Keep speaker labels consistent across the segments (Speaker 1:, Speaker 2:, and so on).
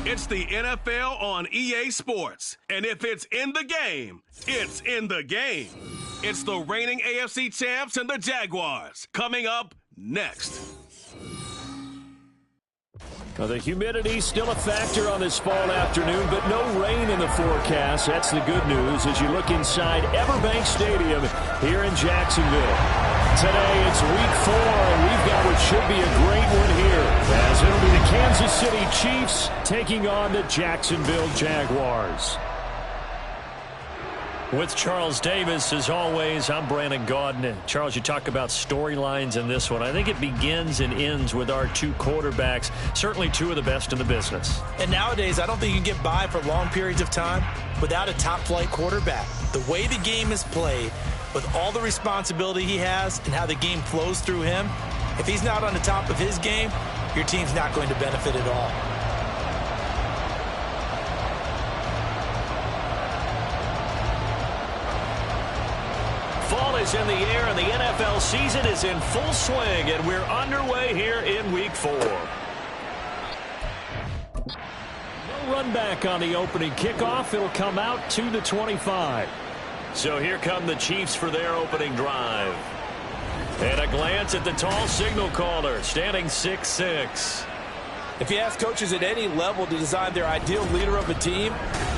Speaker 1: It's the NFL on EA Sports. And if it's in the game, it's in the game. It's the reigning AFC champs and the Jaguars. Coming up next.
Speaker 2: Well, the humidity still a factor on this fall afternoon, but no rain in the forecast. That's the good news as you look inside Everbank Stadium here in Jacksonville. Today it's week 4, and we've got what should be a great one here, as it'll be the Kansas City Chiefs taking on the Jacksonville Jaguars. With Charles Davis, as always, I'm Brandon Gaudin. Charles, you talk about storylines in this one. I think it begins and ends with our two quarterbacks, certainly two of the best in the business.
Speaker 3: And nowadays, I don't think you can get by for long periods of time without a top-flight quarterback. The way the game is played, with all the responsibility he has and how the game flows through him, if he's not on the top of his game, your team's not going to benefit at all.
Speaker 2: Fall is in the air, and the NFL season is in full swing, and we're underway here in Week 4. No run back on the opening kickoff. It'll come out to the 25. So here come the Chiefs for their opening drive. And a glance at the tall signal caller, standing 6'6".
Speaker 3: If you ask coaches at any level to design their ideal leader of a team,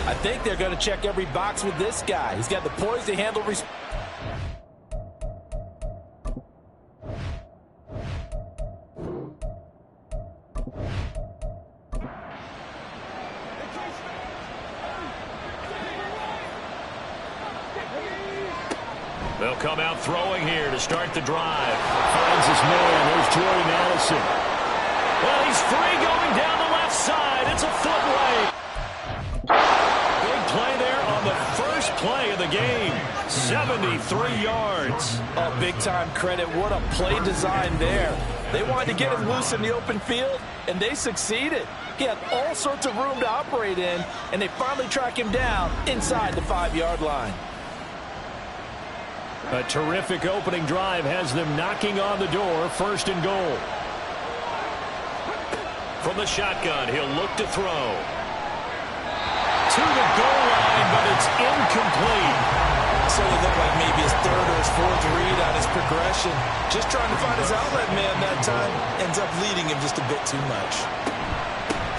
Speaker 3: I think they're going to check every box with this guy. He's got the poise to handle
Speaker 2: They'll come out throwing here to start the drive. Finds his man. There's Jordan Addison. Well, he's free going down the left side. It's a foot late. Big play there on the first play of the game. 73 yards.
Speaker 3: Oh, big-time credit. What a play design there. They wanted to get him loose in the open field, and they succeeded. He had all sorts of room to operate in, and they finally track him down inside the 5-yard line.
Speaker 2: A terrific opening drive has them knocking on the door. First and goal. From the shotgun, he'll look to throw. To the goal line, but it's incomplete.
Speaker 3: So it looked like maybe his third or his fourth read on his progression. Just trying to find his outlet man that time. Ends up leading him just a bit too much.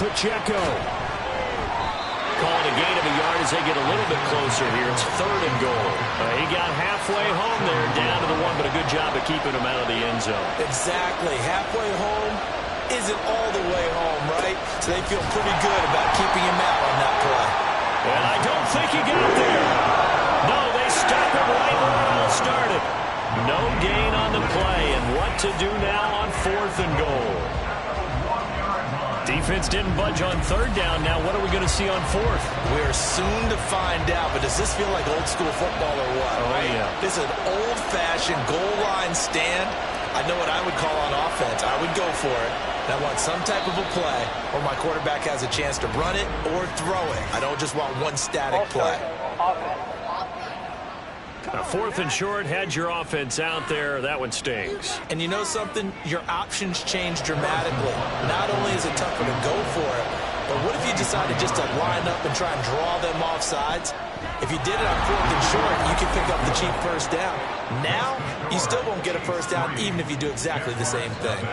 Speaker 2: Pacheco. Calling a gain of a yard as they get a little bit closer here. It's third and goal. He got halfway home there, down to the 1, but a good job of keeping him out of the end zone.
Speaker 3: Exactly. Halfway home isn't all the way home, right? So they feel pretty good about keeping him out on that play.
Speaker 2: And I don't think he got there. No, they stop him right where it all started. No gain on the play, and what to do now on 4th and goal. Defense didn't budge on 3rd down. Now what are we going to see on 4th?
Speaker 3: We're soon to find out, but does this feel like old school football or what?
Speaker 2: Oh,
Speaker 3: right?
Speaker 2: Yeah.
Speaker 3: This is an old-fashioned goal line stand. I know what I would call on offense. I would go for it. And I want some type of a play where my quarterback has a chance to run it or throw it. I don't just want one static play.
Speaker 2: 4th and short, had your offense out there. That one stings.
Speaker 3: And you know something? Your options change dramatically. Not only is it tougher to go for it, but what if you decided just to line up and try and draw them off sides? If you did it on 4th and short, you could pick up the cheap first down. Now, you still won't get a first down even if you do exactly the same thing.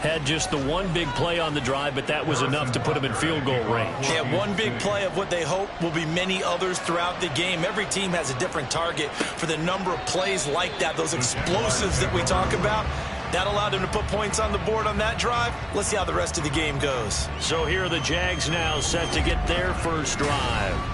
Speaker 2: Had just the one big play on the drive, but that was enough to put him in field goal range.
Speaker 3: Yeah, one big play of what they hope will be many others throughout the game. Every team has a different target for the number of plays like that, those explosives that we talk about. That allowed him to put points on the board on that drive. Let's see how the rest of the game goes.
Speaker 2: So here are the Jags now set to get their first drive.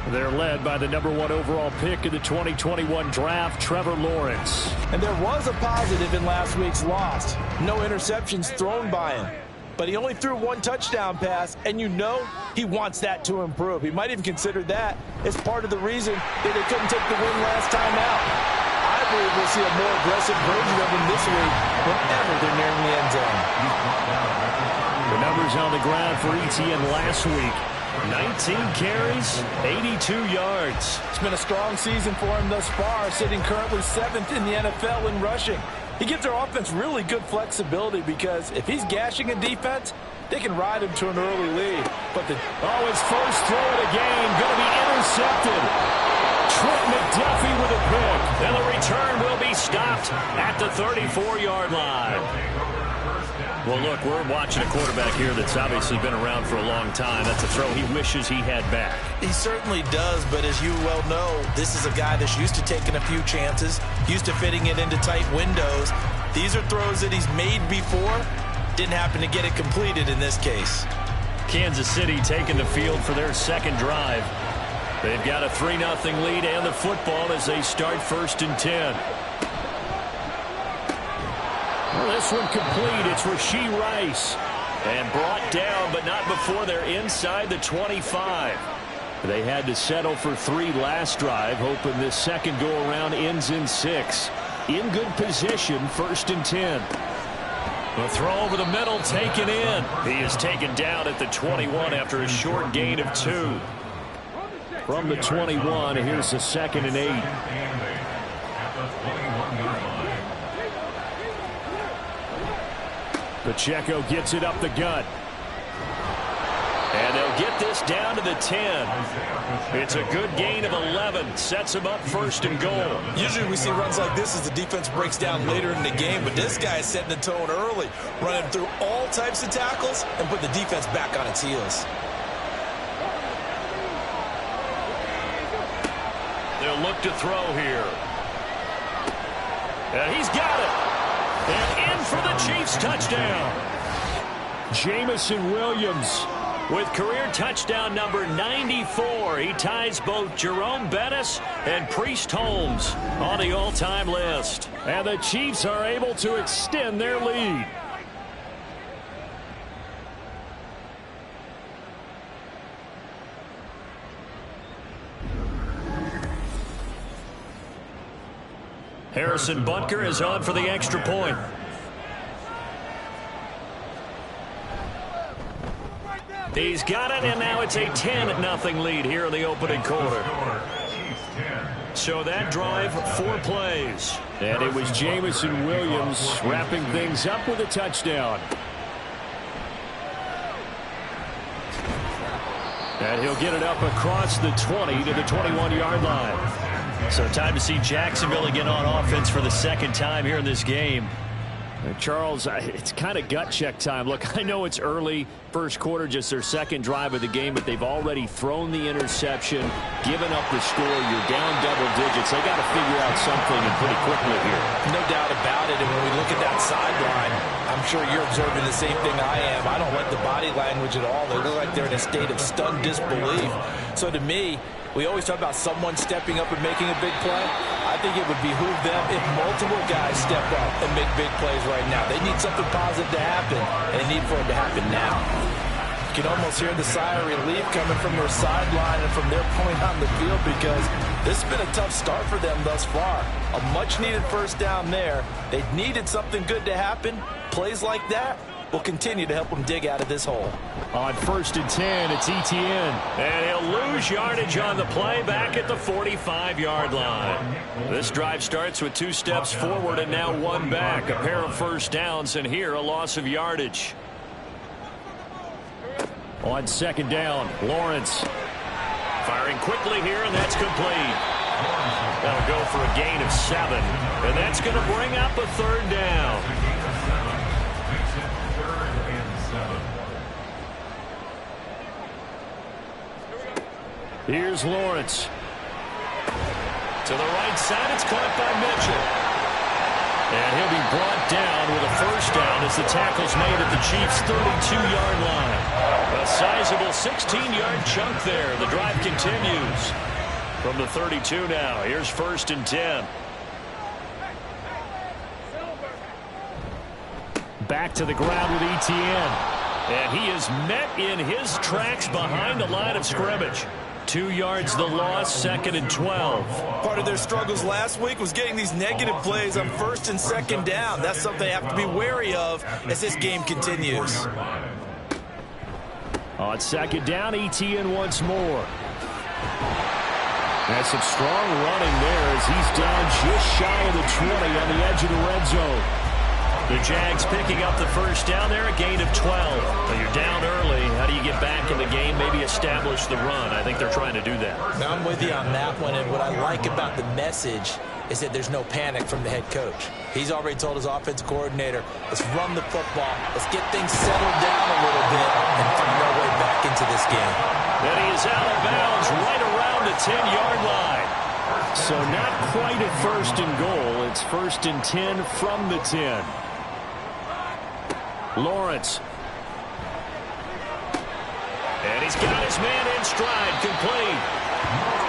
Speaker 2: They're led by the number 1 overall pick in the 2021 draft, Trevor Lawrence.
Speaker 3: And there was a positive in last week's loss. No interceptions thrown by him. but he only threw one touchdown pass, and you know he wants that to improve. He might even consider that as part of the reason that they couldn't take the win last time out. I believe we'll see a more aggressive version of him this week whenever they're nearing the end zone.
Speaker 2: The numbers on the ground for Etienne last week. 19 carries, 82 yards.
Speaker 3: It's been a strong season for him thus far, sitting currently 7th in the NFL in rushing. He gives their offense really good flexibility because if he's gashing a defense, they can ride him to an early lead. But
Speaker 2: his first throw of the game going to be intercepted. Trent McDuffie with a pick. And the return will be stopped at the 34-yard line. Well, look, we're watching a quarterback here that's obviously been around for a long time. That's a throw he wishes he had back.
Speaker 3: He certainly does, but as you well know, this is a guy that's used to taking a few chances, used to fitting it into tight windows. These are throws that he's made before. Didn't happen to get it completed in this case.
Speaker 2: Kansas City taking the field for their second drive. They've got a 3-0 lead and the football as they start 1st and 10. Well, this one complete. It's Rashee Rice. And brought down, but not before they're inside the 25. They had to settle for 3 last drive, hoping this second go-around ends in 6. In good position, 1st and 10. The throw over the middle taken in. He is taken down at the 21 after a short gain of 2. From the 21, here's the 2nd and 8. Pacheco gets it up the gut. And they'll get this down to the 10. It's a good gain of 11. Sets him up 1st and goal.
Speaker 3: Usually we see runs like this as the defense breaks down later in the game, but this guy is setting the tone early, running through all types of tackles and put the defense back on its heels.
Speaker 2: They'll look to throw here. And he's got it. And in for the Chiefs touchdown. Jamison Williams with career touchdown number 94. He ties both Jerome Bettis and Priest Holmes on the all-time list. And the Chiefs are able to extend their lead. Harrison Butker is on for the extra point. He's got it, and now it's a 10-0 lead here in the opening quarter. So that drive, 4 plays. And it was Jamison Williams wrapping things up with a touchdown. And he'll get it up across the 20 to the 21-yard line. So time to see Jacksonville again on offense for the 2nd time here in this game. Charles, it's kind of gut check time. Look, I know it's early, 1st quarter, just their 2nd drive of the game, but they've already thrown the interception, given up the score. You're down double digits. They got to figure out something and pretty quickly here.
Speaker 3: No doubt about it. And when we look at that sideline, I'm sure you're observing the same thing I am. I don't like the body language at all. They look like they're in a state of stunned disbelief. So to me, we always talk about someone stepping up and making a big play. I think it would behoove them if multiple guys step up and make big plays right now. They need something positive to happen, and they need for it to happen now. You can almost hear the sigh of relief coming from their sideline and from their point on the field because this has been a tough start for them thus far. A much-needed 1st down there. They needed something good to happen. Plays like that will continue to help them dig out of this hole.
Speaker 2: On 1st and 10, it's Etienne. And he'll lose yardage on the play back at the 45-yard line. This drive starts with 2 steps forward and now 1 back. A pair of 1st downs, and here a loss of yardage. On 2nd down, Lawrence. Firing quickly here, and that's complete. That'll go for a gain of 7. And that's going to bring up a 3rd down. Here's Lawrence. To the right side, it's caught by Mitchell. And he'll be brought down with a 1st down as the tackle's made at the Chiefs' 32-yard line. A sizable 16-yard chunk there. The drive continues. From the 32 now, here's 1st and 10. Back to the ground with Etienne. And he is met in his tracks behind the line of scrimmage. 2 yards the loss, 2nd and 12.
Speaker 3: Part of their struggles last week was getting these negative plays on 1st and 2nd down. That's something they have to be wary of as this game continues.
Speaker 2: On 2nd down, ETN once more. That's some strong running there as he's down just shy of the 20 on the edge of the red zone. The Jags picking up the 1st down there, a gain of 12. But you're down early. How do you get back in the game, maybe establish the run? I think they're trying to do that.
Speaker 3: Now, I'm with you on that one, and what I like about the message is that there's no panic from the head coach. He's already told his offensive coordinator, let's run the football, let's get things settled down a little bit and find our way back into this game.
Speaker 2: And he is out of bounds right around the 10-yard line. So not quite a 1st and goal. It's 1st and 10 from the 10. Lawrence. And he's got his man in stride, complete.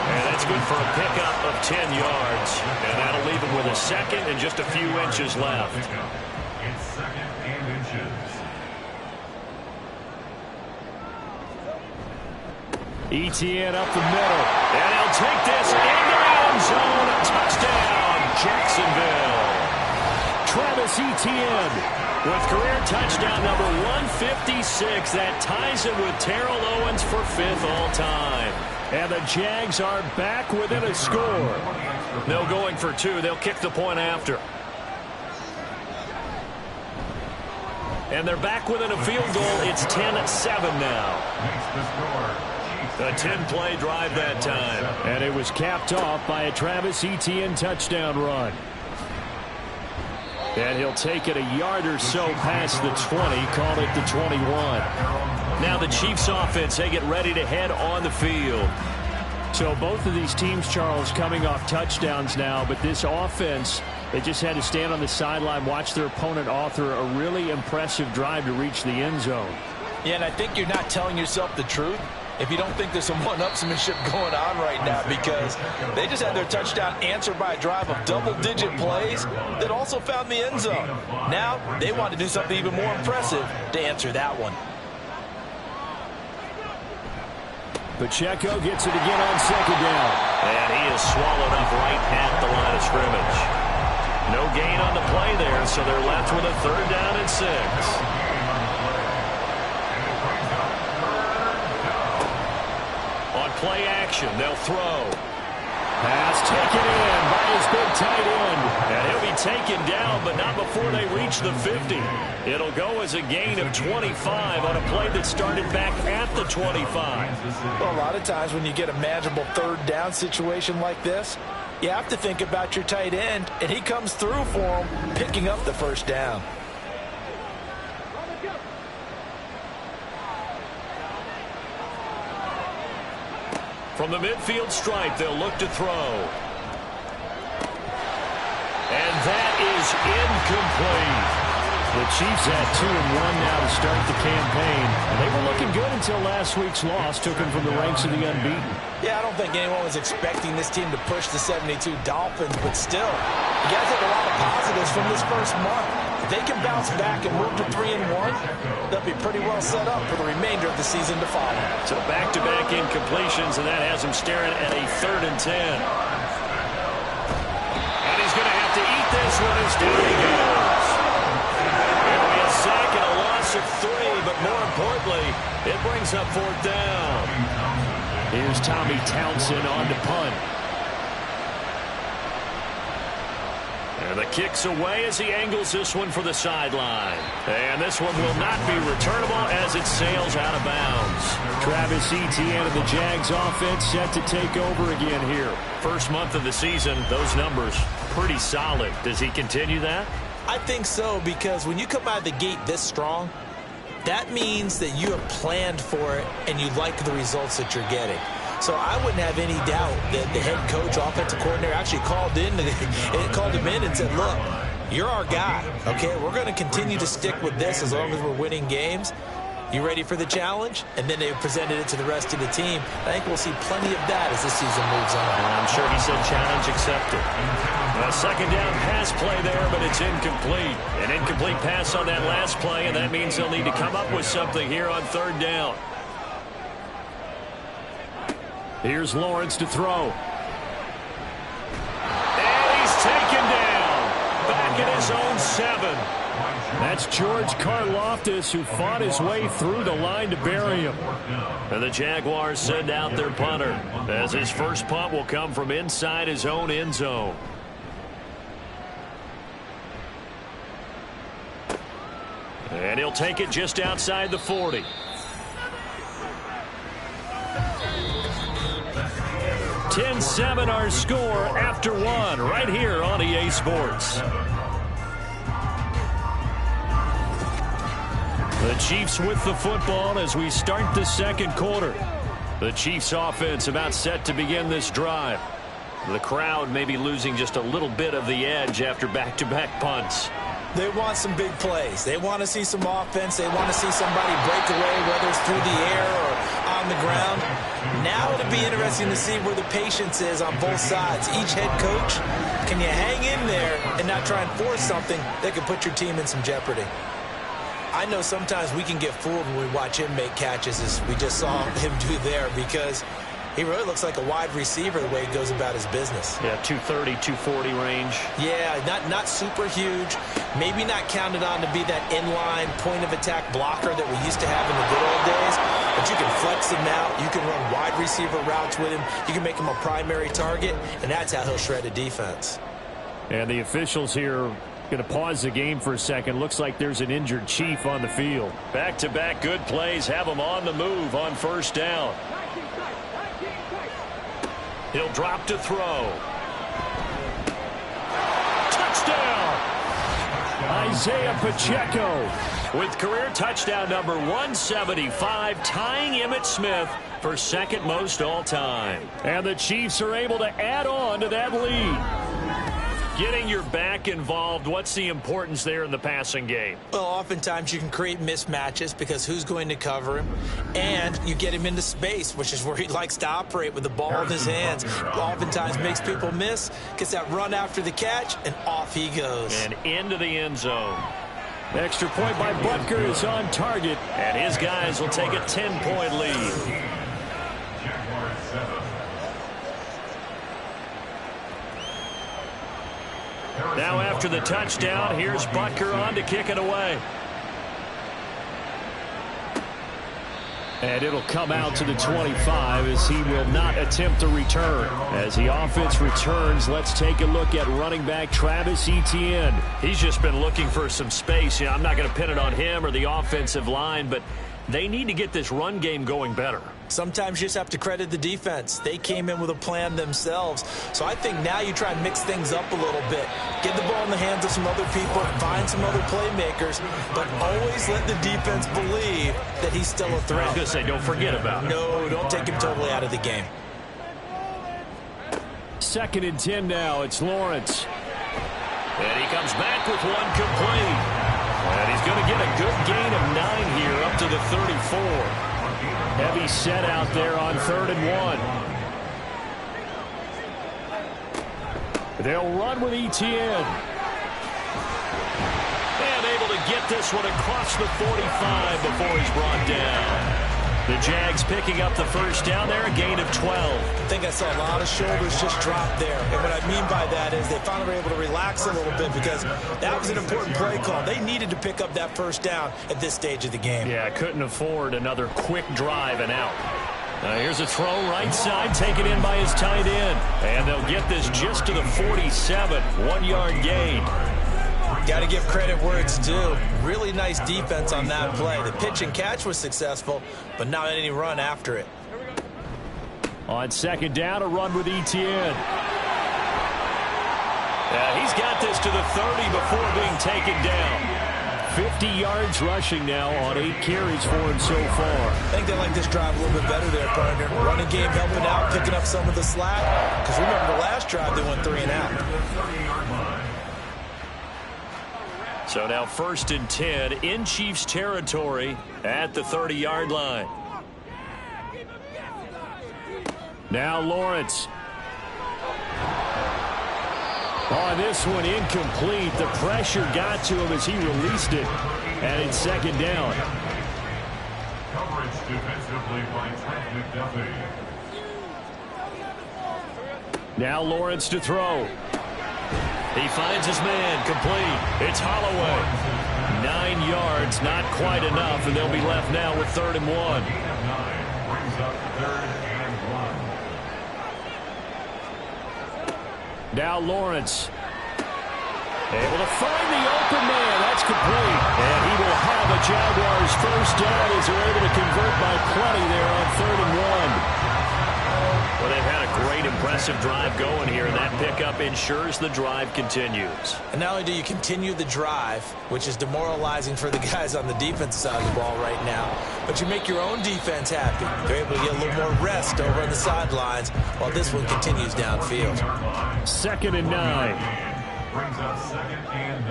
Speaker 2: And that's good for a pickup of 10 yards. And that'll leave him with a 2nd and just a few inches left.
Speaker 4: It's 2nd and inches.
Speaker 2: ETN up the middle. And he'll take this into the end zone. A touchdown, Jacksonville. Travis Etienne with career touchdown number 156. That ties him with Terrell Owens for 5th all-time. And the Jags are back within a score. No going for 2. They'll kick the point after. And they're back within a field goal. It's 10-7 now. A 10-play drive that time. And it was capped off by a Travis Etienne touchdown run. And he'll take it a yard or so past the 20, call it the 21. Now the Chiefs offense, they get ready to head on the field. So both of these teams, Charles, coming off touchdowns now, but this offense, they just had to stand on the sideline, watch their opponent author a really impressive drive to reach the end zone.
Speaker 3: Yeah, and I think you're not telling yourself the truth if you don't think there's some one-upsmanship going on right now, because they just had their touchdown answered by a drive of double-digit plays that also found the end zone. Now they want to do something even more impressive to answer that one.
Speaker 2: Pacheco gets it again on 2nd down. And he is swallowed up right at the line of scrimmage. No gain on the play there, so they're left with a 3rd down and 6. Play action, they'll throw. Pass taken in by his big tight end. And he'll be taken down, but not before they reach the 50. It'll go as a gain of 25 on a play that started back at the 25.
Speaker 3: Well, a lot of times when you get a manageable 3rd down situation like this, you have to think about your tight end, and he comes through for him, picking up the 1st down.
Speaker 2: From the midfield stripe, they'll look to throw. And that is incomplete. The Chiefs had 2-1 now to start the campaign. And they were looking good until last week's loss took them from the ranks of the unbeaten.
Speaker 3: Yeah, I don't think anyone was expecting this team to push the 72 Dolphins, but still, you guys have a lot of positives from this first month. If they can bounce back and move to 3-1, they'll be pretty well set up for the remainder of the season to follow.
Speaker 2: So back-to-back incompletions, and that has them staring at a 3rd and 10. And he's going to have to eat this one as down he goes. It'll be a sack and a loss of 3, but more importantly, it brings up 4th down. Here's Tommy Townsend on to punt. And the kick's away as he angles this one for the sideline. And this one will not be returnable as it sails out of bounds. Travis Etienne of the Jags offense set to take over again here. First month of the season, those numbers pretty solid. Does he continue that?
Speaker 3: I think so, because when you come out of the gate this strong, that means that you have planned for it and you like the results that you're getting. So I wouldn't have any doubt that the head coach, offensive coordinator, actually called him in and said, look, you're our guy, okay? We're going to continue to stick with this as long as we're winning games. You ready for the challenge? And then they presented it to the rest of the team. I think we'll see plenty of that as this season moves on.
Speaker 2: I'm sure he said challenge accepted. A second down pass play there, but it's incomplete. An incomplete pass on that last play, and that means they'll need to come up with something here on third down. Here's Lawrence to throw. And he's taken down. Back at his own 7. That's George Karlaftis, who fought his way through the line to bury him. And the Jaguars send out their punter, as his first punt will come from inside his own end zone. And he'll take it just outside the 40. (10-7) our score after 1 right here on EA Sports. The Chiefs with the football as we start the second quarter. The Chiefs offense about set to begin this drive. The crowd may be losing just a little bit of the edge after back-to-back punts.
Speaker 3: They want some big plays. They want to see some offense. They want to see somebody break away, whether it's through the air or on the ground. Now it'll be interesting to see where the patience is on both sides. Each head coach, can you hang in there and not try and force something that could put your team in some jeopardy? I know sometimes we can get fooled when we watch him make catches, as we just saw him do there, because he really looks like a wide receiver the way he goes about his business.
Speaker 2: Yeah, 230, 240 range.
Speaker 3: Yeah, not super huge. Maybe not counted on to be that inline point-of-attack blocker that we used to have in the good old days. But you can flex him out. You can run wide receiver routes with him. You can make him a primary target, and that's how he'll shred a defense.
Speaker 2: And the officials here going to pause the game for a second. Looks like there's an injured Chief on the field. Back-to-back good plays have him on the move on first down. He'll drop to throw. Touchdown! Isaiah Pacheco with career touchdown number 175, tying Emmitt Smith for second most all time. And the Chiefs are able to add on to that lead. Getting your back involved, what's the importance there in the passing game?
Speaker 3: Well, oftentimes you can create mismatches because who's going to cover him? And you get him into space, which is where he likes to operate with the ball in his hands. Oftentimes makes people miss, gets that run after the catch, and off he goes.
Speaker 2: And into the end zone. Extra point by Butker is on target, and his guys will take a 10-point lead. Now after the touchdown, here's Butker on to kick it away. And it'll come out to the 25 as he will not attempt to return. As the offense returns, let's take a look at running back Travis Etienne. He's just been looking for some space. I'm not going to pin it on him or the offensive line, but they need to get this run game going better.
Speaker 3: Sometimes you just have to credit the defense. They came in with a plan themselves. So I think now you try and mix things up a little bit. Get the ball in the hands of some other people, find some other playmakers, but always let the defense believe that he's still a threat.
Speaker 2: I was going to say, don't forget about it.
Speaker 3: No, don't take him totally out of the game.
Speaker 2: 2nd and 10 now. It's Lawrence. And he comes back with one complete. And he's going to get a good gain of 9 here up to the 34. Heavy set out there on 3rd and 1. They'll run with Etienne. And able to get this one across the 45 before he's brought down. The Jags picking up the first down there, a gain of 12.
Speaker 3: I think I saw a lot of shoulders just drop there. And what I mean by that is they finally were able to relax a little bit because that was an important play call. They needed to pick up that first down at this stage of the game.
Speaker 2: Yeah, couldn't afford another quick drive and out. Here's a throw right side, taken in by his tight end. And they'll get this just to the 47, 1-yard gain.
Speaker 3: Got to give credit where it's due. Really nice defense on that play. The pitch and catch was successful, but not any run after it.
Speaker 2: On 2nd down, a run with Etienne. He's got this to the 30 before being taken down. 50 yards rushing now on 8 carries for him so far.
Speaker 3: I think they like this drive a little bit better there, partner. Running game helping out, picking up some of the slack. Because remember the last drive, they went 3 and out.
Speaker 2: So now 1st and 10 in Chiefs territory at the 30-yard line. Now Lawrence. On this one, incomplete. The pressure got to him as he released it. And it's 2nd down.
Speaker 4: Coverage defensively by Trent McDuffie.
Speaker 2: Now Lawrence to throw. He finds his man, complete. It's Holloway. 9 yards, not quite enough, and they'll be left now with 3rd and 1.
Speaker 4: Gain of 9 brings up 3rd and 1.
Speaker 2: Now Lawrence. Able to find the open man. That's complete. And he will have a Jaguars 1st down as they're able to convert by plenty there on 3rd and 1. Well, they've had a great, impressive drive going here, and that pickup ensures the drive continues.
Speaker 3: And not only do you continue the drive, which is demoralizing for the guys on the defensive side of the ball right now, but you make your own defense happy. They're able to get a little more rest over on the sidelines while this one continues downfield.
Speaker 2: 2nd and 9.
Speaker 4: Brings up 2nd and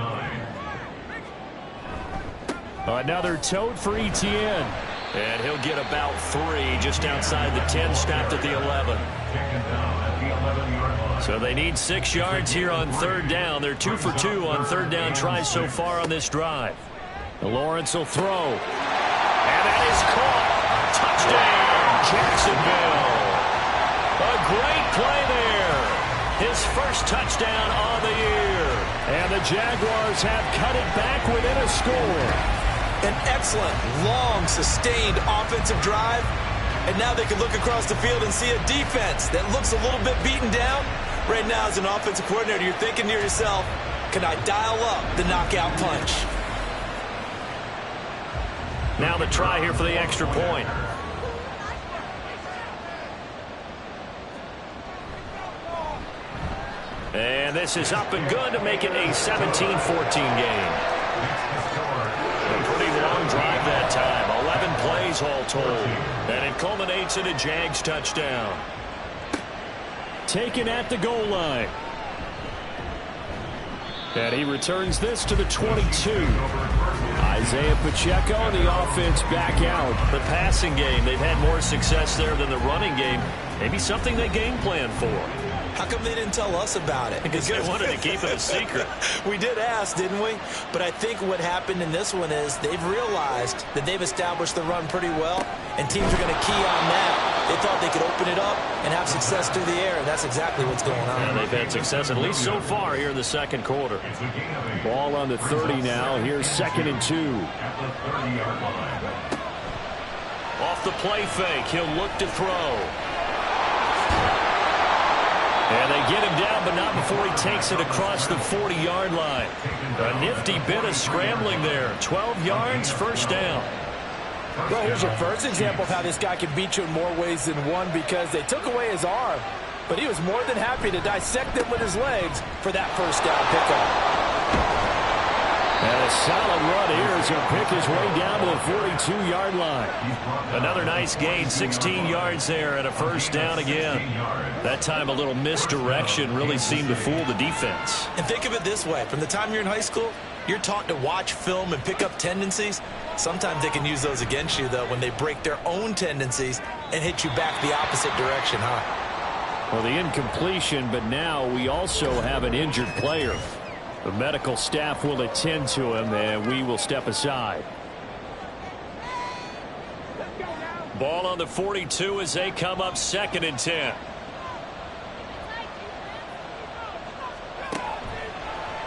Speaker 4: 9.
Speaker 2: Another tote for Etienne. And he'll get about 3 just outside the 10, stopped at the 11. So they need 6 yards here on 3rd down. They're 2 for 2 on 3rd down tries so far on this drive. Lawrence will throw. And that is caught. Touchdown, Jacksonville. A great play there. His first touchdown on the year. And the Jaguars have cut it back within a score.
Speaker 3: An excellent, long, sustained offensive drive. And now they can look across the field and see a defense that looks a little bit beaten down. Right now, as an offensive coordinator, you're thinking to yourself, can I dial up the knockout punch?
Speaker 2: Now the try here for the extra point. And this is up and good to make it a 17-14 game. A pretty long drive that time. 11 plays all told. And it culminates in a Jags touchdown. Taken at the goal line. And he returns this to the 22. Isaiah Pacheco and the offense back out. The passing game, they've had more success there than the running game. Maybe something they game plan for.
Speaker 3: How come they didn't tell us about it?
Speaker 2: Because they wanted to keep it a secret.
Speaker 3: We did ask, didn't we? But I think what happened in this one is they've realized that they've established the run pretty well, and teams are going to key on that. They thought they could open it up and have success through the air, and that's exactly what's going on.
Speaker 2: And they've had success at least so far here in the 2nd quarter. Ball on the 30 now. Here's 2nd and 2. Off the play fake, he'll look to throw. And they get him down, but not before he takes it across the 40-yard line. A nifty bit of scrambling there. 12 yards, 1st down.
Speaker 5: Well, here's your first example of how this guy can beat you in more ways than one, because they took away his arm, but he was more than happy to dissect them with his legs for that 1st down pickup.
Speaker 2: And a solid run here as he'll pick his way down to the 42-yard line. Another nice gain, 16 yards there and a 1st down again. That time a little misdirection really seemed to fool the defense.
Speaker 3: And think of it this way. From the time you're in high school, you're taught to watch film and pick up tendencies. Sometimes they can use those against you, though, when they break their own tendencies and hit you back the opposite direction, huh?
Speaker 2: Well, the incompletion, but now we also have an injured player. The medical staff will attend to him, and we will step aside. Ball on the 42 as they come up 2nd and 10.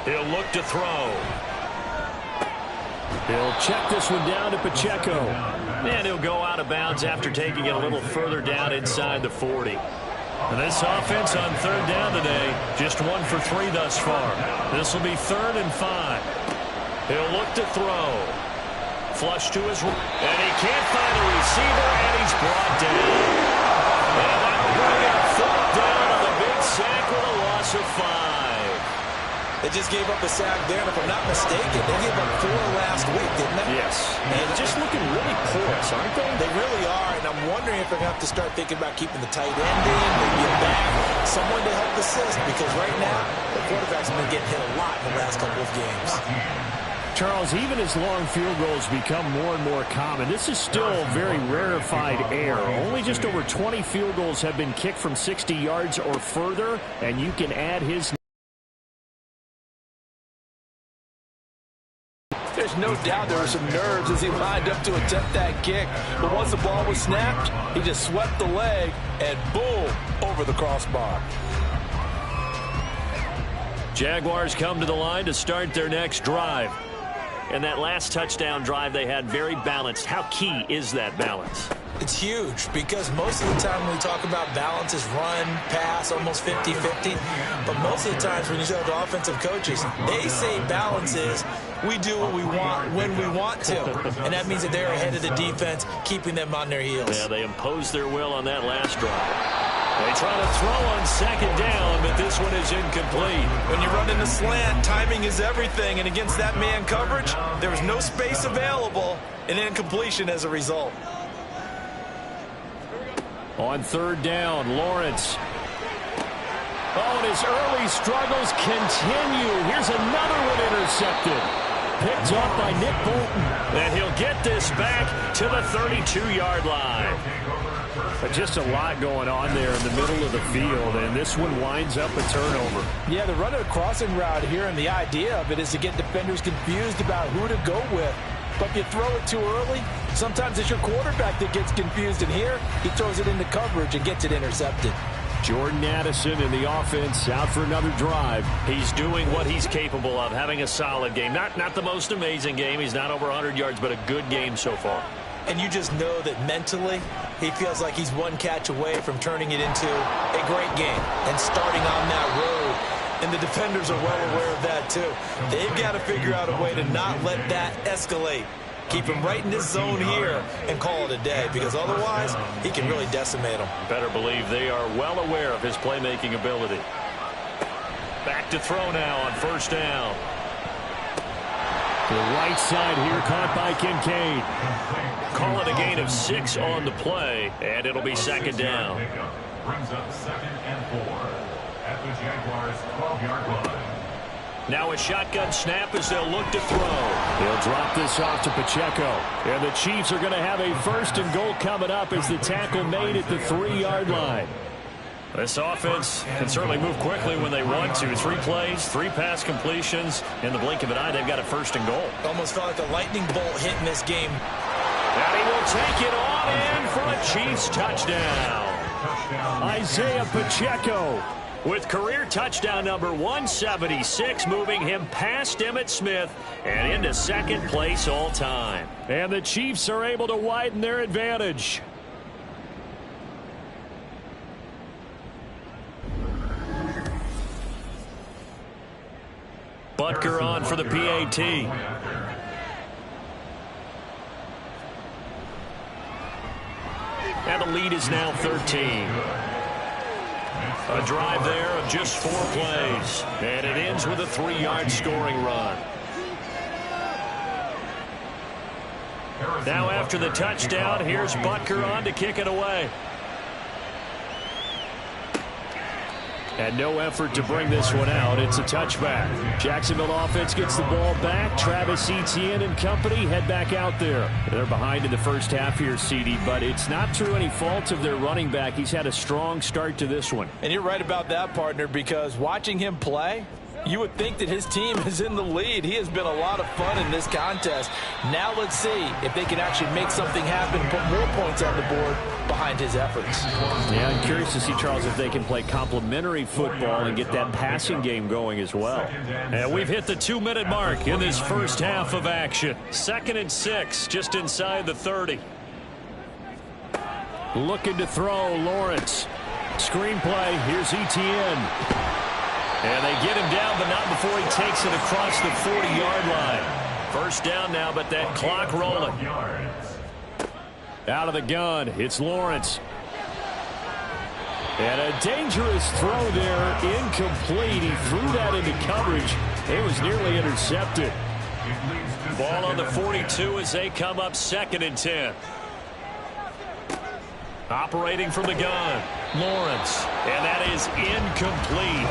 Speaker 2: He'll look to throw. He'll check this one down to Pacheco. And he'll go out of bounds after taking it a little further down inside the 40. And this offense on 3rd down today, just 1 for 3 thus far. This will be 3rd and 5. He'll look to throw. Flush to his right. And he can't find a receiver, and he's brought down. And that'll bring up 4th down on the big sack with a loss of 5.
Speaker 3: They just gave up a sack there, and if I'm not mistaken, they gave up 4 last week, didn't they?
Speaker 2: Yes. And just looking really porous, aren't they?
Speaker 3: They really are, and I'm wondering if they're going to have to start thinking about keeping the tight end in, maybe a back, someone to help assist, because right now, the quarterback's been getting hit a lot in the last couple of games.
Speaker 2: Charles, even as long field goals become more and more common, this is still very rarefied air. Only just over 20 field goals have been kicked from 60 yards or further, and you can add his.
Speaker 5: There's no doubt there were some nerves as he lined up to attempt that kick. But once the ball was snapped, he just swept the leg and boom, over the crossbar.
Speaker 2: Jaguars come to the line to start their next drive. And that last touchdown drive they had very balanced. How key is that balance?
Speaker 3: It's huge because most of the time when we talk about balance is run, pass, almost 50-50. But most of the times when you talk to offensive coaches, they say balance is we do what we want when we want to. And that means that they're ahead of the defense, keeping them on their heels.
Speaker 2: Yeah, they imposed their will on that last drive. They try to throw on second down, but this one is incomplete.
Speaker 3: When you run in the slant, timing is everything. And against that man coverage, there was no space available, and incompletion as a result.
Speaker 2: On third down, Lawrence. Oh, and his early struggles continue. Here's another one intercepted. Picked off by Nick Bolton. And he'll get this back to the 32-yard line. But just a lot going on there in the middle of the field, and this one winds up a turnover.
Speaker 5: Yeah, they're running a crossing route here, and the idea of it is to get defenders confused about who to go with. But if you throw it too early, sometimes it's your quarterback that gets confused, and here he throws it into coverage and gets it intercepted.
Speaker 2: Jordan Addison in the offense out for another drive. He's doing what he's capable of, having a solid game. Not the most amazing game. He's not over 100 yards, but a good game so far.
Speaker 3: And you just know that mentally he feels like he's one catch away from turning it into a great game and starting on that road. And the defenders are well aware of that too. They've got to figure out a way to not let that escalate. Keep him right in this zone here and call it a day, because otherwise he can really decimate them.
Speaker 2: Better believe they are well aware of his playmaking ability. Back to throw now on first down. The right side here caught by Kincaid. Call it a gain of 6 on the play, and it'll be second down.
Speaker 4: Brings up 2nd and 4 at the Jaguars' 12-yard line.
Speaker 2: Now a shotgun snap as they'll look to throw. He'll drop this off to Pacheco. And the Chiefs are going to have a 1st and goal coming up as the tackle made at the 3-yard line. This offense can certainly move quickly when they want to. 3 plays, 3 pass completions. In the blink of an eye, they've got a 1st and goal.
Speaker 3: Almost felt like a lightning bolt hit in this game.
Speaker 2: And he will take it on in for a Chiefs touchdown. Isaiah Pacheco with career touchdown number 176, moving him past Emmitt Smith and into 2nd place all time. And the Chiefs are able to widen their advantage. Butker on for the PAT. And the lead is now 13. A drive there of just 4 plays. And it ends with a 3-yard scoring run. Now after the touchdown, here's Butker on to kick it away. And no effort to bring this one out. It's a touchback. Jacksonville offense gets the ball back. Travis Etienne and company head back out there. They're behind in the first half here, CD, but it's not through any fault of their running back. He's had a strong start to this one.
Speaker 5: And you're right about that, partner, because watching him play, you would think that his team is in the lead. He has been a lot of fun in this contest. Now let's see if they can actually make something happen, put more points on the board behind his efforts.
Speaker 2: Yeah, I'm curious to see, Charles, if they can play complementary football and get that passing game going as well. And we've hit the 2-minute mark in this first half of action. 2nd and 6, just inside the 30. Looking to throw, Lawrence. Screenplay, here's Etienne. And they get him down, but not before he takes it across the 40-yard line. First down now, but that clock rolling. Out of the gun, it's Lawrence. And a dangerous throw there, incomplete. He threw that into coverage. It was nearly intercepted. Ball on the 42 as they come up 2nd and 10. Operating from the gun, Lawrence, and that is incomplete.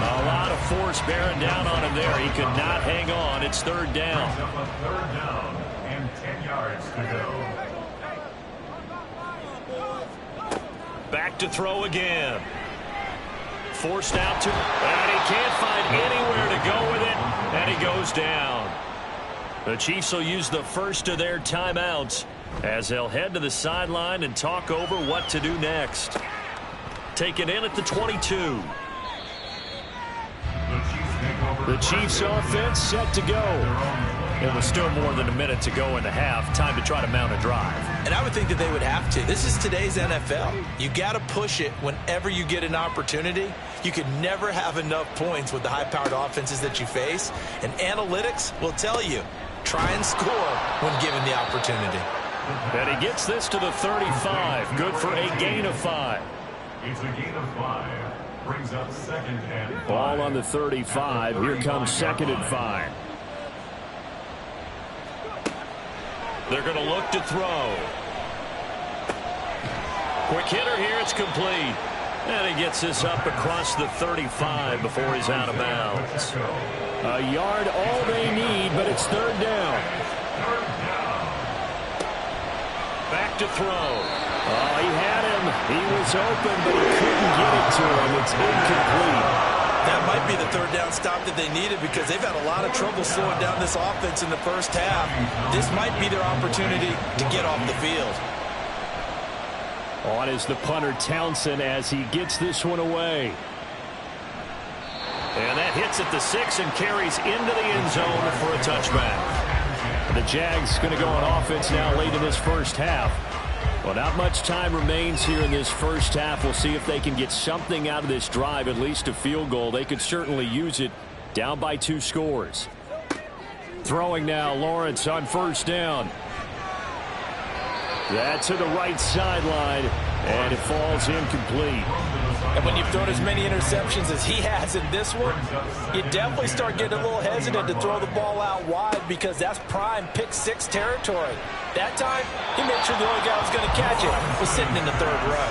Speaker 2: A lot of force bearing down on him there. He could not hang on. It's third down.
Speaker 4: Third down and 10 yards to go.
Speaker 2: Back to throw again. Forced out to, and he can't find anywhere to go with it, and he goes down. The Chiefs will use the first of their timeouts as they'll head to the sideline and talk over what to do next. Take it in at the 22. The Chiefs offense set to go. It was still more than a minute to go in the half. Time to try to mount a drive.
Speaker 3: And I would think that they would have to. This is today's NFL. You got to push it whenever you get an opportunity. You could never have enough points with the high-powered offenses that you face. And analytics will tell you, try and score when given the opportunity.
Speaker 2: And he gets this to the 35. Good for a gain of 5.
Speaker 4: It's a gain of 5. Brings up second and 5.
Speaker 2: Ball on the 35. Here comes second and 5. They're going to look to throw. Quick hitter here. It's complete. And he gets this up across the 35 before he's out of bounds. A yard all they need, but it's third down. Back to throw. Oh, he had him. He was open, but he couldn't get it to him. It's incomplete.
Speaker 3: That might be the third down stop that they needed because they've had a lot of trouble slowing down this offense in the first half. This might be their opportunity to get off the field.
Speaker 2: On is the punter Townsend as he gets this one away. And that hits at the 6 and carries into the end zone for a touchback. The Jags going to go on offense now late in this first half. Well, not much time remains here in this first half. We'll see if they can get something out of this drive, at least a field goal. They could certainly use it down by 2 scores. Throwing now, Lawrence on first down. That's to the right sideline, and it falls incomplete.
Speaker 5: And when you've thrown as many interceptions as he has in this one, you definitely start getting a little hesitant to throw the ball out wide because that's prime pick 6 territory. That time, he made sure the only guy who was going to catch it was sitting in the third row.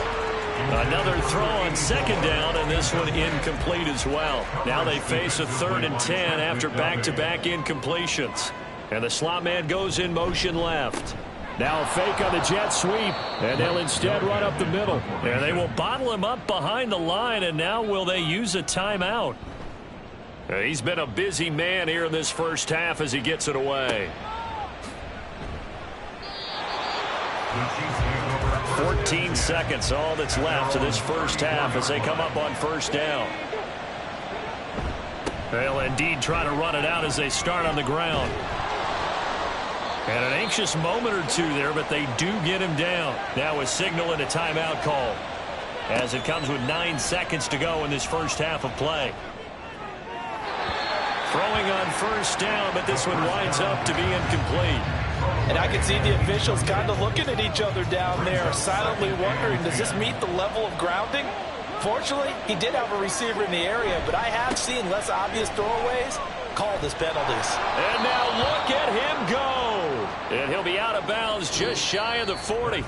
Speaker 2: Another throw on second down, and this one incomplete as well. Now they face a 3rd and 10 after back-to-back incompletions. And the slot man goes in motion left. Now a fake on the jet sweep, and they'll instead run up the middle. And they will bottle him up behind the line, and now will they use a timeout? He's been a busy man here in this first half as he gets it away. 14 seconds, all that's left to this first half as they come up on first down. They'll indeed try to run it out as they start on the ground. And an anxious moment or two there, but they do get him down. Now a signal and a timeout call as it comes with 9 seconds to go in this first half of play. Throwing on first down, but this one winds up to be incomplete.
Speaker 5: And I can see the officials kind of looking at each other down there, silently wondering, does this meet the level of grounding? Fortunately, he did have a receiver in the area, but I have seen less obvious throwaways called as penalties.
Speaker 2: And now look at him go. And he'll be out of bounds just shy of the 40.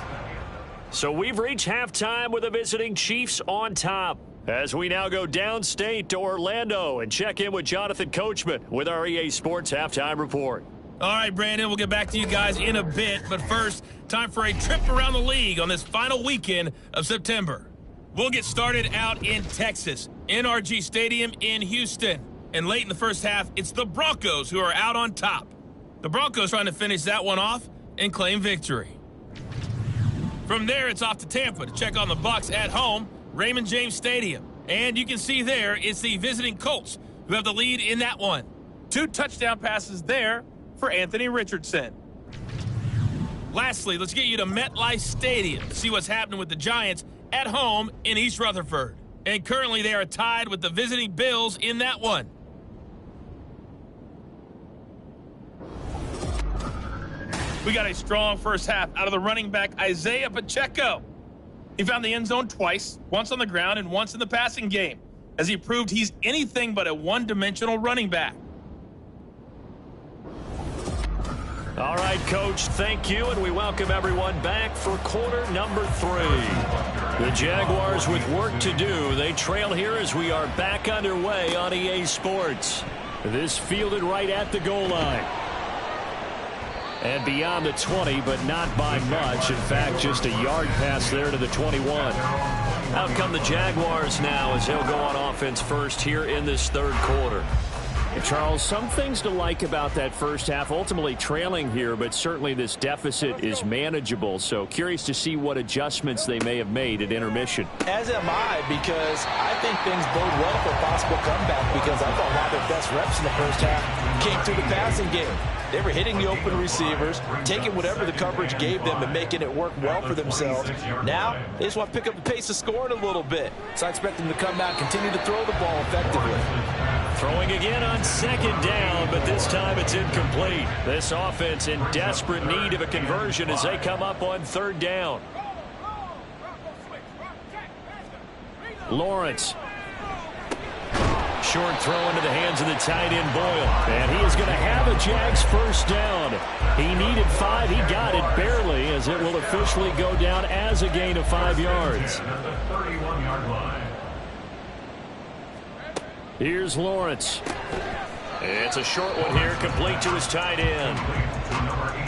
Speaker 2: So we've reached halftime with the visiting Chiefs on top. As we now go downstate to Orlando and check in with Jonathan Coachman with our EA Sports Halftime Report.
Speaker 6: All right, Brandon, we'll get back to you guys in a bit. But first, time for a trip around the league on this final weekend of September. We'll get started out in Texas, NRG Stadium in Houston. And late in the first half, it's the Broncos who are out on top. The Broncos trying to finish that one off and claim victory. From there, it's off to Tampa to check on the Bucs at home, Raymond James Stadium. And you can see there, it's the visiting Colts who have the lead in that one. 2 touchdown passes there for Anthony Richardson. Lastly, let's get you to MetLife Stadium to see what's happening with the Giants at home in East Rutherford. And currently they are tied with the visiting Bills in that one. We got a strong first half out of the running back Isaiah Pacheco. He found the end zone twice, once on the ground and once in the passing game, as he proved he's anything but a one-dimensional running back.
Speaker 2: All right, Coach, thank you, and we welcome everyone back for quarter number 3. The Jaguars with work to do. They trail here as we are back underway on EA Sports. This fielded right at the goal line. And beyond the 20, but not by much. In fact, just a yard pass there to the 21. Out come the Jaguars now as they'll go on offense first here in this third quarter.
Speaker 7: Charles, some things to like about that first half. Ultimately trailing here, but certainly this deficit is manageable. So curious to see what adjustments they may have made at intermission.
Speaker 5: As am I, because I think things bode well for a possible comeback, because I thought a lot of their best reps in the first half came through the passing game. They were hitting the open receivers, taking whatever the coverage gave them and making it work well for themselves. Now, they just want to pick up the pace of scoring a little bit. So I expect them to come out and continue to throw the ball effectively.
Speaker 2: Throwing again on second down, but this time it's incomplete. This offense in desperate need of a conversion as they come up on third down.
Speaker 7: Lawrence.
Speaker 2: Short throw into the hands of the tight end, Boyle. And he is going to have a Jags first down. He needed 5. He got it barely, as it will officially go down as a gain of 5 yards.
Speaker 7: Here's Lawrence.
Speaker 2: It's a short one here, complete to his tight end.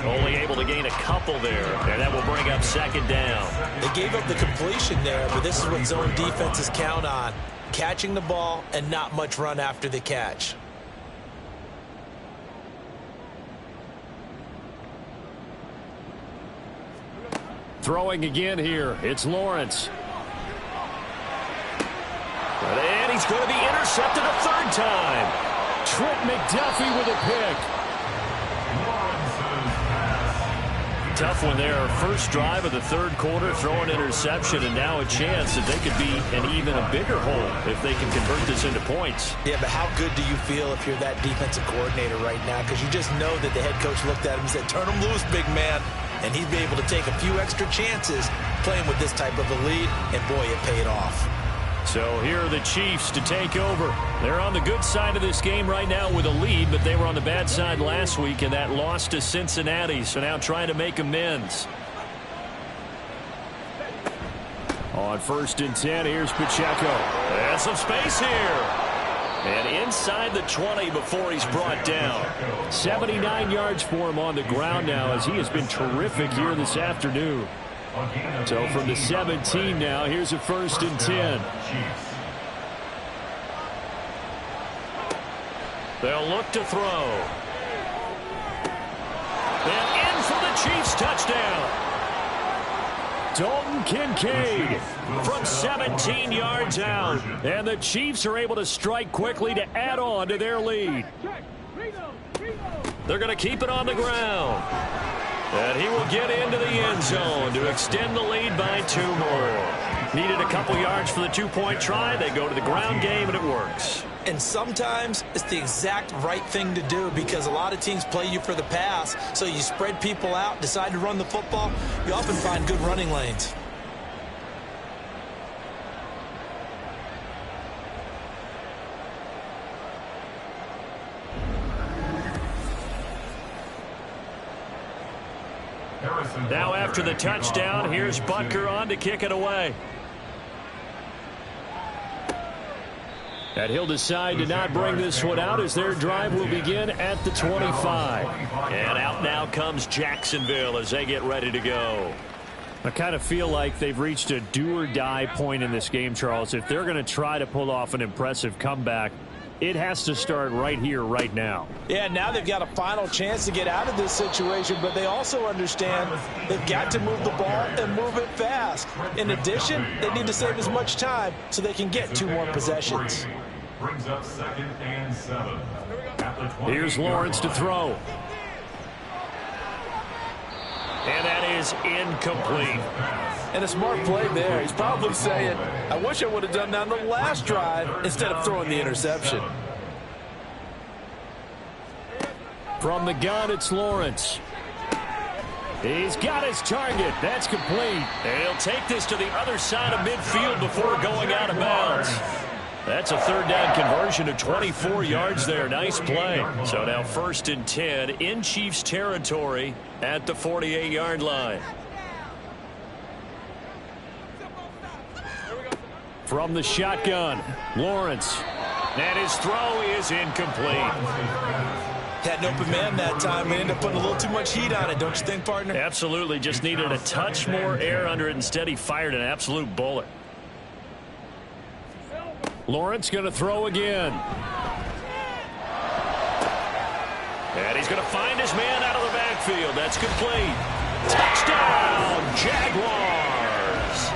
Speaker 2: Only able to gain a couple there, and that will bring up second down.
Speaker 3: They gave up the completion there, but this is what zone defenses count on. Catching the ball and not much run after the catch.
Speaker 7: Throwing again here. It's Lawrence.
Speaker 2: And he's going to be intercepted a third time.
Speaker 7: Trent McDuffie with a pick.
Speaker 2: Tough one there. First drive of the third quarter, throwing interception, and now a chance that they could be in even a bigger hole if they can convert this into points.
Speaker 3: Yeah, but how good do you feel if you're that defensive coordinator right now? Because you just know that the head coach looked at him and said, turn him loose, big man. And he'd be able to take a few extra chances playing with this type of a lead, and boy, it paid off.
Speaker 2: So here are the Chiefs to take over. They're on the good side of this game right now with a lead, but they were on the bad side last week in that loss to Cincinnati, so now trying to make amends.
Speaker 7: On 1st and 10, here's Pacheco.
Speaker 2: And some space here. And inside the 20 before he's brought down.
Speaker 7: 79 yards for him on the ground now, as he has been terrific here this afternoon. So from the 17 now, here's a 1st and 10.
Speaker 2: They'll look to throw. And in for the Chiefs touchdown.
Speaker 7: Dalton Kincaid
Speaker 2: from 17 yards out.
Speaker 7: And the Chiefs are able to strike quickly to add on to their lead.
Speaker 2: They're going to keep it on the ground. And he will get into the end zone to extend the lead by 2 more. Needed a couple yards for the 2-point try. They go to the ground game, and it works.
Speaker 3: And sometimes it's the exact right thing to do, because a lot of teams play you for the pass. So you spread people out, decide to run the football. You often find good running lanes.
Speaker 2: Now after the touchdown, here's Butker on to kick it away.
Speaker 7: And he'll decide to not bring this one out as their drive will begin at the 25.
Speaker 2: And out now comes Jacksonville as they get ready to go.
Speaker 7: I kind of feel like they've reached a do-or-die point in this game, Charles. If they're going to try to pull off an impressive comeback, it has to start right here, right now.
Speaker 5: Yeah, now they've got a final chance to get out of this situation, but they also understand they've got to move the ball and move it fast. In addition, they need to save as much time so they can get 2 more possessions.
Speaker 4: Brings up 2nd and 7.
Speaker 7: Here's Lawrence to throw.
Speaker 2: And that is incomplete.
Speaker 5: And a smart play there. He's probably saying, I wish I would have done that on the last drive instead of throwing the interception.
Speaker 7: From the gun, it's Lawrence. He's got his target. That's complete.
Speaker 2: And he'll take this to the other side of midfield before going out of bounds. That's a third down conversion of 24 yards there. Nice play. So now 1st and 10 in Chiefs territory at the 48-yard line. From the shotgun, Lawrence. And his throw is incomplete.
Speaker 5: Had an open man that time. We ended up putting a little too much heat on it, don't you think, partner?
Speaker 2: Absolutely. Just needed a touch more air under it. Instead, he fired an absolute bullet. Lawrence going to throw again. And he's going to find his man out of the backfield. That's complete. Touchdown, Jaguars.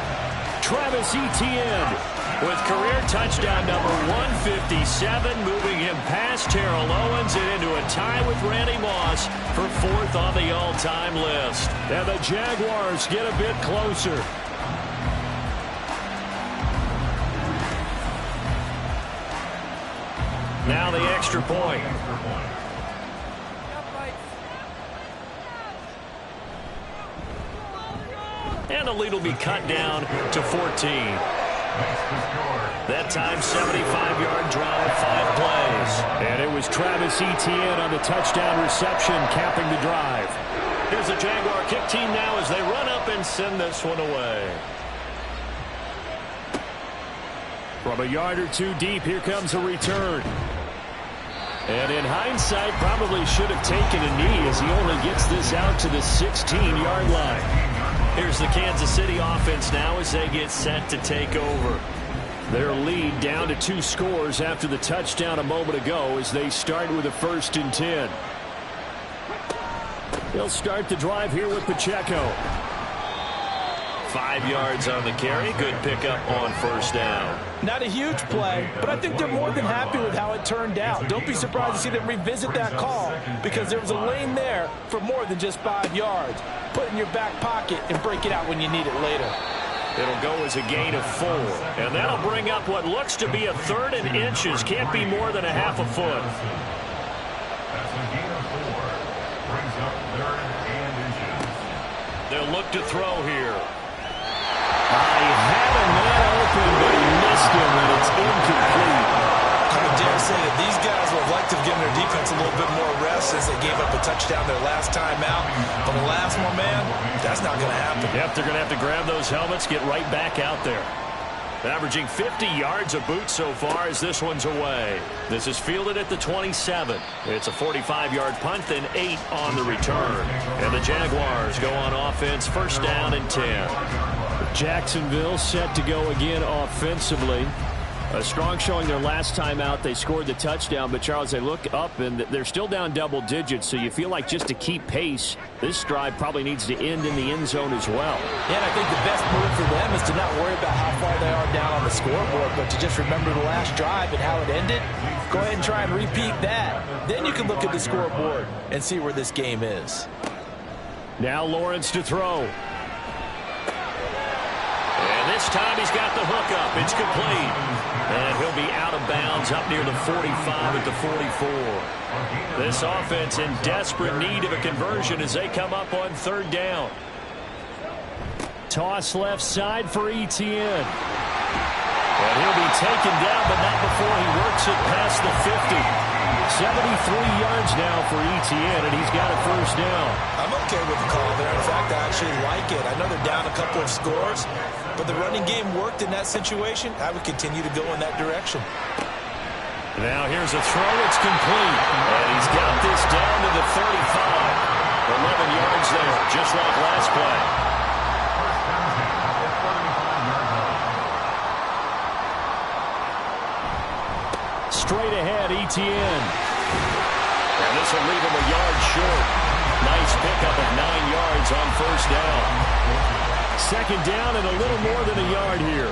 Speaker 2: Travis Etienne with career touchdown number 157, moving him past Terrell Owens and into a tie with Randy Moss for 4th on the all-time list. And the Jaguars get a bit closer. Now the extra point. And the lead will be cut down to 14. That time, 75-yard drive, 5 plays. And it was Travis Etienne on the touchdown reception, capping the drive. Here's the Jaguar kick team now as they run up and send this one away. From a yard or two deep, here comes a return. And in hindsight, probably should have taken a knee as he only gets this out to the 16-yard line. Here's the Kansas City offense now as they get set to take over. Their lead down to 2 scores after the touchdown a moment ago as they start with a 1st and 10. They'll start the drive here with Pacheco. 5 yards on the carry. Good pickup on 1st down.
Speaker 5: Not a huge play, but I think they're more than happy with how it turned out. Don't be surprised to see them revisit that call because there was a lane there for more than just 5 yards. Put it in your back pocket and break it out when you need it later.
Speaker 2: It'll go as a gain of 4. And that'll bring up what looks to be a 3rd and inches. Can't be more than a half a foot.
Speaker 4: That's a gain of 4. Brings up 3rd and inches.
Speaker 2: They'll look to throw here.
Speaker 7: I had a man open, but he missed him, and it's incomplete.
Speaker 5: I would dare say that these guys would have liked to have given their defense a little bit more rest since they gave up a touchdown their last time out. But the last one, man, that's not going to happen.
Speaker 2: Yep, they're going to have to grab those helmets, get right back out there. Averaging 50 yards a boot so far as this one's away. This is fielded at the 27. It's a 45-yard punt, then 8 on the return. And the Jaguars go on offense, 1st down and 10.
Speaker 7: Jacksonville set to go again offensively. A strong showing their last time out. They scored the touchdown, but Charles, they look up and they're still down double digits, so you feel like just to keep pace, this drive probably needs to end in the end zone as well.
Speaker 5: Yeah, and I think the best move for them is to not worry about how far they are down on the scoreboard, but to just remember the last drive and how it ended. Go ahead and try and repeat that. Then you can look at the scoreboard and see where this game is.
Speaker 2: Now Lawrence to throw. And this time he's got the hook up. It's complete. And he'll be out of bounds up near the 45 at the 44. This offense in desperate need of a conversion as they come up on 3rd down.
Speaker 7: Toss left side for Etienne.
Speaker 2: And he'll be taken down, but not before he works it past the 50. 73 yards now for Etienne, and he's got a 1st down.
Speaker 5: I'm okay with the call there. In fact, I actually like it. I know they're down a couple of scores, but the running game worked in that situation. I would continue to go in that direction.
Speaker 2: Now here's a throw. It's complete. And he's got this down to the 35. 11 yards there, just like last play.
Speaker 7: Straight ahead, Etienne.
Speaker 2: And this will leave him a yard short. Nice pickup of 9 yards on 1st down.
Speaker 7: 2nd down and a little more than a yard here.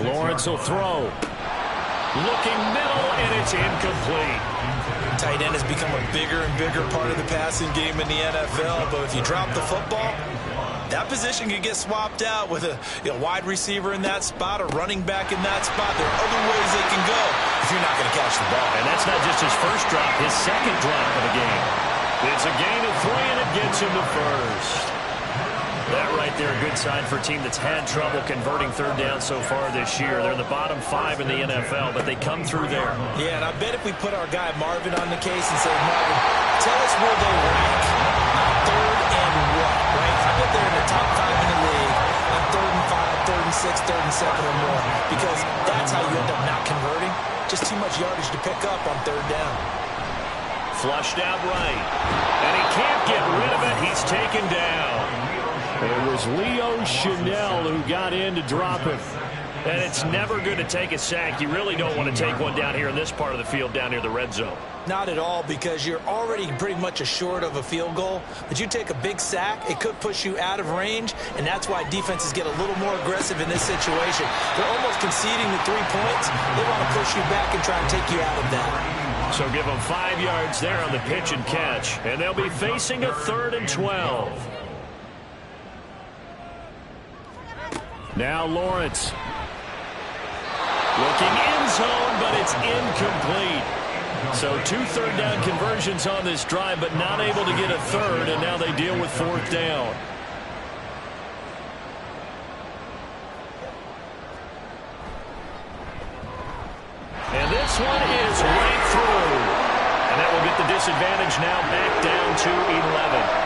Speaker 2: Lawrence will throw. Looking middle, and it's incomplete.
Speaker 5: Tight end has become a bigger and bigger part of the passing game in the NFL, but if you drop the football, that position can get swapped out with a wide receiver in that spot, a running back in that spot. There are other ways they can go if you're not going to catch the ball.
Speaker 2: And that's not just his first drop, his 2nd drop of the game. It's a gain of 3, and it gets him to 1st.
Speaker 7: That right there, a good sign for a team that's had trouble converting third down so far this year. They're in the bottom 5 in the NFL, but they come through there.
Speaker 3: Yeah, and I bet if we put our guy Marvin on the case and say, Marvin, tell us where they rank on third and what, right? I bet they're in the top 5 in the league on third and 5, third and 6, third and 7 or more, because that's how you end up not converting. Just too much yardage to pick up on third down.
Speaker 7: Flushed out right, and he can't get rid of it. He's taken down. It was Leo Chanel who got in to drop him. And it's never good to take a sack. You really don't want to take one down here in this part of the field, down near the red zone.
Speaker 3: Not at all, because you're already pretty much assured of a field goal. But you take a big sack, it could push you out of range, and that's why defenses get a little more aggressive in this situation. They're almost conceding the 3 points. They want to push you back and try and take you out of that.
Speaker 7: So give them 5 yards there on the pitch and catch, and they'll be facing a 3rd and 12. Now Lawrence. Looking end zone, but it's incomplete. So 2 third down conversions on this drive, but not able to get a third, and now they deal with 4th down. And this one is right through. And that will get the disadvantage now back down to 11.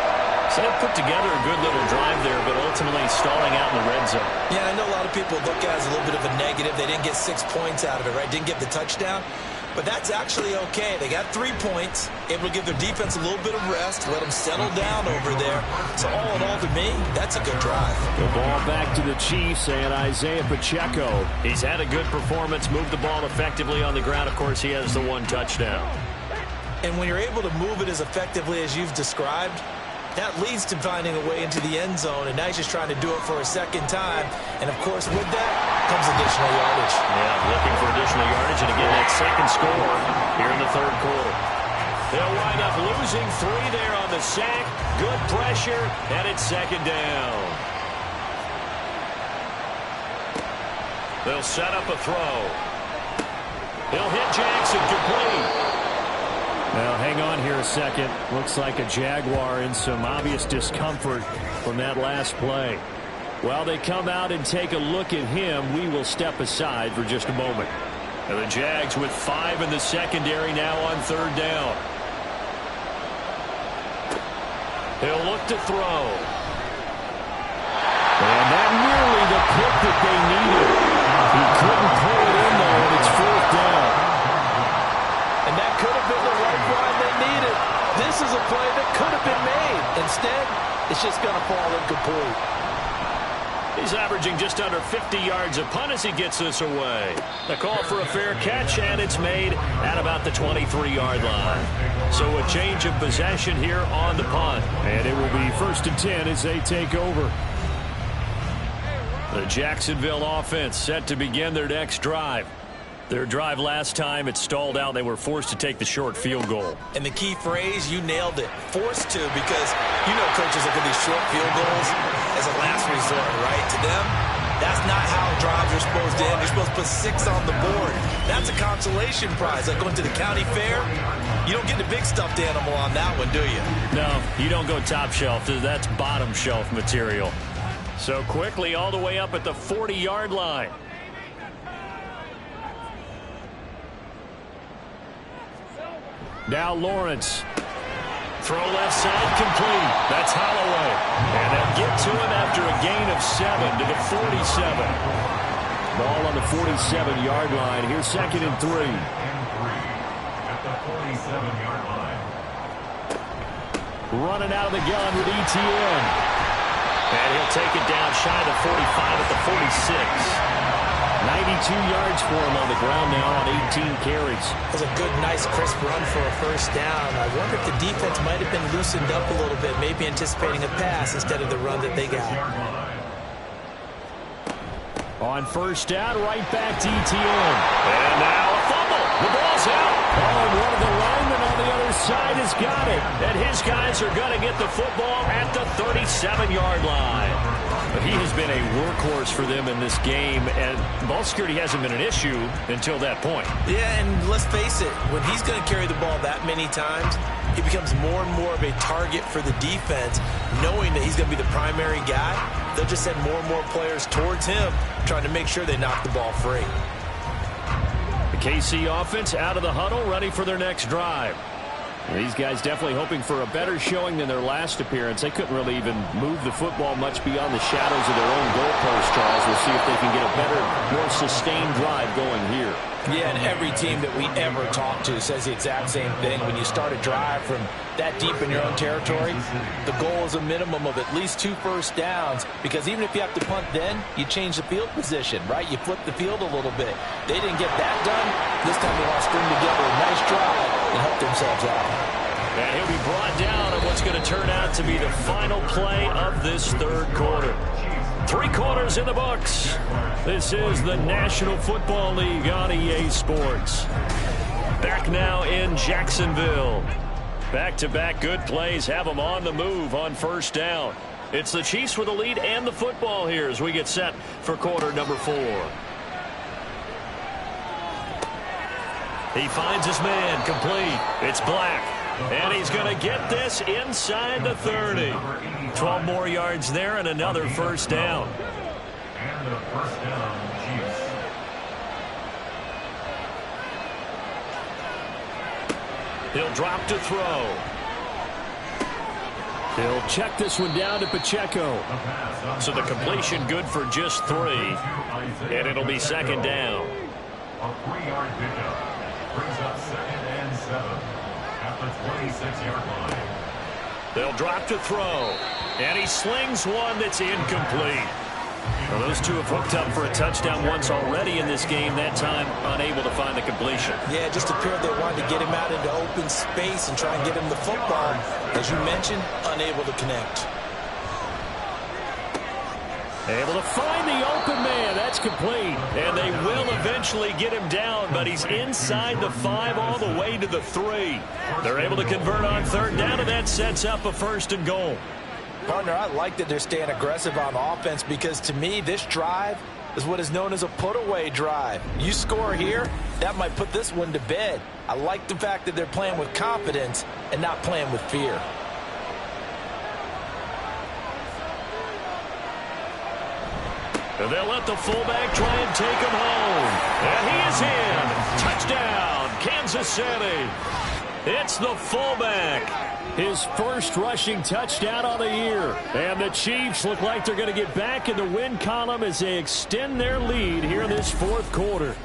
Speaker 7: So they put together a good little drive there, but ultimately stalling out in the red zone.
Speaker 3: Yeah, I know a lot of people look at it as a little bit of a negative. They didn't get 6 points out of it, right? Didn't get the touchdown. But that's actually okay. They got 3 points, able to give their defense a little bit of rest, let them settle down over there. So all in all, to me, that's a good drive.
Speaker 7: The ball back to the Chiefs and Isaiah Pacheco. He's had a good performance, moved the ball effectively on the ground. Of course, he has the 1 touchdown.
Speaker 3: And when you're able to move it as effectively as you've described, that leads to finding a way into the end zone, and now he's just trying to do it for a second time. And, of course, with that comes additional yardage.
Speaker 7: Yeah, looking for additional yardage, and again, that second score here in the 3rd quarter. They'll wind up losing 3 there on the sack. Good pressure, and it's 2nd down. They'll set up a throw. He'll hit Jackson, complete. Now, hang on here a second. Looks like a Jaguar in some obvious discomfort from that last play. While they come out and take a look at him, we will step aside for just a moment. And the Jags with 5 in the secondary now on 3rd down. He'll look to throw. And that nearly the pick that they needed. He couldn't pull it in, though, and it's 4th down.
Speaker 5: And that could have been the lifeline they needed. This is a play that could have been made. Instead, it's just going to fall incomplete.
Speaker 7: He's averaging just under 50 yards a punt as he gets this away. The call for a fair catch, and it's made at about the 23-yard line. So a change of possession here on the punt. And it will be 1st and 10 as they take over. The Jacksonville offense set to begin their next drive. Their drive last time, it stalled out. They were forced to take the short field goal.
Speaker 3: And the key phrase, you nailed it, forced to, because you know coaches look at these short field goals as a last resort, right? To them, that's not how drives are supposed to end. You're supposed to put 6 on the board. That's a consolation prize. Like going to the county fair, you don't get the big stuffed animal on that one, do you?
Speaker 7: No, you don't go top shelf. That's bottom shelf material. So quickly all the way up at the 40-yard line. Now Lawrence. Throw left side complete. That's Holloway. And they'll get to him after a gain of 7 to the 47. Ball on the 47-yard line. Here's 2nd and 3.
Speaker 4: At the 47-yard line.
Speaker 7: Running out of the gun with ETN. And he'll take it down shy of the 45 at the 46. 92 yards for him on the ground now on 18 carries.
Speaker 3: That was a good, nice, crisp run for a 1st down. I wonder if the defense might have been loosened up a little bit, maybe anticipating a pass instead of the run that they got.
Speaker 7: On 1st down, right back to ETN. And now a fumble. The ball's out. Oh, and one of the linemen on the other side has got it. And his guys are going to get the football at the 37-yard line. But he has been a workhorse for them in this game, and ball security hasn't been an issue until that point.
Speaker 3: Yeah, and let's face it, when he's going to carry the ball that many times, he becomes more and more of a target for the defense, knowing that he's going to be the primary guy. They'll just send more and more players towards him, trying to make sure they knock the ball free.
Speaker 7: The KC offense out of the huddle, ready for their next drive. These guys definitely hoping for a better showing than their last appearance. They couldn't really even move the football much beyond the shadows of their own goalpost, Charles. We'll see if they can get a better, more sustained drive going here.
Speaker 5: Yeah, and every team that we ever talk to says the exact same thing. When you start a drive from that deep in your own territory, the goal is a minimum of at least 2 first downs, because even if you have to punt then, you change the field position, right? You flip the field a little bit. They didn't get that done. This time they want to string together a nice drive and help themselves out.
Speaker 7: And he'll be brought down on what's going to turn out to be the final play of this third quarter. 3 quarters in the books. This is the National Football League on EA Sports. Back now in Jacksonville. Back-to-back good plays have them on the move on first down. It's the Chiefs with the lead and the football here as we get set for quarter number 4. He finds his man complete. It's Black. And he's going to get this inside the 30. 12 more yards there and another first down.
Speaker 4: And the first down, Chiefs.
Speaker 7: He'll drop to throw. He'll check this one down to Pacheco. So the completion good for just 3. And it'll be second down.
Speaker 4: A 3-yard pickup brings up 2nd and 7. At the 26-yard line.
Speaker 7: They'll drop to throw. And he slings one that's incomplete. Well, those two have hooked up for a touchdown once already in this game. That time, unable to find the completion.
Speaker 3: Yeah, it just appeared they wanted to get him out into open space and try and get him the football. As you mentioned, unable to connect.
Speaker 7: Able to find the open man. That's complete. And they will eventually get him down, but he's inside the 5 all the way to the 3. They're able to convert on third down, and that sets up a first and goal.
Speaker 5: Partner, I like that they're staying aggressive on offense, because to me, this drive is what is known as a put-away drive. You score here, that might put this one to bed. I like the fact that they're playing with confidence and not playing with fear.
Speaker 7: And they'll let the fullback try and take him home. And he is in. Touchdown, Kansas City. It's the fullback. His first rushing touchdown of the year. And the Chiefs look like they're going to get back in the win column as they extend their lead here in this fourth quarter.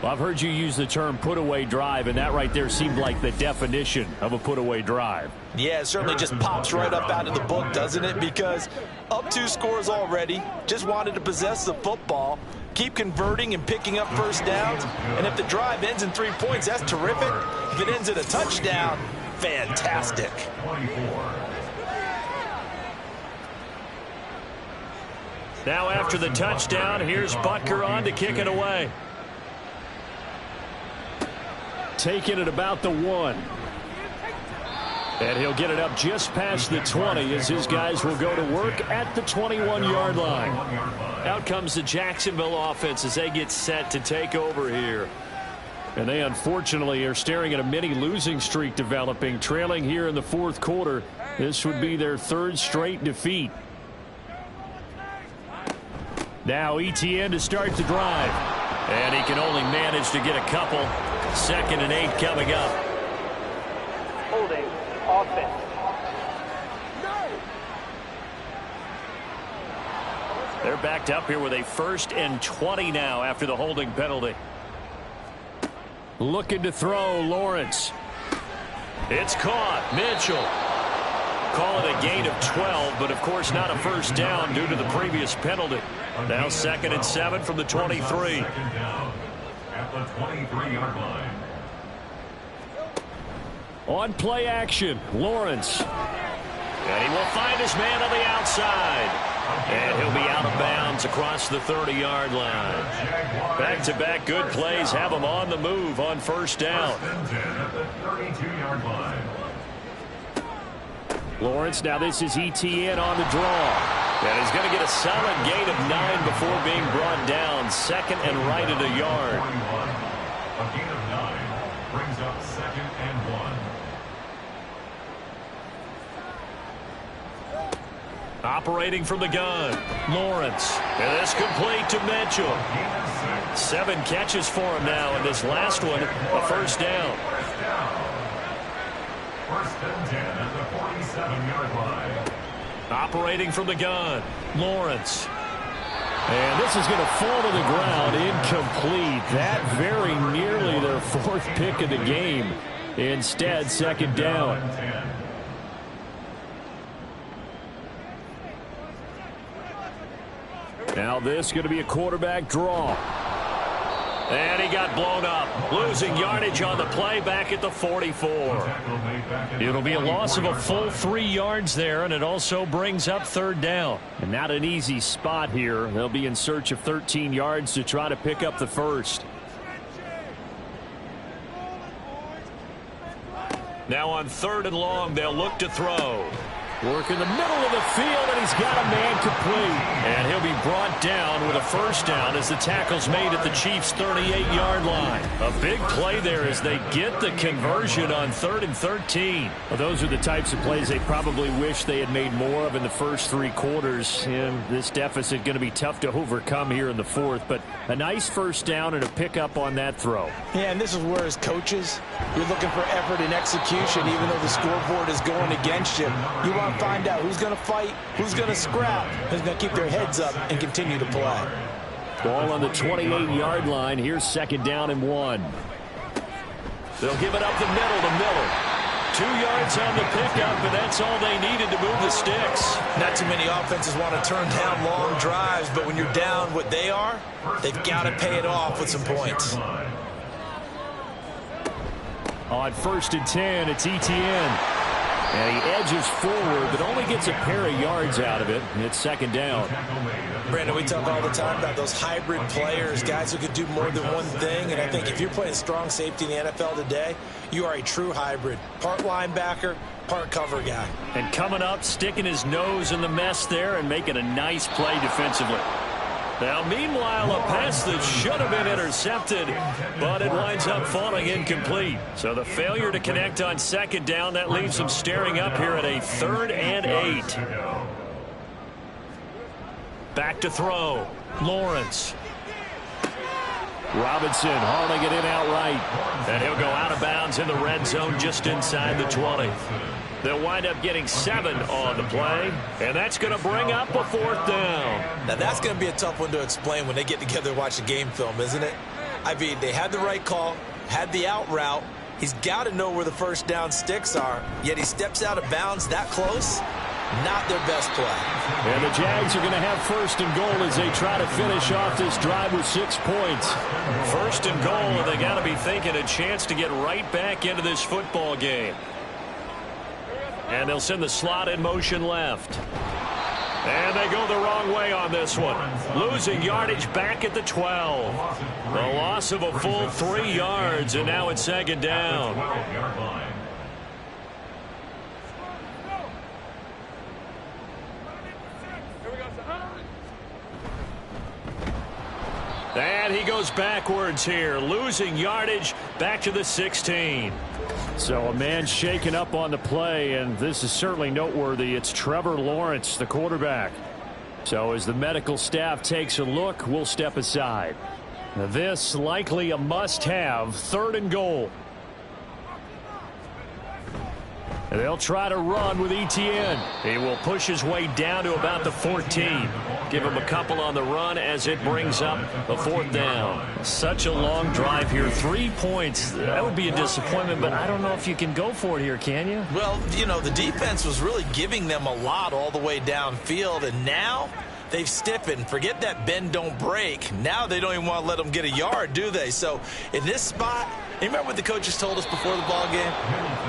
Speaker 7: Well, I've heard you use the term put-away drive, and that right there seemed like the definition of a put-away drive.
Speaker 5: Yeah, it certainly just pops right up out of the book, doesn't it? Because up 2 scores already, just wanted to possess the football, keep converting and picking up first downs. And if the drive ends in 3 points, that's terrific. If it ends in a touchdown, fantastic.
Speaker 4: 24.
Speaker 7: Now after the touchdown, here's Butker on to kick it away. Taking it about the 1. And he'll get it up just past the 20 as his guys will go to work at the 21-yard line. Out comes the Jacksonville offense as they get set to take over here. And they unfortunately are staring at a mini losing streak developing, trailing here in the fourth quarter. This would be their 3rd straight defeat. Now ETN to start the drive. And he can only manage to get a couple. 2nd and 8 coming up.
Speaker 8: Holding offense.
Speaker 7: They're backed up here with a 1st and 20 now after the holding penalty. Looking to throw, Lawrence. It's caught. Mitchell. Call it a gain of 12, but of course not a first down due to the previous penalty. Now 2nd and 7 from the 23.
Speaker 4: At the 23-yard line.
Speaker 7: On play action, Lawrence. And he will find his man on the outside. And he'll be out of bounds across the 30-yard line. Back-to-back good plays have him on the move on first down. Lawrence, now this is ETN on the draw. And he's going to get a solid gain of 9 before being brought down. 2nd and right at a yard.
Speaker 4: A gain of 9 brings up 2nd and 1.
Speaker 2: Operating from the gun, Lawrence. And this complete to Mitchell. 7 catches for him now, and this last one, a first down.
Speaker 4: First and 10 at the 47-yard line.
Speaker 2: Operating from the gun, Lawrence. And this is going to fall to the ground, incomplete. That very nearly their 4th pick of the game. Instead, second down. Now this is going to be a quarterback draw. And he got blown up. Losing yardage on the play back at the 44. It'll be a loss of a full 3 yards there, and it also brings up third down. And not an easy spot here. They'll be in search of 13 yards to try to pick up the first. Now on 3rd and long, they'll look to throw. Work in the middle of the field, and he's got a man complete. And he'll be brought down with a first down as the tackle's made at the Chiefs' 38-yard line. A big play there as they get the conversion on 3rd and 13. Well, those are the types of plays they probably wish they had made more of in the first 3 quarters. And this deficit going to be tough to overcome here in the 4th. But a nice first down and a pickup on that throw.
Speaker 5: Yeah, and this is where, as coaches, you're looking for effort and execution, even though the scoreboard is going against you. You want to find out who's going to fight, who's going to scrap, who's going to keep their heads up and continue to play.
Speaker 2: Ball on the 28-yard line. Here's 2nd down and 1. They'll give it up the middle to Miller. 2 yards on the pickup, and that's all they needed to move the sticks.
Speaker 3: Not too many offenses want to turn down long drives, but when you're down what they are, they've got to pay it off with some points.
Speaker 2: On 1st and 10, it's Etienne. And he edges forward, but only gets a pair of yards out of it. And it's 2nd down.
Speaker 3: Brandon, we talk all the time about those hybrid players, guys who could do more than one thing. And I think if you're playing strong safety in the NFL today, you are a true hybrid. Part linebacker, part cover guy.
Speaker 2: And coming up, sticking his nose in the mess there and making a nice play defensively. Now, meanwhile, a pass that should have been intercepted, but it winds up falling incomplete. So the failure to connect on 2nd down, that leaves them staring up here at a 3rd and 8. Back to throw. Lawrence. Robinson hauling it in outright. And he'll go out of bounds in the red zone just inside the 20. They'll wind up getting 7 on the play, and that's going to bring up a 4th down.
Speaker 3: Now, that's going to be a tough one to explain when they get together and watch the game film, isn't it? I mean, they had the right call, had the out route. He's got to know where the first down sticks are, yet he steps out of bounds that close. Not their best play.
Speaker 2: And the Jags are going to have 1st and goal as they try to finish off this drive with 6 points. 1st and goal, and they got to be thinking a chance to get right back into this football game. And they'll send the slot in motion left. And they go the wrong way on this one. Losing yardage back at the 12. The loss of a full 3 yards, and now it's 2nd down. And he goes backwards here, losing yardage back to the 16. So a man shaken up on the play, and this is certainly noteworthy. It's Trevor Lawrence, the quarterback. So as the medical staff takes a look, we'll step aside. Now this likely a must-have, 3rd and goal. And they'll try to run with Etienne. He will push his way down to about the 14. Give him a couple on the run as it brings up a 4th down. Such a long drive here. 3 points. That would be a disappointment, but I don't know if you can go for it here, can you?
Speaker 3: Well, you know, the defense was really giving them a lot all the way downfield, and now they've stiffened. Forget that bend, don't break. Now they don't even want to let them get a yard, do they? So in this spot, you remember what the coaches told us before the ball game?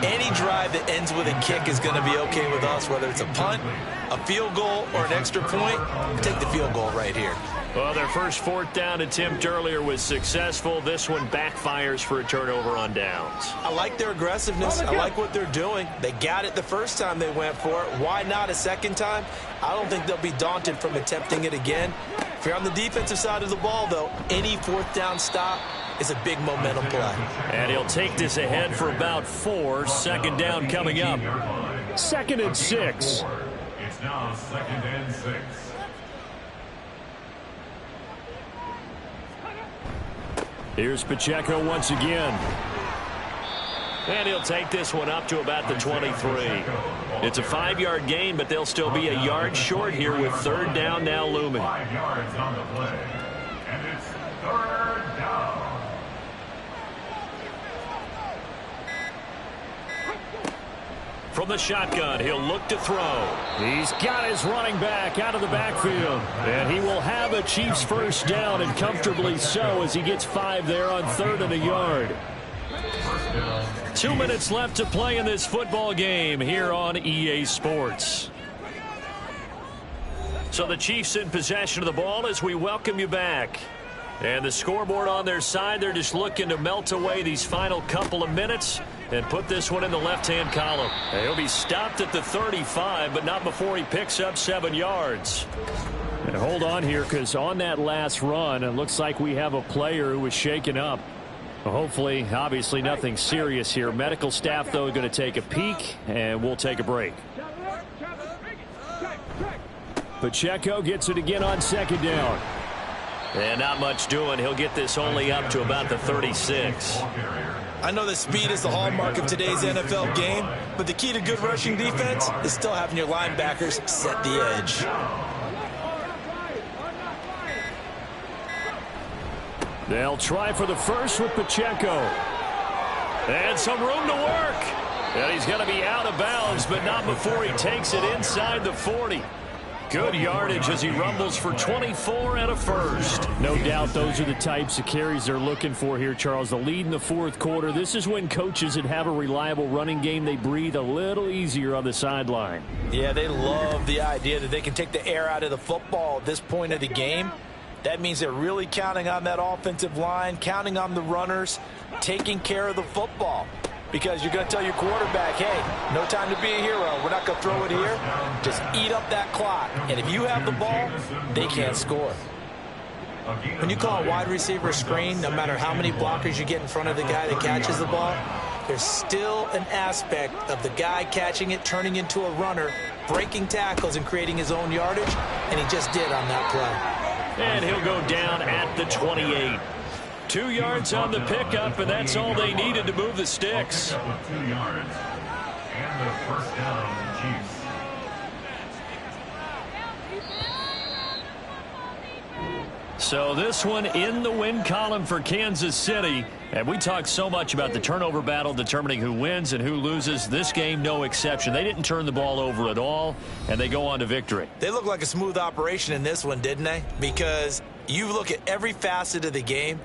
Speaker 3: Any drive that ends with a kick is going to be okay with us, whether it's a punt, a field goal, or an extra point. Take the field goal right here.
Speaker 2: Well, their first 4th down attempt earlier was successful. This one backfires for a turnover on downs.
Speaker 3: I like their aggressiveness. I like what they're doing. They got it the first time they went for it. Why not a second time? I don't think they'll be daunted from attempting it again. If you're on the defensive side of the ball, though, any 4th down stop is a big momentum play.
Speaker 2: And he'll take this ahead for about 4. 2nd down coming up. 2nd and 6.
Speaker 4: now 2nd and 6.
Speaker 2: Here's Pacheco once again.
Speaker 7: And he'll take this one up to about the 23. It's a 5-yard gain, but they'll still be a yard short here with 3rd down now looming.
Speaker 4: 5 yards on the play. And it's 3rd down.
Speaker 7: From the shotgun, he'll look to throw.
Speaker 2: He's got his running back out of the backfield. And he will have a Chiefs first down, and comfortably so, as he gets 5 there on 3rd and a yard. 2 minutes left to play in this football game here on EA Sports.
Speaker 7: So the Chiefs in possession of the ball as we welcome you back. And the scoreboard on their side, they're just looking to melt away these final couple of minutes and put this one in the left-hand column. He'll be stopped at the 35, but not before he picks up 7 yards.
Speaker 2: And hold on here, because on that last run, it looks like we have a player who was shaken up. Hopefully, obviously nothing serious here. Medical staff, though, going to take a peek, and we'll take a break. Pacheco gets it again on 2nd down.
Speaker 7: And not much doing. He'll get this only up to about the 36.
Speaker 3: I know that speed is the hallmark of today's NFL game, but the key to good rushing defense is still having your linebackers set the edge.
Speaker 2: They'll try for the first with Pacheco.
Speaker 7: And some room to work.
Speaker 2: And he's going to be out of bounds, but not before he takes it inside the 40. Good yardage as he rumbles for 24 and a first. No doubt those are the types of carries they're looking for here, Charles. The lead in the 4th quarter. This is when coaches that have a reliable running game, they breathe a little easier on the sideline.
Speaker 3: Yeah, they love the idea that they can take the air out of the football at this point of the game. That means they're really counting on that offensive line, counting on the runners, taking care of the football. Because you're going to tell your quarterback, hey, no time to be a hero. We're not going to throw it here. Just eat up that clock. And if you have the ball, they can't score. When you call a wide receiver screen, no matter how many blockers you get in front of the guy that catches the ball, there's still an aspect of the guy catching it, turning into a runner, breaking tackles and creating his own yardage, and he just did on that play.
Speaker 7: And he'll go down at the 28. 2 yards on the pickup, and that's all they needed to move the sticks.
Speaker 4: 2 yards. And the first down, Chiefs.
Speaker 2: So this one in the win column for Kansas City. And we talk so much about the turnover battle determining who wins and who loses. This game, no exception. They didn't turn the ball over at all, and they go on to victory.
Speaker 3: They look like a smooth operation in this one, didn't they? Because you look at every facet of the game,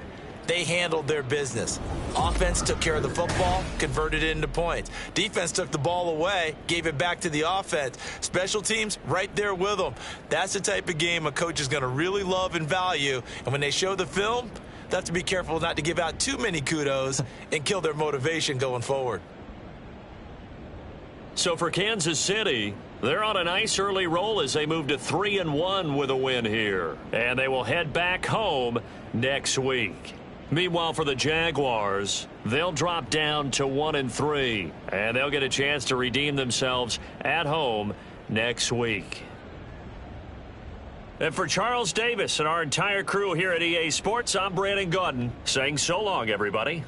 Speaker 3: they handled their business. Offense took care of the football, converted it into points. Defense took the ball away, gave it back to the offense. Special teams, right there with them. That's the type of game a coach is going to really love and value. And when they show the film, they have to be careful not to give out too many kudos and kill their motivation going forward.
Speaker 7: So for Kansas City, they're on a nice early roll as they move to 3-1 with a win here. And they will head back home next week. Meanwhile, for the Jaguars, they'll drop down to 1-3, and they'll get a chance to redeem themselves at home next week. And for Charles Davis and our entire crew here at EA Sports, I'm Brandon Gaudin saying so long, everybody.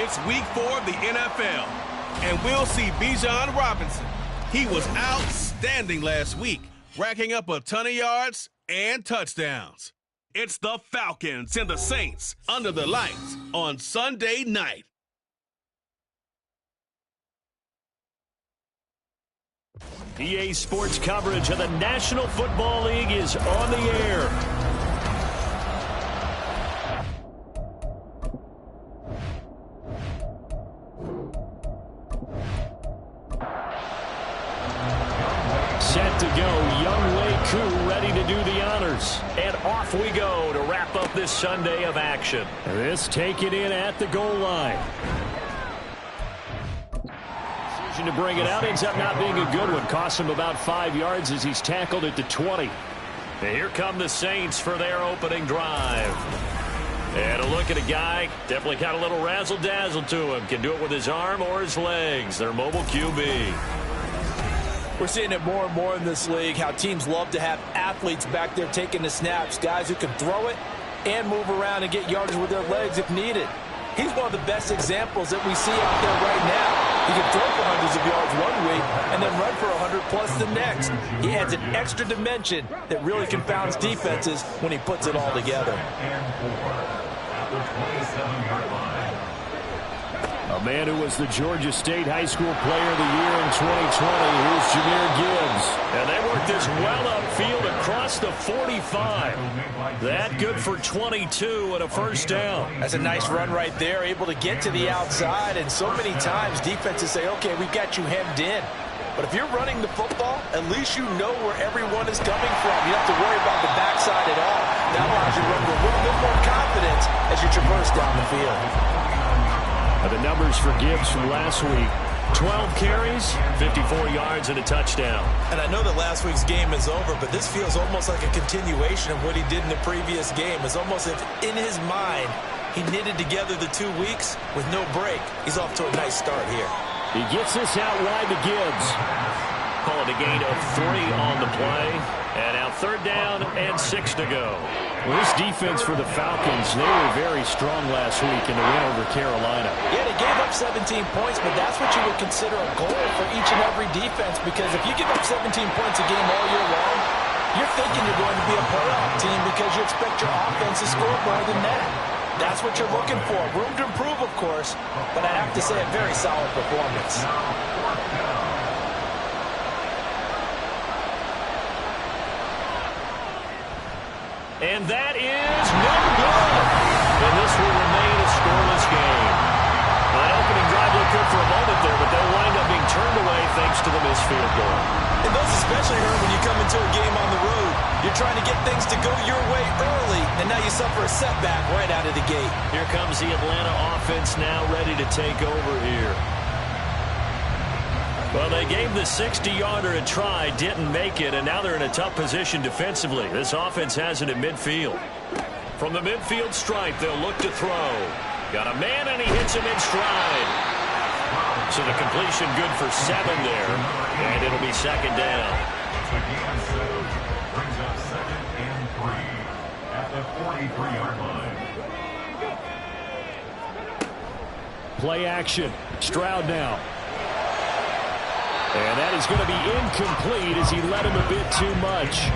Speaker 1: It's week 4 of the NFL, and we'll see Bijan Robinson. He was outstanding last week, racking up a ton of yards and touchdowns. It's the Falcons and the Saints under the lights on Sunday night.
Speaker 2: EA Sports coverage of the National Football League is on the air. Set to go, Young Wei Koo ready to do the honors. And off we go to wrap up this Sunday of action. This taken in at the goal line. Decision to bring it out ends up not being a good one. Costs him about 5 yards as he's tackled at the 20. And here come the Saints for their opening drive. And a look at a guy, definitely got a little razzle-dazzle to him. Can do it with his arm or his legs. Their mobile QB.
Speaker 5: We're seeing it more and more in this league, how teams love to have athletes back there taking the snaps, guys who can throw it and move around and get yardage with their legs if needed. He's one of the best examples that we see out there right now. He can throw for hundreds of yards one week and then run for 100+ the next. He adds an extra dimension that really confounds defenses when he puts it all together.
Speaker 4: At the 27-yard line.
Speaker 2: A man who was the Georgia State High School Player of the Year in 2020. Here's Jahmyr Gibbs. And they worked this well upfield across the 45. That good for 22 and a first down.
Speaker 5: That's a nice run right there, able to get to the outside. And so many times defenses say, okay, we've got you hemmed in. But if you're running the football, at least you know where everyone is coming from. You don't have to worry about the backside at all. That allows you to run with a little bit more confidence as you traverse down the field.
Speaker 2: The numbers for Gibbs from last week. 12 carries, 54 yards, and a touchdown.
Speaker 5: And I know that last week's game is over, but this feels almost like a continuation of what he did in the previous game. It's almost as if in his mind he knitted together the 2 weeks with no break. He's off to a nice start here.
Speaker 2: He gets this out wide to Gibbs. Call it a gain of 3 on the play. And now 3rd down and 6 to go. Well, this defense for the Falcons, they were very strong last week in the win over Carolina.
Speaker 5: Yeah, they gave up 17 points, but that's what you would consider a goal for each and every defense, because if you give up 17 points a game all year long, you're thinking you're going to be a playoff team because you expect your offense to score more than that. That's what you're looking for. Room to improve, of course, but I have to say a very solid performance.
Speaker 2: And that is no good. And this will remain a scoreless game. That opening drive looked good for a moment there, but they'll wind up being turned away thanks to the missed field goal.
Speaker 5: And those especially hurt when you come into a game on the road. You're trying to get things to go your way early, and now you suffer a setback right out of the gate.
Speaker 2: Here comes the Atlanta offense now ready to take over here. Well, they gave the 60-yarder a try, didn't make it, and now they're in a tough position defensively. This offense has it at midfield. From the midfield stripe, they'll look to throw. Got a man, and he hits him in stride. So the completion good for 7 there, and it'll be 2nd down.
Speaker 4: Brings up 2nd and 3 at the 43-yard line.
Speaker 2: Play action. Stroud now. And that is going to be incomplete as he led him a bit too much.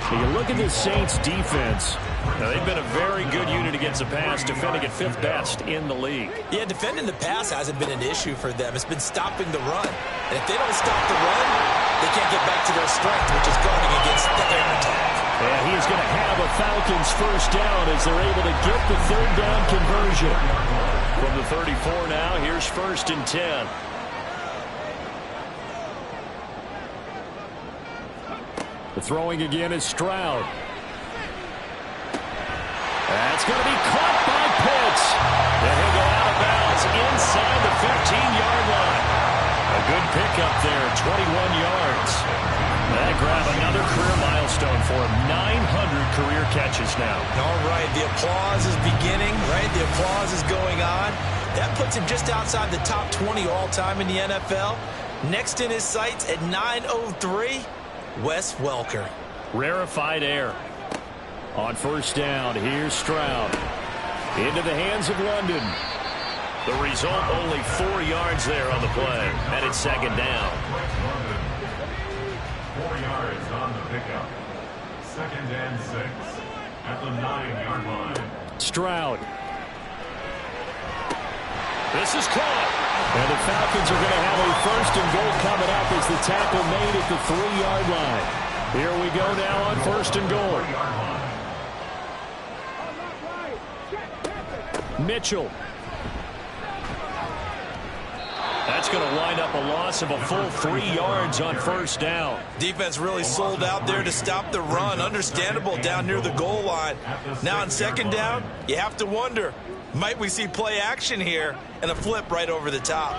Speaker 2: You look at the Saints defense. Now, they've been a very good unit against the pass, defending at 5th best in the league.
Speaker 5: Yeah, defending the pass hasn't been an issue for them. It's been stopping the run. And if they don't stop the run, they can't get back to their strength, which is guarding against the air attack.
Speaker 2: And he is going to have a Falcons first down as they're able to get the 3rd down conversion. From the 34 now, here's 1st and 10. The throwing again is Stroud. That's going to be caught by Pitts. And he'll go out of bounds inside the 15-yard line. A good pickup there, 21 yards. That grab another career milestone for him. 900 career catches now.
Speaker 5: All right, the applause is beginning, right? The applause is going on. That puts him just outside the top 20 all-time in the NFL. Next in his sights at 903. Wes Welker.
Speaker 2: Rarefied air. On 1st down, here's Stroud. Into the hands of London. The result, only 4 yards there on the play. And it's second down.
Speaker 4: 4 yards on the pickup. 2nd and 6 at the 9-yard line.
Speaker 2: Stroud. This is caught. And the Falcons are going to have a 1st and goal coming up as the tackle made at the 3-yard line. Here we go now on 1st and goal. Mitchell. That's going to wind up a loss of a full 3 yards on 1st down.
Speaker 5: Defense really sold out there to stop the run. Understandable down near the goal line. Now on 2nd down, you have to wonder, might we see play action here and a flip right over the top?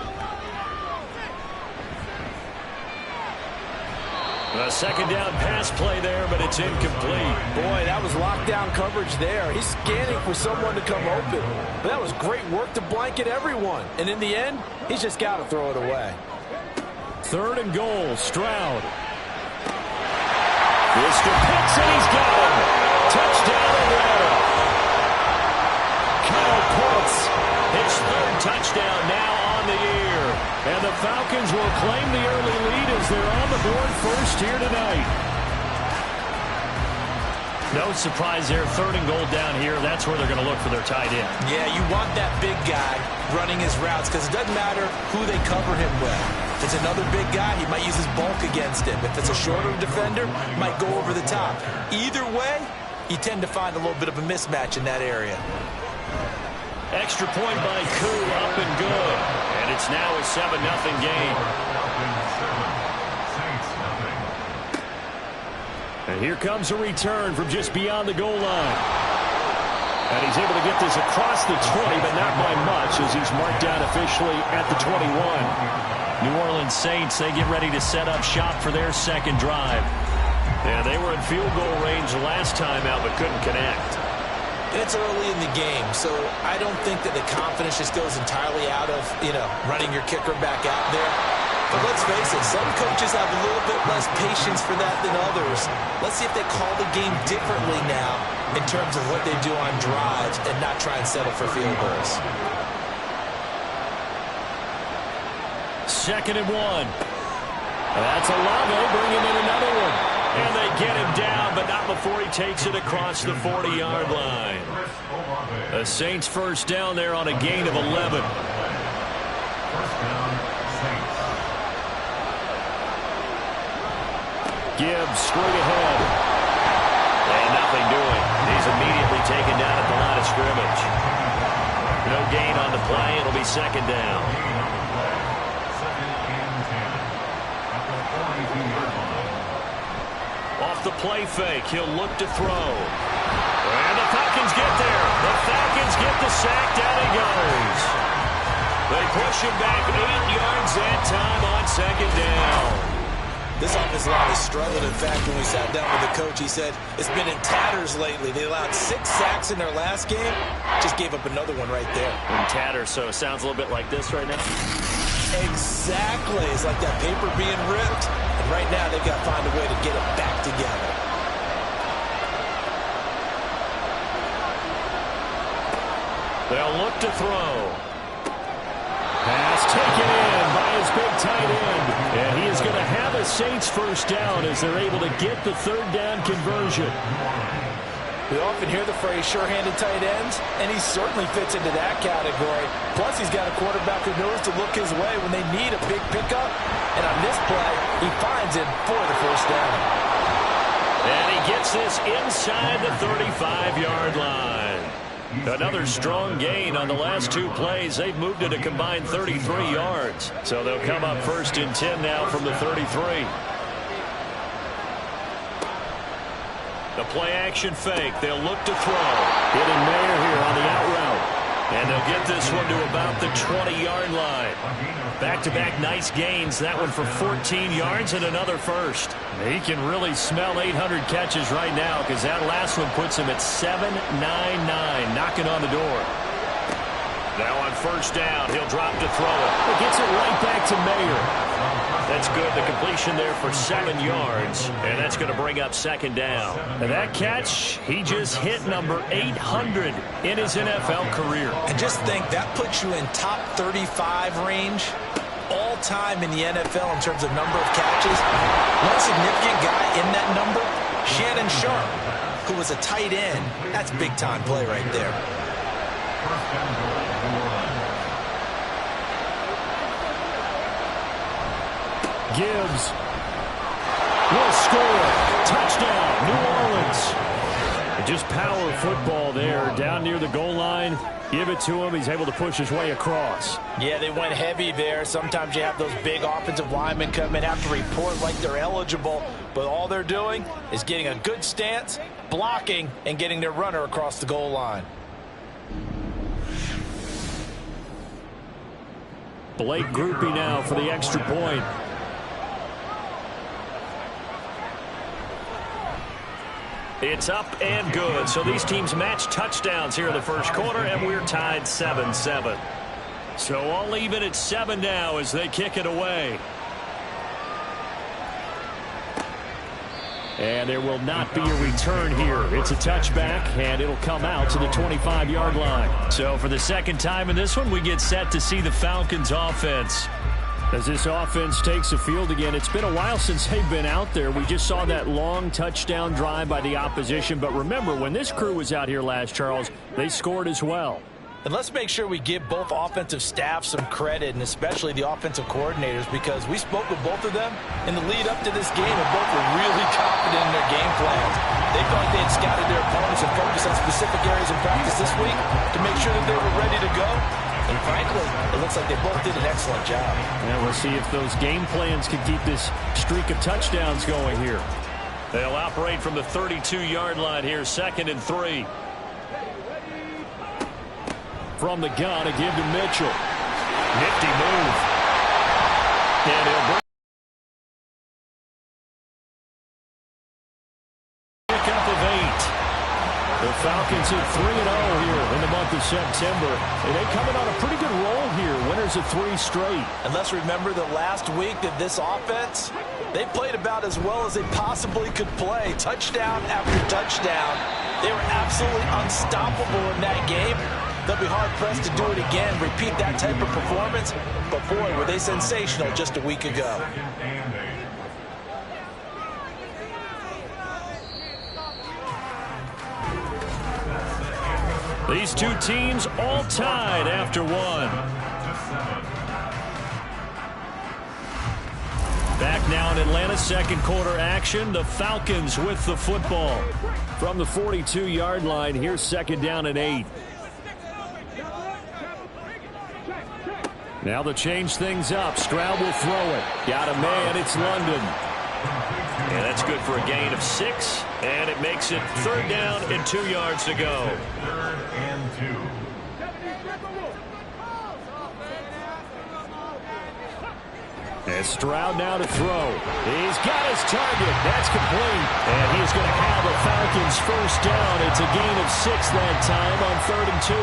Speaker 2: A 2nd down pass play there, but it's incomplete.
Speaker 5: Boy, that was lockdown coverage there. He's scanning for someone to come open. But that was great work to blanket everyone. And in the end, he's just got to throw it away.
Speaker 2: 3rd and goal, Stroud. Mr. Pitts, and he's got him. Touchdown, Atlanta. Kyle Pitts, his 3rd touchdown now on the year. And the Falcons will claim the early lead as they're on the board first here tonight. No surprise there, 3rd and goal down here. That's where they're going to look for their tight end.
Speaker 5: Yeah, you want that big guy running his routes because it doesn't matter who they cover him with. If it's another big guy, he might use his bulk against him. If it's a shorter defender, he might go over the top. Either way, you tend to find a little bit of a mismatch in that area.
Speaker 2: Extra point by Koo, up and good. And it's now a 7-0 game. And here comes a return from just beyond the goal line. And he's able to get this across the 20, but not by much as he's marked down officially at the 21. New Orleans Saints, they get ready to set up shop for their 2nd drive. Yeah, they were in field goal range last time out, but couldn't connect.
Speaker 5: It's early in the game, so I don't think that the confidence just goes entirely out of, running your kicker back out there. But let's face it, some coaches have a little bit less patience for that than others. Let's see if they call the game differently now in terms of what they do on drives and not try and settle for field goals.
Speaker 2: 2nd and 1. That's Olave bringing in another one. And they get him down, but not before he takes it across the 40-yard line. The Saints 1st down there on a gain of 11.
Speaker 4: 1st down, Saints.
Speaker 2: Gibbs straight ahead. And nothing doing. He's immediately taken down at the line of scrimmage. No gain on the play. It'll be 2nd down.
Speaker 4: 2nd and 10 at the 42-yard line.
Speaker 2: Off the play fake, he'll look to throw. And the Falcons get there. The Falcons get the sack. Down he goes. They push him back 8 yards that time on 2nd down.
Speaker 5: This offensive line has struggled. In fact, when we sat down with the coach, he said it's been in tatters lately. They allowed 6 sacks in their last game. Just gave up another one right there.
Speaker 2: In tatters, so it sounds a little bit like this right now.
Speaker 5: Exactly. It's like that paper being ripped. And right now, they've got to find a way to get it back together.
Speaker 2: They'll look to throw. Pass taken in by his big tight end. And he is going to have a Saints 1st down as they're able to get the 3rd down conversion.
Speaker 5: We often hear the phrase sure-handed tight ends, and he certainly fits into that category. Plus, he's got a quarterback who knows to look his way when they need a big pickup. And on this play, he finds it for the 1st down.
Speaker 2: And he gets this inside the 35-yard line. Another strong gain on the last 2 plays. They've moved it a combined 33 yards. So they'll come up 1st and 10 now from the 33. The play-action fake. They'll look to throw. Hitting Mayer here on the out route. And they'll get this one to about the 20-yard line. Back-to-back nice gains. That one for 14 yards and another 1st. He can really smell 800 catches right now because that last one puts him at 799, knocking on the door. Now on 1st down, he'll drop to throw it. He gets it right back to Mayer. That's good. The completion there for 7 yards, and that's going to bring up second down. And that catch, he just hit number 800 in his NFL career.
Speaker 3: And just think, that puts you in top 35 range all-time in the NFL in terms of number of catches. One significant guy in that number, Shannon Sharp, who was a tight end. That's big-time play right there.
Speaker 2: Gibbs will score. Touchdown, New Orleans. Just power football there down near the goal line. Give it to him. He's able to push his way across.
Speaker 5: Yeah, they went heavy there. Sometimes you have those big offensive linemen come in, have to report like they're eligible, but all they're doing is getting a good stance, blocking, and getting their runner across the goal line.
Speaker 2: Blake Groupie now for the extra point. It's up and good. So these teams match touchdowns here in the first quarter, and we're tied 7-7. So all even at 7 now as they kick it away. And there will not be a return here. It's a touchback, and it'll come out to the 25-yard line. So for the second time in this one, we get set to see the Falcons offense. As this offense takes the field again, it's been a while since they've been out there. We just saw that long touchdown drive by the opposition. But remember, when this crew was out here last, Charles, they scored as well.
Speaker 5: And let's make sure we give both offensive staffs some credit, and especially the offensive coordinators, because we spoke with both of them in the lead up to this game, and both were really confident in their game plans. They felt like they had scouted their opponents and focused on specific areas in practice this week to make sure that they were ready to go. And frankly, it looks like they both did an excellent job.
Speaker 2: And we'll see if those game plans can keep this streak of touchdowns going here. They'll operate from the 32-yard line here, 2nd and 3. From the gun, a give to Mitchell. Nifty move. And he'll bring pick up of 8. The Falcons at 3-0 here in the month of September. And they coming on a pretty good roll here. Winners of 3 straight.
Speaker 5: And let's remember that last week that this offense, they played about as well as they possibly could play. Touchdown after touchdown. They were absolutely unstoppable in that game. They'll be hard-pressed to do it again, repeat that type of performance. But, boy, were they sensational just a week ago.
Speaker 2: These two teams all tied after 1. Back now in Atlanta, second quarter action. The Falcons with the football. From the 42-yard line, here's 2nd down and 8. Now they'll change things up. Stroud will throw it. Got a man. It's London. And that's good for a gain of 6. And it makes it 3rd down and 2 yards to go.
Speaker 4: 3rd and 2.
Speaker 2: And Stroud now to throw. He's got his target. That's complete. And he's going to have the Falcons 1st down. It's a gain of 6 that time on 3rd and 2.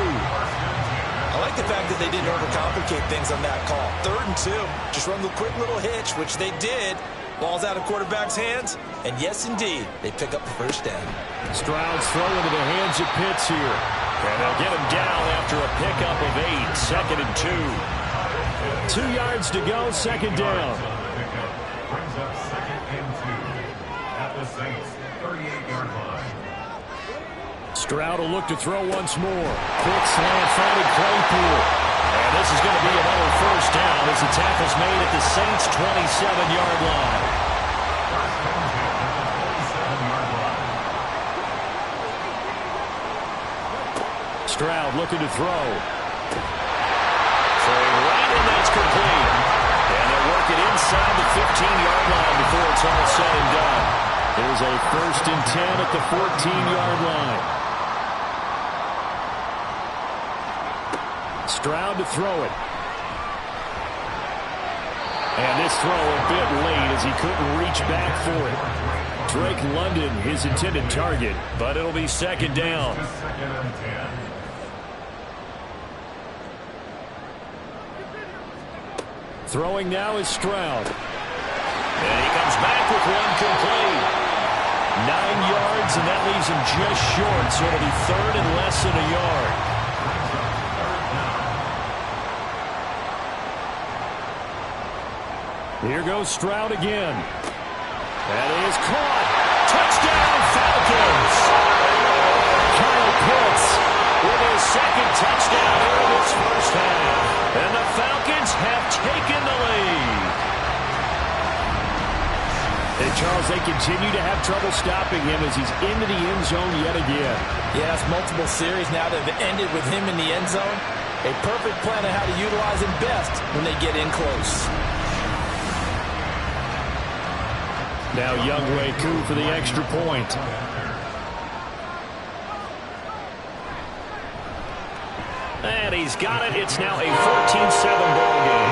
Speaker 3: I like the fact that they didn't overcomplicate things on that call. 3rd and 2. Just run the quick little hitch, which they did. Ball's out of quarterback's hands. And yes, indeed, they pick up the 1st down.
Speaker 2: Stroud's throw into the hands of Pitts here. And they'll get him down after a pickup of 8. 2nd and 2. 2 yards to go, 2nd down.
Speaker 4: Brings up 2nd and 2 at the Saints 38-yard line.
Speaker 2: Stroud will look to throw once more. Quick slant, finding Claypool. And this is going to be another 1st down as the tackle's made at the Saints' 27-yard line. Stroud looking to throw. Throwing right, and that's complete. And they'll work it inside the 15-yard line before it's all said and done. There's a 1st and 10 at the 14-yard line. Stroud to throw it. And this throw a bit late as he couldn't reach back for it. Drake London, his intended target, but it'll be 2nd down.
Speaker 4: 2nd and 10.
Speaker 2: Throwing now is Stroud. And he comes back with one complete. 9 yards, and that leaves him just short, so it'll be third and less than a yard. Here goes Stroud again. That is caught. Touchdown, Falcons! Kyle Pitts with his second touchdown here in this first half. And the Falcons have taken the lead. And Charles, they continue to have trouble stopping him as he's into the end zone yet again.
Speaker 5: Yeah, it's multiple series now that have ended with him in the end zone. A perfect plan on how to utilize him best when they get in close.
Speaker 2: Now Younghoe Koo for the extra point. And he's got it. It's now a 14-7 ball game.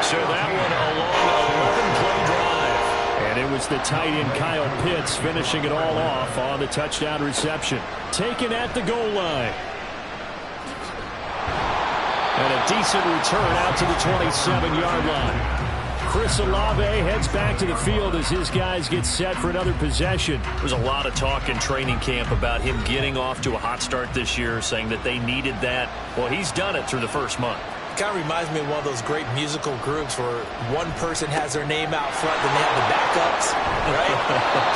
Speaker 2: So that one a long 11-play drive. And it was the tight end Kyle Pitts finishing it all off on the touchdown reception. Taken at the goal line. And a decent return out to the 27-yard line. Chris Olave heads back to the field as his guys get set for another possession. There's a lot of talk in training camp about him getting off to a hot start this year, saying that they needed that. Well, he's done it through the first month.
Speaker 3: It kind of reminds me of one of those great musical groups where one person has their name out front, then they have the backups, right?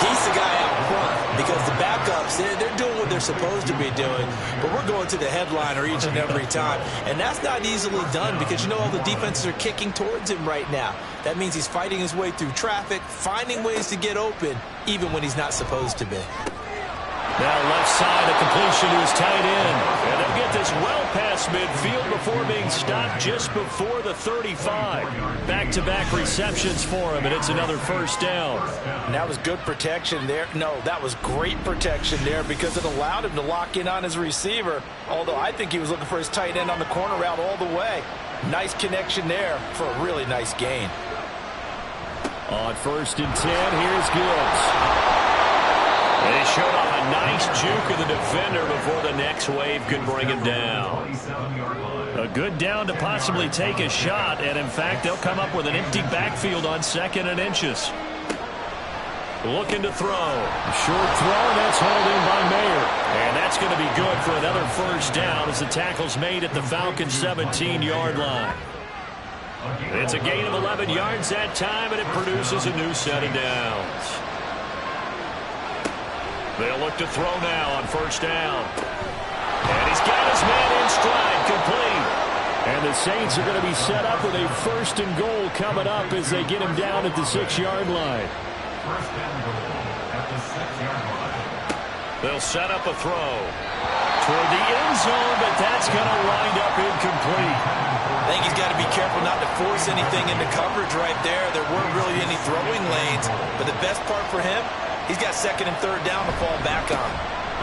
Speaker 3: He's the guy out front because the backups, they're doing what they're supposed to be doing, but we're going to the headliner each and every time, and that's not easily done because, you know, all the defenses are kicking towards him right now. That means he's fighting his way through traffic, finding ways to get open, even when he's not supposed to be.
Speaker 2: Now left side, a completion to his tight end. And they'll get this well past midfield before being stopped just before the 35. Back-to-back receptions for him, and it's another first down.
Speaker 5: And that was good protection there. No, that was great protection there because it allowed him to lock in on his receiver, although I think he was looking for his tight end on the corner route all the way. Nice connection there for a really nice gain.
Speaker 2: On 1st and 10, here's Gibbs. And he showed off a nice juke of the defender before the next wave could bring him down. A good down to possibly take a shot, and in fact, they'll come up with an empty backfield on 2nd and inches. Looking to throw. A short throw, and that's hauled in by Mayer. And that's going to be good for another first down as the tackle's made at the Falcons' 17-yard line. It's a gain of 11 yards that time, and it produces a new set of downs. They'll look to throw now on 1st down. And he's got his man in stride, complete. And the Saints are going to be set up with a 1st and goal coming up as they get him down at the 6-yard line.
Speaker 4: 1st and goal at the 6-yard line.
Speaker 2: They'll set up a throw toward the end zone, but that's going to wind up incomplete.
Speaker 3: I think he's got to be careful not to force anything into coverage right there. There weren't really any throwing lanes, but the best part for him, he's got 2nd and 3rd down to fall back on.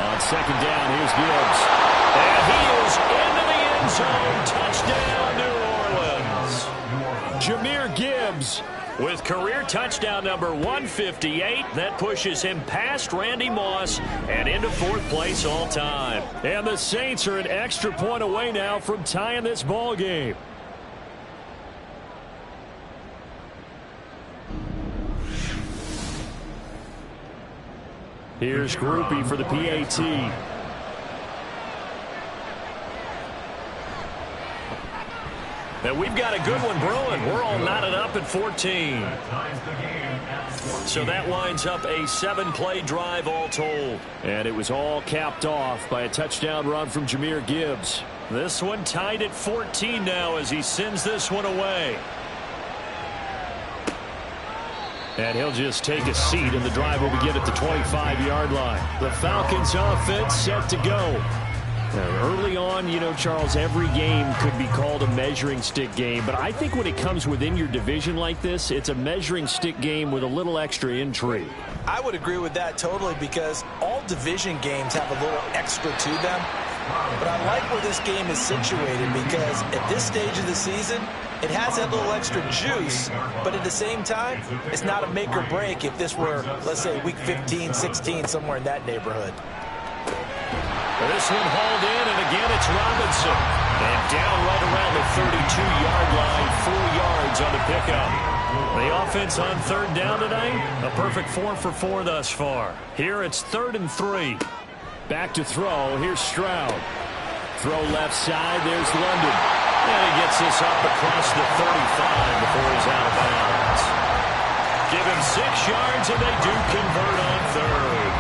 Speaker 2: On 2nd down, here's Gibbs. And he is into the end zone. Touchdown, New Orleans. Jahmyr Gibbs with career touchdown number 158. That pushes him past Randy Moss and into 4th place all time. And the Saints are an extra point away now from tying this ball game. Here's Groupie for the PAT. And we've got a good one brewing. We're all knotted up at 14. So that winds up a 7-play drive all told. And it was all capped off by a touchdown run from Jahmyr Gibbs. This one tied at 14 now as he sends this one away. And he'll just take a seat, and the drive will begin at the 25-yard line. The Falcons offense set to go. Now, early on, you know, Charles, every game could be called a measuring stick game. But I think when it comes within your division like this, it's a measuring stick game with a little extra intrigue.
Speaker 3: I would agree with that totally because all division games have a little extra to them. But I like where this game is situated because at this stage of the season, it has that little extra juice, but at the same time, it's not a make or break if this were, let's say, week 15, 16, somewhere in that neighborhood.
Speaker 2: This one hauled in, and again it's Robinson. And down right around the 32-yard line, 4 yards on the pickup. The offense on third down tonight, a perfect 4 for 4 thus far. Here it's 3rd and 3.
Speaker 7: Back to throw. Here's Stroud. Throw left side. There's London.
Speaker 2: And he gets this up across the 35 before he's out of bounds. Give him 6 yards, and they do convert on third.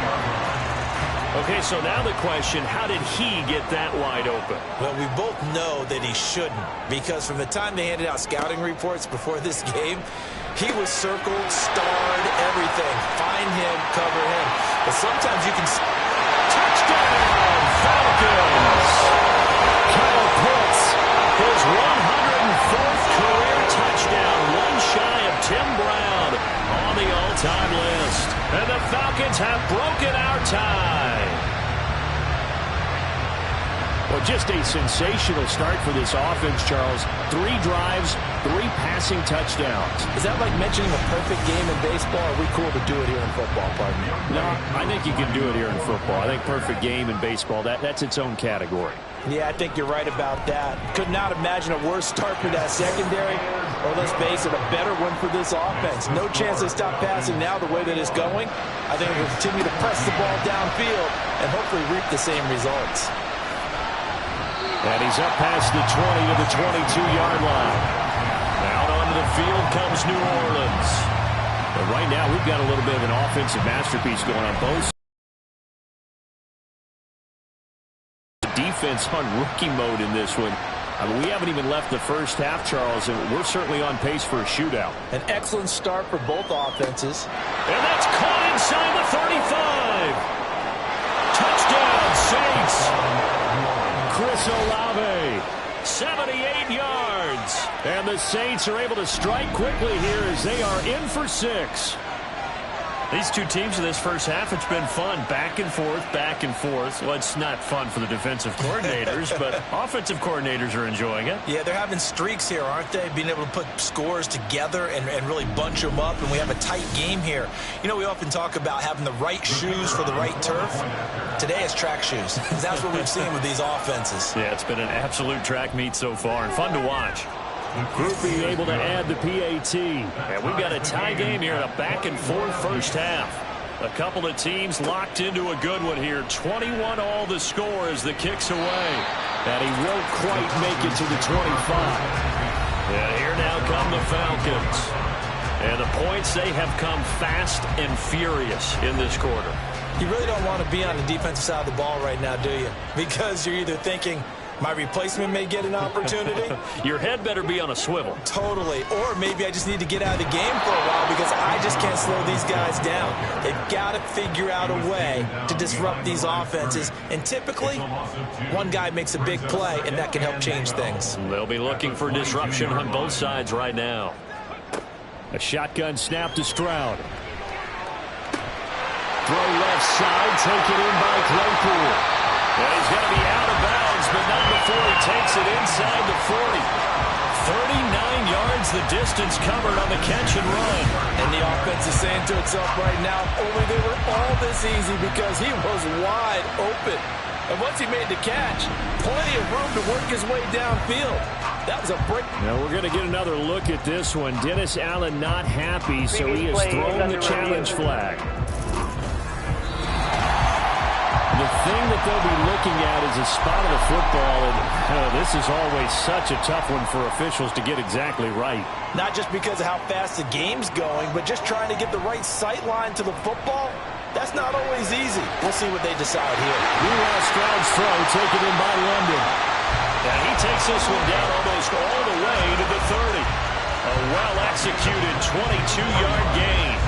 Speaker 2: Okay, so now the question, how did he get that wide open?
Speaker 3: Well, we both know that he shouldn't, because from the time they handed out scouting reports before this game, he was circled, starred, everything. Find him, cover him. But sometimes you can...
Speaker 2: Touchdown, Falcons! Kyle Pitts, his 104th career touchdown, one shy of Tim Brown on the all-time list. And the Falcons have broken our tie.
Speaker 7: Well, just a sensational start for this offense, Charles. 3 drives, 3 passing touchdowns.
Speaker 3: Is that like mentioning a perfect game in baseball? Or are we cool to do it here in football, pardon me?
Speaker 7: No, I think you can do it here in football. I think perfect game in baseball, that's its own category.
Speaker 3: Yeah, I think you're right about that. Could not imagine a worse start for that secondary, or let's face it, a better one for this offense. No chance they stop passing now the way that it's going. I think we'll continue to press the ball downfield and hopefully reap the same results.
Speaker 7: And he's up past the 20 to the 22-yard line.
Speaker 2: Out onto the field comes New Orleans.
Speaker 7: But right now, we've got a little bit of an offensive masterpiece going on both sides. Defense on rookie mode in this one. I mean, we haven't even left the first half, Charles, and we're certainly on pace for a shootout.
Speaker 3: An excellent start for both offenses.
Speaker 2: And that's caught inside the 35. Touchdown, Saints.
Speaker 7: Chris Olave,
Speaker 2: 78 yards.
Speaker 7: and the Saints are able to strike quickly here as they are in for 6.
Speaker 2: These two teams in this first half, it's been fun. Back and forth, back and forth. Well, it's not fun for the defensive coordinators, but offensive coordinators are enjoying it.
Speaker 3: Yeah, they're having streaks here, aren't they? Being able to put scores together and really bunch them up, and we have a tight game here. You know, we often talk about having the right shoes for the right turf. Today it's track shoes. That's what we've seen with these offenses.
Speaker 2: Yeah, it's been an absolute track meet so far, and fun to watch.
Speaker 7: Groupie able to add the PAT.
Speaker 2: And we've got a tie game here in a back-and-forth first half. A couple of teams locked into a good one here. 21 all the score as the kick's away.
Speaker 7: And he won't quite make it to the 25.
Speaker 2: And here now come the Falcons. And the points, they have come fast and furious in this quarter.
Speaker 3: You really don't want to be on the defensive side of the ball right now, do you? Because you're either thinking, my replacement may get an opportunity.
Speaker 2: Your head better be on a swivel.
Speaker 3: Totally. Or maybe I just need to get out of the game for a while because I just can't slow these guys down. They've got to figure out a way to disrupt these offenses. And typically, one guy makes a big play, and that can help change things.
Speaker 2: They'll be looking for disruption on both sides right now.
Speaker 7: A shotgun snap to Stroud. Throw left side, taken in by Claypool.
Speaker 2: And he's going to be out of bounds, but not before he takes it inside the 40. 39 yards the distance covered on the catch and run.
Speaker 3: And the offense is saying to itself right now, only they were all this easy because he was wide open. And once he made the catch, plenty of room to work his way downfield. That was a break.
Speaker 7: Now we're going to get another look at this one. Dennis Allen not happy, so he has thrown the challenge flag. The thing that they'll be looking at is a spot of the football, and this is always such a tough one for officials to get exactly right.
Speaker 3: Not just because of how fast the game's going, but just trying to get the right sight line to the football. That's not always easy. We'll see what they decide here.
Speaker 7: Meanwhile, Stroud's throw taken in by London.
Speaker 2: And he takes this one down almost all the way to the 30. A well-executed 22-yard gain.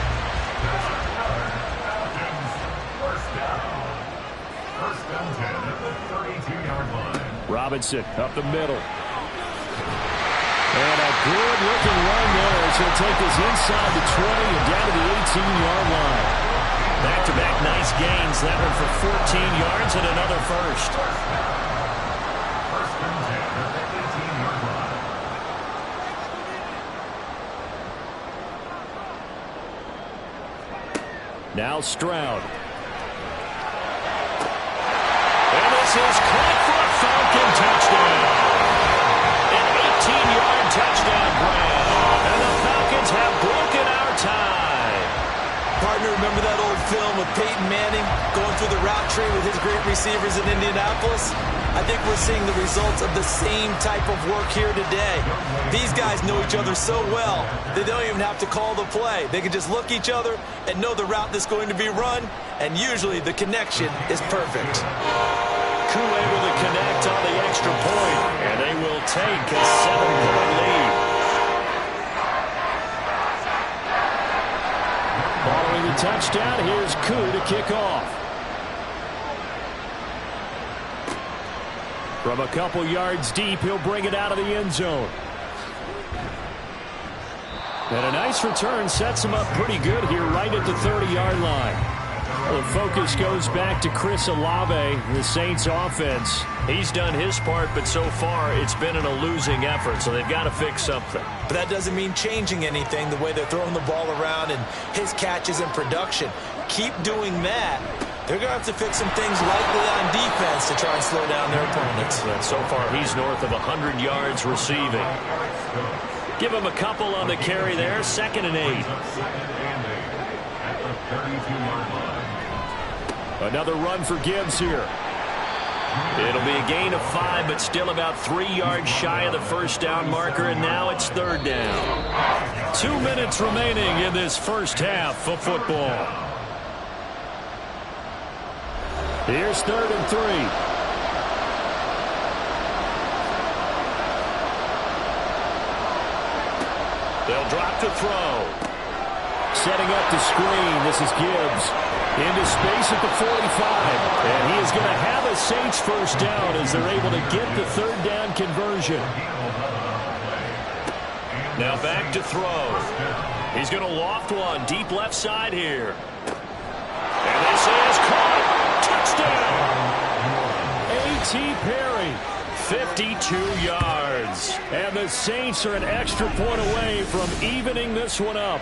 Speaker 7: Robinson up the middle. And a good-looking run there as he'll take this inside the 20 and down to the 18-yard line.
Speaker 2: Back-to-back nice gains. That one for 14 yards and another first.
Speaker 7: Now Stroud.
Speaker 2: And this is caught for a Falcon touchdown. An 18-yard touchdown grab. And the Falcons have
Speaker 3: remember that old film with Peyton Manning going through the route tree with his great receivers in Indianapolis? I think we're seeing the results of the same type of work here today. These guys know each other so well, they don't even have to call the play. They can just look each other and know the route that's going to be run, and usually the connection is perfect.
Speaker 2: Koo able to connect on the extra point, and they will take a 7-point lead. Following the touchdown, here's Koo to kick off. From a couple yards deep, he'll bring it out of the end zone. And a nice return sets him up pretty good here right at the 30-yard line. The focus goes back to Chris Olave, the Saints offense. He's done his part, but so far it's been in a losing effort, so they've got to fix something.
Speaker 3: But that doesn't mean changing anything, the way they're throwing the ball around and his catches and production. Keep doing that. They're going to have to fix some things likely on defense to try and slow down their opponents.
Speaker 2: And so far he's north of 100 yards receiving. Give him a couple on the carry there, 2nd and 8. Another run for Gibbs here. It'll be a gain of 5, but still about 3 yards shy of the first down marker, and now it's 3rd down. 2 minutes remaining in this first half of football. Here's 3rd and 3. They'll drop to throw. Setting up the screen. This is Gibbs. Into space at the 45. And he is going to have a Saints first down as they're able to get the 3rd down conversion. Now back to throw. He's going to loft one deep left side here. And this is caught. Touchdown. A.T. Perry. 52 yards. And the Saints are an extra point away from evening this one up.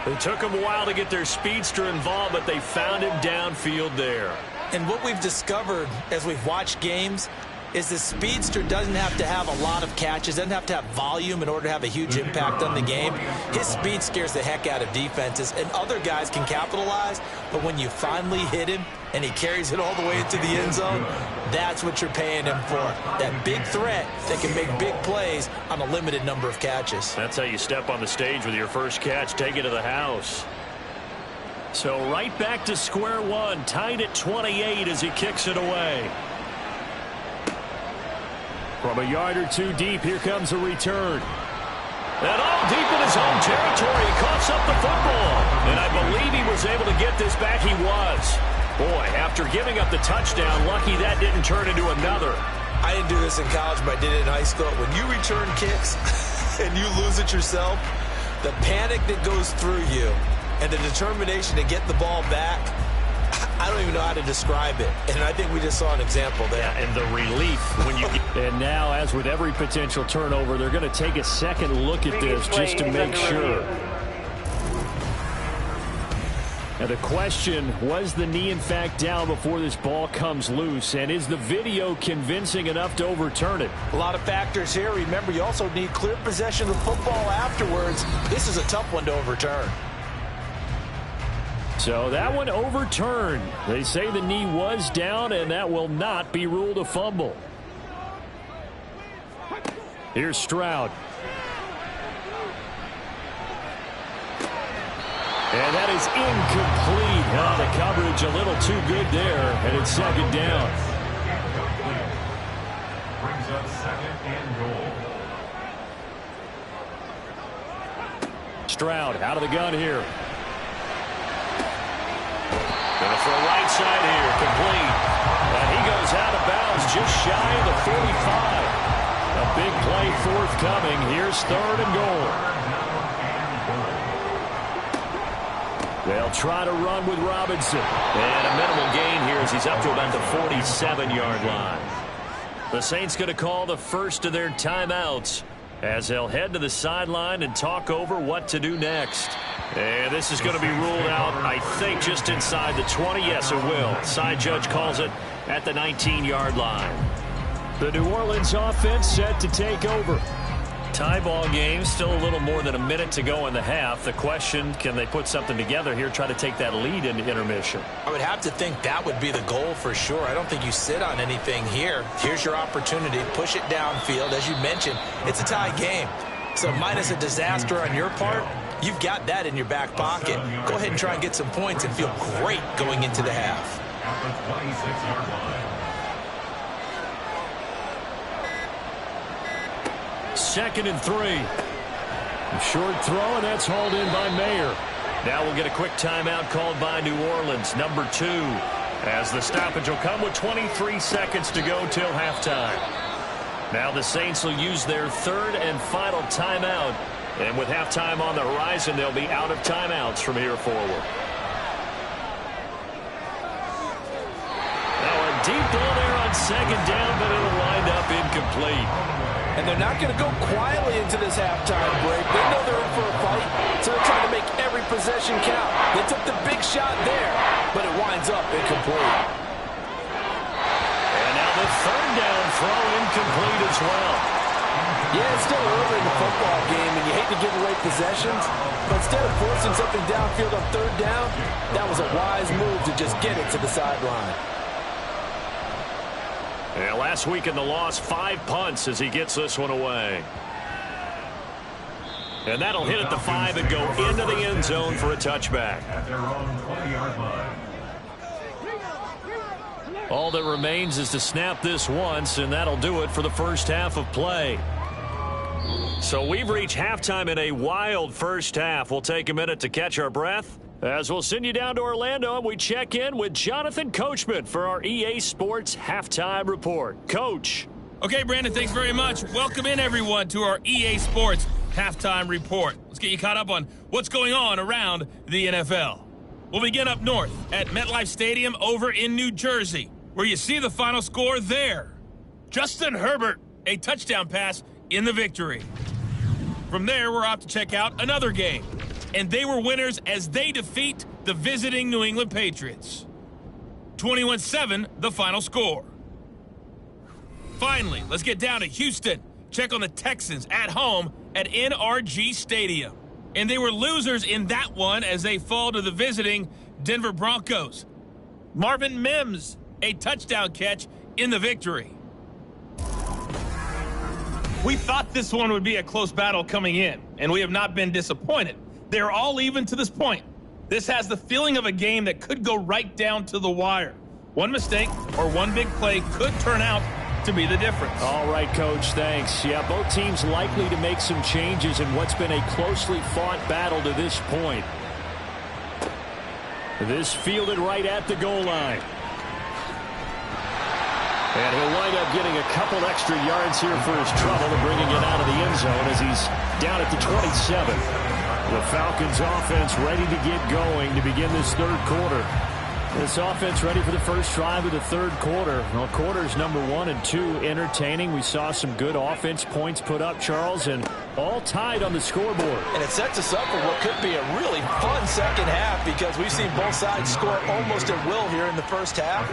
Speaker 2: It took them a while to get their speedster involved, but they found him downfield there.
Speaker 3: And what we've discovered as we've watched games is the speedster doesn't have to have a lot of catches, doesn't have to have volume in order to have a huge impact on the game. His speed scares the heck out of defenses, and other guys can capitalize, but when you finally hit him and he carries it all the way into the end zone, that's what you're paying him for. That big threat that can make big plays on a limited number of catches.
Speaker 2: That's how you step on the stage with your first catch, take it to the house. So right back to square one, tied at 28 as he kicks it away. From a yard or two deep, here comes a return. And all deep in his own territory, he coughs up the football. And I believe he was able to get this back. He was. Boy, after giving up the touchdown, lucky that didn't turn into another.
Speaker 3: I didn't do this in college, but I did it in high school. When you return kicks and you lose it yourself, the panic that goes through you and the determination to get the ball back, I don't even know how to describe it. And I think we just saw an example there.
Speaker 2: Yeah, and the relief when you get... And now, as with every potential turnover, they're going to take a second look at this just to make sure. Now the question, was the knee in fact down before this ball comes loose? And is the video convincing enough to overturn it?
Speaker 3: A lot of factors here. Remember, you also need clear possession of the football afterwards. This is a tough one to overturn.
Speaker 2: So that one overturned. They say the knee was down, and that will not be ruled a fumble. Here's Stroud. And that is incomplete. Oh, the coverage a little too good there, and it's 2nd down.
Speaker 4: Brings up 2nd and goal.
Speaker 2: Stroud out of the gun here. Going to throw right side here, complete. And he goes out of bounds just shy of the 45. A big play forthcoming. Here's 3rd and goal. They'll try to run with Robinson. And a minimal gain here as he's up to about the 47-yard line. The Saints going to call the first of their timeouts as they'll head to the sideline and talk over what to do next. And this is going to be ruled out, I think, just inside the 20. Yes, it will. Side judge calls it at the 19-yard line. The New Orleans offense set to take over.
Speaker 7: Tie ball game, still a little more than a minute to go in the half. The question, can they put something together here, try to take that lead into intermission?
Speaker 3: I would have to think that would be the goal for sure. I don't think you sit on anything here. Here's your opportunity. Push it downfield. As you mentioned, it's a tie game. So minus a disaster on your part, you've got that in your back pocket. Go ahead and try and get some points and feel great going into the half.
Speaker 4: At the 26-yard line.
Speaker 7: Second and 3. A short throw, and that's hauled in by Mayer. Now we'll get a quick timeout called by New Orleans, number 2, as the stoppage will come with 23 seconds to go till halftime. Now the Saints will use their third and final timeout, and with halftime on the horizon, they'll be out of timeouts from here forward. Now a deep ball there on second down, but it'll wind up incomplete.
Speaker 5: And they're not going to go quietly into this halftime break. They know they're in for a fight, so they're trying to make every possession count. They took the big shot there, but it winds up incomplete.
Speaker 7: And now the third down throw incomplete as well.
Speaker 5: Yeah, it's still early in the football game, and you hate to give away possessions, but instead of forcing something downfield on third down, that was a wise move to just get it to the sideline.
Speaker 7: Yeah, last week in the loss, 5 punts as he gets this one away. And that'll hit at the 5 and go into the end zone for a touchback.
Speaker 4: At their own 20-yard line.
Speaker 7: All that remains is to snap this once, and that'll do it for the first half of play. So we've reached halftime in a wild first half. We'll take a minute to catch our breath, as we'll send you down to Orlando, and we check in with Jonathan Coachman for our EA Sports Halftime Report. Coach.
Speaker 6: Okay, Brandon, thanks very much. Welcome in, everyone, to our EA Sports Halftime Report. Let's get you caught up on what's going on around the NFL. We'll begin up north at MetLife Stadium over in New Jersey, where you see the final score there. Justin Herbert, a touchdown pass in the victory. From there, we're off to check out another game. And they were winners as they defeat the visiting New England Patriots. 21-7, the final score. Finally, let's get down to Houston. Check on the Texans at home at NRG Stadium. And they were losers in that one as they fall to the visiting Denver Broncos. Marvin Mims, a touchdown catch in the victory. We thought this one would be a close battle coming in, and we have not been disappointed. They're all even to this point. This has the feeling of a game that could go right down to the wire. One mistake or one big play could turn out to be the difference.
Speaker 7: All right, Coach, thanks. Yeah, both teams likely to make some changes in what's been a closely fought battle to this point. This fielded right at the goal line. And he'll wind up getting a couple extra yards here for his trouble and bringing it out of the end zone as he's down at the 27. The Falcons offense ready to get going to begin this third quarter. This offense ready for the first drive of the third quarter. Well, quarters number 1 and 2 entertaining. We saw some good offense points put up, Charles, and all tied on the scoreboard.
Speaker 3: And it sets us up for what could be a really fun second half because we've seen both sides score almost at will here in the first half.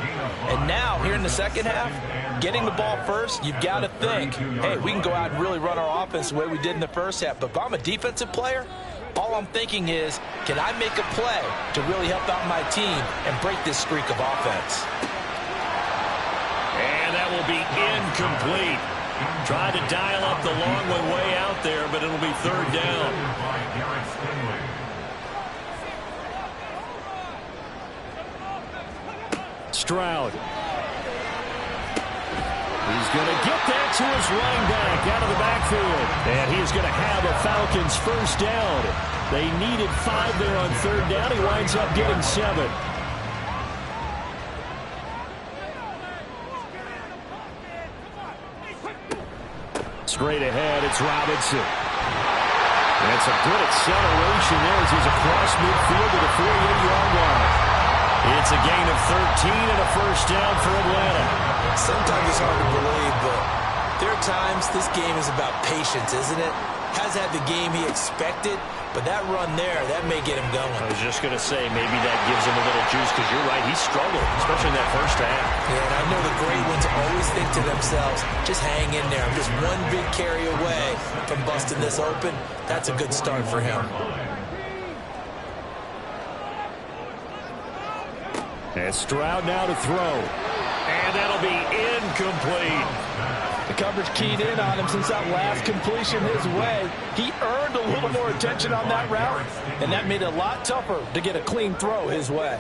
Speaker 3: And now, here in the second half, getting the ball first, you've got to think, hey, we can go out and really run our offense the way we did in the first half. But if I'm a defensive player, all I'm thinking is, can I make a play to really help out my team and break this streak of offense?
Speaker 7: And that will be incomplete. Try to dial up the long one way out there, but it'll be third down. Stroud. He's going to get that to his running back out of the backfield. And he's going to have a Falcons first down. They needed 5 there on third down. He winds up getting 7. Straight ahead, it's Robinson. And it's a good acceleration there as he's across midfield to the 48-yard line. It's a gain of 13 and a first down for Atlanta.
Speaker 3: Sometimes it's hard to believe, but there are times this game is about patience, isn't it? has had the game he expected, but that run there, that may get him going.
Speaker 7: I was just going to say, maybe that gives him a little juice, because you're right, he struggled, especially in that first half.
Speaker 3: Yeah, and I know the great ones always think to themselves, just hang in there. I'm just one big carry away from busting this open. That's a good start for him.
Speaker 2: And Stroud now to throw. And that'll be incomplete.
Speaker 5: The coverage keyed in on him since that last completion his way. He earned a little more attention on that route, and that made it a lot tougher to get a clean throw his way.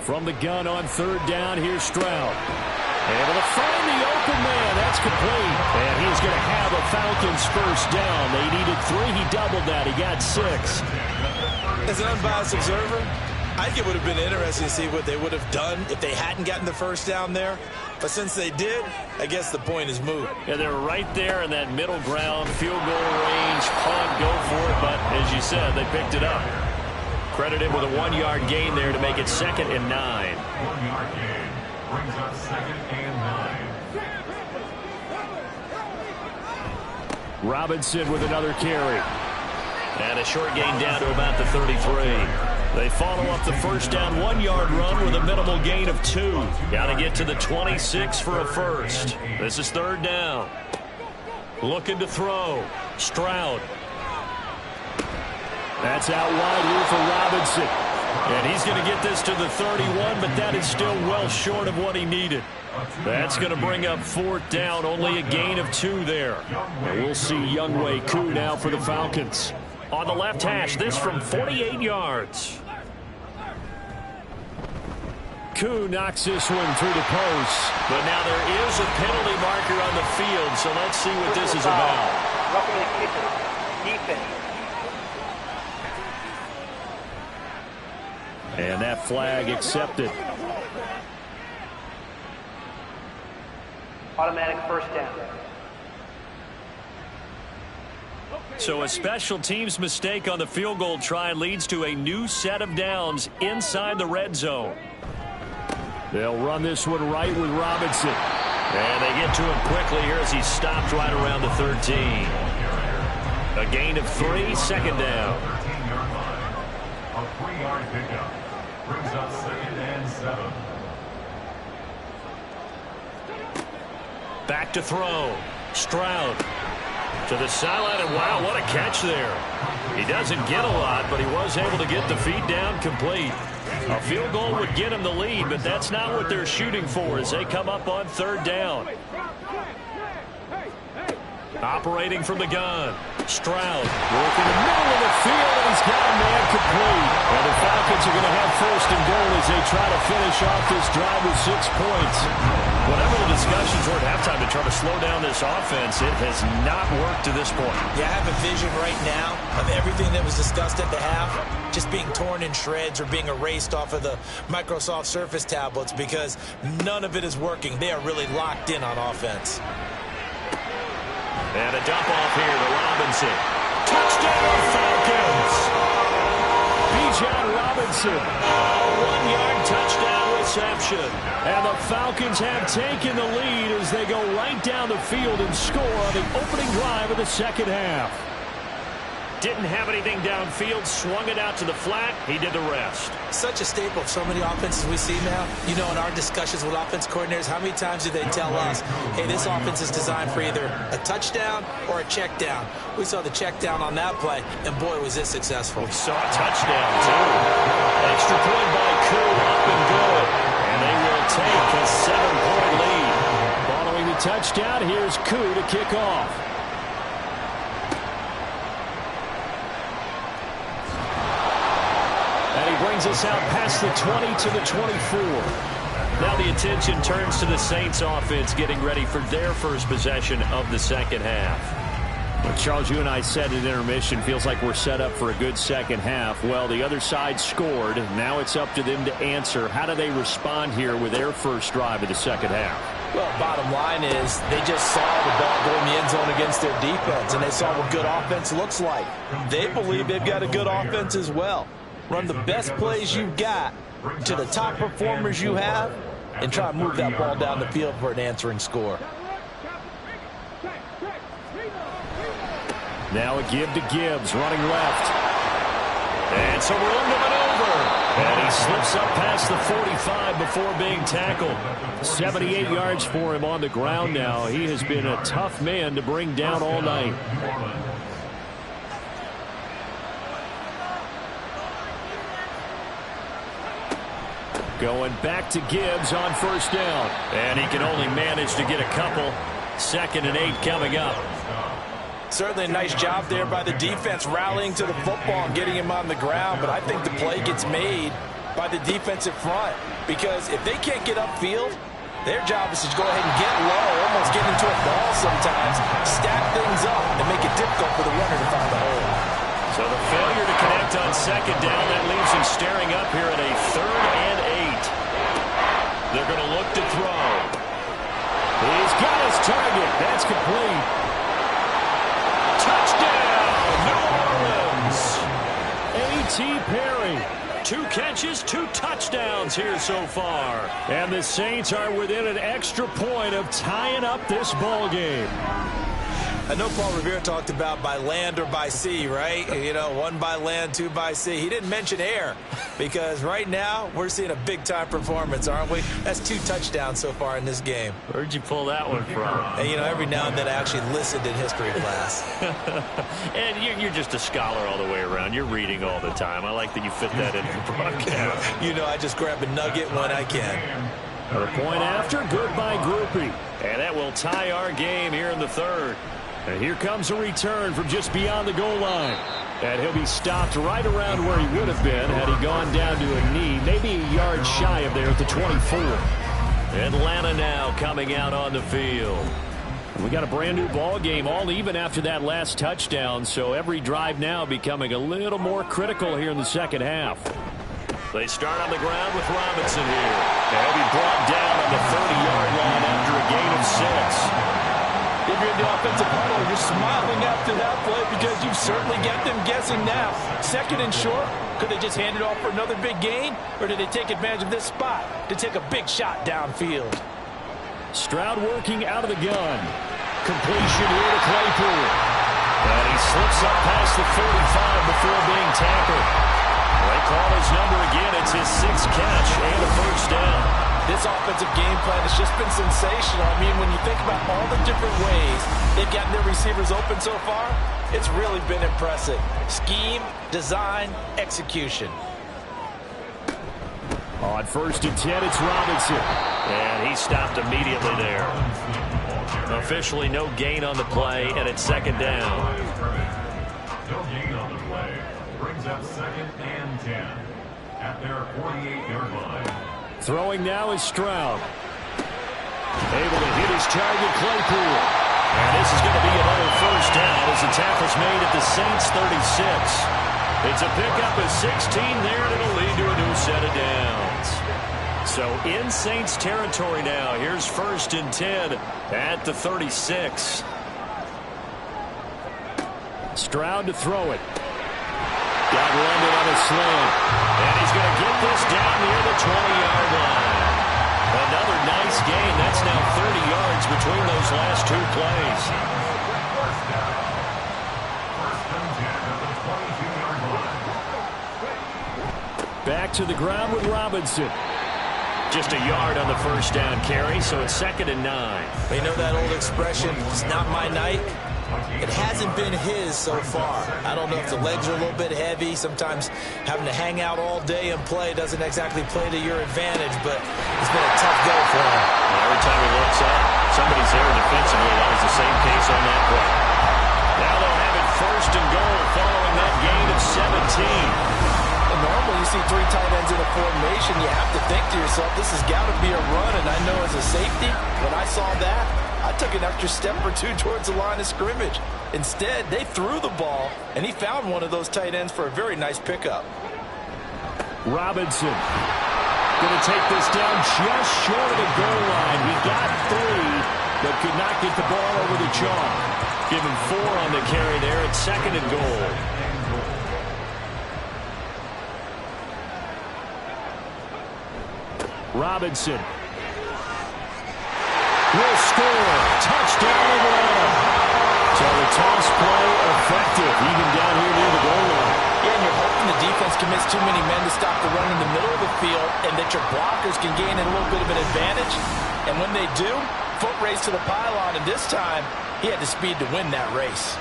Speaker 2: From the gun on third down, here's Stroud. Able to find the open man. That's complete. And he's going to have a Falcons first down. They needed 3. He doubled that. He got 6.
Speaker 3: As an unbiased observer, I think it would have been interesting to see what they would have done if they hadn't gotten the first down there. But since they did, I guess the point is moot.
Speaker 2: Yeah, they're right there in that middle ground, field goal range, punt, go for it. But as you said, they picked it up. Credited with a 1-yard gain there to make it 2nd and 9.
Speaker 4: 1-yard gain brings up 2nd and 9.
Speaker 2: Robinson with another carry. And a short gain down to about the 33. They follow up the first down 1-yard run with a minimal gain of 2. Got to get to the 26 for a first. This is third down. Looking to throw. Stroud. That's out wide here for Robinson. And he's going to get this to the 31, but that is still well short of what he needed. That's going to bring up 4th down. Only a gain of 2 there. And we'll see Younghoe Koo now for the Falcons. On the left hash, this from 48 yards. Koo knocks this one through the post. But now there is a penalty marker on the field, so let's see what this is about.
Speaker 8: Roughing the kicker. Defense.
Speaker 2: And that flag accepted.
Speaker 8: Automatic first down.
Speaker 2: So a special teams mistake on the field goal try leads to a new set of downs inside the red zone. They'll run this one right with Robinson. And they get to him quickly here as he stopped right around the 13. A gain of 3, 2nd down.
Speaker 4: 13-yard line. A 3-yard pickup brings up 2nd and 7.
Speaker 2: Back to throw. Stroud. To the sideline, and wow, what a catch there. He doesn't get a lot, but he was able to get the feet down complete. A field goal would get him the lead, but that's not what they're shooting for as they come up on third down. Operating from the gun. Stroud working the middle of the field, and he's got a man complete. And the Falcons are going to have 1st and goal as they try to finish off this drive with 6 points. Whatever the discussions were at halftime to try to slow down this offense, it has not worked to this point.
Speaker 3: Yeah, I have a vision right now of everything that was discussed at the half just being torn in shreds or being erased off of the Microsoft Surface tablets because none of it is working. They are really locked in on offense.
Speaker 2: And a dump off here to Robinson. Touchdown, Falcons! Bijan Robinson. A 1-yard touchdown reception. And the Falcons have taken the lead as they go right down the field and score on the opening drive of the 2nd half. Didn't have anything downfield, swung it out to the flat. He did the rest.
Speaker 3: Such a staple of so many offenses we see now. You know, in our discussions with offense coordinators, how many times do they tell us, hey, this offense is designed for either a touchdown or a check down. We saw the check down on that play, and boy, was it successful.
Speaker 2: We saw a touchdown, too. Extra point by Koo, up and good. And they will take a 7-point lead. Following the touchdown, here's Koo to kick off. Brings us out past the 20 to the 24. Now the attention turns to the Saints offense getting ready for their first possession of the 2nd half. Well, Charles, you and I said at intermission, feels like we're set up for a good 2nd half. Well, the other side scored. Now it's up to them to answer. How do they respond here with their first drive of the 2nd half?
Speaker 5: Well, bottom line is they just saw the ball go in the end zone against their defense, and they saw what good offense looks like. They believe they've got a good offense as well. Run the best plays you've got to the top performers you have and try to move that ball down the field for an answering score.
Speaker 2: Now a give to Gibbs, running left. And some room to maneuver. And he slips up past the 45 before being tackled. 78 yards for him on the ground now. He has been a tough man to bring down all night. Going back to Gibbs on first down. And he can only manage to get a couple. 2nd and 8 coming up.
Speaker 5: Certainly a nice job there by the defense rallying to the football and getting him on the ground. But I think the play gets made by the defensive front. Because if they can't get upfield, their job is to go ahead and get low, almost get into a ball sometimes, stack things up, and make it difficult for the runner to find the hole.
Speaker 2: So the failure to connect on 2nd down, that leaves him staring up here at a 3rd and 8. They're going to look to throw. He's got his target. That's complete. Touchdown, New Orleans. A.T. Perry. 2 catches, 2 touchdowns here so far. And the Saints are within an extra point of tying up this ball game.
Speaker 5: I know Paul Revere talked about by land or by sea, right? You know, 1 by land, 2 by sea. He didn't mention air because right now we're seeing a big-time performance, aren't we? That's 2 touchdowns so far in this game.
Speaker 2: Where'd you pull that one from?
Speaker 5: And, you know, every now and then I actually listened in history class.
Speaker 2: And you're just a scholar all the way around. You're reading all the time. I like that you fit that in your broadcast.
Speaker 5: You know, I just grab a nugget when I can.
Speaker 2: A point after, good by Groupie. And that will tie our game here in the 3rd. And here comes a return from just beyond the goal line. And he'll be stopped right around where he would have been had he gone down to a knee, maybe a yard shy of there at the 24. Atlanta now coming out on the field. We got a brand new ball game, all even after that last touchdown, so every drive now becoming a little more critical here in the 2nd half. They start on the ground with Robinson here. And he'll be brought down on the 30-yard line after a gain of 6.
Speaker 5: If you're in the offensive huddle, you're smiling after that play because you've certainly got them guessing now. 2nd and short, could they just hand it off for another big gain? Or did they take advantage of this spot to take a big shot downfield?
Speaker 2: Stroud working out of the gun. Completion here to Claypool. And he slips up past the 45 before being tackled. They call his number again. It's his 6th catch and a first down.
Speaker 5: This offensive game plan has just been sensational. I mean, when you think about all the different ways they've gotten their receivers open so far, it's really been impressive. Scheme, design, execution.
Speaker 2: On 1st and 10, it's Robinson. And he stopped immediately there. Officially no gain on the play, and it's 2nd down.
Speaker 4: No gain on the play. Brings up 2nd and 10 at their 48-yard line.
Speaker 2: Throwing now is Stroud. Able to hit his target, Claypool. And this is going to be another first down as the tackle's made at the Saints' 36. It's a pickup of 16 there, and it'll lead to a new set of downs. So in Saints territory now. Here's 1st and 10 at the 36. Stroud to throw it. Got landed on a slant. And he's going to get this down near the 20-yard line. Another nice gain. That's now 30 yards between those last 2 plays. Back to the ground with Robinson. Just a yard on the first down carry, so it's 2nd and 9.
Speaker 5: You know that old expression, it's not my night? It hasn't been his so far. I don't know if the legs are a little bit heavy. Sometimes having to hang out all day and play doesn't exactly play to your advantage, but it's been a tough go for him.
Speaker 2: Every time he looks up, somebody's there defensively. That was the same case on that play. Now they'll have it 1st and goal following that gain of 17.
Speaker 5: And normally you see 3 tight ends in a formation, you have to think to yourself, this has got to be a run. And I know as a safety, when I saw that, I took an extra step or 2 towards the line of scrimmage. Instead, they threw the ball, and he found one of those tight ends for a very nice pickup.
Speaker 2: Robinson going to take this down just short of the goal line. He got 3, but could not get the ball over the chalk. Give him 4 on the carry there. It's 2nd and goal. Robinson will score. Touchdown Atlanta. So the
Speaker 7: toss play effective, even down here near the goal line.
Speaker 3: Yeah, and you're hoping the defense commits too many men to stop the run in the middle of the field and that your blockers can gain a little bit of an advantage. And when they do, foot race to the pylon, and this time he had the speed to win that race.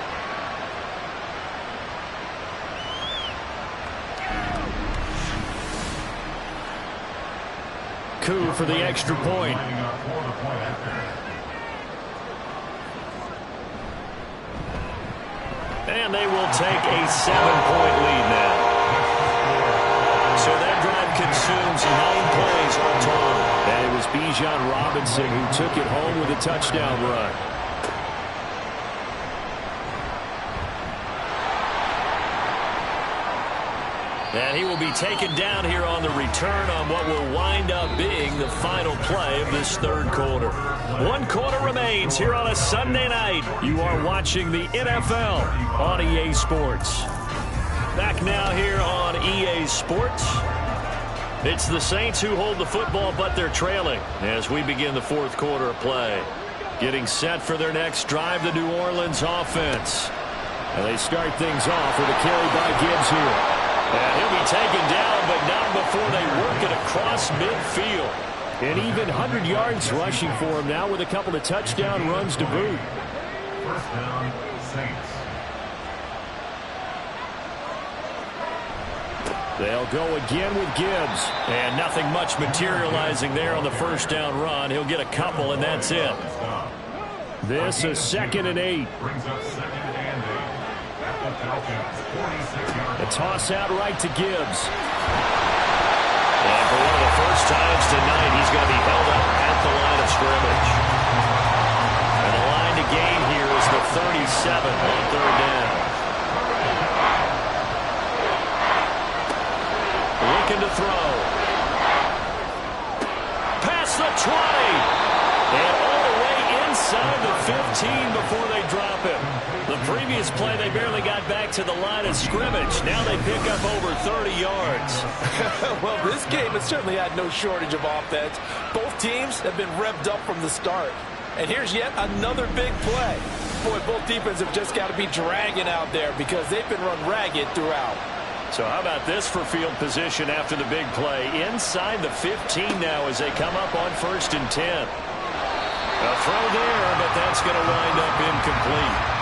Speaker 7: Coup for the extra point. And they will take a 7-point lead now. So that drive consumes 9 plays all total. And it was Bijan Robinson who took it home with a touchdown run. And he will be taken down here on the return on what will wind up being the final play of this third quarter. 1 quarter remains here on a Sunday night. You are watching the NFL on EA Sports. Back now here on EA Sports. It's the Saints who hold the football, but they're trailing as we begin the fourth quarter of play. Getting set for their next drive, the New Orleans offense. And they start things off with a carry by Gibbs here. And he'll be taken down, but not before they work it across midfield. And even 100 yards rushing for him now with a couple of touchdown runs to boot.
Speaker 4: First down, Saints.
Speaker 7: They'll go again with Gibbs. And nothing much materializing there on the first down run. He'll get a couple, and that's it. This is 2nd and 8.
Speaker 4: Brings up 2nd and 8. At the Falcons, 46-yard.
Speaker 7: A toss out right to Gibbs. And for one of the first times tonight, he's going to be held up at the line of scrimmage. And the line to gain here is the 37 on third down. Looking to throw. Past the 20. And all the way inside the 15 before they drop him. The previous play, they barely got back to the line of scrimmage. Now they pick up over 30 yards.
Speaker 3: Well, this game has certainly had no shortage of offense. Both teams have been revved up from the start. And here's yet another big play. Boy, both defenses have just got to be dragging out there because they've been run ragged throughout.
Speaker 7: So how about this for field position after the big play? Inside the 15 now as they come up on 1st and 10. A throw there, but that's going to wind up incomplete.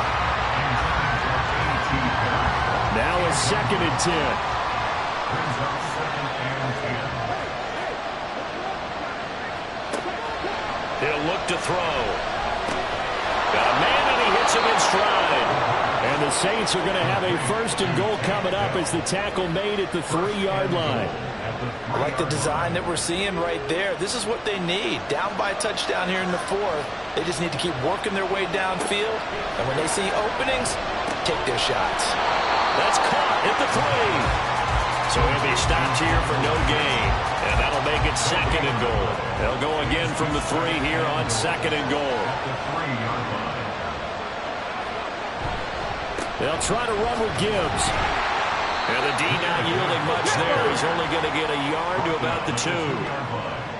Speaker 7: Now a 2nd and 10.
Speaker 4: Brings up 2nd and 10.
Speaker 7: He'll look to throw. Got a man, and he hits him in stride. And the Saints are going to have a 1st and goal coming up as the tackle made at the 3-yard line.
Speaker 3: I like the design that we're seeing right there. This is what they need. Down by a touchdown here in the 4th. They just need to keep working their way downfield. And when they see openings, take their shots.
Speaker 7: That's caught at the 3. So he'll be stopped here for no gain. And that'll make it 2nd and goal. They'll go again from the 3 here on 2nd and goal.
Speaker 4: The 3-yard line.
Speaker 7: They'll try to run with Gibbs. And the D not yielding much there. He's only going to get a yard to about the 2.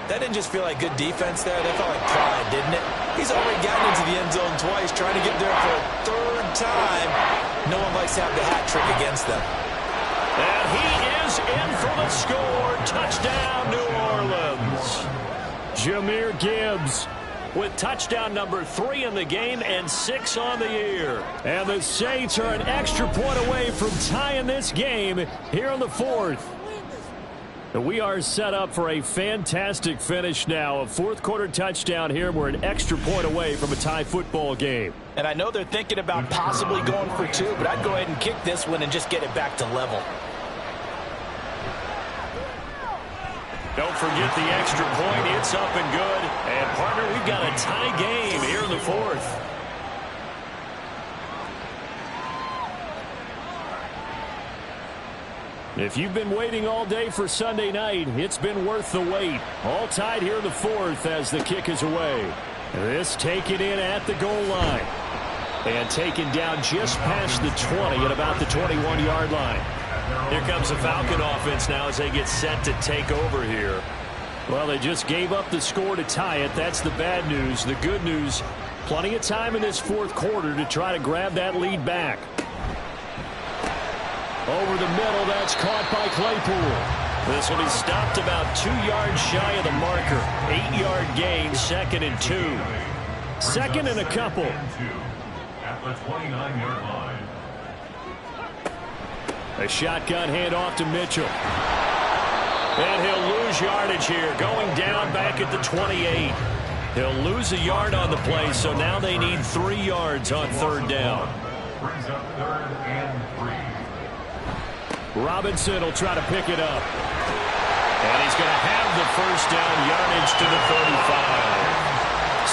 Speaker 3: That didn't just feel like good defense there. That felt like pride, didn't it? He's already gotten into the end zone twice, trying to get there for a 3rd time. No one likes to have the hat trick against them.
Speaker 7: And he is in for the score. Touchdown, New Orleans. Jahmyr Gibbs with touchdown number 3 in the game and 6 on the year. And the Saints are an extra point away from tying this game here in the 4th. We are set up for a fantastic finish now. A 4th quarter touchdown here. We're an extra point away from a tie football game.
Speaker 3: And I know they're thinking about possibly going for 2, but I'd go ahead and kick this one and just get it back to level.
Speaker 7: Don't forget the extra point. It's up and good. And, partner, we've got a tie game here in the 4th. If you've been waiting all day for Sunday night, it's been worth the wait. All tied here in the 4th as the kick is away. This taken in at the goal line. And taken down just past the 20 at about the 21-yard line. Here comes the Falcon offense now as they get set to take over here. Well, they just gave up the score to tie it. That's the bad news. The good news, plenty of time in this fourth quarter to try to grab that lead back. Over the middle, that's caught by Claypool. This will be stopped about 2 yards shy of the marker. 8-yard gain, 2nd and 2. 2nd and a couple.
Speaker 4: At the 29-yard line.
Speaker 7: A shotgun handoff to Mitchell. And he'll lose yardage here, going down back at the 28. He'll lose a yard on the play, so now they need 3 yards on 3rd down.
Speaker 4: Brings up 3rd and 3.
Speaker 7: Robinson will try to pick it up. And he's going to have the 1st down, yardage to the 35.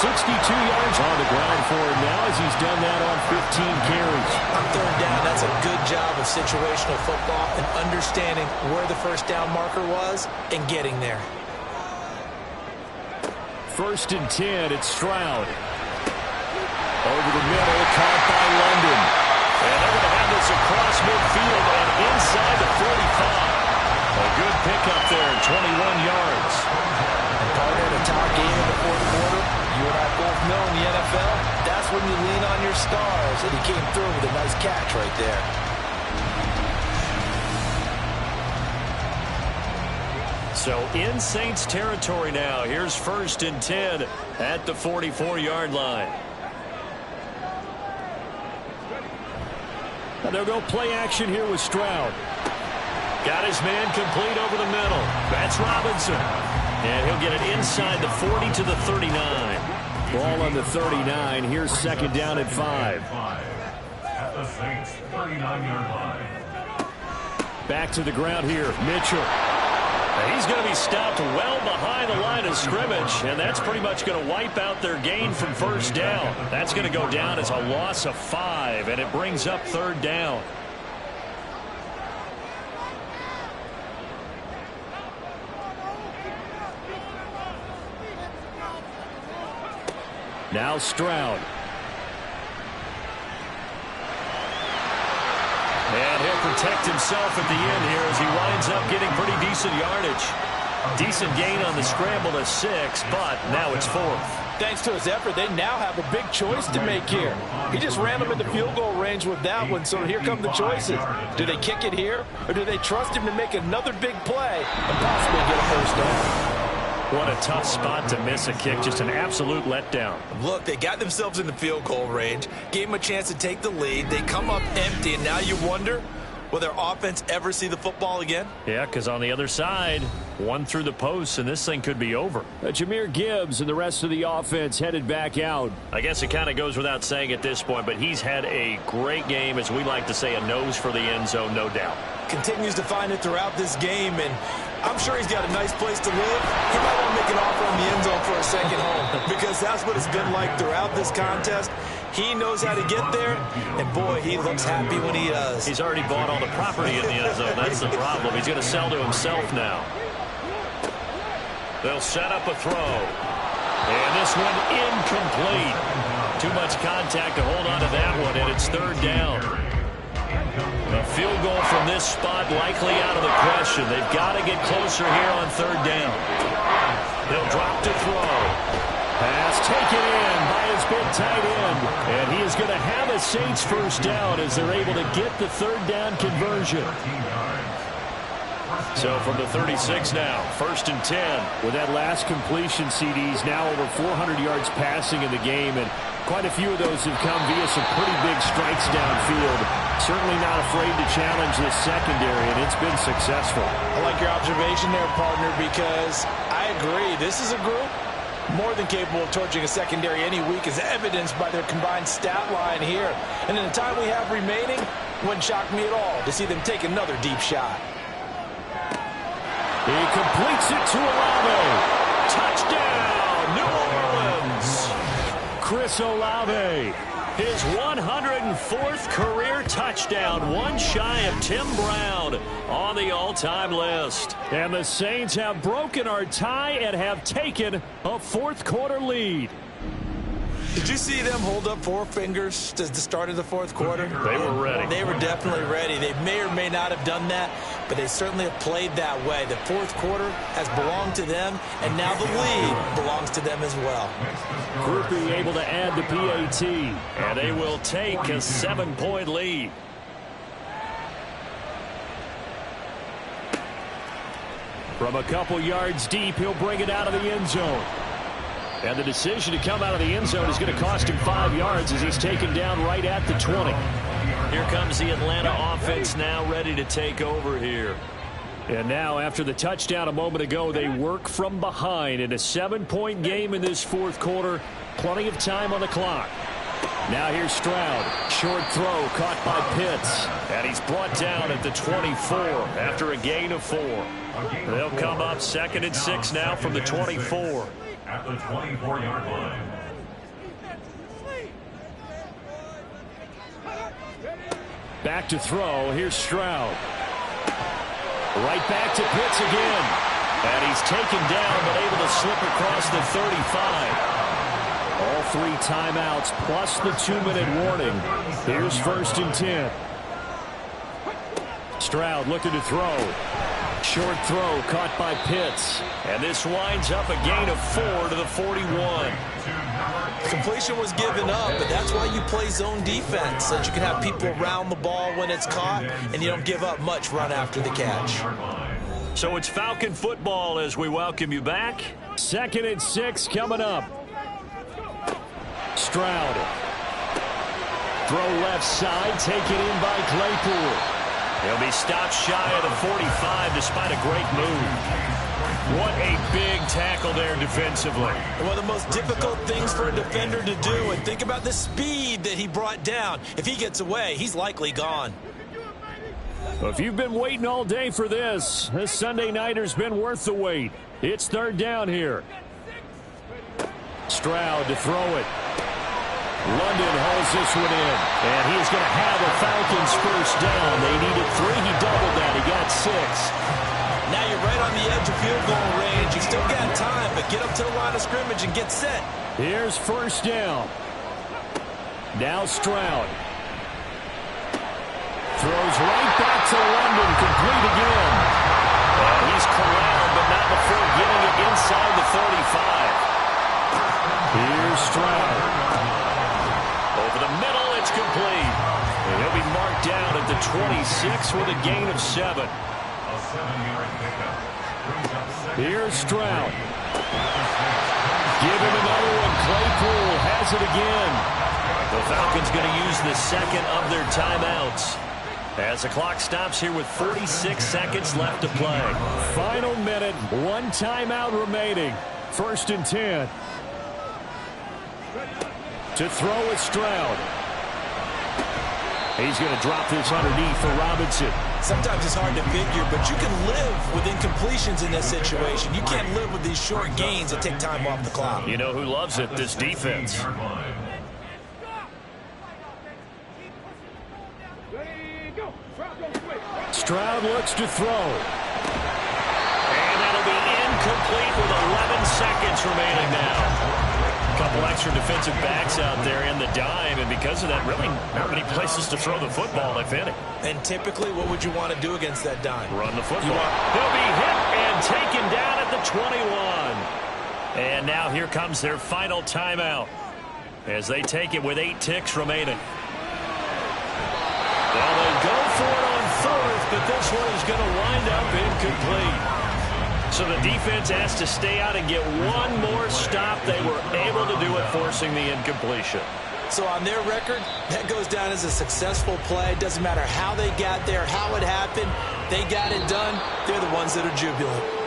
Speaker 7: 62 yards on the ground for him now as he's done that on 15 carries.
Speaker 3: On 3rd down, that's a good job of situational football and understanding where the 1st down marker was and getting there.
Speaker 7: 1st and 10, it's Stroud. Over the middle, caught by London. And they're going to have this across midfield and inside the 45. A good pickup there, 21 yards.
Speaker 3: And partner, the top game in the 4th quarter, you and I both know in the NFL, that's when you lean on your stars. And he came through with a nice catch right there.
Speaker 7: So in Saints territory now. Here's 1st and 10 at the 44-yard line. And they'll go play action here with Stroud. Got his man complete over the middle. That's Robinson. And he'll get it inside the 40 to the 39. Ball on the 39. Here's 2nd down and 5.
Speaker 4: At the Saints 39-yard line.
Speaker 7: Back to the ground here. Mitchell. He's going to be stopped well behind the line of scrimmage, and that's pretty much going to wipe out their gain from 1st down. That's going to go down as a loss of 5, and it brings up 3rd down. Now Stroud. And he'll protect himself at the end here as he winds up getting pretty decent yardage. Decent gain on the scramble to 6, but now it's 4th.
Speaker 5: Thanks to his effort, they now have a big choice to make here. He just ran them into field goal range with that one, so here come the choices. Do they kick it here, or do they trust him to make another big play and possibly get a 1st down?
Speaker 7: What a tough spot to miss a kick. Just an absolute letdown.
Speaker 3: Look, they got themselves in the field goal range, gave them a chance to take the lead. They come up empty, and now you wonder, will their offense ever see the football again?
Speaker 7: Yeah, because on the other side, one through the post, and this thing could be over. Jahmyr Gibbs and the rest of the offense headed back out. I guess it kind of goes without saying at this point, but he's had a great game, as we like to say, a nose for the end zone, no doubt.
Speaker 3: Continues to find it throughout this game, and I'm sure he's got a nice place to live. He might want to make an offer on the end zone for a second home because that's what it's been like throughout this contest. He knows how to get there, and boy, he looks happy when he does.
Speaker 7: He's already bought all the property in the end zone. That's the problem. He's going to sell to himself now. They'll set up a throw. And this one incomplete. Too much contact to hold on to that one, and it's 3rd down. A field goal from this spot likely out of the question. They've got to get closer here on 3rd down. They'll drop to throw. Pass taken in by his big tight end. And he is going to have a Saints 1st down as they're able to get the 3rd down conversion. So from the 36 now, 1st and 10. With that last completion, CD's now over 400 yards passing in the game, and quite a few of those have come via some pretty big strikes downfield. Certainly not afraid to challenge this secondary, and it's been successful.
Speaker 5: I like your observation there, partner, because I agree. This is a group more than capable of torching a secondary any week, as evidenced by their combined stat line here. And in the time we have remaining, wouldn't shock me at all to see them take another deep shot.
Speaker 7: He completes it to Olave. Touchdown, New Orleans. Chris Olave, his 104th career touchdown, one shy of Tim Brown on the all-time list. And the Saints have broken our tie and have taken a 4th quarter lead.
Speaker 3: Did you see them hold up four fingers to the start of the fourth quarter?
Speaker 2: They were ready.
Speaker 3: They were definitely ready. They may or may not have done that, but they certainly have played that way. The fourth quarter has belonged to them, and now the lead belongs to them as well.
Speaker 2: Groupie able to add the PAT, and they will take a 7-point lead. From a couple yards deep, he'll bring it out of the end zone. And the decision to come out of the end zone is going to cost him 5 yards as he's taken down right at the 20. Here comes the Atlanta offense now ready to take over here. And now after the touchdown a moment ago, they work from behind in a 7-point game in this fourth quarter. Plenty of time on the clock. Now here's Stroud. Short throw caught by Pitts. And he's brought down at the 24 after a gain of 4. They'll come up 2nd and 6 now from the 24.
Speaker 4: At the 24-yard line.
Speaker 2: Back to throw. Here's Stroud. Right back to Pitts again. And he's taken down but able to slip across the 35. All 3 timeouts plus the 2-minute warning. Here's 1st and 10. Stroud looking to throw. Short throw caught by Pitts. And this winds up a gain of 4 to the 41.
Speaker 3: Completion was given up, but that's why you play zone defense, so that you can have people around the ball when it's caught, and you don't give up much run after the catch.
Speaker 2: So it's Falcon football as we welcome you back. 2nd and 6 coming up. Stroud. Throw left side, taken in by Claypool. He'll be stopped shy of the 45 despite a great move. What a big tackle there defensively.
Speaker 3: One of the most difficult things for a defender to do, and think about the speed that he brought down. If he gets away, he's likely gone.
Speaker 2: Well, if you've been waiting all day for this Sunday nighter's been worth the wait. It's 3rd down here. Stroud to throw it. London hauls this one in, and he is going to have a Falcons 1st down. They needed 3. He doubled that. He got 6.
Speaker 3: Now you're right on the edge of field goal range. You still got time, but get up to the line of scrimmage and get set.
Speaker 2: Here's 1st down. Now Stroud. Throws right back to London, complete again. And he's corralled, but not before getting it inside the 35. Here's Stroud. Over the middle, it's complete. And he'll be marked down at the 26 with a gain of 7. Here's Stroud. Give him another one. Claypool has it again. The Falcons going to use the 2nd of their timeouts as the clock stops here with 46 seconds left to play. Final minute, 1 timeout remaining. 1st and 10. To throw with Stroud. He's going to drop this underneath for Robinson.
Speaker 3: Sometimes it's hard to figure, but you can live with incompletions in this situation. You can't live with these short gains that take time off the clock.
Speaker 2: You know who loves it? This defense. Stroud looks to throw. And that'll be incomplete with 11 seconds remaining now. A couple extra defensive backs out there in the dime, and because of that, really not many places to throw the football, if any.
Speaker 3: And typically, what would you want to do against that dime?
Speaker 2: Run the football. He'll be hit and taken down at the 21. And now here comes their final timeout as they take it with 8 ticks remaining. Well, they go for it on 4th, but this one is going to wind up incomplete. So the defense has to stay out and get one more stop. They were able to do it, forcing the incompletion.
Speaker 3: So on their record, that goes down as a successful play. Doesn't matter how they got there, how it happened. They got it done. They're the ones that are jubilant.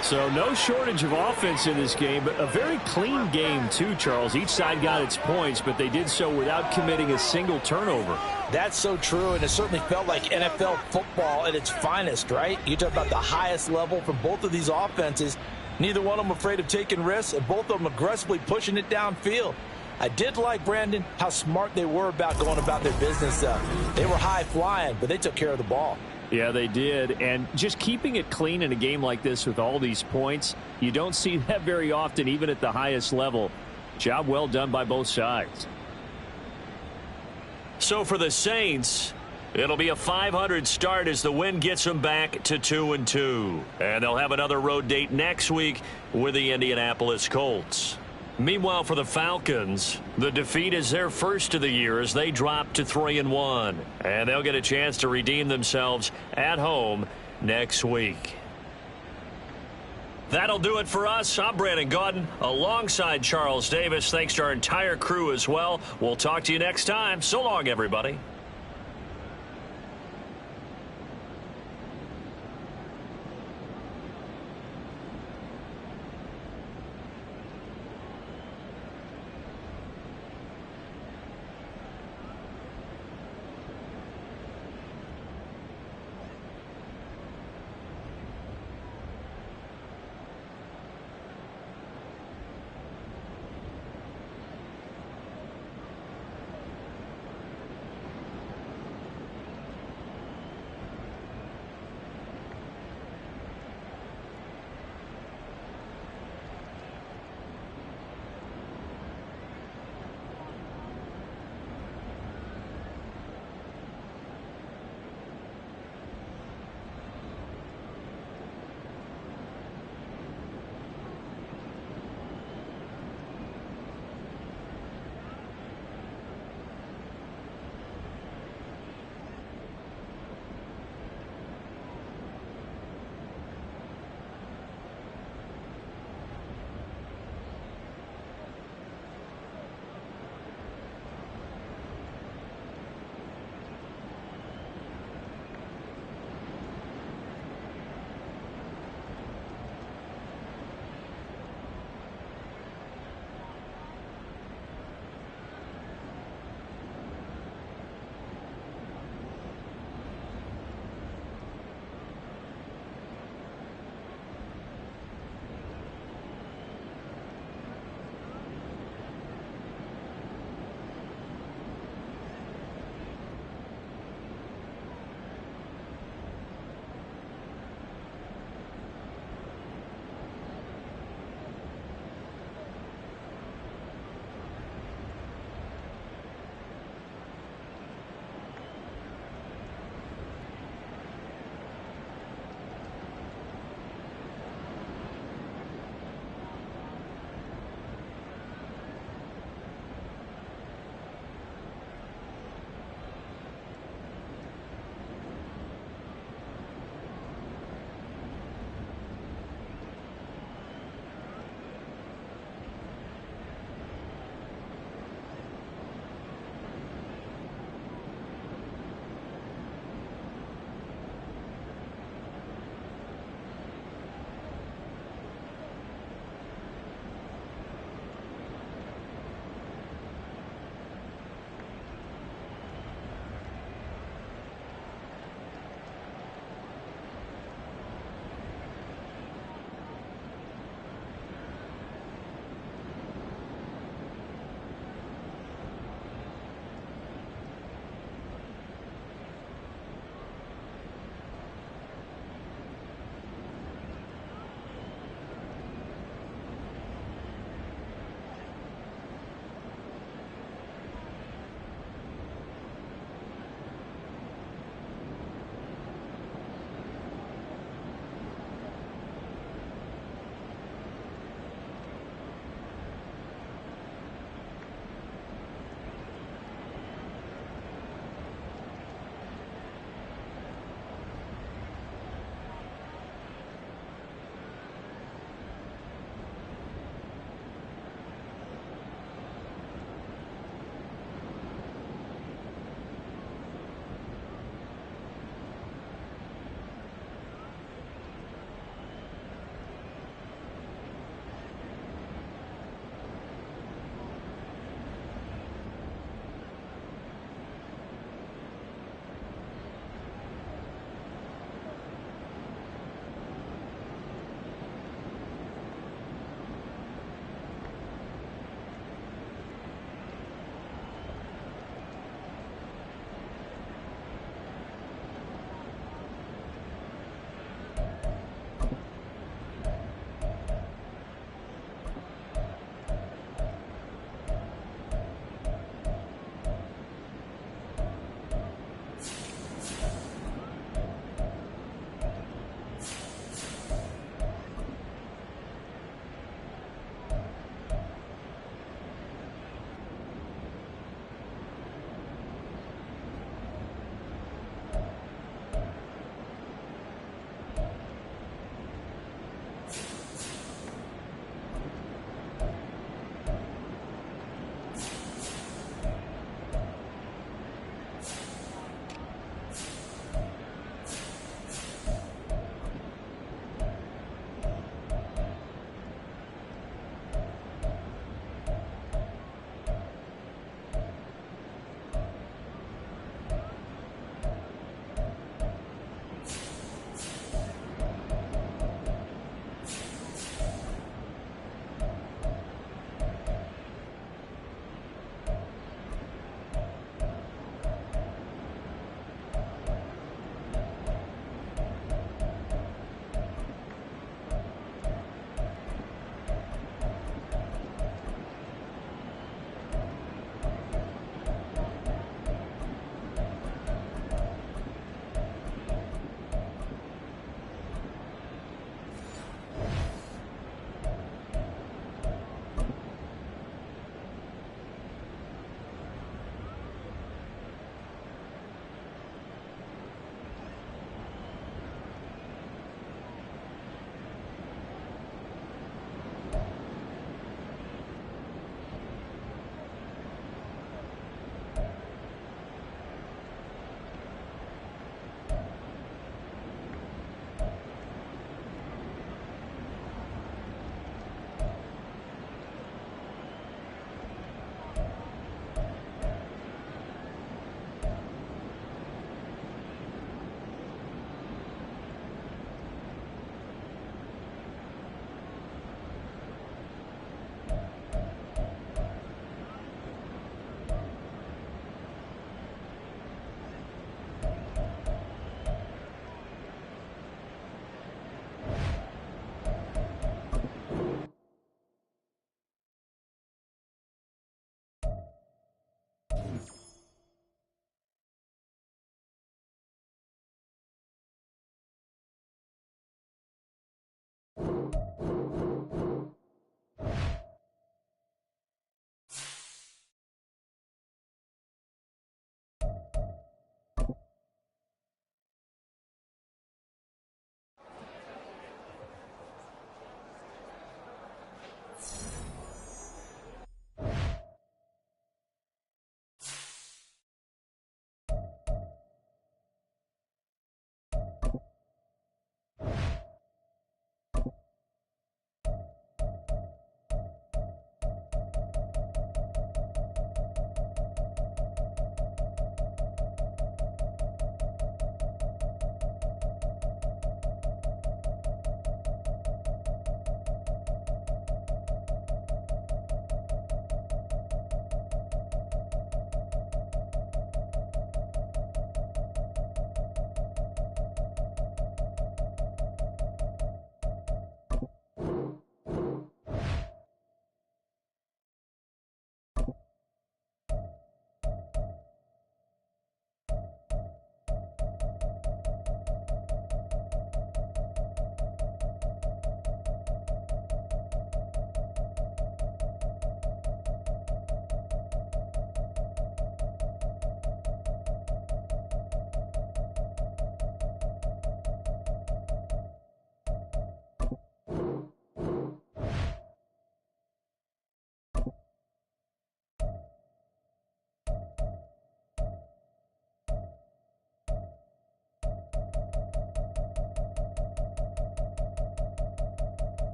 Speaker 2: So no shortage of offense in this game, but a very clean game too, Charles. Each side got its points, but they did so without committing a single turnover.
Speaker 3: That's so true, and it certainly felt like NFL football at its finest, right? You talk about the highest level for both of these offenses. Neither one of them afraid of taking risks, and both of them aggressively pushing it downfield. I did like, Brandon, how smart they were about going about their business. They were high-flying, but they took care of the ball.
Speaker 2: Yeah, they did. And just keeping it clean in a game like this with all these points, you don't see that very often, even at the highest level.
Speaker 7: Job well done by both sides. So for the Saints, it'll be a .500 start as the win gets them back to 2-2. And they'll have another road date next week with the Indianapolis Colts. Meanwhile, for the Falcons, the defeat is their first of the year as they drop to 3-1. And they'll get a chance to redeem themselves at home next week. That'll do it for us. I'm Brandon Gaudin alongside Charles Davis. Thanks to our entire crew as well. We'll talk to you next time. So long, everybody.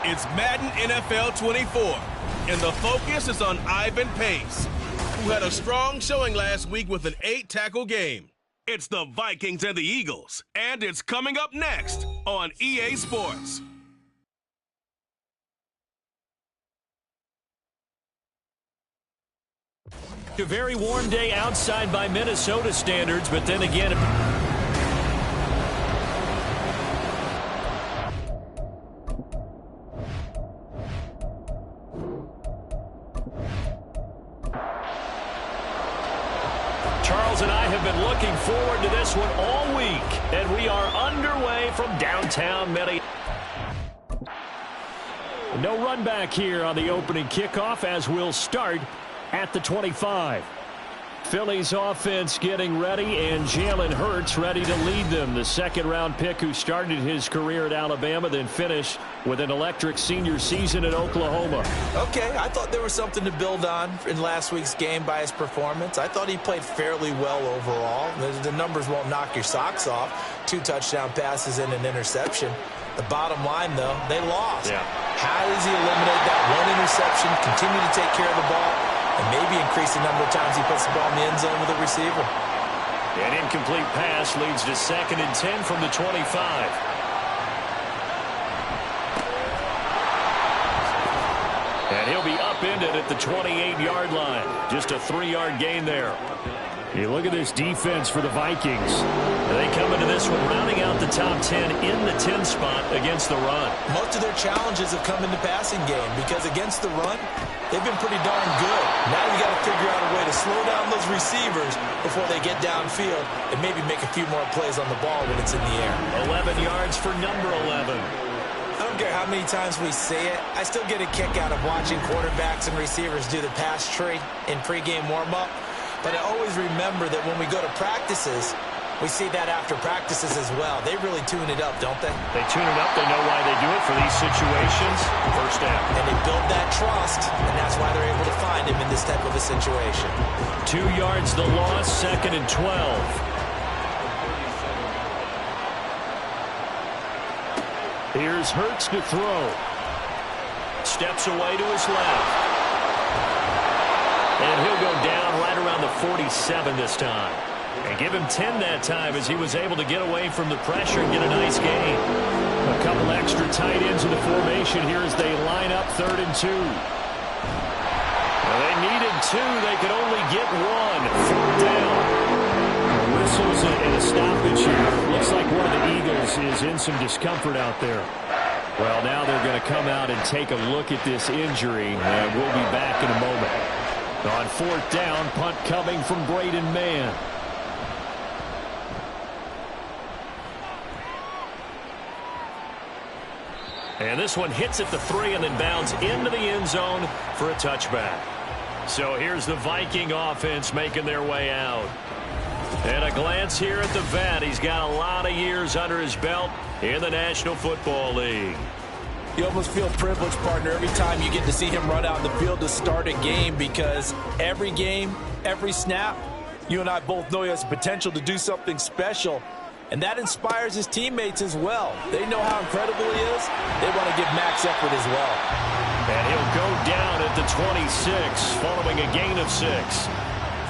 Speaker 1: It's Madden NFL 24, and the focus is on Ivan Pace, who had a strong showing last week with an 8-tackle game. It's the Vikings and the Eagles, and it's coming up next on EA Sports.
Speaker 2: A very warm day outside by Minnesota standards, but then again... Charles and I have been looking forward to this one all week, and we are underway from downtown Minneapolis. No run back here on the opening kickoff as we'll start at the 25. Philly's offense getting ready, and Jalen Hurts ready to lead them. The second-round pick who started his career at Alabama, then finished with an electric senior season at Oklahoma.
Speaker 3: Okay, I thought there was something to build on in last week's game by his performance. I thought he played fairly well overall. The numbers won't knock your socks off. 2 touchdown passes and an interception. The bottom line, though, they lost.
Speaker 2: Yeah.
Speaker 3: How does he eliminate that one interception, continue to take care of the ball, and maybe increase the number of times he puts the ball in the end zone with a receiver?
Speaker 2: An incomplete pass leads to 2nd and 10 from the 25. And he'll be upended at the 28-yard line. Just a 3-yard gain there. You look at this defense for the Vikings. They come into this one rounding out the top 10 in the 10 spot against the run.
Speaker 3: Most of their challenges have come in the passing game because against the run, they've been pretty darn good. Now you got to figure out a way to slow down those receivers before they get downfield and maybe make a few more plays on the ball when it's in the air.
Speaker 2: 11 yards for number 11.
Speaker 3: I don't care how many times we say it, I still get a kick out of watching quarterbacks and receivers do the pass tree in pregame warm-up. But I always remember that when we go to practices, we see that after practices as well. They really tune it up, don't they?
Speaker 2: They tune it up. They know why they do it for these situations. First down.
Speaker 3: And they build that trust, and that's why they're able to find him in this type of a situation.
Speaker 2: 2 yards the loss, 2nd and 12. Here's Hurts to throw. Steps away to his left. And he'll go down right around the 47 this time. And give him 10 that time as he was able to get away from the pressure and get a nice gain. A couple extra tight ends in the formation here as they line up 3rd and 2. Well, they needed 2. They could only get 1. 4th down. Whistles and a stoppage here. Looks like one of the Eagles is in some discomfort out there. Well, now they're going to come out and take a look at this injury, and we'll be back in a moment. On 4th down, punt coming from Braden Mann. And this one hits at the 3 and then bounds into the end zone for a touchback. So here's the Viking offense making their way out. And a glance here at the vet. He's got a lot of years under his belt in the National Football League.
Speaker 3: You almost feel privileged, partner, every time you get to see him run out in the field to start a game, because every game, every snap, you and I both know he has the potential to do something special, and that inspires his teammates as well. They know how incredible he is. They want to give max effort as well.
Speaker 2: And he'll go down at the 26 following a gain of 6.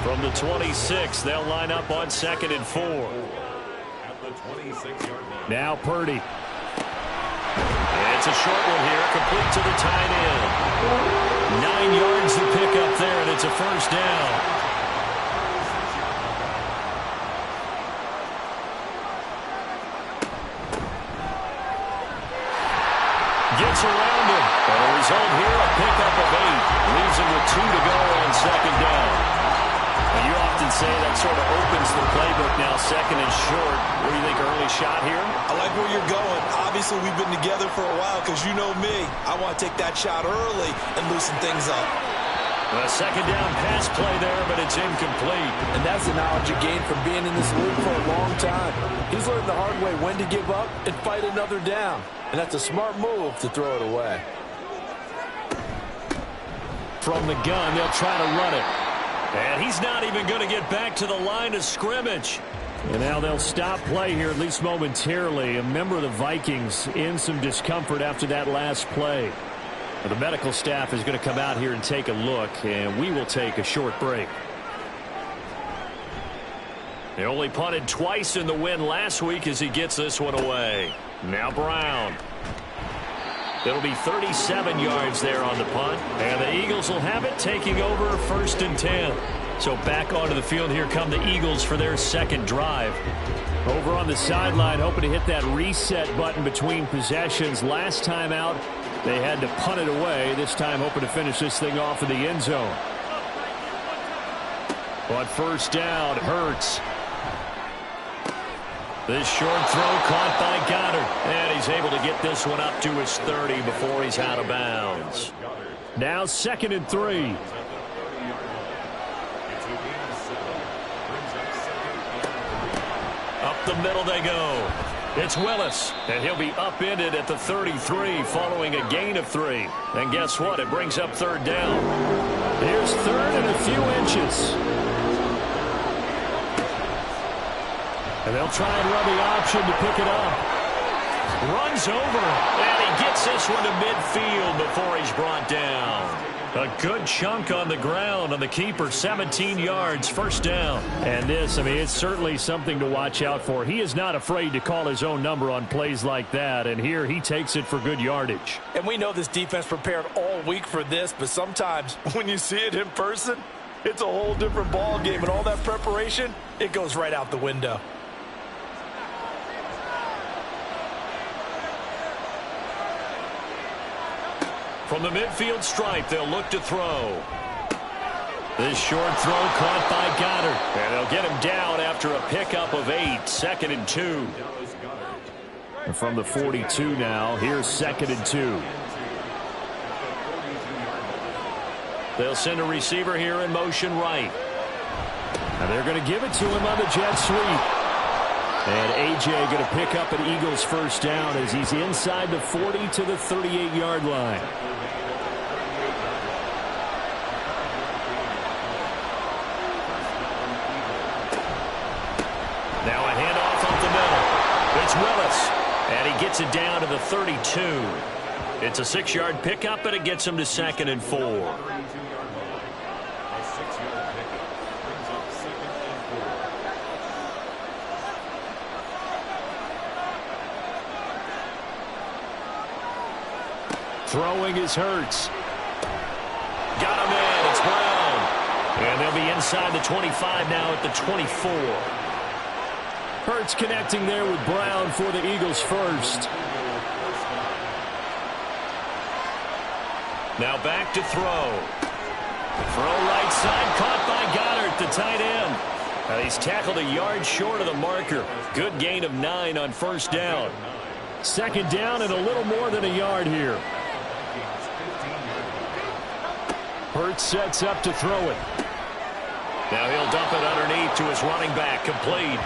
Speaker 2: From the 26, they'll line up on 2nd and 4.
Speaker 4: At the 26-yard line.
Speaker 2: Now Purdy. It's a short one here, complete to the tight end. 9 yards to pick up there, and it's a first down. Gets around him. And the result here, a pickup of 8. Leaves him with 2 to go on 2nd down. And you often say that sort of opens the playbook now, 2nd and short. What do you think, early shot here?
Speaker 3: I like where you're going. Obviously, we've been together for a while because you know me. I want to take that shot early and loosen things up.
Speaker 2: A second down pass play there, but it's incomplete.
Speaker 5: And that's the knowledge you gain from being in this league for a long time. He's learned the hard way when to give up and fight another down. And that's a smart move to throw it away.
Speaker 2: From the gun, they'll try to run it. And he's not even going to get back to the line of scrimmage.
Speaker 7: And now they'll stop play here, at least momentarily. A member of the Vikings in some discomfort after that last play. The medical staff is going to come out here and take a look, and we will take a short break.
Speaker 2: They only punted twice in the win last week as he gets this one away. Now Brown. It'll be 37 yards there on the punt, and the Eagles will have it, taking over 1st and 10. So back onto the field, here come the Eagles for their second drive.
Speaker 7: Over on the sideline, hoping to hit that reset button between possessions. Last time out, they had to punt it away. This time hoping to finish this thing off in the end zone. On 1st down, Hurts. This short throw caught by Goddard. And he's able to get this one up to his 30 before he's out of bounds. Now 2nd and 3.
Speaker 2: Up the middle they go. It's Willis, and he'll be upended at the 33 following a gain of 3. And guess what? It brings up 3rd down.
Speaker 7: Here's 3rd and a few inches. And they'll try and run the option to pick it up.
Speaker 2: Runs over, and he gets this one to midfield before he's brought down. A good chunk on the ground on the keeper, 17 yards, 1st down.
Speaker 7: And this, I mean, it's certainly something to watch out for. He is not afraid to call his own number on plays like that, and here he takes it for good yardage.
Speaker 5: And we know this defense prepared all week for this, but sometimes when you see it in person, it's a whole different ball game, and all that preparation, it goes right out the window.
Speaker 2: From the midfield stripe, they'll look to throw. This short throw caught by Goddard. And they'll get him down after a pickup of 8, 2nd and 2.
Speaker 7: And from the 42 now, here's 2nd and 2.
Speaker 2: They'll send a receiver here in motion right.
Speaker 7: And they're going to give it to him on the jet sweep. And A.J. going to pick up an Eagles 1st down as he's inside the 40 to the 38-yard line.
Speaker 2: Now a handoff up the middle. It's Willis. And he gets it down to the 32. It's a 6-yard pickup, and it gets him to 2nd and 4.
Speaker 7: Throwing is Hurts.
Speaker 2: Got him in. It's Brown. And they'll be inside the 25 now at the 24.
Speaker 7: Hurts connecting there with Brown for the Eagles 1st.
Speaker 2: Now back to throw. Throw right side, caught by Goddard, the tight end. And he's tackled a yard short of the marker. Good gain of 9 on 1st down.
Speaker 7: 2nd down and a little more than a yard here. Hurts sets up to throw it.
Speaker 2: Now he'll dump it underneath to his running back, complete.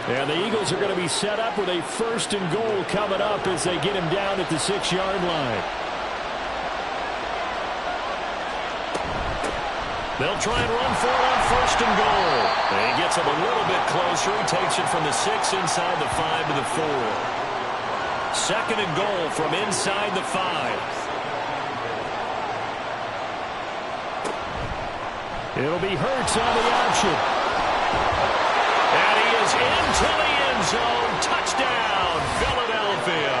Speaker 7: And the Eagles are going to be set up with a 1st and goal coming up as they get him down at the 6-yard line.
Speaker 2: They'll try and run for it on 1st and goal. And he gets him a little bit closer. He takes it from the 6 inside the 5 to the 4. 2nd and goal from inside the 5.
Speaker 7: It'll be Hurts on the option.
Speaker 2: And he is into the end zone. Touchdown, Philadelphia.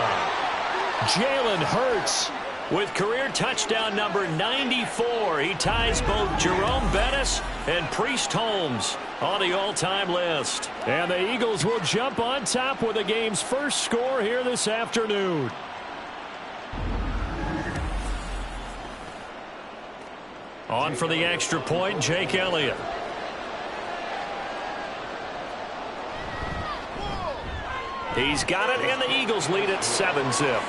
Speaker 7: Jalen Hurts
Speaker 2: with career touchdown number 94. He ties both Jerome Bettis and Priest Holmes on the all-time list.
Speaker 7: And the Eagles will jump on top with the game's first score here this afternoon.
Speaker 2: On for the extra point, Jake Elliott. He's got it, and the Eagles lead at 7-zip.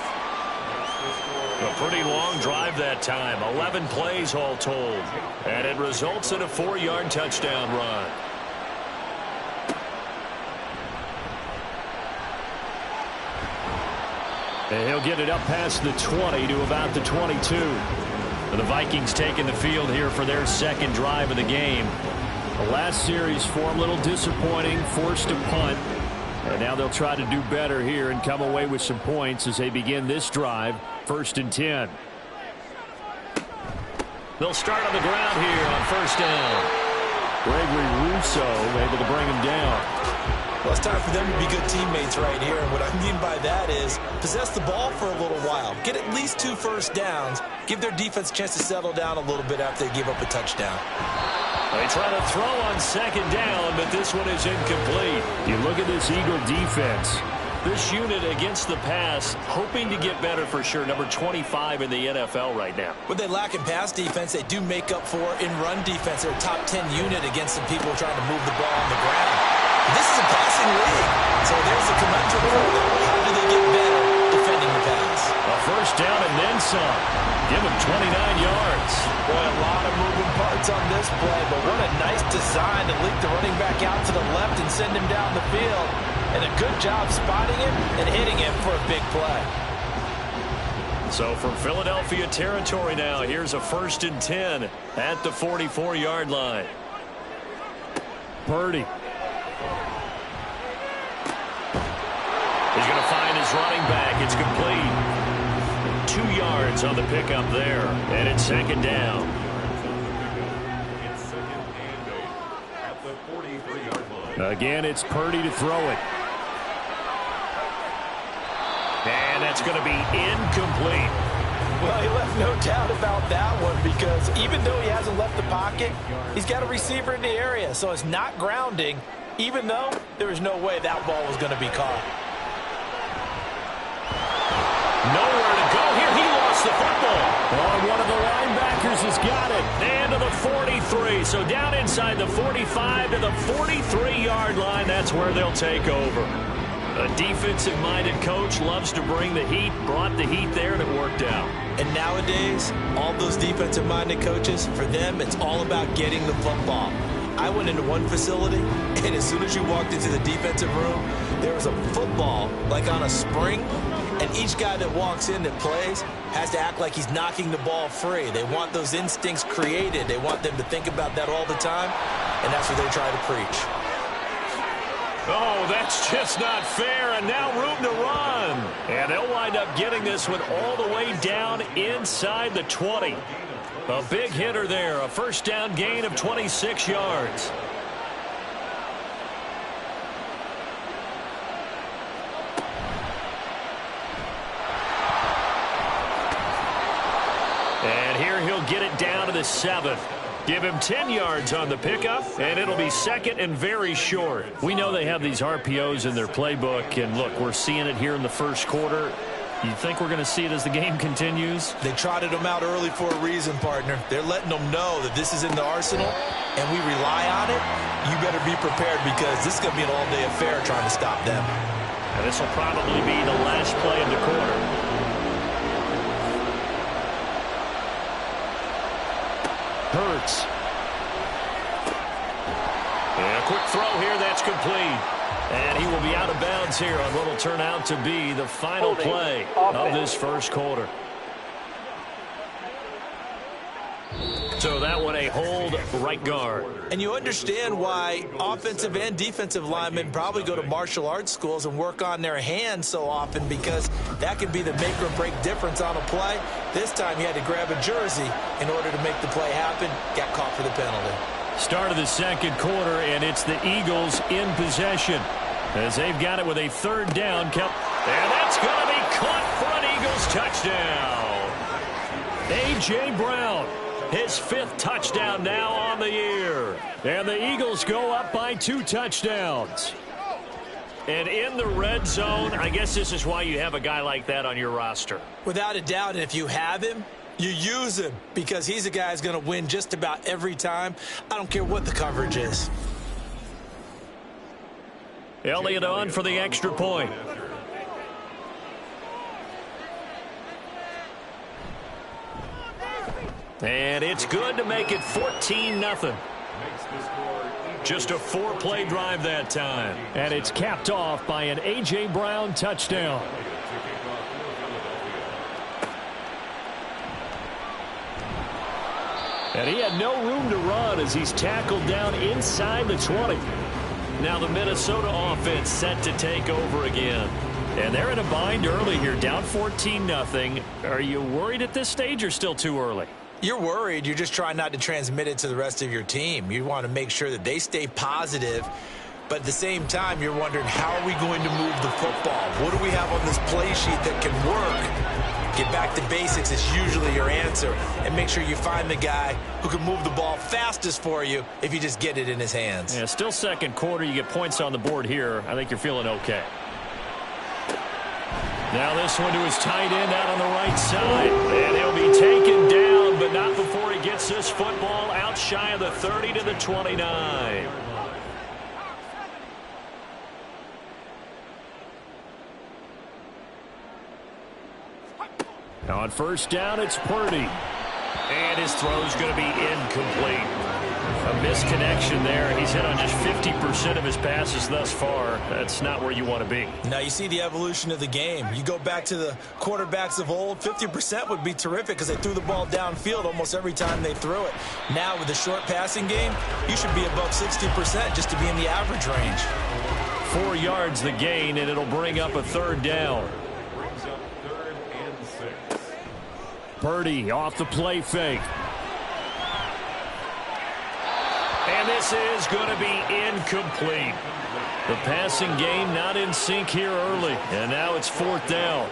Speaker 2: A pretty long drive that time. 11 plays all told. And it results in a 4-yard touchdown run.
Speaker 7: And he'll get it up past the 20 to about the 22. The Vikings taking the field here for their second drive of the game. The last series for them, a little disappointing, forced a punt. And now they'll try to do better here and come away with some points as they begin this drive, 1st and 10. They'll start on the ground here on 1st down. Gregory Rousseau able to bring him down.
Speaker 3: Well, it's time for them to be good teammates right here. And what I mean by that is possess the ball for a little while. Get at least 2 first downs. Give their defense a chance to settle down a little bit after they give up a touchdown.
Speaker 2: They try to throw on 2nd down, but this one is incomplete.
Speaker 7: You look at this Eagle defense.
Speaker 2: This unit against the pass, hoping to get better for sure. Number 25 in the NFL right now.
Speaker 3: What they lack in pass defense, they do make up for in run defense. They're a top 10 unit against some people trying to move the ball on the ground. This is a passing league, so there's a conundrum for them. How do they get better defending the pass?
Speaker 2: A 1st down and then some. Give him 29 yards.
Speaker 3: Boy, a lot of moving parts on this play, but what a nice design to leak the running back out to the left and send him down the field. And a good job spotting him and hitting him for a big play.
Speaker 2: So from Philadelphia territory now, here's a 1st and 10 at the 44-yard line.
Speaker 7: Purdy.
Speaker 2: He's going to find his running back. It's complete. 2 yards on the pickup there. And it's 2nd down.
Speaker 4: It's 2nd and 8 at the 43-yard line.
Speaker 7: Again, it's Purdy to throw it.
Speaker 2: And that's going to be incomplete.
Speaker 3: Well, he left no doubt about that one because even though he hasn't left the pocket, he's got a receiver in the area. So it's not grounding, even though there was no way that ball was going to be caught.
Speaker 2: Nowhere to go here. He lost the football.
Speaker 7: Oh, one of the linebackers has got it.
Speaker 2: And to the 43. So down inside the 45 to the 43-yard line. That's where they'll take over. A defensive-minded coach loves to bring the heat. Brought the heat there, and it worked out.
Speaker 3: And nowadays, all those defensive-minded coaches, for them, it's all about getting the football. I went into one facility, and as soon as you walked into the defensive room, there was a football, like on a spring, and each guy that walks in that plays has to act like he's knocking the ball free. They want those instincts created. They want them to think about that all the time, and that's what they try to preach.
Speaker 2: Oh, that's just not fair, and now room to run. And they'll wind up getting this one all the way down inside the 20. A big hitter there, a 1st down gain of 26 yards. And here he'll get it down to the 7. Give him 10 yards on the pickup, and it'll be 2nd and very short.
Speaker 7: We know they have these RPOs in their playbook, and look, we're seeing it here in the 1st quarter. You think we're going to see it as the game continues?
Speaker 3: They trotted them out early for a reason, partner. They're letting them know that this is in the arsenal, and we rely on it. You better be prepared because this is going to be an all-day affair trying to stop them.
Speaker 2: And this will probably be the last play of the quarter.
Speaker 7: Hurts.
Speaker 2: And a quick throw here, that's complete. And he will be out of bounds here on what will turn out to be the final play of this 1st quarter. So that one a hold right guard.
Speaker 3: And you understand why offensive and defensive linemen probably go to martial arts schools and work on their hands so often because that can be the make or break difference on a play. This time he had to grab a jersey in order to make the play happen. Got caught for the penalty.
Speaker 7: Start of the 2nd quarter, and it's the Eagles in possession as they've got it with a 3rd down. And
Speaker 2: that's going to be caught for an Eagles touchdown.
Speaker 7: A.J. Brown,
Speaker 2: his 5th touchdown now on the year.
Speaker 7: And the Eagles go up by 2 touchdowns.
Speaker 2: And in the red zone, I guess this is why you have a guy like that on your roster.
Speaker 3: Without a doubt, and if you have him, you use him because he's a guy who's going to win just about every time. I don't care what the coverage is.
Speaker 2: Elliott on for the extra point. And it's good to make it 14-0. Just a 4-play drive that time.
Speaker 7: And it's capped off by an A.J. Brown touchdown. And he had no room to run as he's tackled down inside the 20.
Speaker 2: Now the Minnesota offense set to take over again.
Speaker 7: And they're in a bind early here, down 14-0. Are you worried at this stage or still too early?
Speaker 3: You're worried. You're just trying not to transmit it to the rest of your team. You want to make sure that they stay positive. But at the same time, you're wondering, how are we going to move the football? What do we have on this play sheet that can work? Get back to basics is usually your answer. And make sure you find the guy who can move the ball fastest for you if you just get it in his hands.
Speaker 7: Yeah, still second quarter. You get points on the board here. I think you're feeling okay. Now this one to his tight end out on the right side. And he'll be taken down, but not before he gets this football out shy of the 30 to the 29. On first down, it's Purdy. And his throw's going to be incomplete. A misconnection there. He's hit on just 50% of his passes thus far. That's not where you want to be.
Speaker 3: Now you see the evolution of the game. You go back to the quarterbacks of old, 50% would be terrific because they threw the ball downfield almost every time they threw it. Now with the short passing game, you should be above 60% just to be in the average range.
Speaker 7: 4 yards the gain, and it'll bring up a third down. Purdy off the play fake. And this is going to be incomplete. The passing game not in sync here early. And now it's fourth down.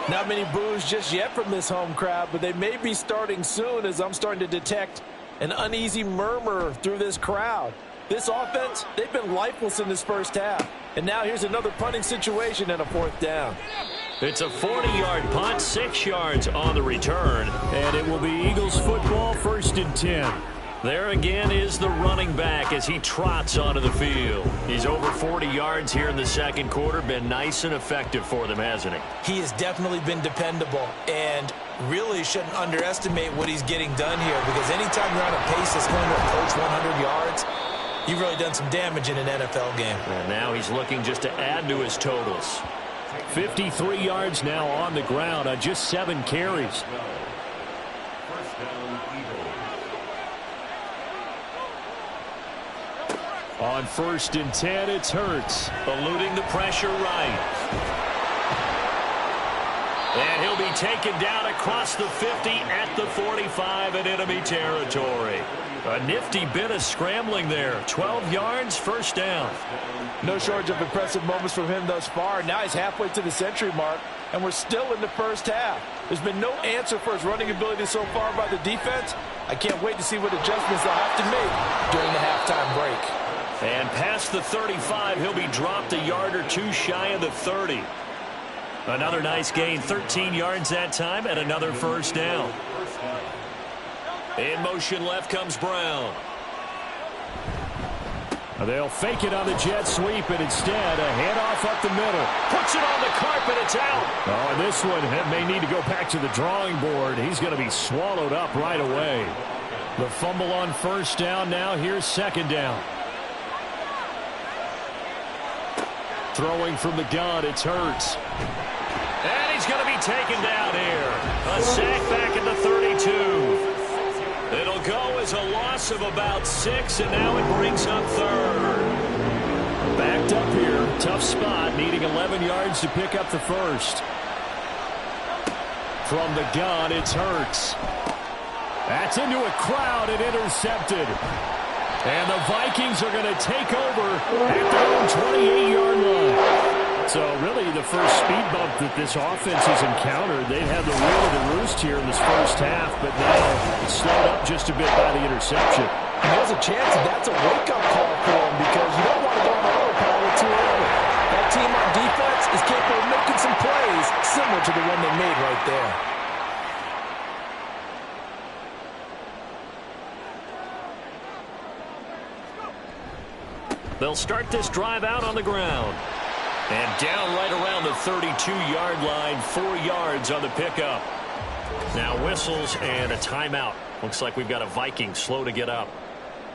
Speaker 5: Not many boos just yet from this home crowd, but they may be starting soon as I'm starting to detect an uneasy murmur through this crowd. This offense, they've been lifeless in this first half. And now here's another punting situation and a fourth down.
Speaker 7: It's a 40-yard punt, 6 yards on the return. And it will be Eagles football, 1st and 10.
Speaker 2: There again is the running back as he trots onto the field. He's over 40 yards here in the second quarter. Been nice and effective for them, hasn't he?
Speaker 3: He has definitely been dependable and really shouldn't underestimate what he's getting done here, because anytime you're on a pace that's going to approach 100 yards, you've really done some damage in an NFL game.
Speaker 2: And now he's looking just to add to his totals.
Speaker 7: 53 yards now on the ground on just 7 carries. On 1st and 10, it's Hurts.
Speaker 2: Eluding the pressure right. And he'll be taken down across the 50 at the 45 in enemy territory. A nifty bit of scrambling there. 12 yards, first down.
Speaker 5: No shortage of impressive moments from him thus far. Now he's halfway to the century mark, and we're still in the first half. There's been no answer for his running ability so far by the defense. I can't wait to see what adjustments they'll have to make during the halftime break.
Speaker 2: And past the 35, he'll be dropped a yard or two shy of the 30.
Speaker 7: Another nice gain, 13 yards that time, and another first down.
Speaker 2: In motion left comes Brown.
Speaker 7: They'll fake it on the jet sweep, and instead a handoff up the middle.
Speaker 2: Puts it on the carpet, it's out.
Speaker 7: Oh, and this one may need to go back to the drawing board. He's going to be swallowed up right away. The fumble on first down. Now here's second down. Throwing from the gun, it's Hurts.
Speaker 2: And he's going to be taken down here. A sack back at the 32. It'll go as a loss of about 6, and now it brings up third.
Speaker 7: Backed up here, tough spot, needing 11 yards to pick up the first. From the gun, it's Hurts. That's into a crowd and intercepted. And the Vikings are going to take over at their own 28-yard line. So really the first speed bump that this offense has encountered. They've had the rule of the roost here in this first half, but now it's slowed up just a bit by the interception.
Speaker 5: And there's a chance that that's a wake-up call for him, because you don't want to go on autopilot too early. That team on defense is capable of making some plays similar to the one they made right there.
Speaker 2: They'll start this drive out on the ground. And down right around the 32-yard line, 4 yards on the pickup. Now whistles and a timeout. Looks like we've got a Viking slow to get up.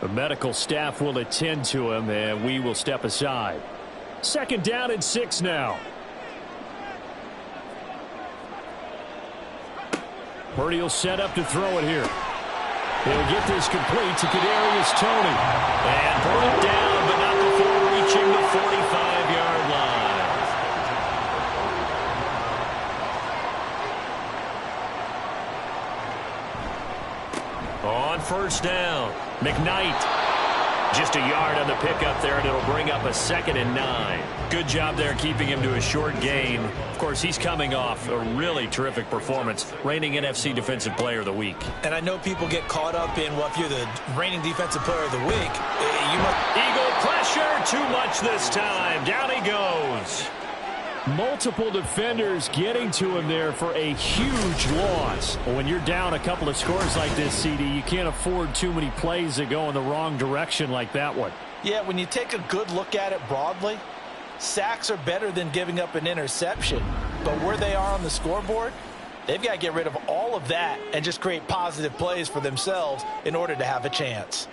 Speaker 7: The medical staff will attend to him, and we will step aside. 2nd down and 6 now. Purdy will set up to throw it here. He'll get this complete to Kadarius Toney.
Speaker 2: And brought down, but not before reaching the 45-yard line. On 1st down, McKnight. Just a yard on the pickup there, and it'll bring up a 2nd and 9.
Speaker 7: Good job there keeping him to a short gain. Of course, he's coming off a really terrific performance, reigning NFC Defensive Player of the Week.
Speaker 3: And I know people get caught up in, well, if you're the reigning Defensive Player of the Week, you must...
Speaker 2: Eagle pressure, too much this time. Down he goes.
Speaker 7: Multiple defenders getting to him there for a huge loss. When you're down a couple of scores like this, CD, you can't afford too many plays that go in the wrong direction like that one.
Speaker 3: Yeah, when you take a good look at it broadly, sacks are better than giving up an interception. But where they are on the scoreboard, they've got to get rid of all of that and just create positive plays for themselves in order to have a chance.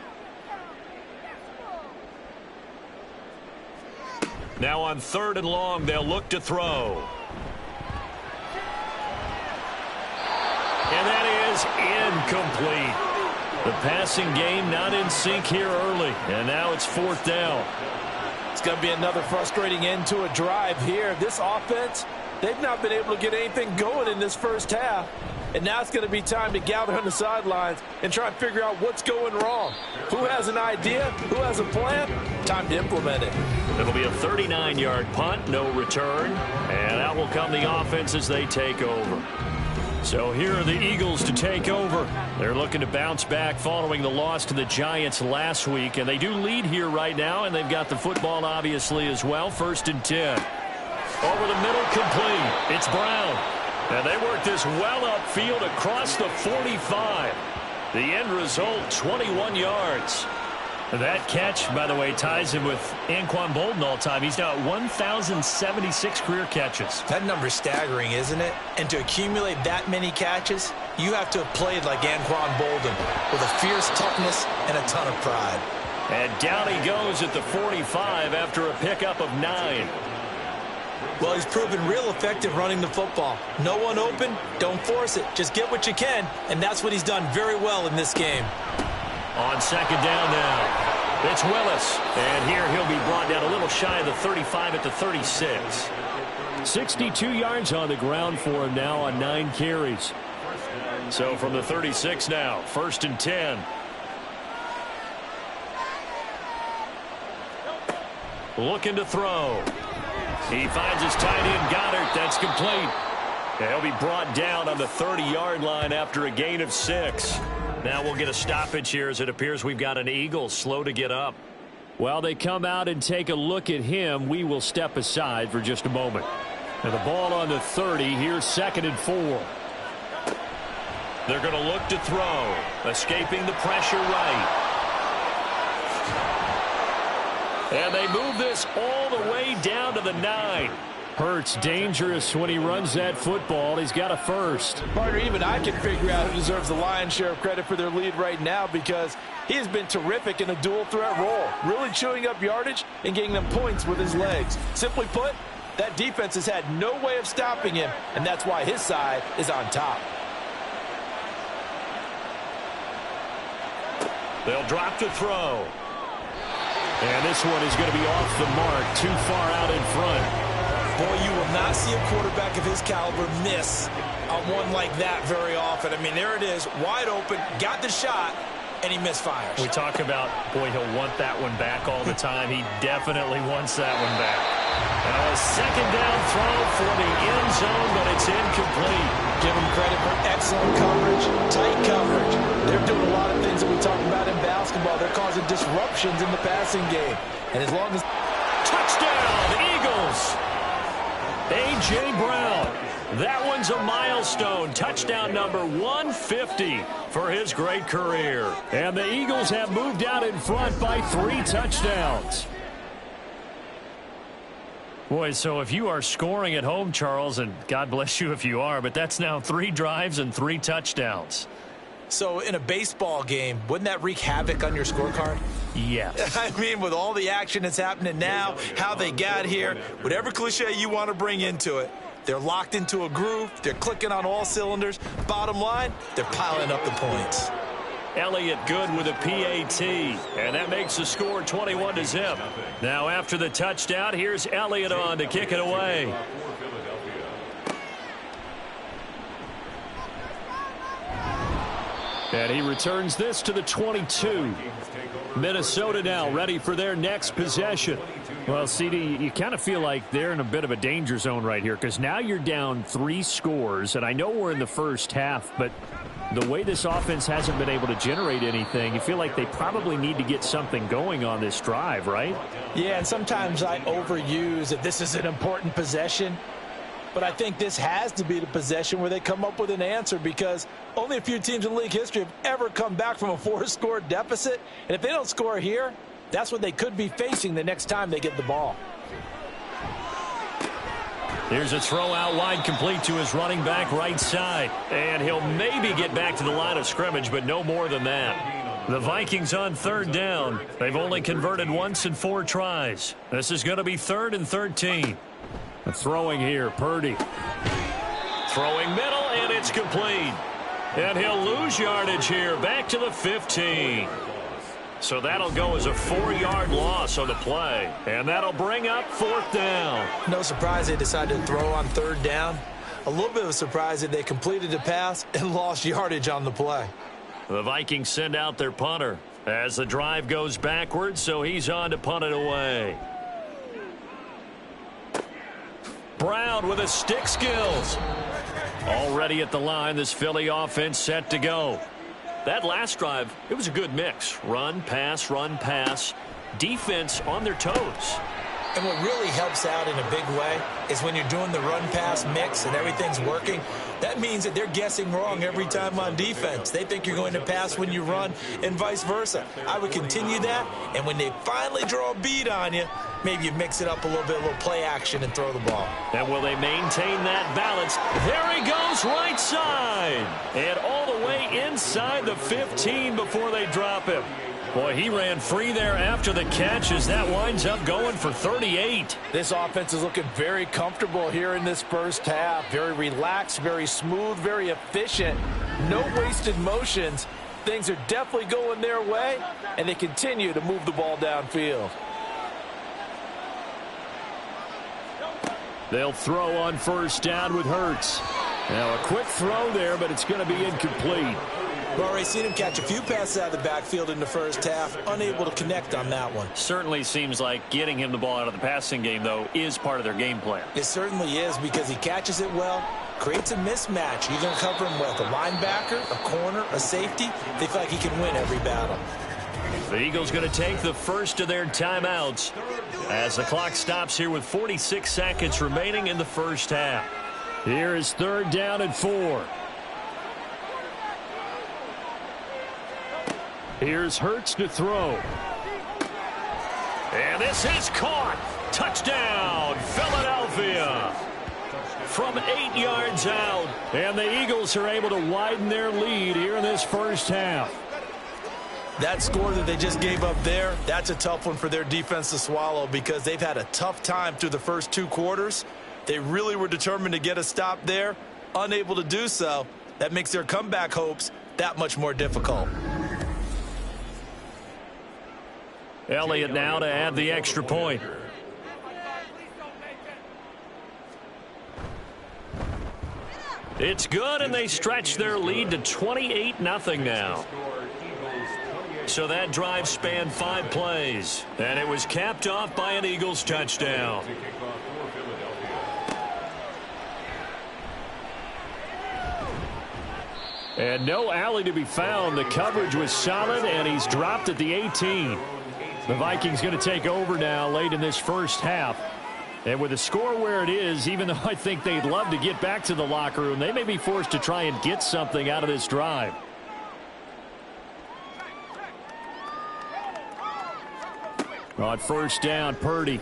Speaker 2: Now on 3rd and long, they'll look to throw. And that is incomplete. The passing game not in sync here early. And now it's 4th down.
Speaker 3: It's going to be another frustrating end to a drive here. This offense, they've not been able to get anything going in this first half. And now it's going to be time to gather on the sidelines and try and figure out what's going wrong. Who has an idea? Who has a plan? Time to implement it.
Speaker 2: It'll be a 39-yard punt, no return. And out will come the offense as they take over. So here are the Eagles to take over. They're looking to bounce back following the loss to the Giants last week. And they do lead here right now, and they've got the football obviously as well. 1st and 10. Over the middle, complete. It's Brown. And they work this well upfield across the 45. The end result, 21 yards. That catch, by the way, ties him with Anquan Bolden all time. He's now at 1,076 career catches.
Speaker 3: That number's staggering, isn't it? And to accumulate that many catches, you have to have played like Anquan Bolden with a fierce toughness and a ton of pride.
Speaker 2: And down he goes at the 45 after a pickup of 9.
Speaker 3: Well, he's proven real effective running the football. No one open, don't force it. Just get what you can, and that's what he's done very well in this game.
Speaker 2: On 2nd down now, it's Willis. And here he'll be brought down a little shy of the 35 at the 36.
Speaker 7: 62 yards on the ground for him now on 9 carries.
Speaker 2: So from the 36 now, 1st and 10. Looking to throw. He finds his tight end, Goddard. That's complete. He'll be brought down on the 30-yard line after a gain of 6. Now we'll get a stoppage here as it appears we've got an Eagle slow to get up.
Speaker 7: While they come out and take a look at him, we will step aside for just a moment. And the ball on the 30. Here's 2nd and 4.
Speaker 2: They're going to look to throw. Escaping the pressure right. And they move this all the way down to the 9.
Speaker 7: Hurts dangerous when he runs that football. He's got a first.
Speaker 3: Partner, even I can figure out who deserves the lion's share of credit for their lead right now because he has been terrific in a dual threat role, really chewing up yardage and getting them points with his legs. Simply put, that defense has had no way of stopping him, and that's why his side is on top.
Speaker 2: They'll drop to throw.
Speaker 7: And this one is going to be off the mark, too far out in front.
Speaker 3: Boy, you will not see a quarterback of his caliber miss on one like that very often. I mean, there it is, wide open, got the shot, and he misfires.
Speaker 2: We talk about, boy, he'll want that one back all the time. He definitely wants that one back. Now a 2nd down throw for the end zone, but it's incomplete.
Speaker 3: Give him credit for excellent coverage, tight coverage. They're doing a lot of things that we talk about in basketball. They're causing disruptions in the passing game. And as long as...
Speaker 2: Touchdown, Eagles! A.J. Brown. That one's a milestone. Touchdown number 150 for his great career.
Speaker 7: And the Eagles have moved out in front by 3 touchdowns. Boy, so if you are scoring at home, Charles, and God bless you if you are, but that's now 3 drives and 3 touchdowns.
Speaker 3: So in a baseball game, wouldn't that wreak havoc on your scorecard?
Speaker 7: Yes.
Speaker 3: I mean, with all the action that's happening now, how they got here, whatever cliche you want to bring into it, they're locked into a groove. They're clicking on all cylinders. Bottom line, they're piling up the points.
Speaker 7: Elliott good with a PAT, and that makes the score 21-0. Now after the touchdown, here's Elliott on to kick it away. And he returns this to the 22. Minnesota now ready for their next possession. Well, CD, you kind of feel like they're in a bit of a danger zone right here because now you're down 3 scores, and I know we're in the first half, but the way this offense hasn't been able to generate anything, you feel like they probably need to get something going on this drive, right?
Speaker 3: Yeah, and sometimes I overuse that this is an important possession. But I think this has to be the possession where they come up with an answer because only a few teams in league history have ever come back from a 4-score deficit. And if they don't score here, that's what they could be facing the next time they get the ball.
Speaker 7: Here's a throw out wide complete to his running back right side. And he'll maybe get back to the line of scrimmage, but no more than that. The Vikings on 3rd down. They've only converted once in 4 tries. This is going to be 3rd and 13. Throwing here, Purdy. Throwing middle, and it's complete. And he'll lose yardage here, back to the 15. So that'll go as a 4-yard loss on the play. And that'll bring up 4th down.
Speaker 3: No surprise they decided to throw on 3rd down. A little bit of a surprise that they completed the pass and lost yardage on the play.
Speaker 7: The Vikings send out their punter as the drive goes backwards, so he's on to punt it away. Brown with his stick skills. Already at the line, this Philly offense set to go. That last drive, it was a good mix. Run, pass, defense on their toes.
Speaker 3: And what really helps out in a big way is when you're doing the run-pass mix and everything's working, that means that they're guessing wrong every time on defense. They think you're going to pass when you run and vice versa. I would continue that, and when they finally draw a bead on you, maybe you mix it up a little play action and throw the ball.
Speaker 7: And will they maintain that balance? There he goes, right side. And all the way inside the 15 before they drop him. Boy, he ran free there after the catch as that winds up going for 38.
Speaker 5: This offense is looking very comfortable here in this first half. Very relaxed, very smooth, very efficient. No wasted motions. Things are definitely going their way, and they continue to move the ball downfield.
Speaker 7: They'll throw on 1st down with Hurts. Now a quick throw there, but it's going to be incomplete.
Speaker 3: We've already seen him catch a few passes out of the backfield in the first half, unable to connect on that one.
Speaker 7: Certainly seems like getting him the ball out of the passing game, though, is part of their game plan.
Speaker 3: It certainly is because he catches it well, creates a mismatch. You're going to cover him with a linebacker, a corner, a safety. They feel like he can win every battle.
Speaker 7: The Eagles going to take the first of their timeouts as the clock stops here with 46 seconds remaining in the first half. Here is 3rd down and 4. Here's Hurts to throw. And this is caught. Touchdown, Philadelphia. From 8 yards out. And the Eagles are able to widen their lead here in this first half.
Speaker 3: That score that they just gave up there, that's a tough one for their defense to swallow because they've had a tough time through the first 2 quarters. They really were determined to get a stop there, unable to do so. That makes their comeback hopes that much more difficult.
Speaker 7: Elliott now to add the extra point. It's good, and they stretch their lead to 28-0 now. So that drive spanned 5 plays, and it was capped off by an Eagles touchdown. And no alley to be found. The coverage was solid, and he's dropped at the 18. The Vikings going to take over now late in this first half. And with the score where it is, even though I think they'd love to get back to the locker room, they may be forced to try and get something out of this drive. On 1st down, Purdy.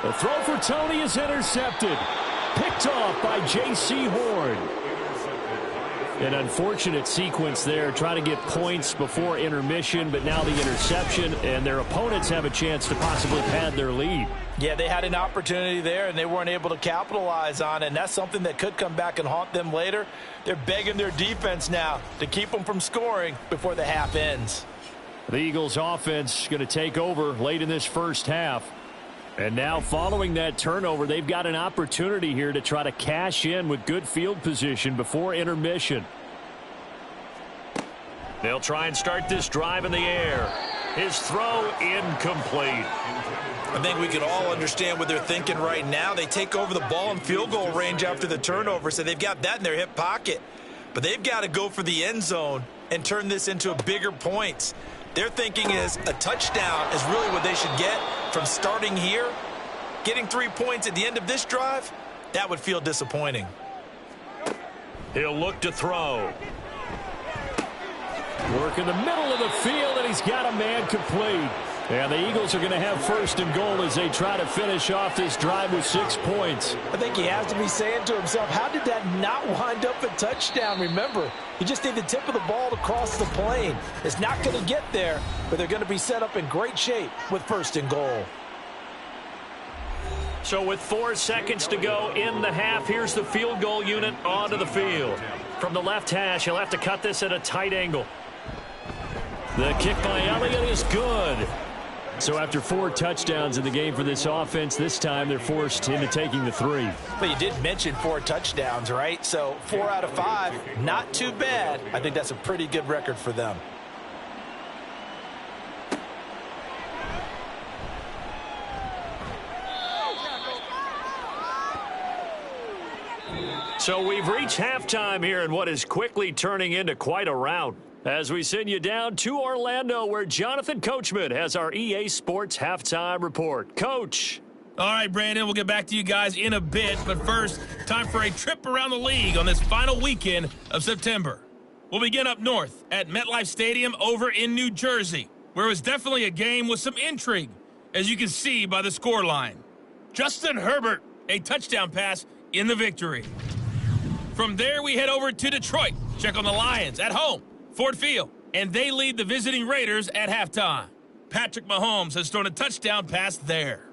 Speaker 7: The throw for Tony is intercepted. Picked off by J.C. Horn. An unfortunate sequence there, trying to get points before intermission, but now the interception, and their opponents have a chance to possibly pad their lead.
Speaker 5: Yeah, they had an opportunity there, and they weren't able to capitalize on it, and that's something that could come back and haunt them later. They're begging their defense now to keep them from scoring before the half ends.
Speaker 7: The Eagles offense going to take over late in this first half. And now following that turnover, they've got an opportunity here to try to cash in with good field position before intermission. They'll try and start this drive in the air. His throw incomplete.
Speaker 5: I think we can all understand what they're thinking right now. They take over the ball in field goal range after the turnover, so they've got that in their hip pocket. But they've got to go for the end zone and turn this into bigger points. Their thinking is a touchdown is really what they should get from starting here. Getting 3 points at the end of this drive, that would feel disappointing.
Speaker 7: He'll look to throw. Work in the middle of the field, and he's got a man complete. And the Eagles are going to have first and goal as they try to finish off this drive with 6 points.
Speaker 5: I think he has to be saying to himself, how did that not wind up a touchdown? Remember, you just need the tip of the ball to cross the plane. It's not going to get there, but they're going to be set up in great shape with first and goal.
Speaker 7: So with 4 seconds to go in the half, here's the field goal unit onto the field. From the left hash, he'll have to cut this at a tight angle. The kick by Elliott is good. So after 4 touchdowns in the game for this offense, this time they're forced into taking the 3.
Speaker 5: But you did mention 4 touchdowns, right? So 4 out of 5, not too bad. I think that's a pretty good record for them.
Speaker 7: So we've reached halftime here in what is quickly turning into quite a rout. As we send you down to Orlando, where Jonathan Coachman has our EA Sports Halftime Report. Coach.
Speaker 6: All right, Brandon, we'll get back to you guys in a bit. But first, time for a trip around the league on this final weekend of September. We'll begin up north at MetLife Stadium over in New Jersey, where it was definitely a game with some intrigue, as you can see by the scoreline. Justin Herbert, a touchdown pass in the victory. From there, we head over to Detroit. Check on the Lions at home. Ford Field, and they lead the visiting Raiders at halftime. Patrick Mahomes has thrown a touchdown pass there.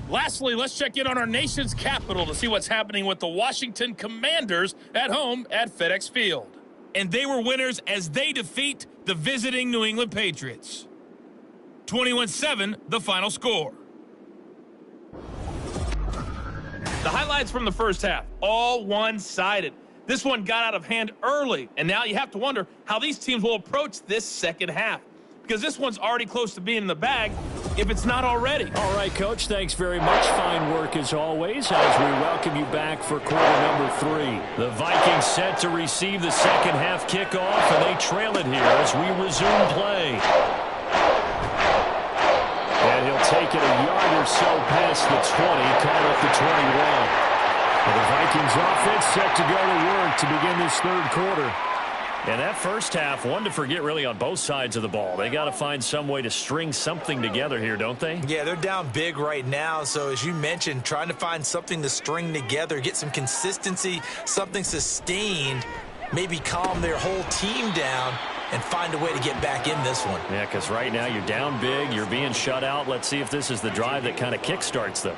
Speaker 6: Lastly, let's check in on our nation's capital to see what's happening with the Washington Commanders at home at FedEx Field. And they were winners as they defeat the visiting New England Patriots. 21-7, the final score. The highlights from the first half, all one-sided. This one got out of hand early, and now you have to wonder how these teams will approach this second half, because this one's already close to being in the bag, if it's not already.
Speaker 7: All right, Coach, thanks very much. Fine work as always as we welcome you back for quarter number 3. The Vikings set to receive the second half kickoff, and they trail it here as we resume play. And he'll take it a yard or so past the 20, call it the 21. The Vikings offense set to go to work to begin this third quarter. And that first half, one to forget really on both sides of the ball. They got to find some way to string something together here, don't they?
Speaker 5: Yeah, they're down big right now. So as you mentioned, trying to find something to string together, get some consistency, something sustained, maybe calm their whole team down and find a way to get back in this one.
Speaker 7: Yeah, because right now you're down big, you're being shut out. Let's see if this is the drive that kind of kickstarts them.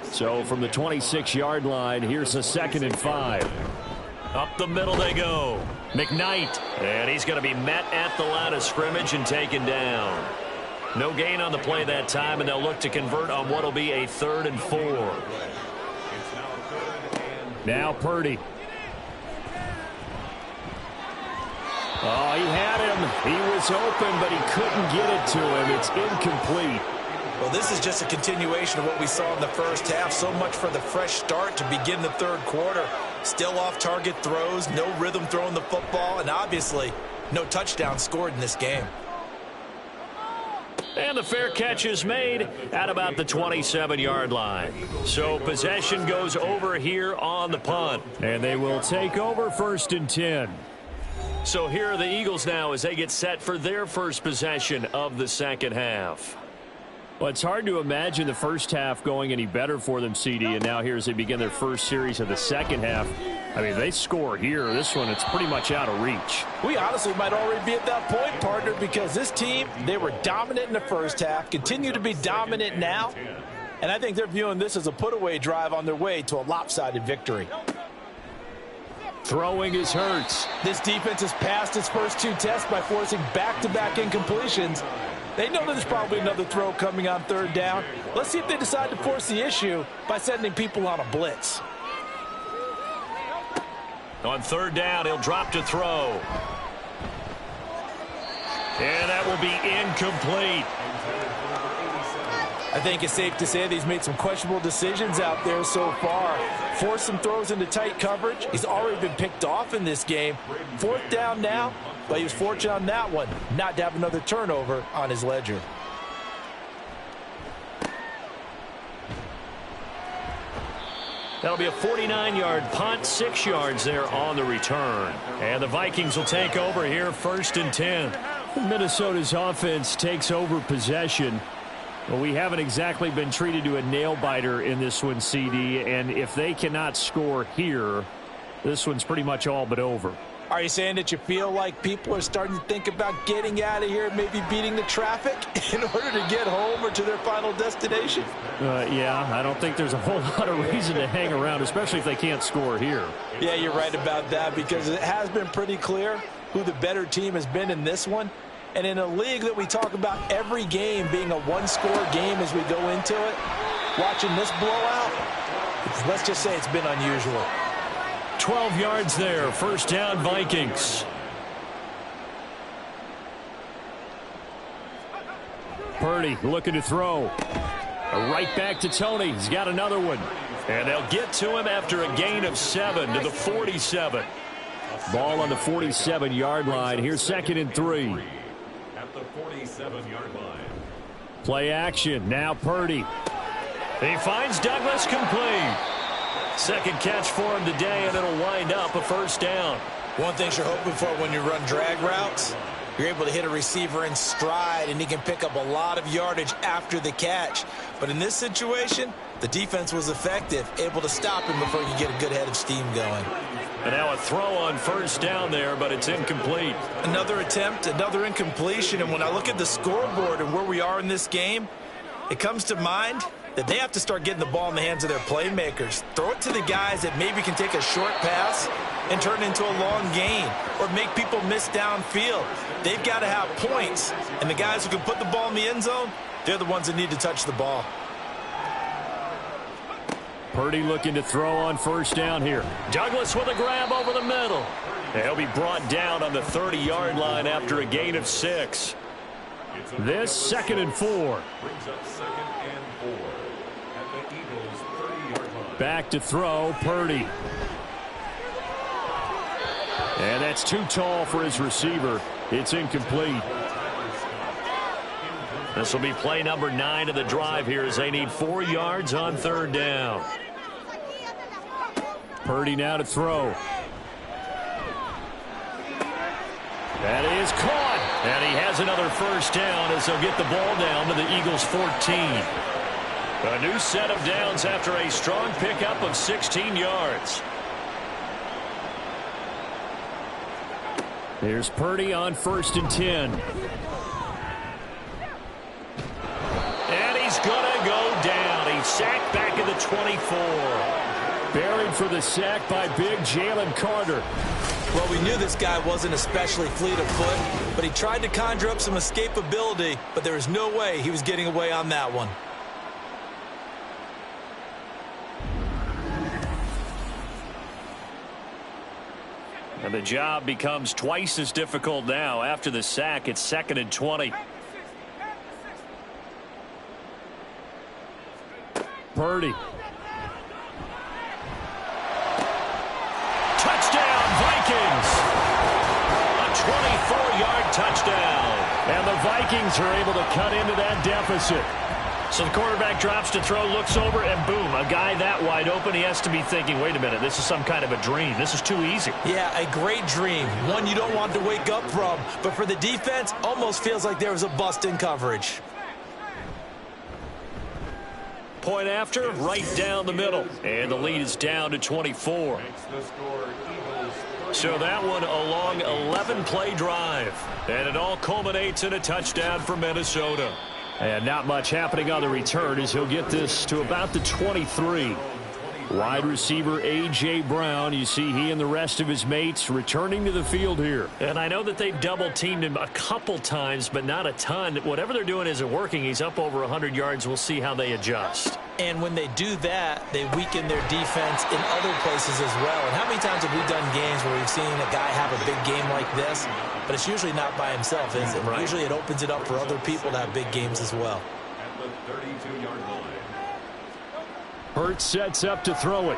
Speaker 7: So from the 26-yard line, here's a 2nd and 5. Up the middle they go. McKnight, and he's going to be met at the line of scrimmage and taken down. No gain on the play that time, and they'll look to convert on what will be a 3rd and 4. Now Purdy. Oh, he had him. He was open, but he couldn't get it to him. It's incomplete.
Speaker 5: Well, this is just a continuation of what we saw in the first half. So much for the fresh start to begin the third quarter. Still off-target throws, no rhythm throwing the football, and obviously no touchdown scored in this game.
Speaker 7: And the fair catch is made at about the 27-yard line. So possession goes over here on the punt. And they will take over 1st and 10. So here are the Eagles now as they get set for their first possession of the second half. Well, it's hard to imagine the first half going any better for them, CD, and now here as they begin their first series of the second half. I mean, they score here. This one, it's pretty much out of reach.
Speaker 5: We honestly might already be at that point, partner, because this team, they were dominant in the first half, continue to be dominant now, and I think they're viewing this as a put-away drive on their way to a lopsided victory.
Speaker 7: Throwing is Hurts.
Speaker 5: This defense has passed its first two tests by forcing back-to-back incompletions. They know that there's probably another throw coming on third down. Let's see if they decide to force the issue by sending people on a blitz.
Speaker 2: On third down, he'll drop to throw. And that will be incomplete.
Speaker 5: I think it's safe to say that he's made some questionable decisions out there so far. Forced some throws into tight coverage. He's already been picked off in this game. Fourth down now, but he was fortunate on that one not to have another turnover on his ledger.
Speaker 2: That'll be a 49-yard punt, 6 yards there on the return. And the Vikings will take over here, 1st and 10.
Speaker 7: Minnesota's offense takes over possession. Well, we haven't exactly been treated to a nail-biter in this one, CD, and if they cannot score here, this one's pretty much all but over.
Speaker 5: Are you saying that you feel like people are starting to think about getting out of here, maybe beating the traffic in order to get home or to their final destination?
Speaker 7: Yeah, I don't think there's a whole lot of reason to hang around, especially if they can't score here.
Speaker 5: Yeah, you're right about that, because it has been pretty clear who the better team has been in this one. And in a league that we talk about every game being a one-score game as we go into it, watching this blowout, let's just say it's been unusual.
Speaker 2: 12 yards there, 1st down Vikings.
Speaker 7: Purdy looking to throw. Right back to Tony. He's got another one.
Speaker 2: And they'll get to him after a gain of 7 to the 47.
Speaker 7: Ball on the 47-yard line. Here's 2nd and 3.
Speaker 4: At the 47-yard line.
Speaker 7: Play action. Now Purdy.
Speaker 2: He finds Douglas complete. Second catch for him today, and it'll wind up a 1st down.
Speaker 3: One thing you're hoping for when you run drag routes, you're able to hit a receiver in stride, and he can pick up a lot of yardage after the catch. But in this situation, the defense was effective, able to stop him before you get a good head of steam going.
Speaker 2: And now a throw on 1st down there, but it's incomplete.
Speaker 3: Another attempt, another incompletion, and when I look at the scoreboard and where we are in this game, it comes to mind that they have to start getting the ball in the hands of their playmakers. Throw it to the guys that maybe can take a short pass and turn it into a long gain or make people miss downfield. They've got to have points, and the guys who can put the ball in the end zone, they're the ones that need to touch the ball.
Speaker 7: Purdy looking to throw on 1st down here.
Speaker 2: Douglas with a grab over the middle. He'll be brought down on the 30-yard line after a gain of 6.
Speaker 7: This 2nd and 4.
Speaker 4: Brings up 2nd and 4 at the Eagles' 30-yard line.
Speaker 7: Back to throw, Purdy. And that's too tall for his receiver. It's incomplete.
Speaker 2: This will be play number 9 of the drive here as they need 4 yards on 3rd down.
Speaker 7: Purdy now to throw. That is caught.
Speaker 2: And he has another 1st down as they'll get the ball down to the Eagles' 14. A new set of downs after a strong pickup of 16 yards.
Speaker 7: Here's Purdy on 1st and 10.
Speaker 2: And he's going to go down. He's sacked back at the 24.
Speaker 7: Buried for the sack by big Jalen Carter.
Speaker 3: Well, we knew this guy wasn't especially fleet of foot, but he tried to conjure up some escapability, but there was no way he was getting away on that one.
Speaker 2: And the job becomes twice as difficult now. After the sack, it's 2nd and 20.
Speaker 7: Purdy.
Speaker 2: Touchdown, Vikings! A 24-yard touchdown.
Speaker 7: And the Vikings are able to cut into that deficit.
Speaker 2: So the quarterback drops to throw, looks over, and boom, a guy that wide open. He has to be thinking, wait a minute, this is some kind of a dream. This is too easy.
Speaker 3: Yeah, a great dream. One you don't want to wake up from. But for the defense, almost feels like there was a bust in coverage.
Speaker 2: point after, right down the middle. And the lead is down to 24. So that one a long 11-play drive. And it all culminates in a touchdown for Minnesota.
Speaker 7: And not much happening on the return as he'll get this to about the 23. Wide receiver A.J. Brown, you see he and the rest of his mates returning to the field here.
Speaker 2: And I know that they've double-teamed him a couple times, but not a ton. Whatever they're doing isn't working. He's up over 100 yards. We'll see how they adjust.
Speaker 5: And when they do that, they weaken their defense in other places as well. And how many times have we done games where we've seen a guy have a big game like this, but it's usually not by himself, is it?
Speaker 2: Right.
Speaker 5: Usually it opens it up for other people to have big games as well.
Speaker 4: At the 32-yard line.
Speaker 7: Hurts sets up to throw it.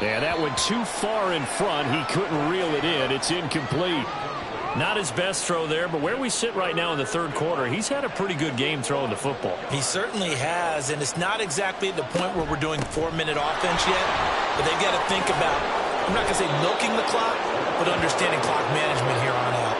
Speaker 7: And that went too far in front. He couldn't reel it in. It's incomplete.
Speaker 2: Not his best throw there, but where we sit right now in the third quarter, he's had a pretty good game throwing the football.
Speaker 5: He certainly has, and it's not exactly at the point where we're doing 4-minute offense yet, but they've got to think about, I'm not going to say milking the clock, but understanding clock management here on out.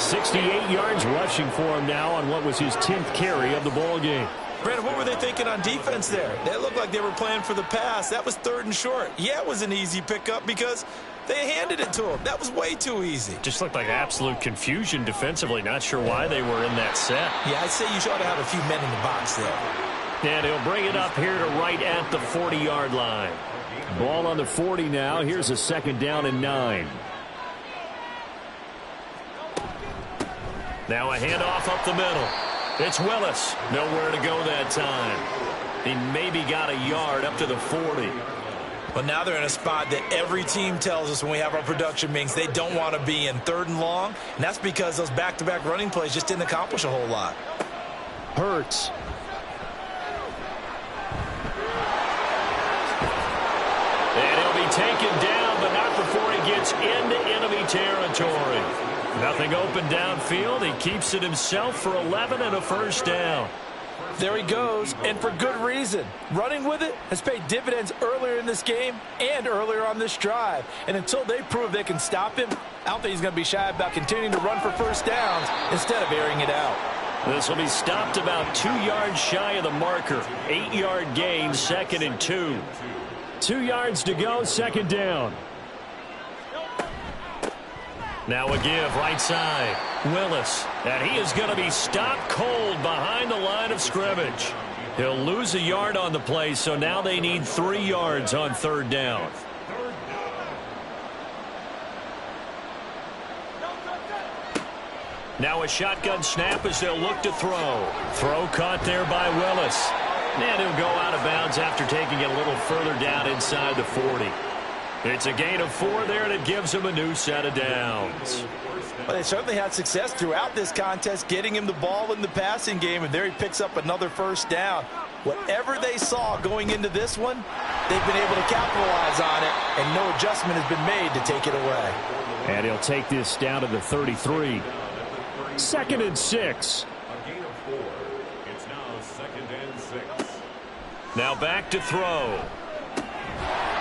Speaker 7: 68 yards rushing for him now on what was his 10th carry of the ball game.
Speaker 5: Brandon, what were they thinking on defense there? They looked like they were playing for the pass. That was 3rd and short. Yeah, it was an easy pickup because they handed it to him. That was way too easy.
Speaker 2: Just looked like absolute confusion defensively. Not sure why they were in that set.
Speaker 5: Yeah, I'd say you ought to have a few men in the box there.
Speaker 2: And he'll bring it up here to right at the 40-yard line.
Speaker 7: Ball on the 40 now. Here's a 2nd down and 9.
Speaker 2: Now a handoff up the middle. It's Willis. Nowhere to go that time. He maybe got a yard up to the 40.
Speaker 5: But now they're in a spot that every team tells us when we have our production meetings they don't want to be in, 3rd and long. And that's because those back-to-back running plays just didn't accomplish a whole lot.
Speaker 7: Hurts.
Speaker 2: And he'll be taken down, but not before he gets into enemy territory. Nothing open downfield. He keeps it himself for 11 and a 1st down.
Speaker 5: There he goes, and for good reason. Running with it has paid dividends earlier in this game and earlier on this drive. And until they prove they can stop him, I don't think he's going to be shy about continuing to run for 1st downs instead of airing it out.
Speaker 2: This will be stopped about 2 yards shy of the marker. 8-yard gain, 2nd and 2.
Speaker 7: 2 yards to go, 2nd down.
Speaker 2: Now a give right side. Willis. And he is going to be stopped cold behind the line of scrimmage. He'll lose a yard on the play, so now they need 3 yards on 3rd down. Now a shotgun snap as they'll look to throw. Throw caught there by Willis. And he'll go out of bounds after taking it a little further down inside the 40. It's a gain of 4 there, and it gives him a new set of downs.
Speaker 5: Well, they certainly had success throughout this contest getting him the ball in the passing game, and there he picks up another 1st down. Whatever they saw going into this one, they've been able to capitalize on it, and no adjustment has been made to take it away.
Speaker 7: And he'll take this down to the 33. 2nd and 6.
Speaker 4: A gain of 4. It's now 2nd and 6.
Speaker 2: Now back to throw.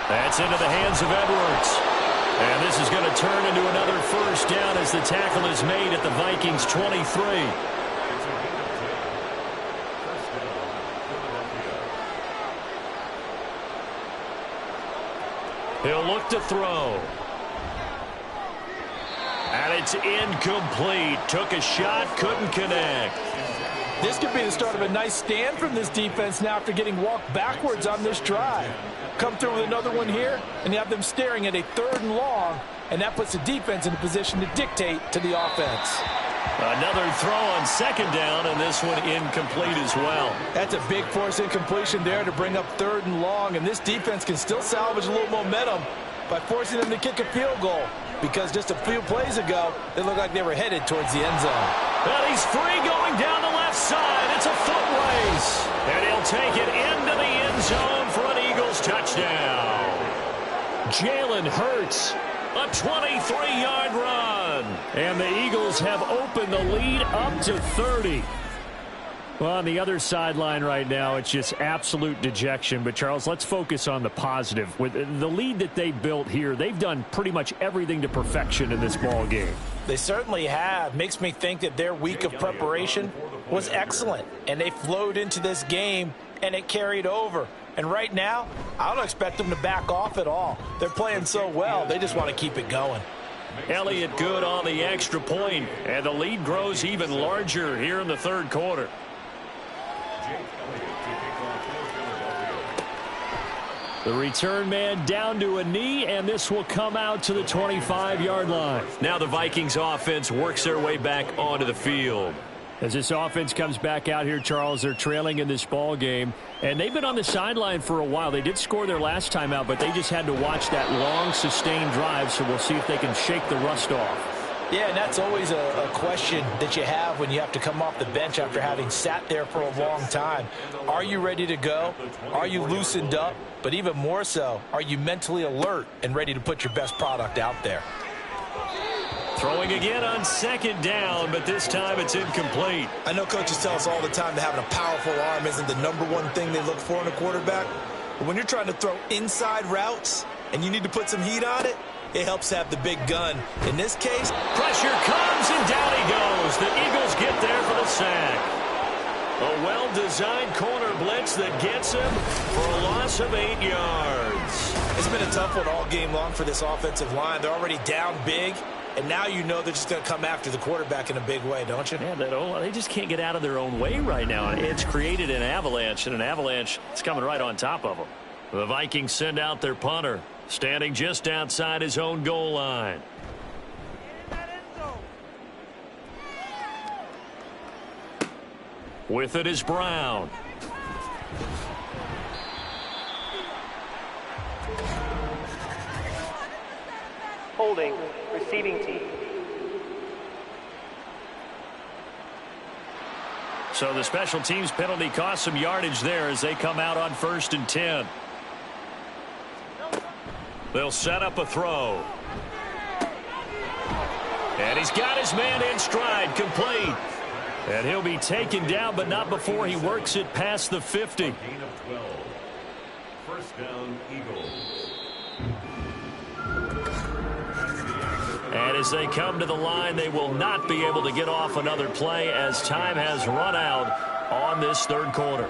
Speaker 2: That's into the hands of Edwards. And this is going to turn into another 1st down as the tackle is made at the Vikings 23. He'll look to throw. And it's incomplete. Took a shot, couldn't connect.
Speaker 5: This could be the start of a nice stand from this defense now after getting walked backwards on this drive. Come through with another one here, and you have them staring at a 3rd and long, and that puts the defense in a position to dictate to the offense.
Speaker 2: Another throw on 2nd down, and this one incomplete as well.
Speaker 5: That's a big force incompletion there to bring up 3rd and long, and this defense can still salvage a little momentum by forcing them to kick a field goal, because just a few plays ago, they looked like they were headed towards the end zone.
Speaker 2: And he's free going down the left side. It's a foot race. And he'll take it into the end zone for an Eagles touchdown.
Speaker 7: Jalen Hurts.
Speaker 2: A 23-yard run.
Speaker 7: And the Eagles have opened the lead up to 30. Well, on the other sideline right now, it's just absolute dejection. But, Charles, let's focus on the positive. With the lead that they built here, they've done pretty much everything to perfection in this ball game.
Speaker 5: They certainly have. Makes me think that their week of preparation was excellent. And they flowed into this game, and it carried over. And right now, I don't expect them to back off at all. They're playing so well, they just want to keep it going.
Speaker 2: Elliott good on the extra point, and the lead grows even larger here in the third quarter. The return man down to a knee, and this will come out to the 25-yard line.
Speaker 7: Now the Vikings offense works their way back onto the field. As this offense comes back out here, Charles, they're trailing in this ball game, and they've been on the sideline for a while. They did score their last time out, but they just had to watch that long, sustained drive, so we'll see if they can shake the rust off.
Speaker 5: Yeah, and that's always a question that you have when you have to come off the bench after having sat there for a long time. Are you ready to go? Are you loosened up? But even more so, are you mentally alert and ready to put your best product out there?
Speaker 2: Throwing again on second down, but this time it's incomplete.
Speaker 3: I know coaches tell us all the time that having a powerful arm isn't the #1 thing they look for in a quarterback. But when you're trying to throw inside routes and you need to put some heat on it, it helps to have the big gun. In this case,
Speaker 2: pressure comes and down he goes. The Eagles get there for the sack. A well-designed corner blitz that gets him for a loss of 8 yards.
Speaker 3: It's been a tough one all game long for this offensive line. They're already down big, and now you know they're just going to come after the quarterback in a big way, don't you?
Speaker 2: Yeah, they just can't get out of their own way right now. It's created an avalanche, and an avalanche is coming right on top of them. The Vikings send out their punter, standing just outside his own goal line. With it is Brown.
Speaker 8: Holding, receiving team.
Speaker 2: So the special teams penalty cost some yardage there as they come out on 1st and 10. They'll set up a throw. And he's got his man in stride, complete. And he'll be taken down, but not before he works it past the 50.
Speaker 4: Gain of 12. First down, Eagles.
Speaker 2: And as they come to the line, they will not be able to get off another play as time has run out on this third quarter.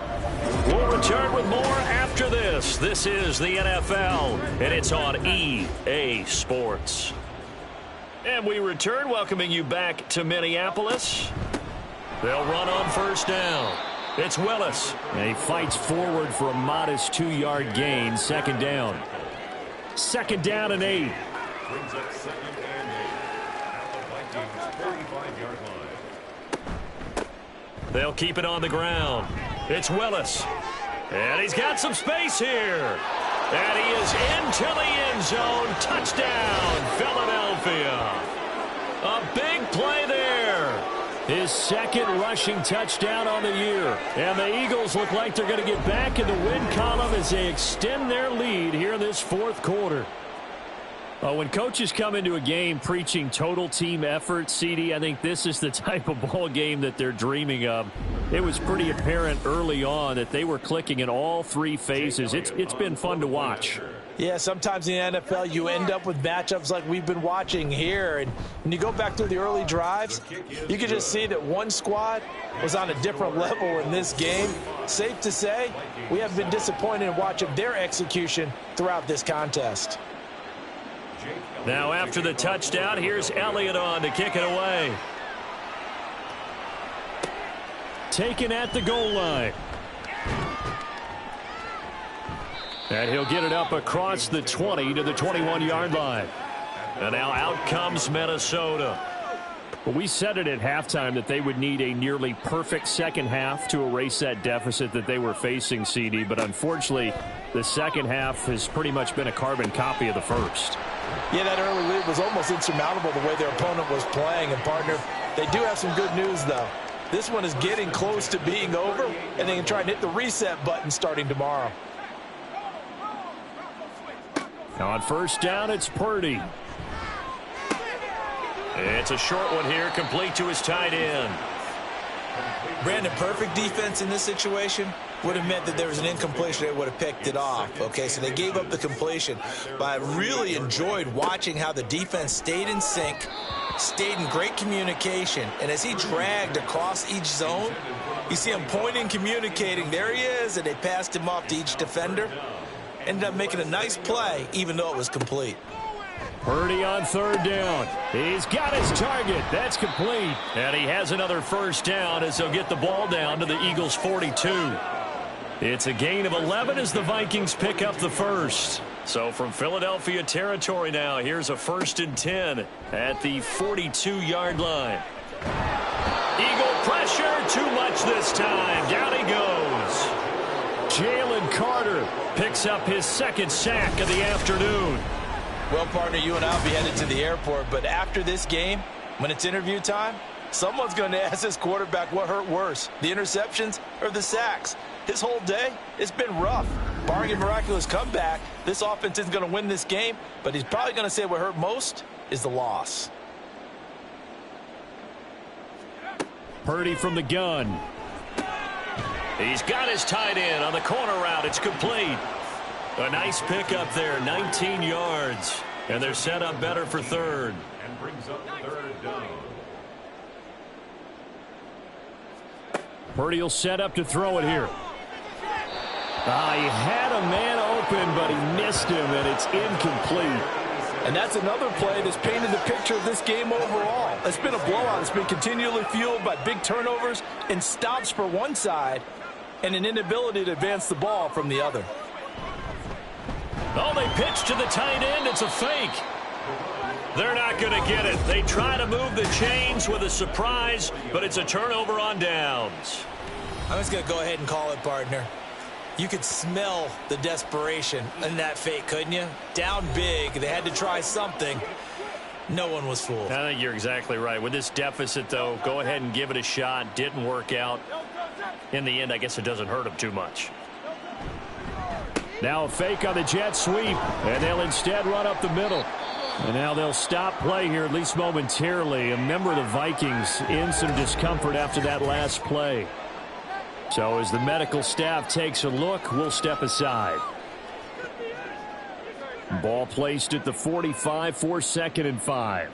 Speaker 2: We'll return with more after this. This is the NFL, and it's on EA Sports. And we return, welcoming you back to Minneapolis. They'll run on 1st down. It's Willis.
Speaker 7: And he fights forward for a modest 2-yard gain. 2nd down. 2nd down and 8.
Speaker 4: Brings up 2nd and 8 at the Vikings' 45-yard line.
Speaker 2: They'll keep it on the ground. It's Willis. And he's got some space here. And he is into the end zone. Touchdown, Philadelphia. A big play there.
Speaker 7: His 2nd rushing touchdown on the year. And the Eagles look like they're going to get back in the win column as they extend their lead here in this 4th quarter. When coaches come into a game preaching total team effort, CD, I think this is the type of ball game that they're dreaming of. It was pretty apparent early on that they were clicking in all 3 phases. It's been fun to watch.
Speaker 5: Yeah, sometimes in the NFL you end up with matchups like we've been watching here. And when you go back through the early drives, you can just see that one squad was on a different level in this game. Safe to say, we have been disappointed in watching their execution throughout this contest.
Speaker 2: Now after the touchdown, here's Elliott on to kick it away.
Speaker 7: Taken at the goal line. And he'll get it up across the 20 to the 21-yard line.
Speaker 2: And now out comes Minnesota.
Speaker 7: Well, we said it at halftime that they would need a nearly perfect second half to erase that deficit that they were facing, CD. But unfortunately, the second half has pretty much been a carbon copy of the first.
Speaker 5: Yeah, that early lead was almost insurmountable the way their opponent was playing. And, partner, they do have some good news, though. This one is getting close to being over, and they can try and hit the reset button starting tomorrow.
Speaker 7: On 1st down, it's Purdy.
Speaker 2: It's a short one here, complete to his tight end.
Speaker 3: Brandon, perfect defense in this situation would have meant that there was an incompletion. They would have picked it off. Okay, so they gave up the completion. But I really enjoyed watching how the defense stayed in sync, stayed in great communication. And as he dragged across each zone, you see him pointing, communicating. There he is, and they passed him off to each defender. Ended up making a nice play, even though it was complete.
Speaker 7: Purdy on third down. He's got his target. That's complete. And he has another first down as he'll get the ball down to the Eagles' 42. It's a gain of 11 as the Vikings pick up the first. So from Philadelphia territory now, here's a 1st and 10 at the 42-yard line. Eagle pressure, too much this time. Down he goes. Jalen Carter picks up his 2nd sack of the afternoon.
Speaker 3: Well, partner, you and I will be headed to the airport, but after this game, when it's interview time, someone's going to ask this quarterback what hurt worse, the interceptions or the sacks. His whole day, it's been rough. Barring a miraculous comeback, this offense isn't going to win this game, but he's probably going to say what hurt most is the loss.
Speaker 7: Purdy from the gun. He's got his tight end on the corner route. It's complete. A nice pick up there, 19 yards. And they're set up better for third.
Speaker 4: And brings up 3rd down.
Speaker 7: Purdy will set up to throw it here. He had a man open, but he missed him, and it's incomplete.
Speaker 5: And that's another play that's painted the picture of this game overall. It's been a blowout. It's been continually fueled by big turnovers and stops for one side and an inability to advance the ball from the other.
Speaker 7: Oh, they pitch to the tight end. It's a fake. They're not going to get it. They try to move the chains with a surprise, but it's a turnover on downs.
Speaker 3: I'm just going to go ahead and call it, partner. You could smell the desperation in that fake, couldn't you? Down big. They had to try something. No one was fooled.
Speaker 7: I think you're exactly right. With this deficit, though, go ahead and give it a shot. Didn't work out. In the end, I guess it doesn't hurt them too much. Now a fake on the jet sweep, and they'll instead run up the middle. And now they'll stop play here, at least momentarily. A member of the Vikings in some discomfort after that last play. So as the medical staff takes a look, we'll step aside. Ball placed at the 45 for 2nd and 5.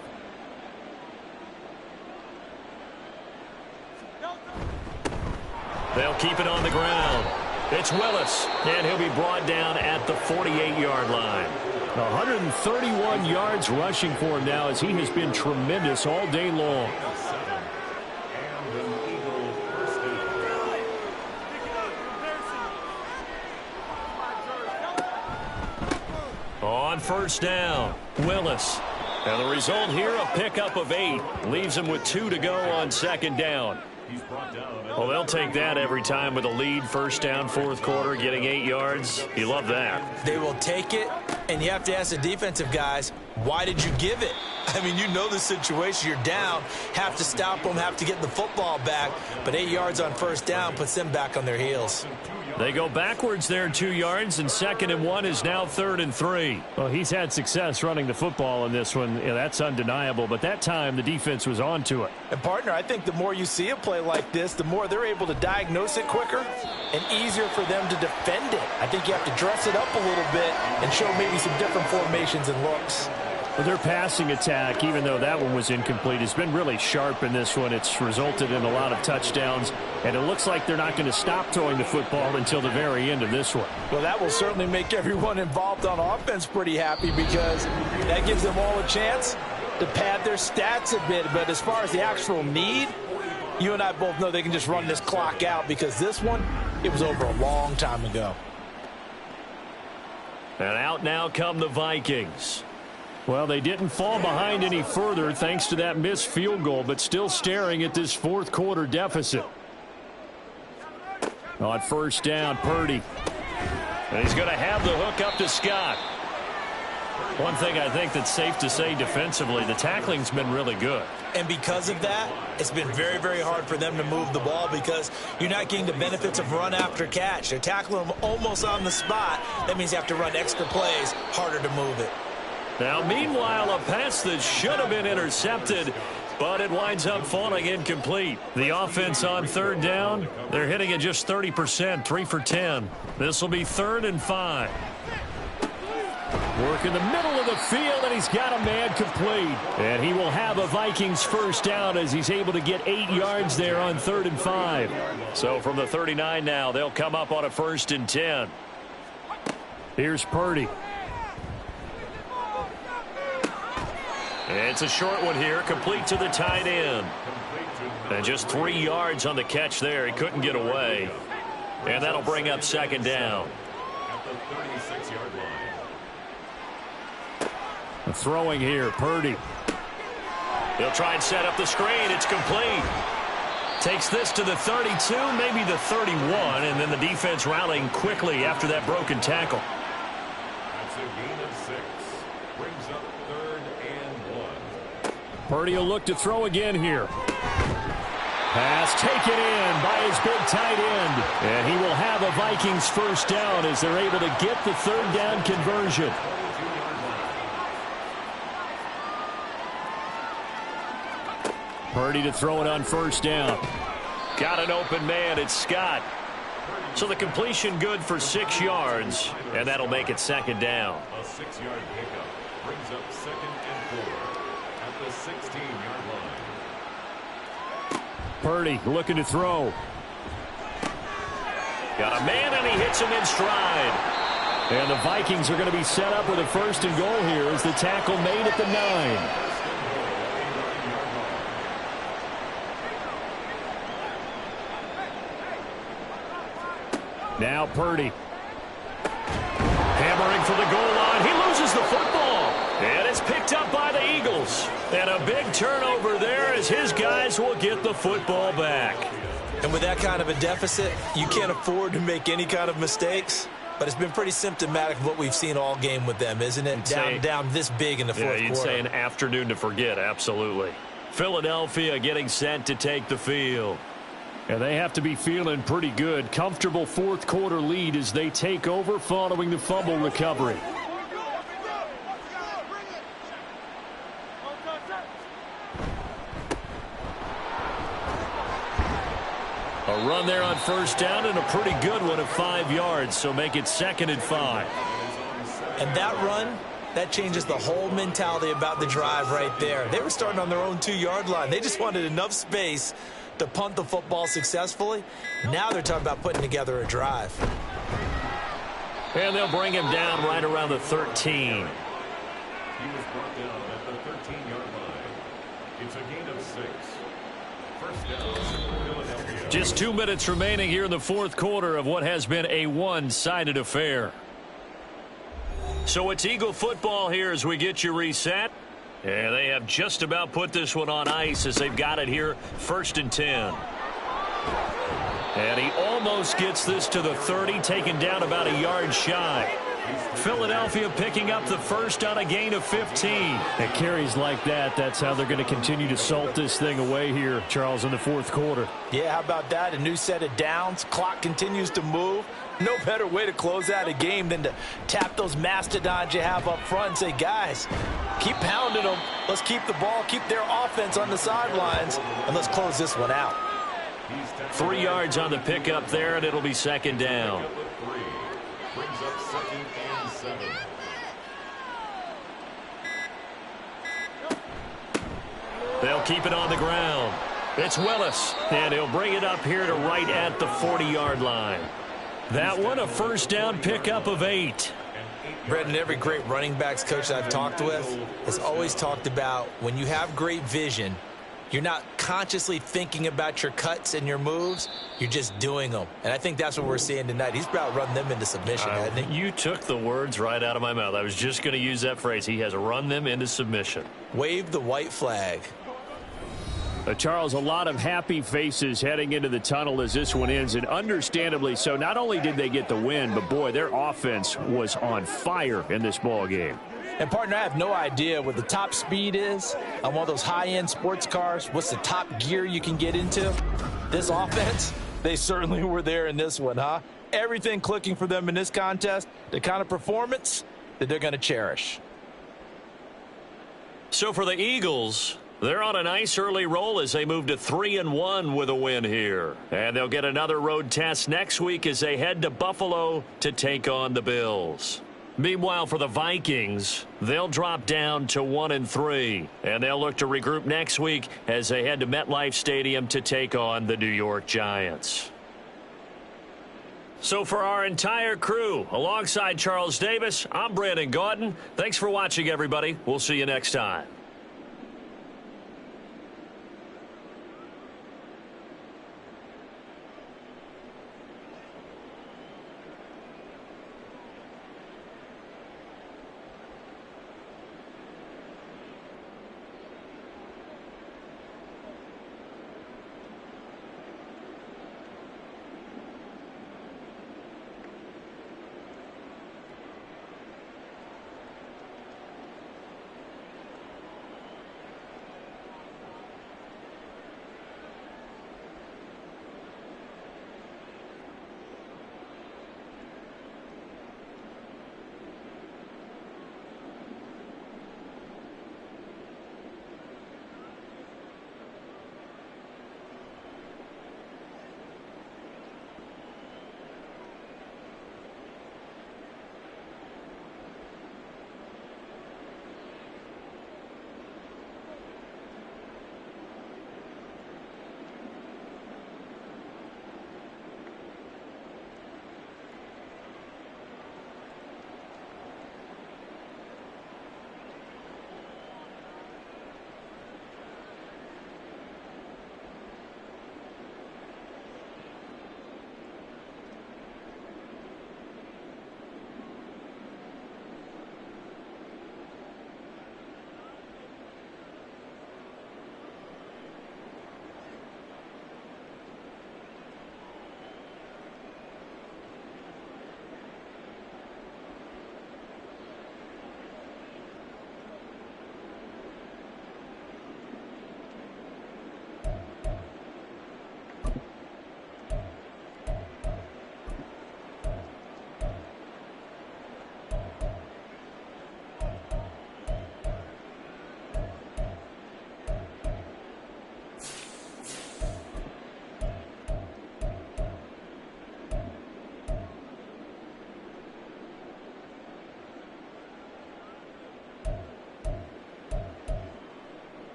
Speaker 7: They'll keep it on the ground. It's Willis, and he'll be brought down at the 48-yard line. 131 yards rushing for him now as he has been tremendous all day long. On 1st down, Willis. And the result here, a pickup of 8. Leaves him with 2 to go on 2nd down. Well, they'll take that every time with a lead. 1st down, 4th quarter, getting 8 yards. You love that.
Speaker 3: They will take it, and you have to ask the defensive guys, why did you give it? I mean, you know the situation. You're down, have to stop them, have to get the football back, but 8 yards on 1st down puts them back on their heels.
Speaker 7: They go backwards there 2 yards, and 2nd and 1 is now 3rd and 3. Well, he's had success running the football in this one. Yeah, that's undeniable, but that time the defense was on to it.
Speaker 5: And, partner, I think the more you see a play like this, the more they're able to diagnose it quicker and easier for them to defend it. I think you have to dress it up a little bit and show maybe some different formations and looks.
Speaker 7: Well, their passing attack, even though that one was incomplete, has been really sharp in this one. It's resulted in a lot of touchdowns, and it looks like they're not going to stop throwing the football until the very end of this one.
Speaker 5: Well, that will certainly make everyone involved on offense pretty happy because that gives them all a chance to pad their stats a bit. But as far as the actual need, you and I both know they can just run this clock out because this one, it was over a long time ago.
Speaker 7: And out now come the Vikings. Well, they didn't fall behind any further thanks to that missed field goal, but still staring at this 4th quarter deficit. On 1st down, Purdy. And he's going to have the hook up to Scott. One thing I think that's safe to say defensively, the tackling's been really good.
Speaker 3: And because of that, it's been very, very hard for them to move the ball because you're not getting the benefits of run after catch. They're tackling them almost on the spot. That means you have to run extra plays, harder to move it.
Speaker 7: Now, meanwhile, a pass that should have been intercepted
Speaker 2: but it winds up falling incomplete. The offense on third down, they're hitting it just 30%, 3 for 10. This will be 3rd and 5. Work in the middle of the field, and he's got a man complete. And he will have a Vikings first down as he's able to get 8 yards there on 3rd and 5. So from the 39 now, they'll come up on a 1st and 10. Here's Purdy. It's a short one here, complete to the tight end. And just 3 yards on the catch there. He couldn't get away. And that'll bring up 2nd down.
Speaker 4: At the 36-yard line.
Speaker 2: Throwing here, Purdy. He'll try and set up the screen. It's complete. Takes this to the 32, maybe the 31, and then the defense rallying quickly after that broken tackle.
Speaker 4: That's a gain of 6. Brings up 3rd and 1.
Speaker 2: Purdy will look to throw again here. Pass taken in by his big tight end. And he will have a Vikings first down as they're able to get the 3rd down conversion. Purdy to throw it on 1st down. Got an open man. It's Scott. So the completion good for 6 yards, and that'll make it 2nd down.
Speaker 4: A 6-yard pickup brings up 2nd and 4 at the 16-yard line.
Speaker 2: Purdy looking to throw. Got a man, and he hits him in stride. And the Vikings are going to be set up with a 1st and goal here as the tackle made at the 9. Now Purdy. Hammering for the goal line. He loses the football. And it's picked up by the Eagles. And a big turnover there as his guys will get the football back.
Speaker 3: And with that kind of a deficit, you can't afford to make any kind of mistakes. But it's been pretty symptomatic of what we've seen all game with them, isn't it? Down this big in the fourth quarter.
Speaker 2: You'd say an afternoon to forget, absolutely. Philadelphia getting set to take the field. And they have to be feeling pretty good. Comfortable fourth quarter lead as they take over following the fumble recovery. A run there on 1st down and a pretty good one of 5 yards. So make it 2nd and 5.
Speaker 3: And that run, that changes the whole mentality about the drive right there. They were starting on their own 2-yard line. They just wanted enough space to punt the football successfully. Now they're talking about putting together a drive.
Speaker 2: And they'll bring him down right around the 13.
Speaker 4: He was brought down at the 13-yard line. It's a gain of 6. First down, Philadelphia.
Speaker 2: Just 2 minutes remaining here in the fourth quarter of what has been a one-sided affair. So it's Eagle football here as we get you reset. And they have just about put this one on ice as they've got it here, 1st and 10. And he almost gets this to the 30, taken down about a yard shy. Philadelphia picking up the first on a gain of 15. At carries like that, that's how they're going to continue to salt this thing away here, Charles, in the fourth quarter.
Speaker 3: Yeah, how about that? A new set of downs. Clock continues to move. No better way to close out a game than to tap those mastodons you have up front and say, guys, keep pounding them. Let's keep the ball, keep their offense on the sidelines, and let's close this one out.
Speaker 2: 3 yards on the pickup there, and it'll be 2nd down.
Speaker 4: Brings up 2nd and 7.
Speaker 2: They'll keep it on the ground. It's Willis, and he'll bring it up here to right at the 40-yard line. That one, a first down pickup of 8.
Speaker 3: Brendan, every great running backs coach I've talked with has always talked about when you have great vision, you're not consciously thinking about your cuts and your moves. You're just doing them. And I think that's what we're seeing tonight. He's about run them into submission, hasn't he?
Speaker 2: You took the words right out of my mouth. I was just going to use that phrase. He has run them into submission.
Speaker 3: Wave the white flag.
Speaker 7: Charles, a lot of happy faces heading into the tunnel as this one ends, and understandably so. Not only did they get the win, but, boy, their offense was on fire in this ball game.
Speaker 3: And, partner, I have no idea what the top speed is on one of those high-end sports cars. What's the top gear you can get into? This offense, they certainly were there in this one, huh? Everything clicking for them in this contest, the kind of performance that they're going to cherish.
Speaker 2: So for the Eagles, They're on a nice early roll as they move to 3-1 with a win here. And they'll get another road test next week as they head to Buffalo to take on the Bills. Meanwhile, for the Vikings, they'll drop down to 1-3, and they'll look to regroup next week as they head to MetLife Stadium to take on the New York Giants. So for our entire crew, alongside Charles Davis, I'm Brandon Gaudin. Thanks for watching, everybody. We'll see you next time.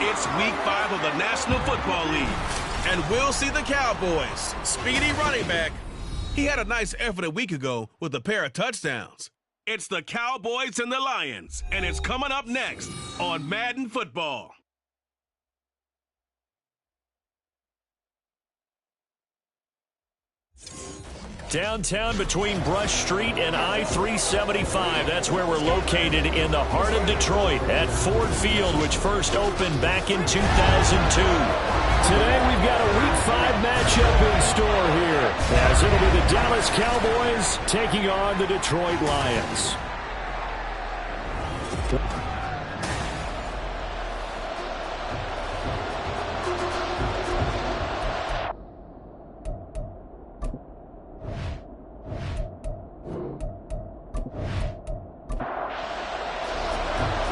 Speaker 1: It's Week 5 of the National Football League, and we'll see the Cowboys' speedy running back. He had a nice effort a week ago with a pair of touchdowns. It's the Cowboys and the Lions, and it's coming up next on Madden Football.
Speaker 2: Downtown between Brush Street and I-375. That's where we're located in the heart of Detroit at Ford Field, which first opened back in 2002. Today we've got a Week 5 matchup in store here, as it'll be the Dallas Cowboys taking on the Detroit Lions.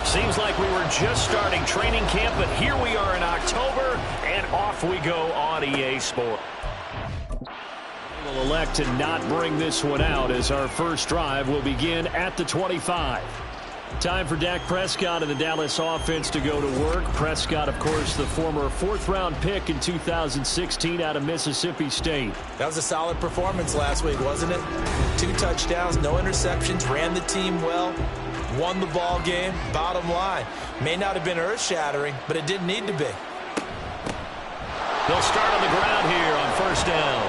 Speaker 2: Seems like we were just starting training camp, but here we are in October, and off we go on EA Sport. We'll elect to not bring this one out as our first drive will begin at the 25.
Speaker 7: Time for Dak Prescott and the Dallas offense to go to work. Prescott, of course, the former fourth-round pick in 2016 out of Mississippi State.
Speaker 3: That was a solid performance last week, wasn't it? 2 touchdowns, no interceptions, ran the team well, won the ball game. Bottom line, may not have been earth-shattering, but it didn't need to be.
Speaker 7: They'll start on the ground here on first down.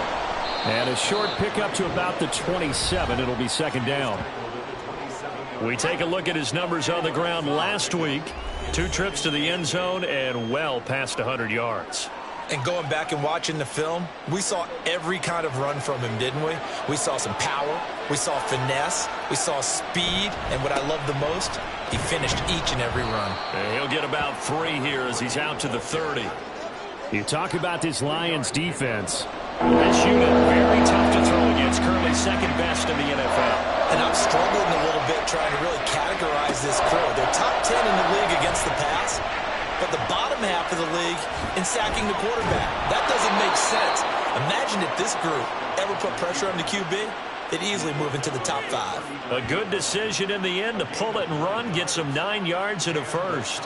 Speaker 7: And a short pickup to about the 27. It'll be second down. We take a look at his numbers on the ground last week. 2 trips to the end zone and well past 100 yards.
Speaker 3: And going back and watching the film, we saw every kind of run from him, didn't we? We saw some power, we saw finesse, we saw speed, and what I love the most, he finished each and every run.
Speaker 7: And he'll get about 3 here as he's out to the 30. You talk about this Lions defense. This unit, very tough to throw against, currently second best in the NFL.
Speaker 3: And I'm struggling a little bit trying to really categorize this crew. They're top 10 in the league against the pass, but the bottom half of the league in sacking the quarterback. That doesn't make sense. Imagine if this group ever put pressure on the QB, they'd easily move into the top 5.
Speaker 7: A good decision in the end to pull it and run, get some 9 yards and a first.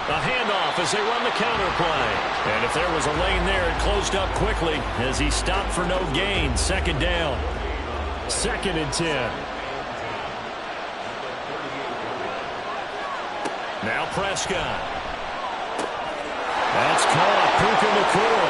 Speaker 7: A handoff as they run the counter play. And if there was a lane there, it closed up quickly as he stopped for no gain. Second down. 2nd and 10. Now Prescott. That's caught. Puka Nacua.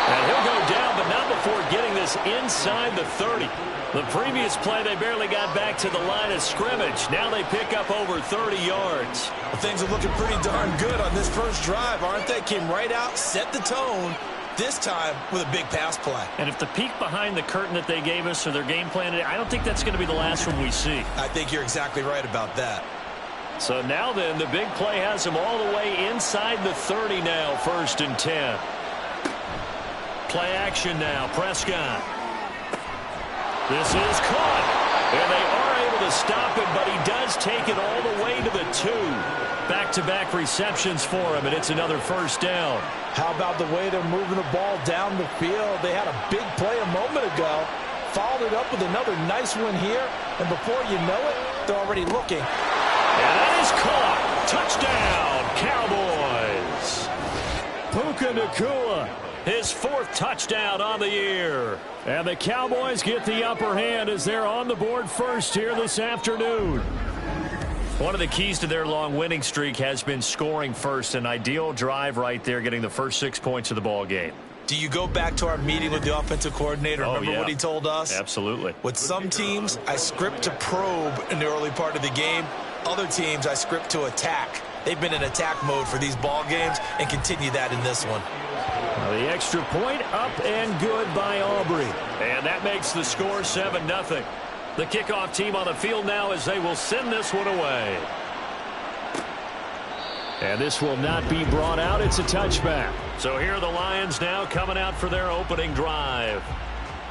Speaker 7: And he'll go down, but not before getting this inside the 30. The previous play, they barely got back to the line of scrimmage. Now they pick up over 30 yards.
Speaker 3: Well, things are looking pretty darn good on this first drive, aren't they? Came right out, set the tone, this time with a big pass play.
Speaker 7: And if the peek behind the curtain that they gave us or their game plan, I don't think that's going to be the last one we see.
Speaker 3: I think you're exactly right about that.
Speaker 7: So now then, the big play has them all the way inside the 30 now, 1st and 10. Play action now, Prescott. This is caught. And they are able to stop it, but he does take it all the way to the 2. Back-to-back receptions for him, and it's another first down.
Speaker 5: How about the way they're moving the ball down the field? They had a big play a moment ago, followed it up with another nice one here, and before you know it, they're already looking.
Speaker 7: And that is caught. Touchdown, Cowboys. Puka Nacua, his 4th touchdown on the year. And the Cowboys get the upper hand as they're on the board first here this afternoon. One of the keys to their long winning streak has been scoring first. An ideal drive right there, getting the first 6 points of the ball game.
Speaker 3: Do you go back to our meeting with the offensive coordinator? Remember what he told us?
Speaker 7: Absolutely.
Speaker 3: With some teams, I script to probe in the early part of the game. Other teams, I script to attack. They've been in attack mode for these ball games and continue that in this one.
Speaker 7: Well, the extra point up and good by Aubrey. And that makes the score 7-0. The kickoff team on the field now as they will send this one away. And this will not be brought out. It's a touchback. So here are the Lions now coming out for their opening drive.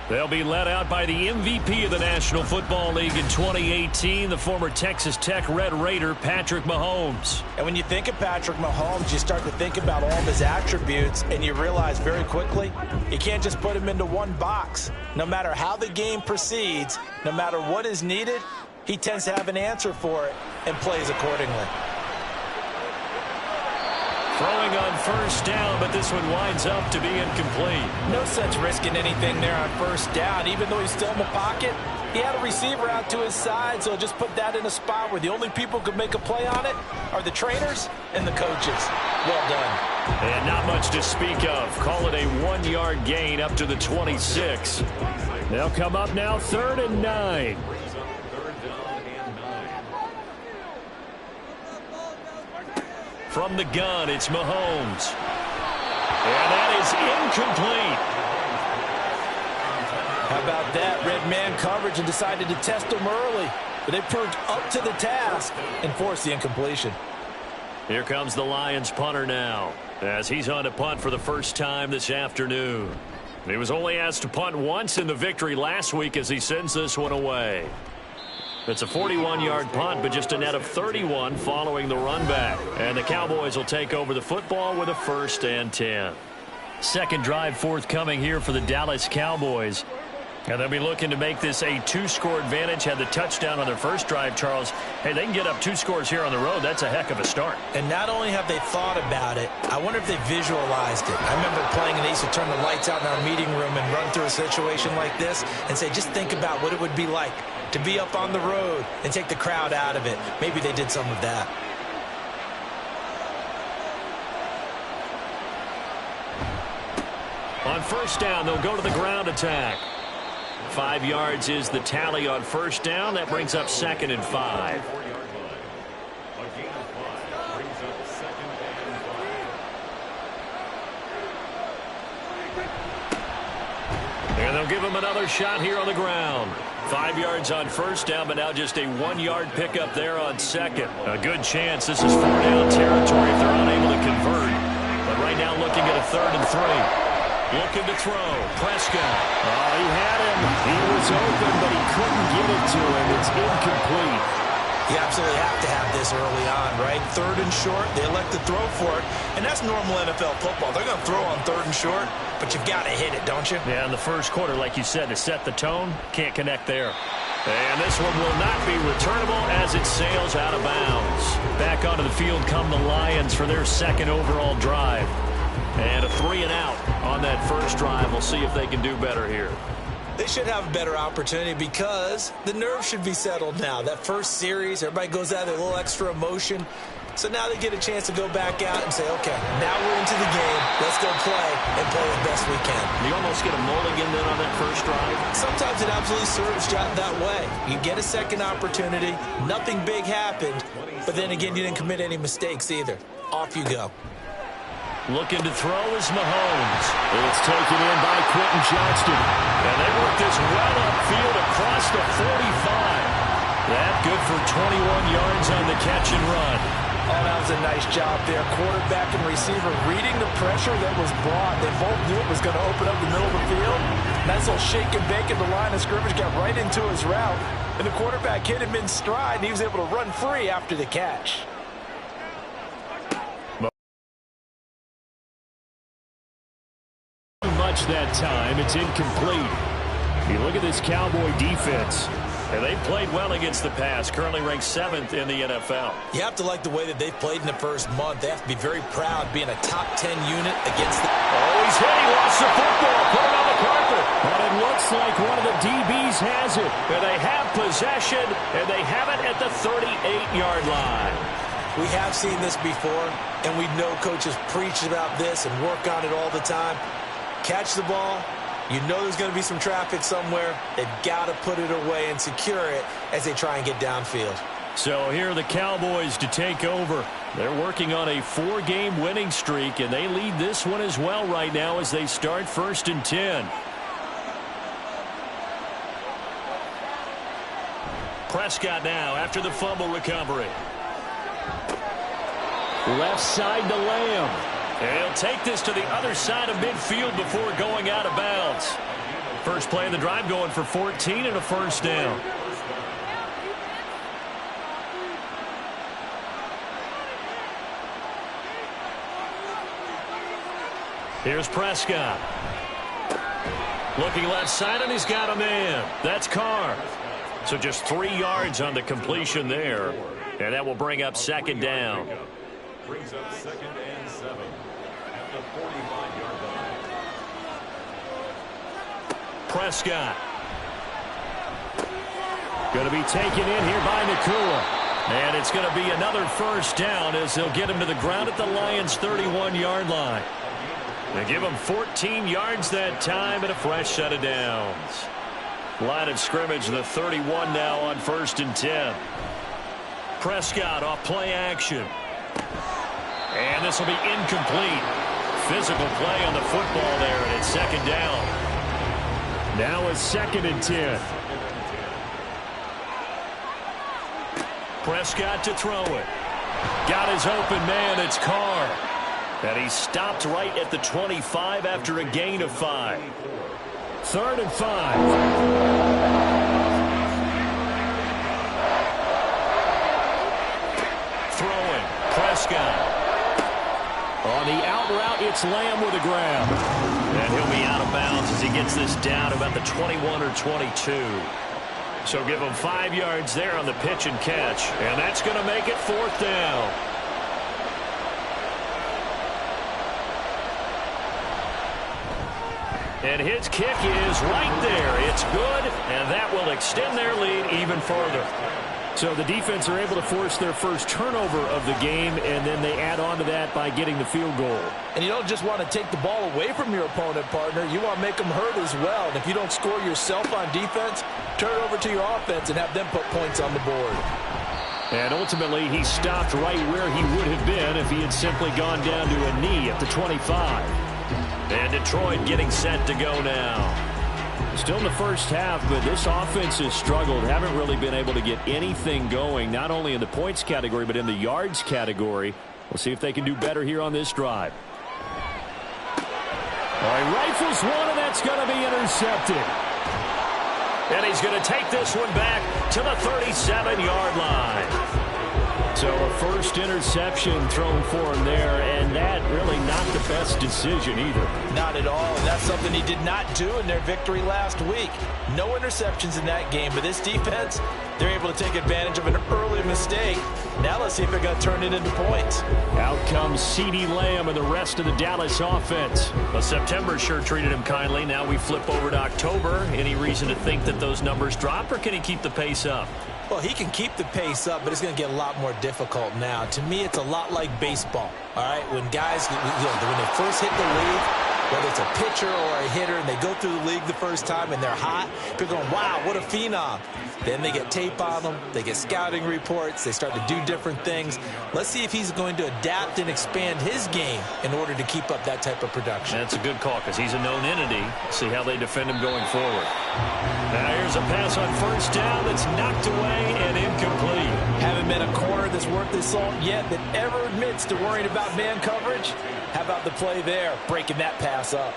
Speaker 7: They'll be led out by the MVP of the National Football League in 2018, the former Texas Tech Red Raider, Patrick Mahomes.
Speaker 3: And when you think of Patrick Mahomes, you start to think about all of his attributes, and you realize very quickly, you can't just put him into one box. No matter how the game proceeds, no matter what is needed, he tends to have an answer for it and plays accordingly.
Speaker 7: Throwing on first down, but this one winds up to be incomplete.
Speaker 3: No sense risking anything there on first down. Even though he's still in the pocket, he had a receiver out to his side, so just put that in a spot where the only people who could make a play on it are the trainers and the coaches. Well done.
Speaker 7: And not much to speak of. Call it a 1-yard gain up to the 26. They'll come up now 3rd and 9. From the gun, it's Mahomes. And that is incomplete.
Speaker 5: How about that? Red man coverage and decided to test him early. But they proved up to the task and forced the incompletion.
Speaker 7: Here comes the Lions punter now, as he's on to punt for the first time this afternoon. He was only asked to punt once in the victory last week as he sends this one away. It's a 41-yard punt, but just a net of 31 following the run back. And the Cowboys will take over the football with a 1st and 10. Second drive forthcoming here for the Dallas Cowboys. And they'll be looking to make this a 2-score advantage. Had the touchdown on their first drive, Charles. Hey, they can get up 2 scores here on the road. That's a heck of a start.
Speaker 3: And not only have they thought about it, I wonder if they visualized it. I remember playing and they used to turn the lights out in our meeting room and run through a situation like this and say, just think about what it would be like to be up on the road and take the crowd out of it. Maybe they did some of that.
Speaker 7: On first down, they'll go to the ground attack. 5 yards is the tally on first down. That brings up 2nd and 5. And they'll give him another shot here on the ground. 5 yards on first down, but now just a 1-yard pickup there on second. A good chance this is 4-down territory if they're unable to convert. But right now looking at a 3rd and 3. Looking to throw. Prescott. Oh, he had him. He was open, but he couldn't get it to him. It's incomplete.
Speaker 3: You absolutely have to have this early on, right? 3rd and short. They elect to throw for it. And that's normal NFL football. They're going to throw on 3rd and short, but you've got to hit it, don't you?
Speaker 7: Yeah, in the first quarter, like you said, to set the tone, can't connect there. And this one will not be returnable as it sails out of bounds. Back onto the field come the Lions for their 2nd overall drive. And a 3-and-out on that first drive. We'll see if they can do better here.
Speaker 3: They should have a better opportunity because the nerves should be settled now. That first series, everybody goes out with a little extra emotion. So now they get a chance to go back out and say, okay, now we're into the game. Let's go play and play as best we can.
Speaker 7: You almost get a mulligan then on that first drive?
Speaker 3: Sometimes it absolutely serves that way. You get a second opportunity. Nothing big happened. But then again, you didn't commit any mistakes either. Off you go.
Speaker 7: Looking to throw is Mahomes. It's taken in by Quentin Johnston. And they work this well upfield across the 45. That good for 21 yards on the catch and run.
Speaker 5: Oh, that was a nice job there. Quarterback and receiver reading the pressure that was brought. They both knew it was going to open up the middle of the field. Nice little shake and bake at the line of scrimmage, got right into his route. And the quarterback hit him in stride, and he was able to run free after the catch.
Speaker 7: That time, it's incomplete. You look at this Cowboy defense, and they've played well against the pass, currently ranked 7th in the NFL.
Speaker 3: You have to like the way that they've played in the first month. They have to be very proud being a top 10 unit against the...
Speaker 7: Oh, he's hit. He lost the football. Put it on the carpet. But it looks like one of the DBs has it. And they have possession, and they have it at the 38-yard line.
Speaker 3: We have seen this before, and we know coaches preach about this and work on it all the time. Catch the ball. You know there's going to be some traffic somewhere. They've got to put it away and secure it as they try and get downfield.
Speaker 7: So here are the Cowboys to take over. They're working on a 4-game winning streak, and they lead this one as well right now as they start 1st and 10. Prescott now after the fumble recovery. Left side to Lamb. And he'll take this to the other side of midfield before going out of bounds. First play of the drive going for 14 and a first down. Here's Prescott. Looking left side, and he's got a man. That's Carr. So just 3 yards on the completion there. And that will bring up 2nd down.
Speaker 4: Brings up 2nd and 7 at the 45-yard line.
Speaker 7: Prescott. Going to be taken in here by Nakua. And it's going to be another first down as they'll get him to the ground at the Lions' 31-yard line. They give him 14 yards that time and a fresh set of downs. Line of scrimmage, the 31 now on 1st and 10. Prescott off play action. And this will be incomplete. Physical play on the football there, and it's 2nd down. Now it's 2nd and 10. Prescott to throw it. Got his open man, it's Carr. And he stopped right at the 25 after a gain of 5. 3rd and 5. Throwing. Prescott.
Speaker 2: On the out route, it's Lamb with a grab. And he'll be out of bounds as he gets this down about the 21 or 22. So give him 5 yards there on the pitch and catch. And that's going to make it 4th down. And his kick is right there. It's good, and that will extend their lead even further. So the defense are able to force their first turnover of the game, and then they add on to that by getting the field goal.
Speaker 5: And you don't just want to take the ball away from your opponent, partner. You want to make them hurt as well. And if you don't score yourself on defense, turn it over to your offense and have them put points on the board.
Speaker 2: And ultimately, he stopped right where he would have been if he had simply gone down to a knee at the 25. And Detroit getting set to go now. Still in the first half, but this offense has struggled. Haven't really been able to get anything going, not only in the points category, but in the yards category. We'll see if they can do better here on this drive. All right, rifles one, and that's going to be intercepted. And he's going to take this one back to the 37-yard line. So a first interception thrown for him there, and that really not the best decision either.
Speaker 5: Not at all, and that's something he did not do in their victory last week. No interceptions in that game, but this defense, they're able to take advantage of an early mistake. Now let's see if they're going to turn it into points.
Speaker 2: Out comes CeeDee Lamb and the rest of the Dallas offense. Well, September sure treated him kindly. Now we flip over to October. Any reason to think that those numbers drop, or can he keep the pace up?
Speaker 5: Well, he can keep the pace up, but it's going to get a lot more difficult now. To me, it's a lot like baseball, all right? When guys, when they first hit the league, whether it's a pitcher or a hitter, and they go through the league the first time and they're hot, people are going, wow, what a phenom. Then they get tape on them. They get scouting reports. They start to do different things. Let's see if he's going to adapt and expand his game in order to keep up that type of production.
Speaker 2: That's a good call because he's a known entity. See how they defend him going forward. Now here's a pass on first down that's knocked away and incomplete.
Speaker 5: Haven't been a corner that's worth his salt yet that ever admits to worrying about man coverage. How about the play there, breaking that pass up?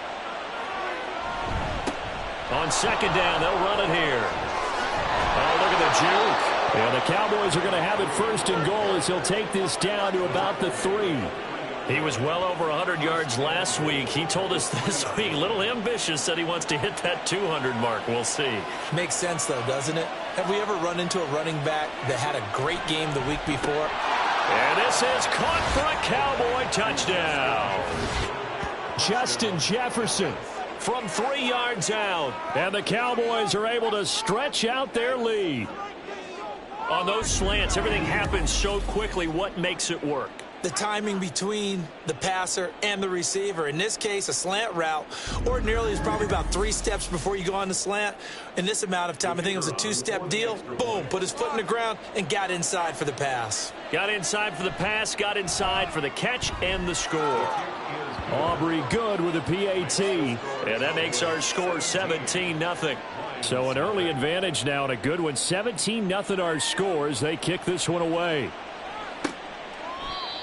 Speaker 2: On second down, they'll run it here. Oh, look at the juke. Yeah, the Cowboys are going to have it first and goal as he'll take this down to about the 3. He was well over 100 yards last week. He told us this week, a little ambitious, said he wants to hit that 200 mark. We'll see.
Speaker 5: Makes sense, though, doesn't it? Have we ever run into a running back that had a great game the week before?
Speaker 2: And this is caught for a Cowboy touchdown. Justin Jefferson from 3 yards out. And the Cowboys are able to stretch out their lead. On those slants, everything happens so quickly. What makes it work?
Speaker 5: The timing between the passer and the receiver. In this case, a slant route ordinarily is probably about 3 steps before you go on the slant. In this amount of time, I think it was a 2-step deal. Boom, put his foot in the ground and got inside for the pass.
Speaker 2: Got inside for the pass, got inside for the catch and the score. Aubrey good with a PAT. And that makes our score 17-0. So an early advantage now and a good one. 17-0 our score as they kick this one away.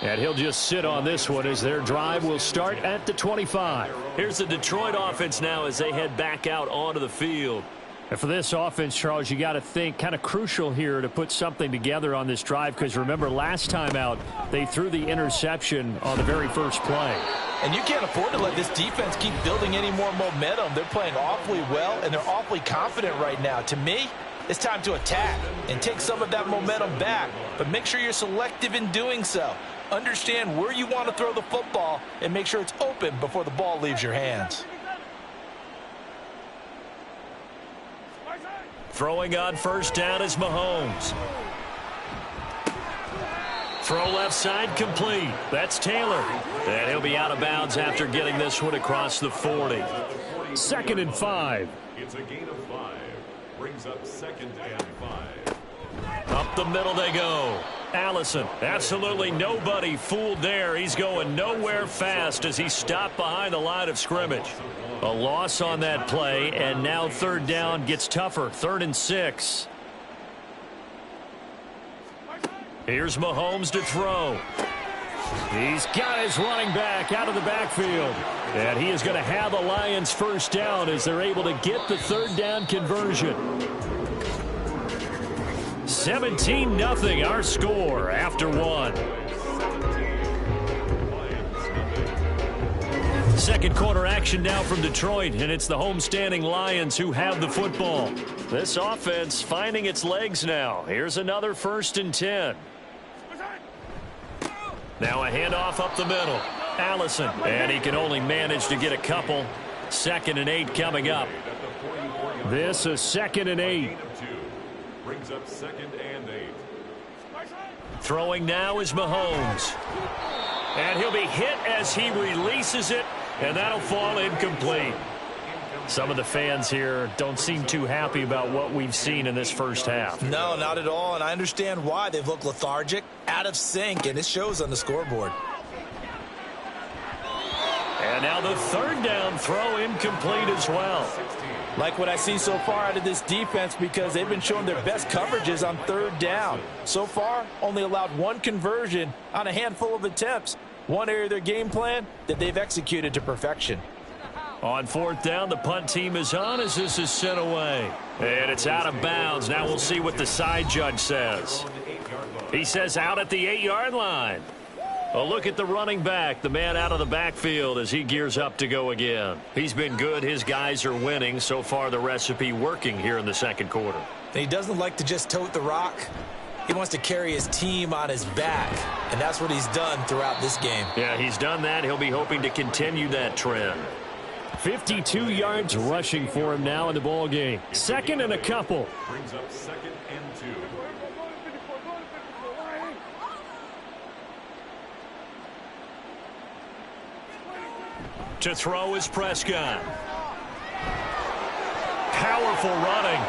Speaker 2: And he'll just sit on this one as their drive will start at the 25. Here's the Detroit offense now as they head back out onto the field. And for this offense, Charles, you got to think kind of crucial here to put something together on this drive because remember last time out they threw the interception on the very first play.
Speaker 5: And you can't afford to let this defense keep building any more momentum. They're playing awfully well and they're awfully confident right now. To me, it's time to attack and take some of that momentum back, but make sure you're selective in doing so. Understand where you want to throw the football and make sure it's open before the ball leaves your hands.
Speaker 2: Throwing on first down is Mahomes. Throw left side complete. That's Taylor. And he'll be out of bounds after getting this one across the 40. 2nd and 5.
Speaker 4: It's a gain of 5. Brings up 2nd and 5.
Speaker 2: Up the middle they go. Allison, absolutely nobody fooled there. He's going nowhere fast as he stopped behind the line of scrimmage. A loss on that play, and now 3rd down gets tougher. 3rd and 6. Here's Mahomes to throw. He's got his running back out of the backfield. And he is going to have the Lions first down as they're able to get the 3rd down conversion. 17-0 our score after 1. Second quarter action now from Detroit, and it's the homestanding Lions who have the football. This offense finding its legs now. Here's another 1st and 10. Now a handoff up the middle. Allison, and he can only manage to get a couple. 2nd and 8 coming up. This is 2nd and 8.
Speaker 4: Brings up 2nd and 8.
Speaker 2: Throwing now is Mahomes. And he'll be hit as he releases it, and that'll fall incomplete. Some of the fans here don't seem too happy about what we've seen in this first half.
Speaker 3: No, not at all, and I understand why. They've looked lethargic, out of sync, and it shows on the scoreboard.
Speaker 2: And now the 3rd down throw incomplete as well.
Speaker 5: Like what I see so far out of this defense because they've been showing their best coverages on 3rd down. So far, only allowed 1 conversion on a handful of attempts. One area of their game plan that they've executed to perfection.
Speaker 2: On 4th down, the punt team is on as this is sent away. And it's out of bounds. Now we'll see what the side judge says. He says out at the 8-yard line. A look at the running back, the man out of the backfield as he gears up to go again. He's been good. His guys are winning. So far, the recipe working here in the 2nd quarter.
Speaker 3: He doesn't like to just tote the rock. He wants to carry his team on his back, and that's what he's done throughout this game.
Speaker 2: Yeah, he's done that. He'll be hoping to continue that trend.
Speaker 7: 52 yards rushing for him now in the ball game. 2nd and a couple.
Speaker 4: Brings up 2nd and 2.
Speaker 2: To throw is Prescott. Powerful running.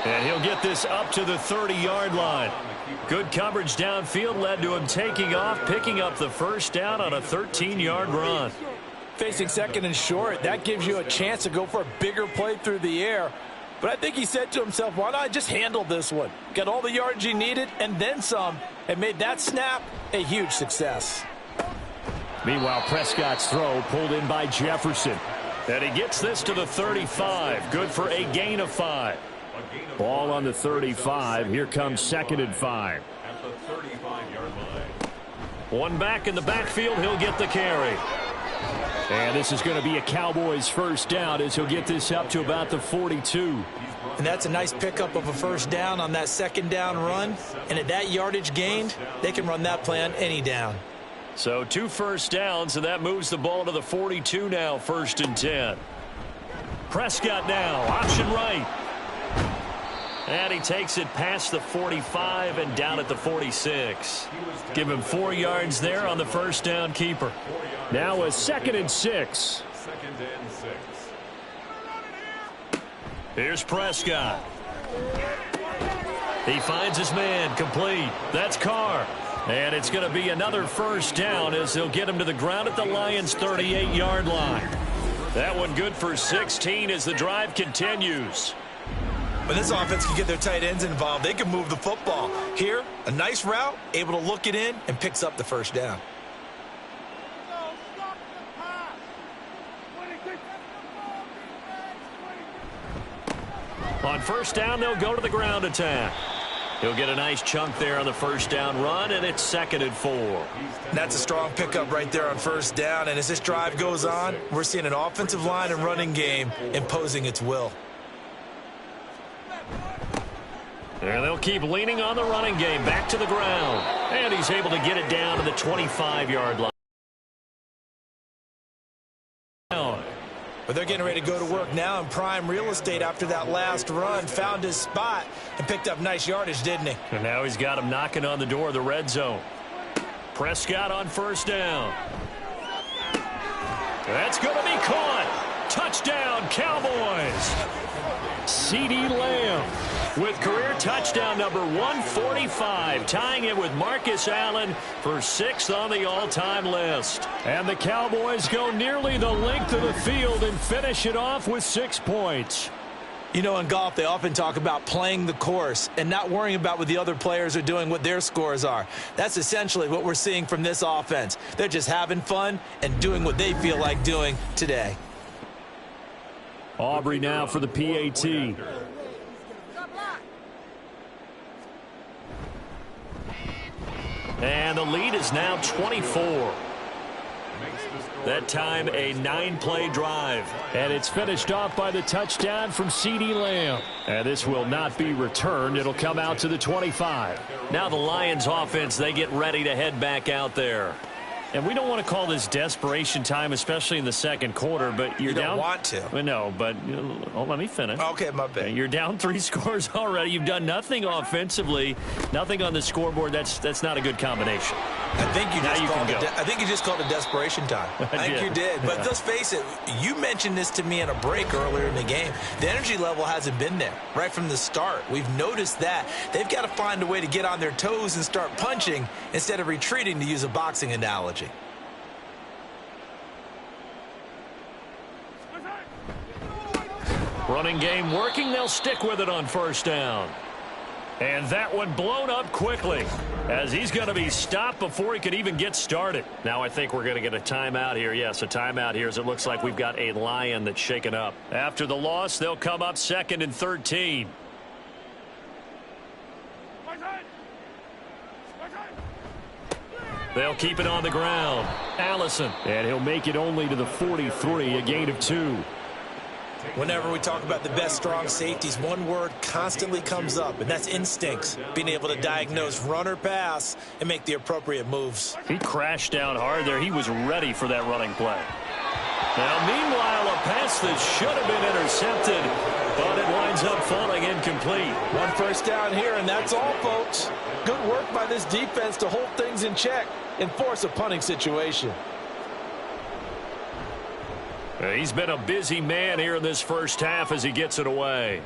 Speaker 2: And he'll get this up to the 30-yard line. Good coverage downfield led to him taking off, picking up the 1st down on a 13-yard run.
Speaker 5: Facing 2nd and short, that gives you a chance to go for a bigger play through the air. But I think he said to himself, why not just handle this one? Got all the yards he needed and then some, and made that snap a huge success.
Speaker 7: Meanwhile, Prescott's throw pulled in by Jefferson.
Speaker 2: And he gets this to the 35. Good for a gain of 5.
Speaker 7: Ball on the 35. Here comes 2nd and 5.
Speaker 4: At the 35-yard line.
Speaker 2: One back in the backfield. He'll get the carry.
Speaker 7: And this is going to be a Cowboys 1st down as he'll get this up to about the 42.
Speaker 3: And that's a nice pickup of a 1st down on that 2nd down run. And at that yardage gained, they can run that play on any down.
Speaker 2: So 2 1st downs, and that moves the ball to the 42 now, 1st and 10. Prescott now, option right. And he takes it past the 45 and down at the 46. Give him 4 yards there on the 1st down keeper.
Speaker 7: Now a 2nd and 6.
Speaker 4: 2nd and 6.
Speaker 2: Here's Prescott. He finds his man, complete. That's Carr. And it's going to be another 1st down as they'll get him to the ground at the Lions' 38-yard line. That one good for 16 as the drive continues.
Speaker 3: When this offense can get their tight ends involved, they can move the football. Here, a nice route, able to look it in, and picks up the 1st down.
Speaker 2: On 1st down, they'll go to the ground attack. He'll get a nice chunk there on the 1st down run, and it's 2nd and 4.
Speaker 3: That's a strong pickup right there on 1st down, and as this drive goes on, we're seeing an offensive line and running game imposing its will.
Speaker 2: And they'll keep leaning on the running game, back to the ground. And he's able to get it down to the 25-yard line.
Speaker 3: But they're getting ready to go to work now in prime real estate after that last run. Found his spot and picked up nice yardage, didn't he?
Speaker 2: And now he's got him knocking on the door of the red zone. Prescott on 1st down. That's going to be caught. Touchdown, Cowboys. CeeDee Lamb with career touchdown number 145, tying it with Marcus Allen for 6th on the all-time list.
Speaker 7: And the Cowboys go nearly the length of the field and finish it off with 6 points.
Speaker 3: You know, in golf, they often talk about playing the course and not worrying about what the other players are doing, what their scores are. That's essentially what we're seeing from this offense. They're just having fun and doing what they feel like doing today.
Speaker 7: Aubrey now for the PAT.
Speaker 2: And the lead is now 24. That time, a 9-play drive.
Speaker 7: And it's finished off by the touchdown from CeeDee Lamb. And this will not be returned. It'll come out to the 25.
Speaker 2: Now the Lions offense, they get ready to head back out there.
Speaker 7: And we don't want to call this desperation time, especially in the second quarter, but you're
Speaker 5: you don't
Speaker 7: down.
Speaker 5: Want to.
Speaker 7: Well, no, but let me finish.
Speaker 5: Okay, my bad.
Speaker 7: You're down 3 scores already. You've done nothing offensively, nothing on the scoreboard. That's not a good combination.
Speaker 5: I think you just called it desperation time. I think you did. But let's face it, you mentioned this to me in a break earlier in the game. The energy level hasn't been there right from the start. We've noticed that. They've got to find a way to get on their toes and start punching instead of retreating, to use a boxing analogy.
Speaker 2: Running game working. They'll stick with it on first down. And that one blown up quickly as he's going to be stopped before he could even get started. Now I think we're going to get a timeout here. Yes, a timeout here as it looks like we've got a Lion that's shaken up. After the loss, they'll come up 2nd and 13. They'll keep it on the ground. Allison.
Speaker 7: And he'll make it only to the 43, a gain of 2.
Speaker 3: Whenever we talk about the best strong safeties, one word constantly comes up, and that's instincts. Being able to diagnose run or pass and make the appropriate moves.
Speaker 2: He crashed down hard there. He was ready for that running play. Now, meanwhile, a pass that should have been intercepted, but it winds up falling incomplete.
Speaker 5: 1 first down here, and that's all, folks. Good work by this defense to hold things in check and force a punting situation.
Speaker 2: He's been a busy man here in this first half as he gets it away.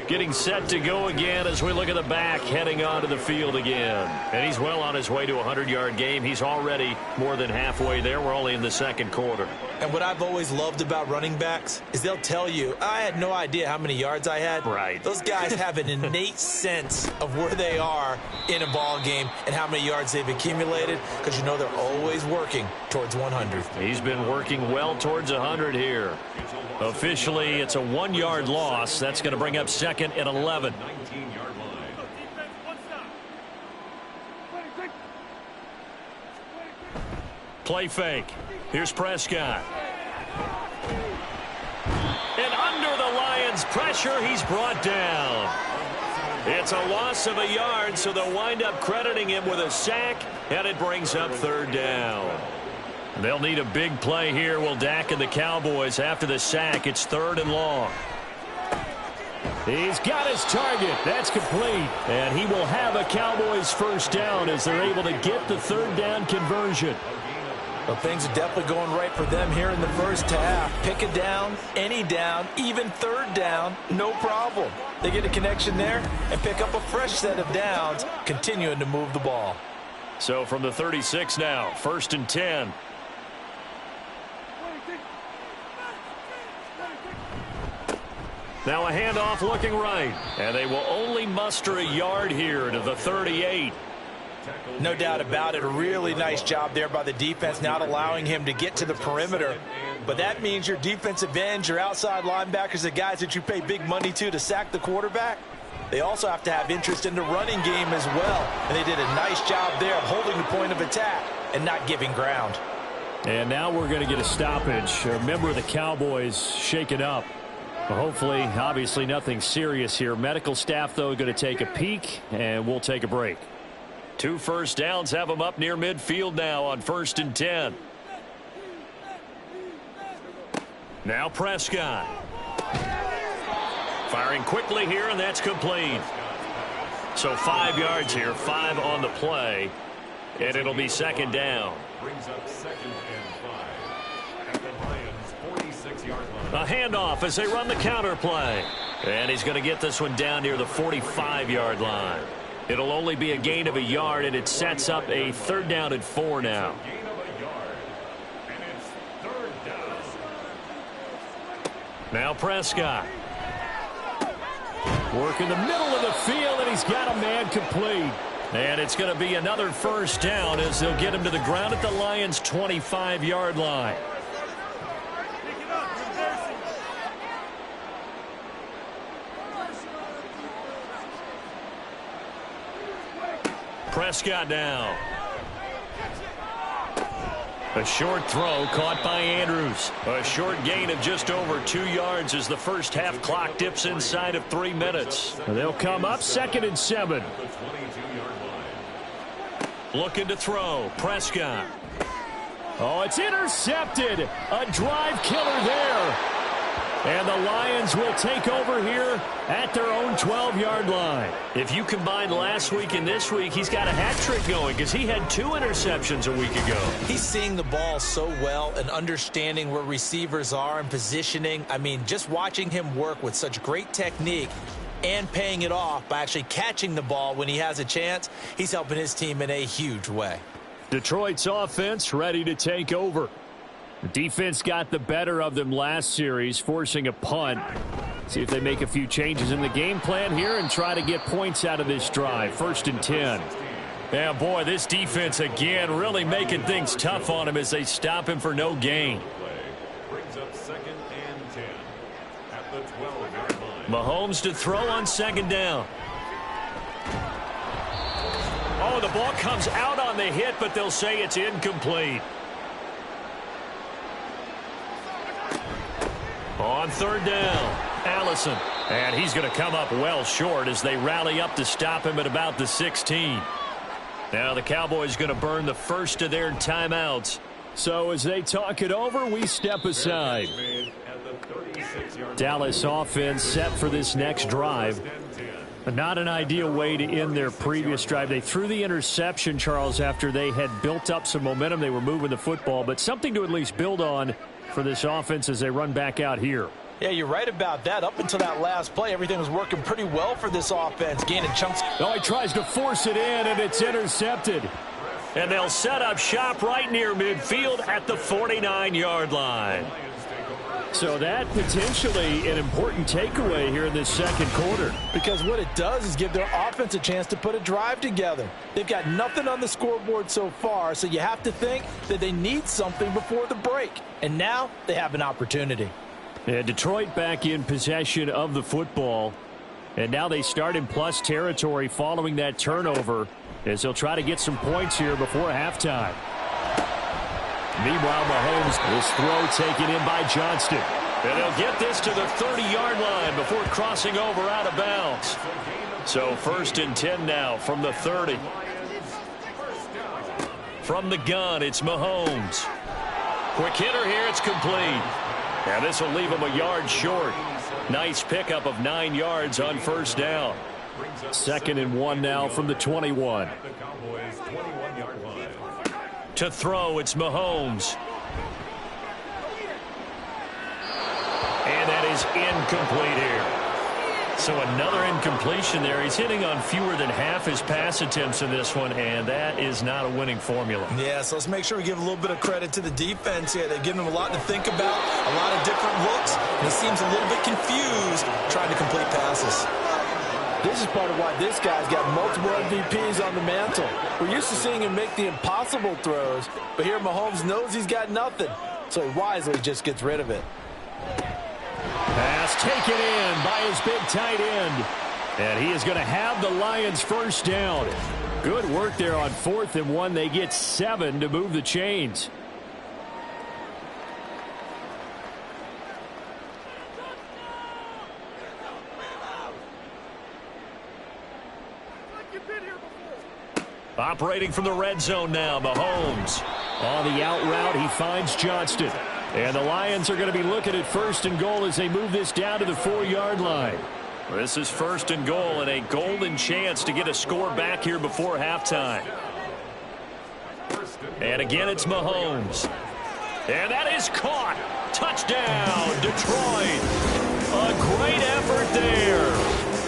Speaker 2: Getting set to go again as we look at the back heading onto the field again. And he's well on his way to a 100-yard game. He's already more than halfway there. We're only in the second quarter.
Speaker 3: And what I've always loved about running backs is they'll tell you, I had no idea how many yards I had.
Speaker 2: Right.
Speaker 3: Those guys have an innate sense of where they are in a ball game and how many yards they've accumulated, because you know they're always working towards 100.
Speaker 2: He's been working well towards 100 here. Officially, it's a 1-yard loss. That's going to bring up 2nd and 11. Play fake. Here's Prescott. And under the Lions' pressure, he's brought down. It's a loss of a yard, so they'll wind up crediting him with a sack, and it brings up 3rd down. They'll need a big play here, will Dak and the Cowboys. After the sack, it's 3rd and long.
Speaker 7: He's got his target. That's complete. And he will have a Cowboys first down as they're able to get the 3rd down conversion.
Speaker 5: Well, things are definitely going right for them here in the first half. Pick a down, any down, even 3rd down, no problem. They get a connection there and pick up a fresh set of downs, continuing to move the ball.
Speaker 2: So from the 36 now, 1st and 10. Now a handoff looking right. And they will only muster a yard here to the 38.
Speaker 3: No doubt about it. A really nice job there by the defense, not allowing him to get to the perimeter. But that means your defensive ends, your outside linebackers, the guys that you pay big money to sack the quarterback, they also have to have interest in the running game as well. And they did a nice job there of holding the point of attack and not giving ground.
Speaker 7: And now we're going to get a stoppage. A member of the Cowboys shaken up. Well, hopefully, obviously, nothing serious here. Medical staff, though, going to take a peek, and we'll take a break.
Speaker 2: 2 first downs have them up near midfield now on 1st and 10. Now Prescott. Firing quickly here, and that's complete. So 5 yards here, 5 on the play, and it'll be 2nd down.
Speaker 4: Brings up 2nd and 5 at the Lions' 46-yard line.
Speaker 2: A handoff as they run the counter play. And he's going to get this one down near the 45-yard line. It'll only be a gain of a yard, and it sets up a 3rd down and 4 now.
Speaker 4: Gain of a yard, and it's 3rd down.
Speaker 2: Now Prescott.
Speaker 7: Work in the middle of the field, and he's got a man complete.
Speaker 2: And it's going to be another first down as they'll get him to the ground at the Lions' 25-yard line. Prescott now. A short throw caught by Andrews. A short gain of just over 2 yards as the first half clock dips inside of 3 minutes. They'll come up 2nd and 7. Looking to throw. Prescott. Oh, it's intercepted. A drive killer there. And the Lions will take over here at their own 12-yard line. If you combine last week and this week, he's got a hat trick going because he had 2 interceptions a week ago.
Speaker 3: He's seeing the ball so well and understanding where receivers are and positioning. I mean, just watching him work with such great technique and paying it off by actually catching the ball when he has a chance, he's helping his team in a huge way.
Speaker 2: Detroit's offense ready to take over. The defense got the better of them last series, forcing a punt. See if they make a few changes in the game plan here and try to get points out of this drive. 1st and 10. Yeah, boy, this defense again really making things tough on him as they stop him for no gain.
Speaker 4: Brings up 2nd and 10 at the 12-yard line.
Speaker 2: Mahomes to throw on 2nd down. Oh, the ball comes out on the hit, but they'll say it's incomplete. On 3rd down, Allison. And he's going to come up well short as they rally up to stop him at about the 16. Now the Cowboys going to burn the first of their timeouts. So as they talk it over, we step aside. Dallas offense set for this next drive. But not an ideal way to end their previous drive. They threw the interception, Charles, after they had built up some momentum. They were moving the football, but something to at least build on for this offense as they run back out here.
Speaker 3: Yeah, you're right about that. Up until that last play, everything was working pretty well for this offense, gaining chunks.
Speaker 2: Oh, he tries to force it in, and it's intercepted. And they'll set up shop right near midfield at the 49-yard line. So that potentially an important takeaway here in this second quarter.
Speaker 3: Because what it does is give their offense a chance to put a drive together. They've got nothing on the scoreboard so far, so you have to think that they need something before the break. And now they have an opportunity.
Speaker 2: Yeah, Detroit back in possession of the football. And now they start in plus territory following that turnover as they'll try to get some points here before halftime. Meanwhile, Mahomes, this throw taken in by Johnston. And they'll get this to the 30-yard line before crossing over out of bounds. So 1st and 10 now from the 30. From the gun, it's Mahomes. Quick hitter here, it's complete. And this will leave him a yard short. Nice pickup of 9 yards on 1st down. 2nd and 1 now from the 21. To throw, it's Mahomes. And that is incomplete here. So another incompletion there. He's hitting on fewer than half his pass attempts in this one, and that is not a winning formula.
Speaker 3: Yeah, so let's make sure we give a little bit of credit to the defense here. They've given him a lot to think about, a lot of different looks, and he seems a little bit confused trying to complete passes. This is part of why this guy's got multiple MVPs on the mantle. We're used to seeing him make the impossible throws, but here Mahomes knows he's got nothing, so he wisely just gets rid of it.
Speaker 2: Pass taken in by his big tight end. And he is going to have the Lions 1st down. Good work there on 4th and 1. They get 7 to move the chains. Operating from the red zone now, Mahomes. On the out route, he finds Johnston. And the Lions are going to be looking at 1st and goal as they move this down to the 4-yard line. This is 1st and goal and a golden chance to get a score back here before halftime. And again, it's Mahomes. And that is caught. Touchdown, Detroit. A great effort there.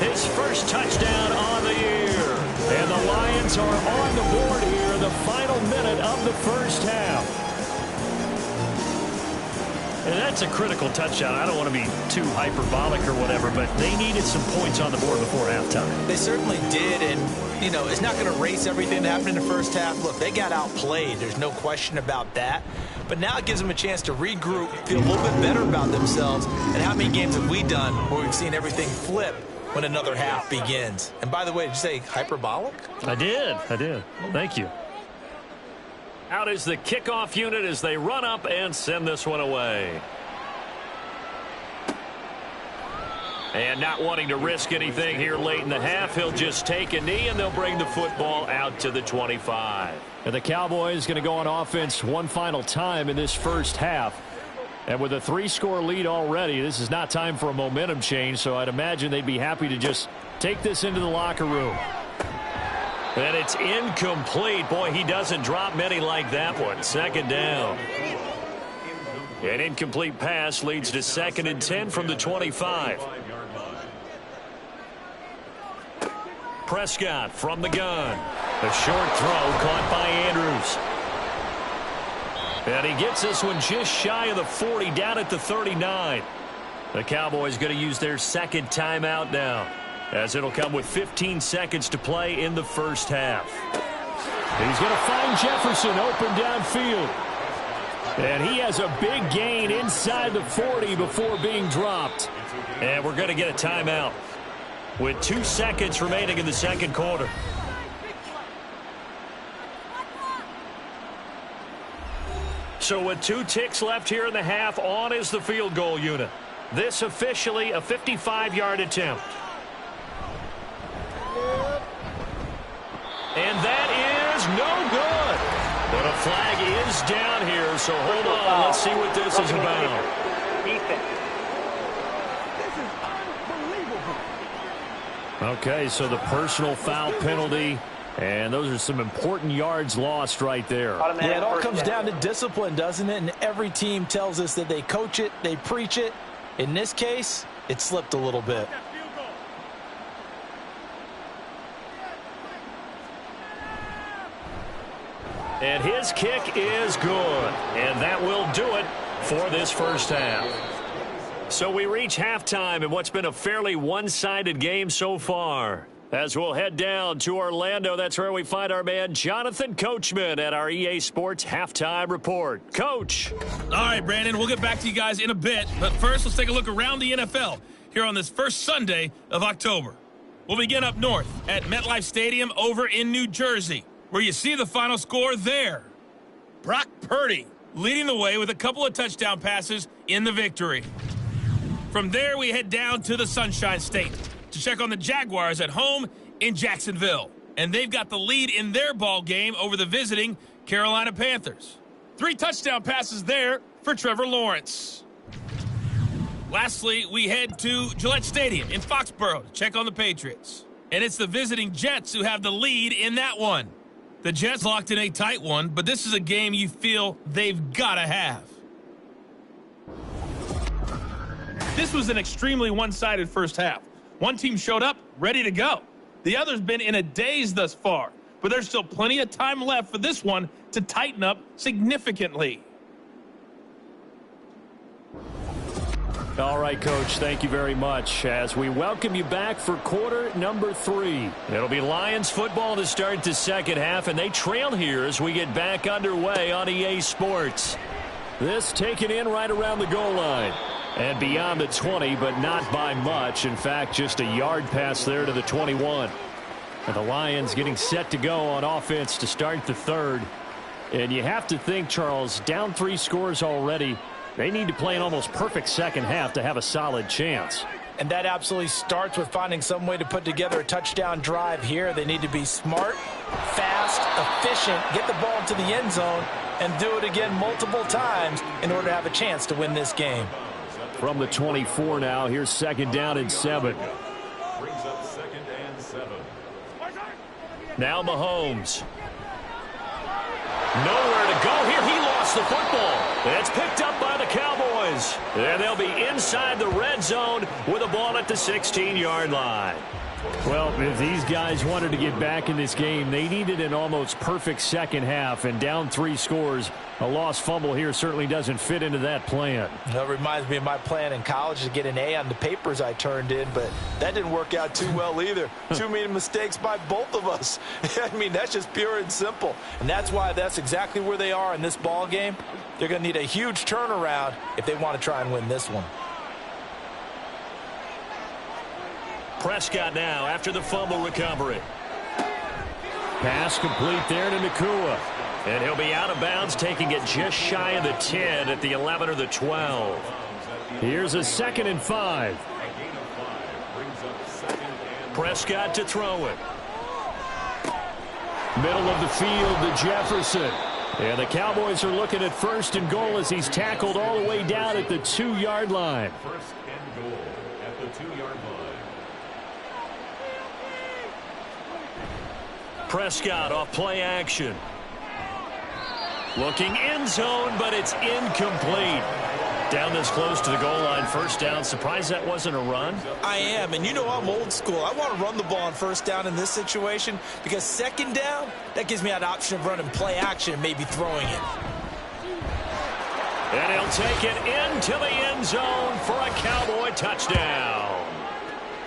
Speaker 2: His first touchdown on the year. And the Lions are on the board here in the final minute of the first half. And that's a critical touchdown. I don't want to be too hyperbolic or whatever, but they needed some points on the board before halftime.
Speaker 3: They certainly did, and, you know, it's not going to erase everything that happened in the first half. Look, they got outplayed. There's no question about that. But now it gives them a chance to regroup, feel a little bit better about themselves. And how many games have we done where we've seen everything flip when another half begins? And by the way, did you say hyperbolic?
Speaker 2: I did. Thank you. Out is the kickoff unit as they run up and send this one away. And not wanting to risk anything here late in the half, he'll just take a knee, and they'll bring the football out to the 25.
Speaker 7: And the Cowboys going to go on offense one final time in this first half. And with a 3-score lead already, this is not time for a momentum change, so I'd imagine they'd be happy to just take this into the locker room.
Speaker 2: And it's incomplete. Boy, he doesn't drop many like that one. Second down. An incomplete pass leads to 2nd and 10 from the 25. Prescott from the gun. A short throw caught by Andrews. And he gets this one just shy of the 40, down at the 39. The Cowboys going to use their second timeout now, as it'll come with 15 seconds to play in the first half.
Speaker 7: He's going to find Jefferson open downfield. And he has a big gain inside the 40 before being dropped.
Speaker 2: And we're going to get a timeout with 2 seconds remaining in the second quarter. So with 2 ticks left here in the half, on is the field goal unit. This officially a 55-yard attempt. And that is no good. But a flag is down here, so hold on. Let's see what this is about.
Speaker 7: Okay, so the personal foul penalty, and those are some important yards lost right there.
Speaker 5: Yeah, it all comes down to discipline, doesn't it? And every team tells us that they coach it, they preach it. In this case, it slipped a little bit.
Speaker 2: And his kick is good. And that will do it for this first half. So we reach halftime in what's been a fairly one-sided game so far. As we'll head down to Orlando, that's where we find our man Jonathan Coachman at our EA Sports Halftime Report. Coach.
Speaker 6: All right, Brandon, we'll get back to you guys in a bit. But first, let's take a look around the NFL here on this first Sunday of October. We'll begin up north at MetLife Stadium over in New Jersey, where you see the final score there. Brock Purdy leading the way with a couple of touchdown passes in the victory. From there, we head down to the Sunshine State to check on the Jaguars at home in Jacksonville. And they've got the lead in their ball game over the visiting Carolina Panthers. 3 touchdown passes there for Trevor Lawrence. Lastly, we head to Gillette Stadium in Foxborough to check on the Patriots. And it's the visiting Jets who have the lead in that one. The Jets locked in a tight one, but this is a game you feel they've got to have. This was an extremely one-sided first half. One team showed up ready to go. The other's been in a daze thus far, but there's still plenty of time left for this one to tighten up significantly.
Speaker 7: All right, Coach, thank you very much as we welcome you back for quarter number 3.
Speaker 2: It'll be Lions football to start the second half, and they trail here as we get back underway on EA Sports.
Speaker 7: This taken in right around the goal line. And beyond the 20, but not by much. In fact, just a yard pass there to the 21. And the Lions getting set to go on offense to start the third. And you have to think, Charles, down 3 scores already. They need to play an almost perfect second half to have a solid chance.
Speaker 5: And that absolutely starts with finding some way to put together a touchdown drive here. They need to be smart, fast, efficient, get the ball into the end zone, and do it again multiple times in order to have a chance to win this game.
Speaker 7: From the 24 now, here's 2nd down and 7.
Speaker 4: Brings up 2nd and 7.
Speaker 2: Now Mahomes. Nowhere to go here. He lost the football. It's picked up by the Cowboys. And they'll be inside the red zone with a ball at the 16-yard line.
Speaker 7: Well, if these guys wanted to get back in this game, they needed an almost perfect second half, and down 3 scores. A lost fumble here certainly doesn't fit into that plan.
Speaker 5: That reminds me of my plan in college to get an A on the papers I turned in, but that didn't work out too well either. Too many mistakes by both of us. I mean, that's just pure and simple. And that's why that's exactly where they are in this ball game. They're going to need a huge turnaround if they want to try and win this one.
Speaker 2: Prescott now after the fumble recovery.
Speaker 7: Pass complete there to Nakua.
Speaker 2: And he'll be out of bounds, taking it just shy of the 10 at the 11 or the 12.
Speaker 7: Here's a 2nd and 5.
Speaker 2: Prescott to throw it.
Speaker 7: Middle of the field to Jefferson. And the Cowboys are looking at 1st and goal as he's tackled all the way down at the 2-yard line.
Speaker 4: 1st and goal at the 2-yard line.
Speaker 2: Prescott off play action. Looking end zone, but it's incomplete. Down this close to the goal line, 1st down. Surprised that wasn't a run?
Speaker 3: I am, and you know I'm old school. I want to run the ball on 1st down in this situation because 2nd down, that gives me an option of running play action and maybe throwing it.
Speaker 2: And he'll take it into the end zone for a Cowboy touchdown.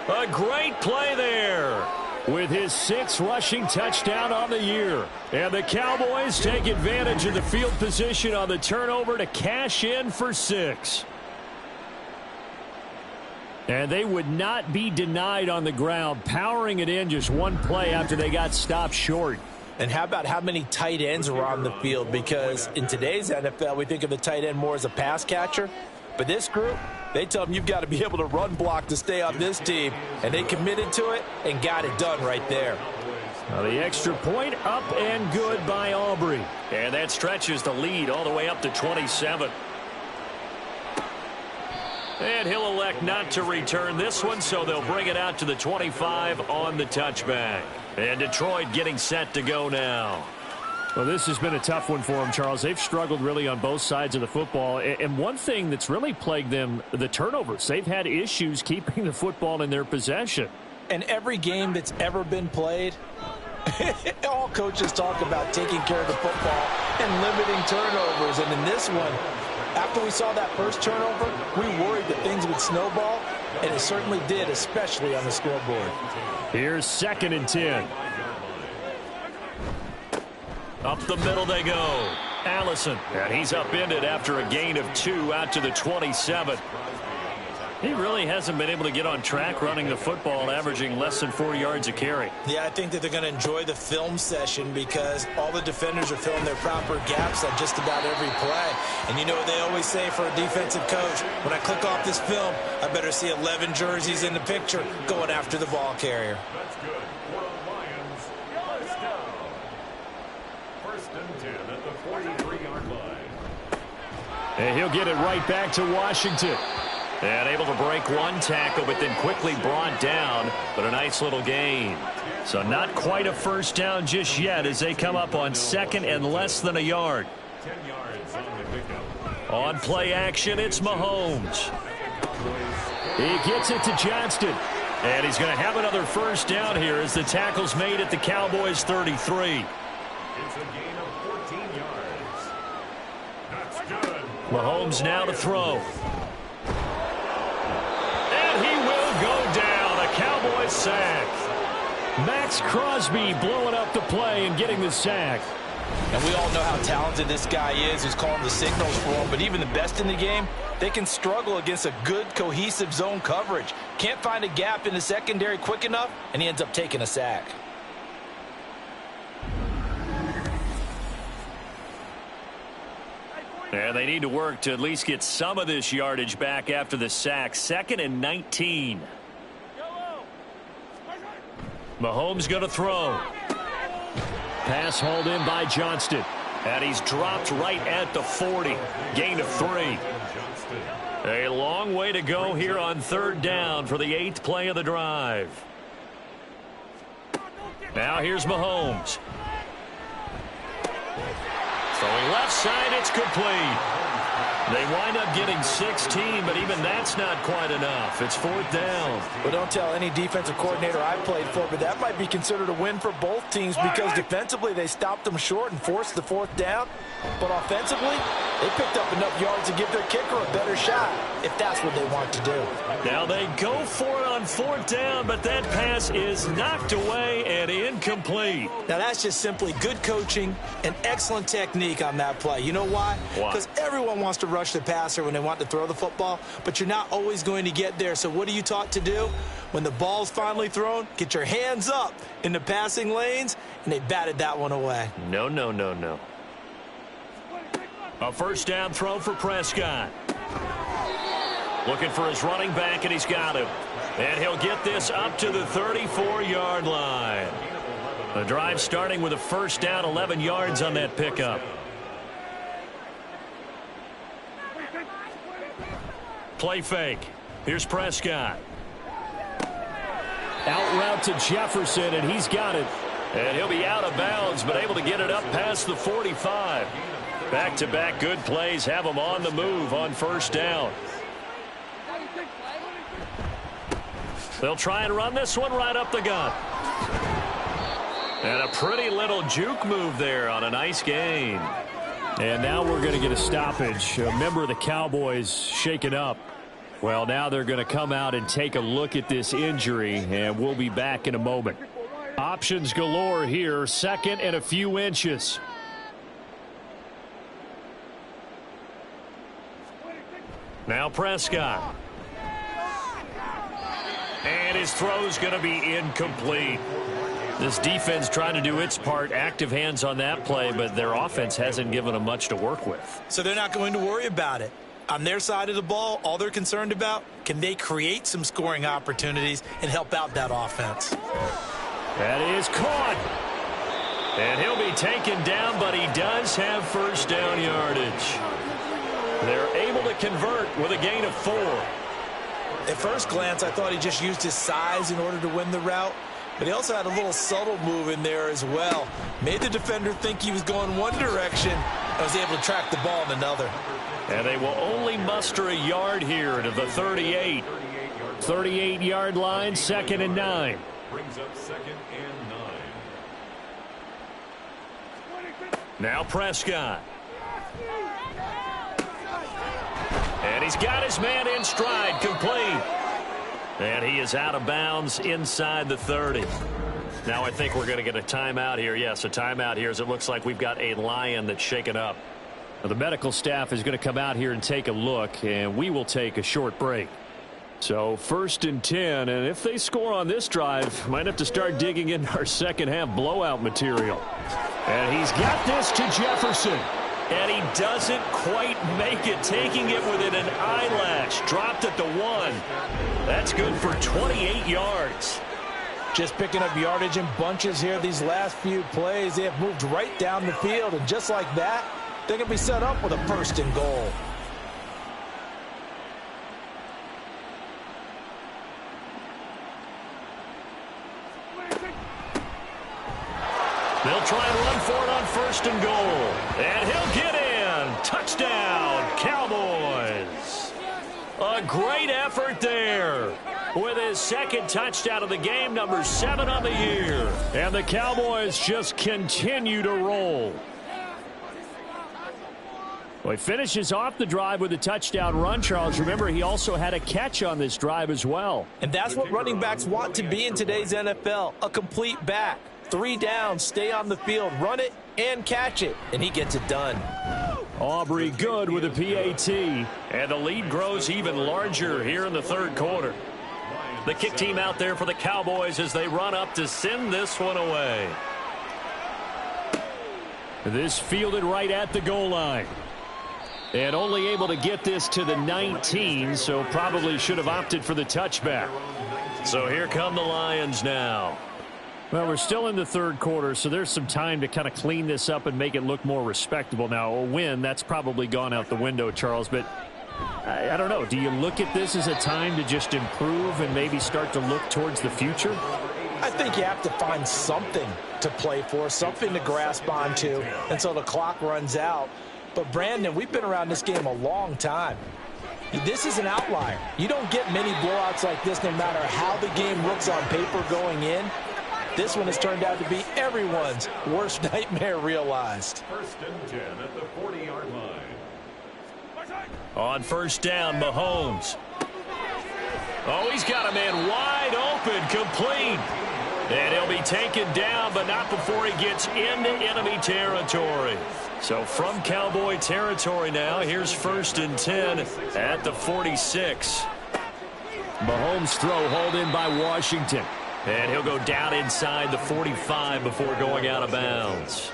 Speaker 2: A great play there.
Speaker 7: With his 6th rushing touchdown on the year. And the Cowboys take advantage of the field position on the turnover to cash in for 6. And they would not be denied on the ground, powering it in just one play after they got stopped short.
Speaker 3: And how about how many tight ends are on the field? Because in today's NFL, we think of the tight end more as a pass catcher. But this group, they tell them you've got to be able to run block to stay on this team. And they committed to it and got it done right there.
Speaker 7: Now the extra point up and good by Aubrey.
Speaker 2: And that stretches the lead all the way up to 27. And he'll elect not to return this one, so they'll bring it out to the 25 on the touchback. And Detroit getting set to go now.
Speaker 7: Well, this has been a tough one for them, Charles. They've struggled really on both sides of the football. And one thing that's really plagued them, the turnovers. They've had issues keeping the football in their possession.
Speaker 3: And every game that's ever been played, all coaches talk about taking care of the football and limiting turnovers. And in this one, after we saw that first turnover, we worried that things would snowball, and it certainly did, especially on the scoreboard.
Speaker 7: Here's 2nd and 10.
Speaker 2: Up the middle they go. Allison. And he's upended after a gain of 2 out to the 27. He really hasn't been able to get on track running the football, averaging less than 4 yards a carry.
Speaker 3: Yeah, I think that they're going to enjoy the film session because all the defenders are filling their proper gaps on just about every play. And you know what they always say for a defensive coach? When I click off this film, I better see 11 jerseys in the picture going after the ball carrier.
Speaker 4: That's good. For the Lions, 1st down. 1st and 10 at the 43-yard line.
Speaker 7: And he'll get it right back to Washington.
Speaker 2: And able to break one tackle, but then quickly brought down. But a nice little gain. So not quite a 1st down just yet as they come up on 2nd and less than a yard.
Speaker 4: 10 yards on the pickup.
Speaker 2: On play action, it's Mahomes.
Speaker 7: He gets it to Johnston.
Speaker 2: And he's going to have another 1st down here as the tackle's made at the Cowboys' 33.
Speaker 4: It's a gain of 14 yards. That's good.
Speaker 2: Mahomes now to throw. And he will go down. A Cowboys sack.
Speaker 7: Max Crosby blowing up the play and getting the sack.
Speaker 3: And we all know how talented this guy is who's calling the signals for him. But even the best in the game, they can struggle against a good, cohesive zone coverage. Can't find a gap in the secondary quick enough, and he ends up taking a sack.
Speaker 2: And they need to work to at least get some of this yardage back after the sack. 2nd and 19. Mahomes going to throw.
Speaker 7: Pass hauled in by Johnston.
Speaker 2: And he's dropped right at the 40. Gain of 3. A long way to go here on 3rd down for the 8th play of the drive. Now here's Mahomes. Throwing left side, it's complete. They wind up getting 16, but even that's not quite enough. It's 4th down.
Speaker 3: Well, don't tell any defensive coordinator I played for, but that might be considered a win for both teams because defensively they stopped them short and forced the 4th down. But offensively, they picked up enough yards to give their kicker a better shot if that's what they want to do.
Speaker 2: Now they go for it on 4th down, but that pass is knocked away and incomplete.
Speaker 3: Now that's just simply good coaching and excellent technique on that play. You know why? Because everyone wants to rush the passer when they want to throw the football, but you're not always going to get there. So what are you taught to do? When the ball's finally thrown, get your hands up in the passing lanes, and they batted that one away.
Speaker 2: No, no, no, no. A first down throw for Prescott. Looking for his running back, and he's got him. And he'll get this up to the 34-yard line. The drive starting with a first down, 11 yards on that pickup. Play fake. Here's Prescott.
Speaker 7: Out route to Jefferson, and he's got it.
Speaker 2: And he'll be out of bounds, but able to get it up past the 45. Back-to-back good plays have him on the move on first down. They'll try and run this one right up the gut. And a pretty little juke move there on a nice gain.
Speaker 7: And now we're going to get a stoppage. A member of the Cowboys shaken up. Well, now they're going to come out and take a look at this injury, and we'll be back in a moment. Options galore here, second and a few inches.
Speaker 2: Now Prescott. And his throw's going to be incomplete. This defense trying to do its part, active hands on that play, but their offense hasn't given them much to work with.
Speaker 3: So they're not going to worry about it. On their side of the ball, all they're concerned about, can they create some scoring opportunities and help out that offense?
Speaker 2: That is caught. And he'll be taken down, but he does have first down yardage. They're able to convert with a gain of 4.
Speaker 3: At first glance, I thought he just used his size in order to win the route, but he also had a little subtle move in there as well. Made the defender think he was going one direction and was able to track the ball in another.
Speaker 2: And they will only muster a yard here to the 38.
Speaker 7: 38-yard line, 2nd and 9.
Speaker 4: Brings up 2nd and 9.
Speaker 2: Now Prescott. And he's got his man in stride, complete. And he is out of bounds inside the 30. Now I think we're going to get a timeout here. Yes, a timeout here as it looks like we've got a Lion that's shaken up.
Speaker 7: Well, the medical staff is going to come out here and take a look, and we will take a short break. So 1st and 10, and if they score on this drive, might have to start digging into our second half blowout material. And he's got this to Jefferson.
Speaker 2: And he doesn't quite make it, taking it within an eyelash. Dropped at the 1. That's good for 28 yards.
Speaker 5: Just picking up yardage in bunches here these last few plays. They have moved right down the field, and just like that, they're going to be set up with a 1st and goal.
Speaker 2: They'll try and run for it on 1st and goal. And he'll get in. Touchdown, Cowboys. A great effort there. With his 2nd touchdown of the game, number 7 on the year.
Speaker 7: And the Cowboys just continue to roll. Well, he finishes off the drive with a touchdown run, Charles. Remember, he also had a catch on this drive as well.
Speaker 3: And that's what running backs want to be in today's NFL, a complete back. 3 downs, stay on the field, run it, and catch it. And he gets it done.
Speaker 7: Aubrey good with a PAT.
Speaker 2: And the lead grows even larger here in the 3rd quarter. The kick team out there for the Cowboys as they run up to send this one away.
Speaker 7: This fielded right at the goal line. And only able to get this to the 19, so probably should have opted for the touchback.
Speaker 2: So here come the Lions now.
Speaker 7: Well, we're still in the 3rd quarter, so there's some time to kind of clean this up and make it look more respectable. Now, a win, that's probably gone out the window, Charles, but I don't know. Do you look at this as a time to just improve and maybe start to look towards the future?
Speaker 5: I think you have to find something to play for, something to grasp onto until the clock runs out. But, Brandon, we've been around this game a long time. This is an outlier. You don't get many blowouts like this no matter how the game looks on paper going in. This one has turned out to be everyone's worst nightmare realized.
Speaker 4: 1st and 10 at the 40-yard line.
Speaker 2: On 1st down, Mahomes. Oh, he's got a man wide open, complete. And he'll be taken down, but not before he gets into enemy territory. So from Cowboy territory now, here's 1st and 10 at the 46.
Speaker 7: Mahomes' throw hauled in by Washington.
Speaker 2: And he'll go down inside the 45 before going out of bounds.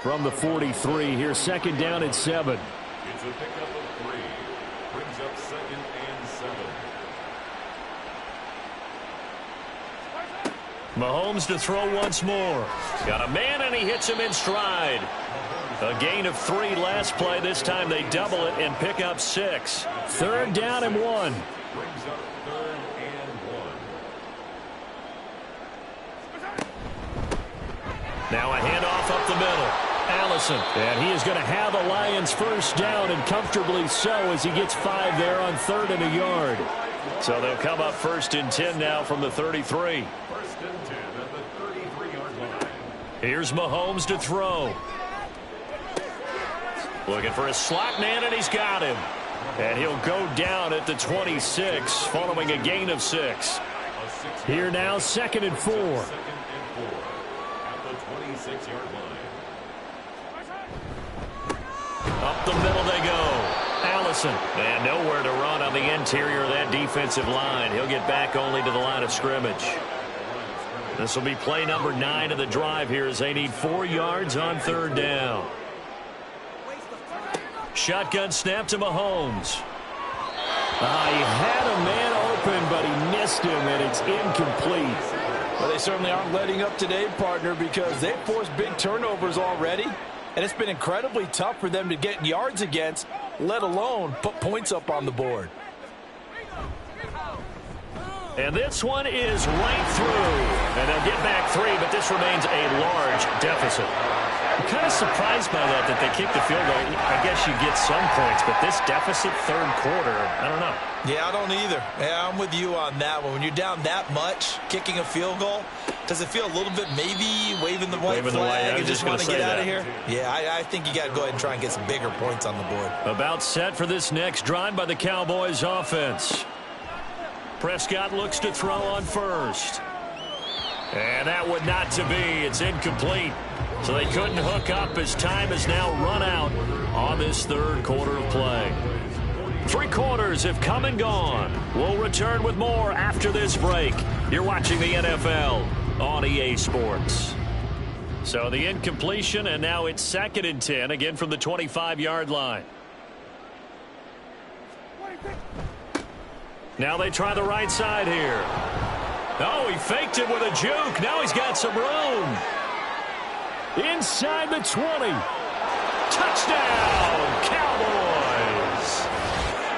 Speaker 7: from the 43. Here's second down and 7.
Speaker 4: It's a pickup of 3. Brings up second and 7.
Speaker 2: Mahomes to throw once more. Got a man, and he hits him in stride. A gain of 3 last play. This time they double it and pick up 6. Third down and 1.
Speaker 4: Brings up third and 1.
Speaker 2: Now a handoff up the middle. Allison. And he is going to have a Lions first down, and comfortably so, as he gets 5 there on 3rd and a yard. So they'll come up 1st and 10 now from the 33.
Speaker 4: 1st and 10 at the 33-yard line.
Speaker 2: Here's Mahomes to throw. Looking for a slot man, and he's got him. And he'll go down at the 26, following a gain of 6.
Speaker 7: Here now, 2nd and 4.
Speaker 4: 2nd and 4 at the 26-yard line.
Speaker 2: Up the middle they go. Allison. And nowhere to run on the interior of that defensive line. He'll get back only to the line of scrimmage. This will be play number 9 of the drive here, as they need 4 yards on 3rd down. Shotgun snap to Mahomes.
Speaker 7: He had a man open, but he missed him, and it's incomplete.
Speaker 5: Well, they certainly aren't letting up today, partner, because they've forced big turnovers already, and it's been incredibly tough for them to get yards against, let alone put points up on the board.
Speaker 2: And this one is right through. And they'll get back 3, but this remains a large deficit. I'm kind of surprised by that they kicked the field goal. I guess you get some points, but this deficit 3rd quarter, I don't know.
Speaker 3: Yeah, I don't either. Yeah, I'm with you on that one. When you're down that much, kicking a field goal, does it feel a little bit maybe waving the white flag and just want to get out of here? Yeah, I think you got to go ahead and try and get some bigger points on the board.
Speaker 2: About set for this next drive by the Cowboys offense. Prescott looks to throw on first. And that would not to be. It's incomplete. So they couldn't hook up as time has now run out on this 3rd quarter of play. 3 quarters have come and gone. We'll return with more after this break. You're watching the NFL on EA Sports. So the incompletion, and now it's 2nd and 10, again from the 25-yard line. Now they try the right side here. Oh, he faked it with a juke. Now he's got some room.
Speaker 7: Inside the 20.
Speaker 2: Touchdown, Cowboys.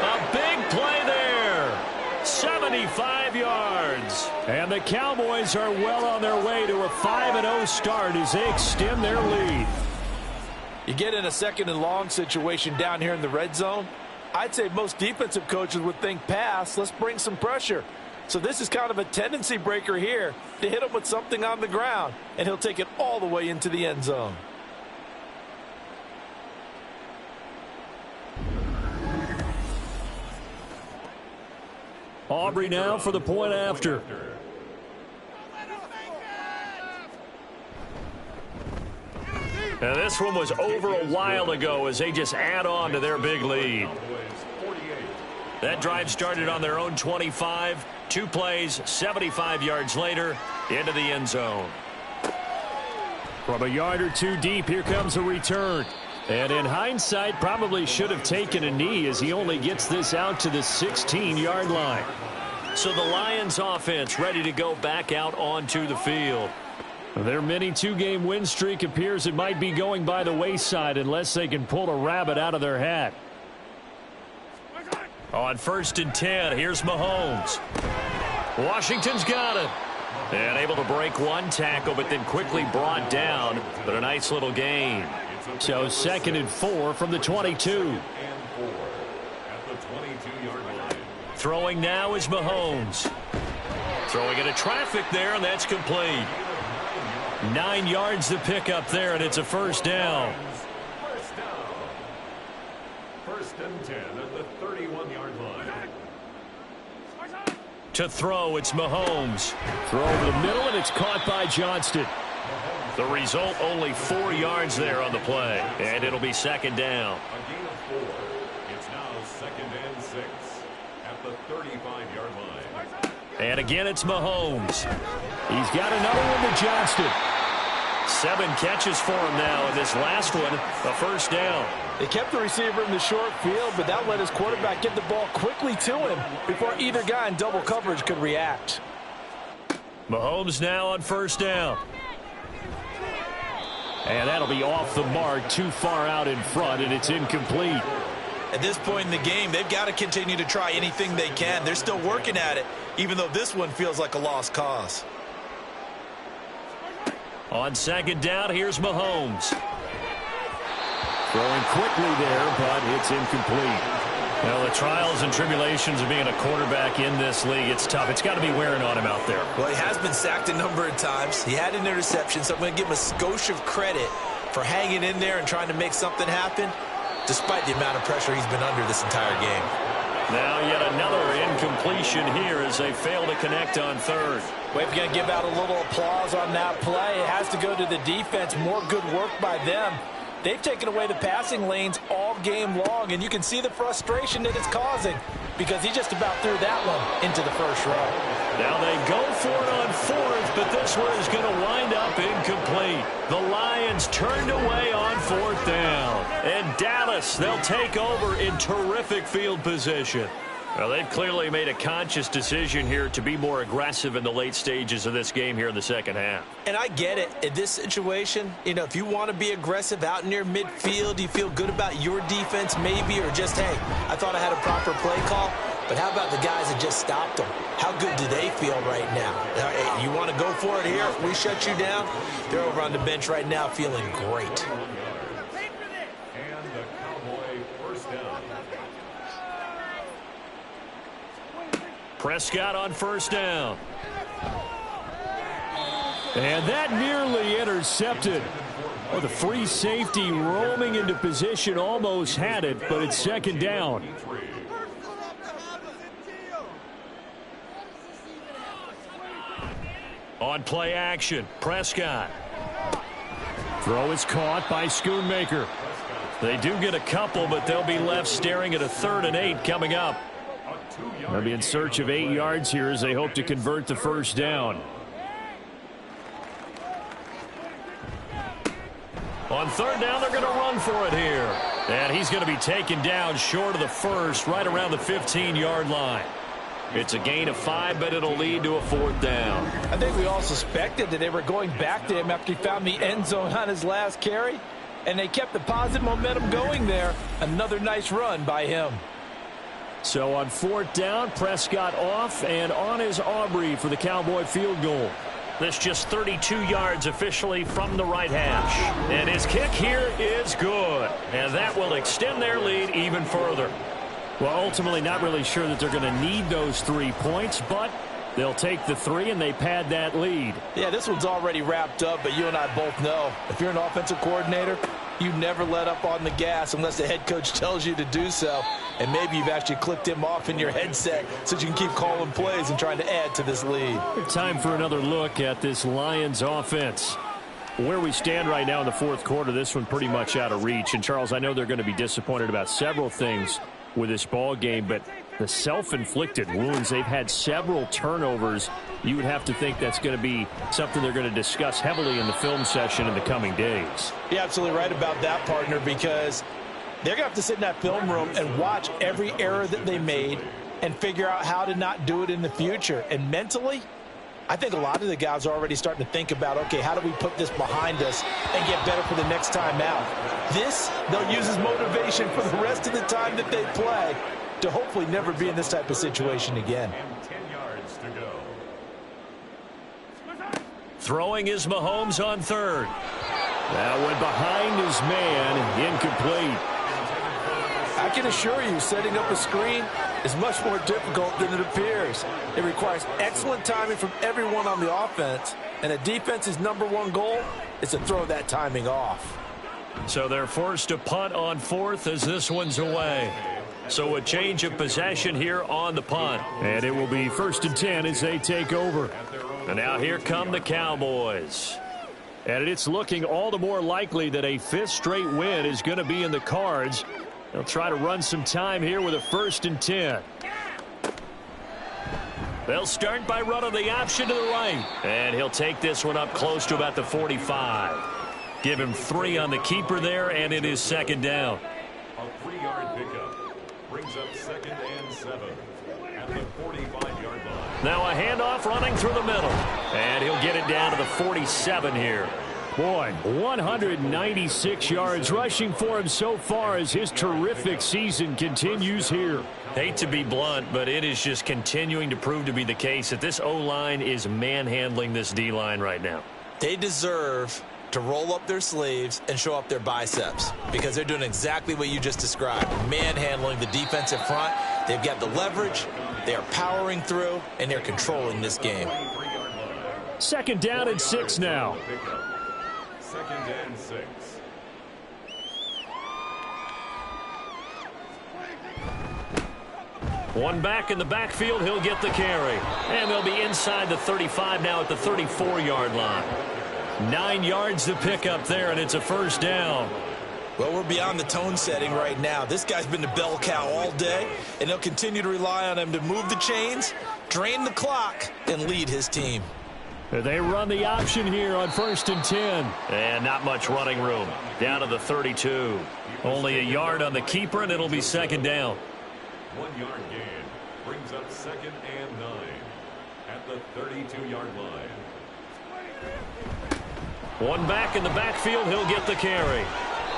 Speaker 2: A big play there. 75 yards.
Speaker 7: And the Cowboys are well on their way to a 5-0 start as they extend their lead.
Speaker 5: You get in a 2nd and long situation down here in the red zone, I'd say most defensive coaches would think pass, let's bring some pressure. So this is kind of a tendency breaker here to hit him with something on the ground, and he'll take it all the way into the end zone.
Speaker 7: Aubrey now for the point after.
Speaker 2: Now this one was over a while ago as they just add on to their big lead. That drive started on their own 25. 2 plays, 75 yards later, into the end zone.
Speaker 7: From a yard or 2 deep, here comes a return. And in hindsight, probably should have taken a knee as he only gets this out to the 16-yard line.
Speaker 2: So the Lions offense ready to go back out onto the field.
Speaker 7: Their mini 2-game win streak appears it might be going by the wayside unless they can pull a rabbit out of their hat.
Speaker 2: On 1st and 10, here's Mahomes. Washington's got it. And able to break 1 tackle, but then quickly brought down. But a nice little gain.
Speaker 7: So 2nd and 4 from the 22.
Speaker 2: Throwing now is Mahomes. Throwing into traffic there, and that's complete. 9 yards to pick up there, and it's a 1st down.
Speaker 4: 1st and 10 at the 31-yard line.
Speaker 2: To throw, it's Mahomes.
Speaker 7: Throw over the middle, and it's caught by Johnston.
Speaker 2: The result, only 4 yards there on the play, and it'll be 2nd down.
Speaker 4: A gain of 4. It's now 2nd and 6 at the 35-yard line.
Speaker 2: And again, it's Mahomes.
Speaker 7: He's got another one to Johnston.
Speaker 2: 7 catches for him now, and this last one, a first down.
Speaker 5: They kept the receiver in the short field, but that let his quarterback get the ball quickly to him before either guy in double coverage could react.
Speaker 2: Mahomes now on first down. And that'll be off the mark, too far out in front, and it's incomplete.
Speaker 3: At this point in the game, they've got to continue to try anything they can. They're still working at it, even though this one feels like a lost cause.
Speaker 2: On second down, here's Mahomes. Throwing quickly there, but it's incomplete. Well, the trials and tribulations of being a quarterback in this league, it's tough. It's got to be wearing on him out there.
Speaker 3: Well, he has been sacked a number of times. He had an interception, so I'm going to give him a skosh of credit for hanging in there and trying to make something happen, despite the amount of pressure he's been under this entire game.
Speaker 2: Now yet another incompletion here as they fail to connect on third.
Speaker 5: Well, if you're going to give out a little applause on that play, it has to go to the defense. More good work by them. They've taken away the passing lanes all game long, and you can see the frustration that it's causing because he just about threw that one into the first row.
Speaker 2: Now they go for it on fourth, but this one is going to wind up incomplete. The Lions turned away on fourth down. And Dallas, they'll take over in terrific field position. Well, they've clearly made a conscious decision here to be more aggressive in the late stages of this game here in the second half.
Speaker 3: And I get it. In this situation, you know, if you want to be aggressive out near midfield, you feel good about your defense maybe, or just, hey, I thought I had a proper play call. But how about the guys that just stopped them? How good do they feel right now? Hey, you want to go for it here? If we shut you down, they're over on the bench right now feeling great.
Speaker 4: And the Cowboy first down.
Speaker 2: Prescott on first down. And that nearly intercepted. Oh, the free safety roaming into position almost had it, but it's second down. On play action, Prescott. Throw is caught by Schoonmaker. They do get a couple, but they'll be left staring at a 3rd and 8 coming up. They'll be in search of 8 yards here as they hope to convert the first down. On 3rd down, they're going to run for it here. And he's going to be taken down short of the first, right around the 15-yard line. It's a gain of 5, but it'll lead to a 4th down.
Speaker 5: I think we all suspected that they were going back to him after he found the end zone on his last carry, and they kept the positive momentum going there. Another nice run by him.
Speaker 2: So on 4th down, Prescott off, and on is Aubrey for the Cowboy field goal. This just 32 yards officially from the right hash. And his kick here is good. And that will extend their lead even further. Well, ultimately not really sure that they're going to need those 3 points, but they'll take the 3 and they pad that lead.
Speaker 5: Yeah, this one's already wrapped up, but you and I both know if you're an offensive coordinator, you never let up on the gas unless the head coach tells you to do so. And maybe you've actually clicked him off in your headset so you can keep calling plays and trying to add to this lead.
Speaker 2: Time for another look at this Lions offense. Where we stand right now in the 4th quarter, this one pretty much out of reach. And, Charles, I know they're going to be disappointed about several things with this ball game, but the self-inflicted wounds, they've had several turnovers. You would have to think that's going to be something they're going to discuss heavily in the film session in the coming days.
Speaker 5: You're absolutely right about that, partner, because they're going to have to sit in that film room and watch every error that they made and figure out how to not do it in the future. And mentally, I think a lot of the guys are already starting to think about, okay, how do we put this behind us and get better for the next time out? This, they'll use as motivation for the rest of the time that they play to hopefully never be in this type of situation again.
Speaker 4: And 10 yards to go.
Speaker 2: Throwing is Mahomes on 3rd. That went behind his man, incomplete.
Speaker 5: I can assure you, setting up a screen is much more difficult than it appears. It requires excellent timing from everyone on the offense, and a defense's #1 goal is to throw that timing off.
Speaker 2: So they're forced to punt on 4th as this one's away. So a change of possession here on the punt. And it will be 1st and 10 as they take over. And now here come the Cowboys. And it's looking all the more likely that a 5th straight win is going to be in the cards. They'll try to run some time here with a 1st and 10. They'll start by running the option to the right. And he'll take this one up close to about the 45. Give him 3 on the keeper there, and it is second down.
Speaker 4: A 3-yard pickup brings up 2nd and 7 at the 45-yard line.
Speaker 2: Now a handoff running through the middle. And he'll get it down to the 47 here.
Speaker 7: Boy, 196 yards rushing for him so far as his terrific season continues here.
Speaker 2: Hate to be blunt, but it is just continuing to prove to be the case that this O-line is manhandling this D-line right now.
Speaker 3: They deserve to roll up their sleeves and show up their biceps because they're doing exactly what you just described, manhandling the defensive front. They've got the leverage, they are powering through, and they're controlling this game.
Speaker 7: Second down and 6 now.
Speaker 4: 2nd and 6.
Speaker 2: One back in the backfield, he'll get the carry. And they'll be inside the 35 now at the 34-yard line. 9 yards to pick up there, and it's a first down.
Speaker 3: Well, we're beyond the tone setting right now. This guy's been the bell cow all day, and they'll continue to rely on him to move the chains, drain the clock, and lead his team.
Speaker 7: They run the option here on 1st and 10.
Speaker 2: And not much running room. Down to the 32. Only a yard on the keeper, and it'll be second down.
Speaker 4: 1-yard gain brings up 2nd and 9 at the 32-yard line.
Speaker 2: One back in the backfield, he'll get the carry.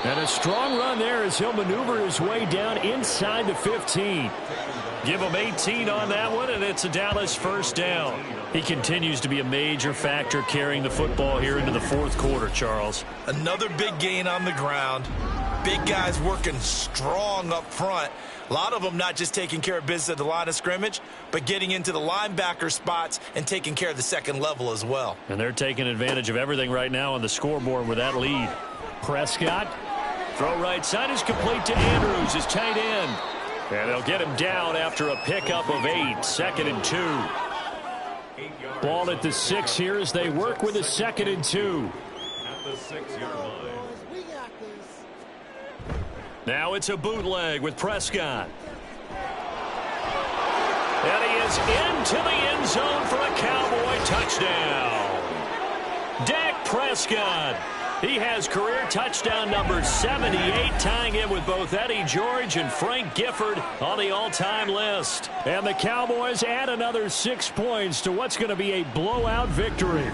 Speaker 7: And a strong run there as he'll maneuver his way down inside the 15.
Speaker 2: Give him 18 on that one, and it's a Dallas first down. He continues to be a major factor carrying the football here into the fourth quarter, Charles.
Speaker 3: Another big gain on the ground. Big guys working strong up front. A lot of them not just taking care of business at the line of scrimmage, but getting into the linebacker spots and taking care of the second level as well.
Speaker 2: And they're taking advantage of everything right now on the scoreboard with that lead.
Speaker 7: Prescott.
Speaker 2: Throw right side is complete to Andrews, his tight end. And they'll get him down after a pickup of 8, 2nd and 2.
Speaker 7: Ball at the 6 here as they work with a 2nd and 2.
Speaker 4: At the 6-yard line.
Speaker 2: Now it's a bootleg with Prescott. And he is into the end zone for a Cowboy touchdown. Dak Prescott. He has career touchdown number 78, tying it with both Eddie George and Frank Gifford on the all-time list.
Speaker 7: And the Cowboys add another 6 points to what's going to be a blowout victory.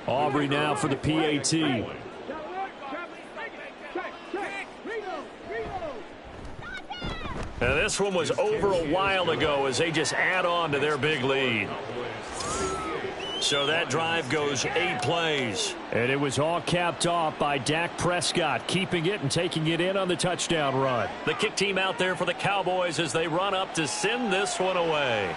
Speaker 7: Aubrey now for the PAT.
Speaker 2: Now this one was over a while ago as they just add on to their big lead. So that drive goes 8 plays.
Speaker 7: And it was all capped off by Dak Prescott, keeping it and taking it in on the touchdown run.
Speaker 2: The kick team out there for the Cowboys as they run up to send this one away.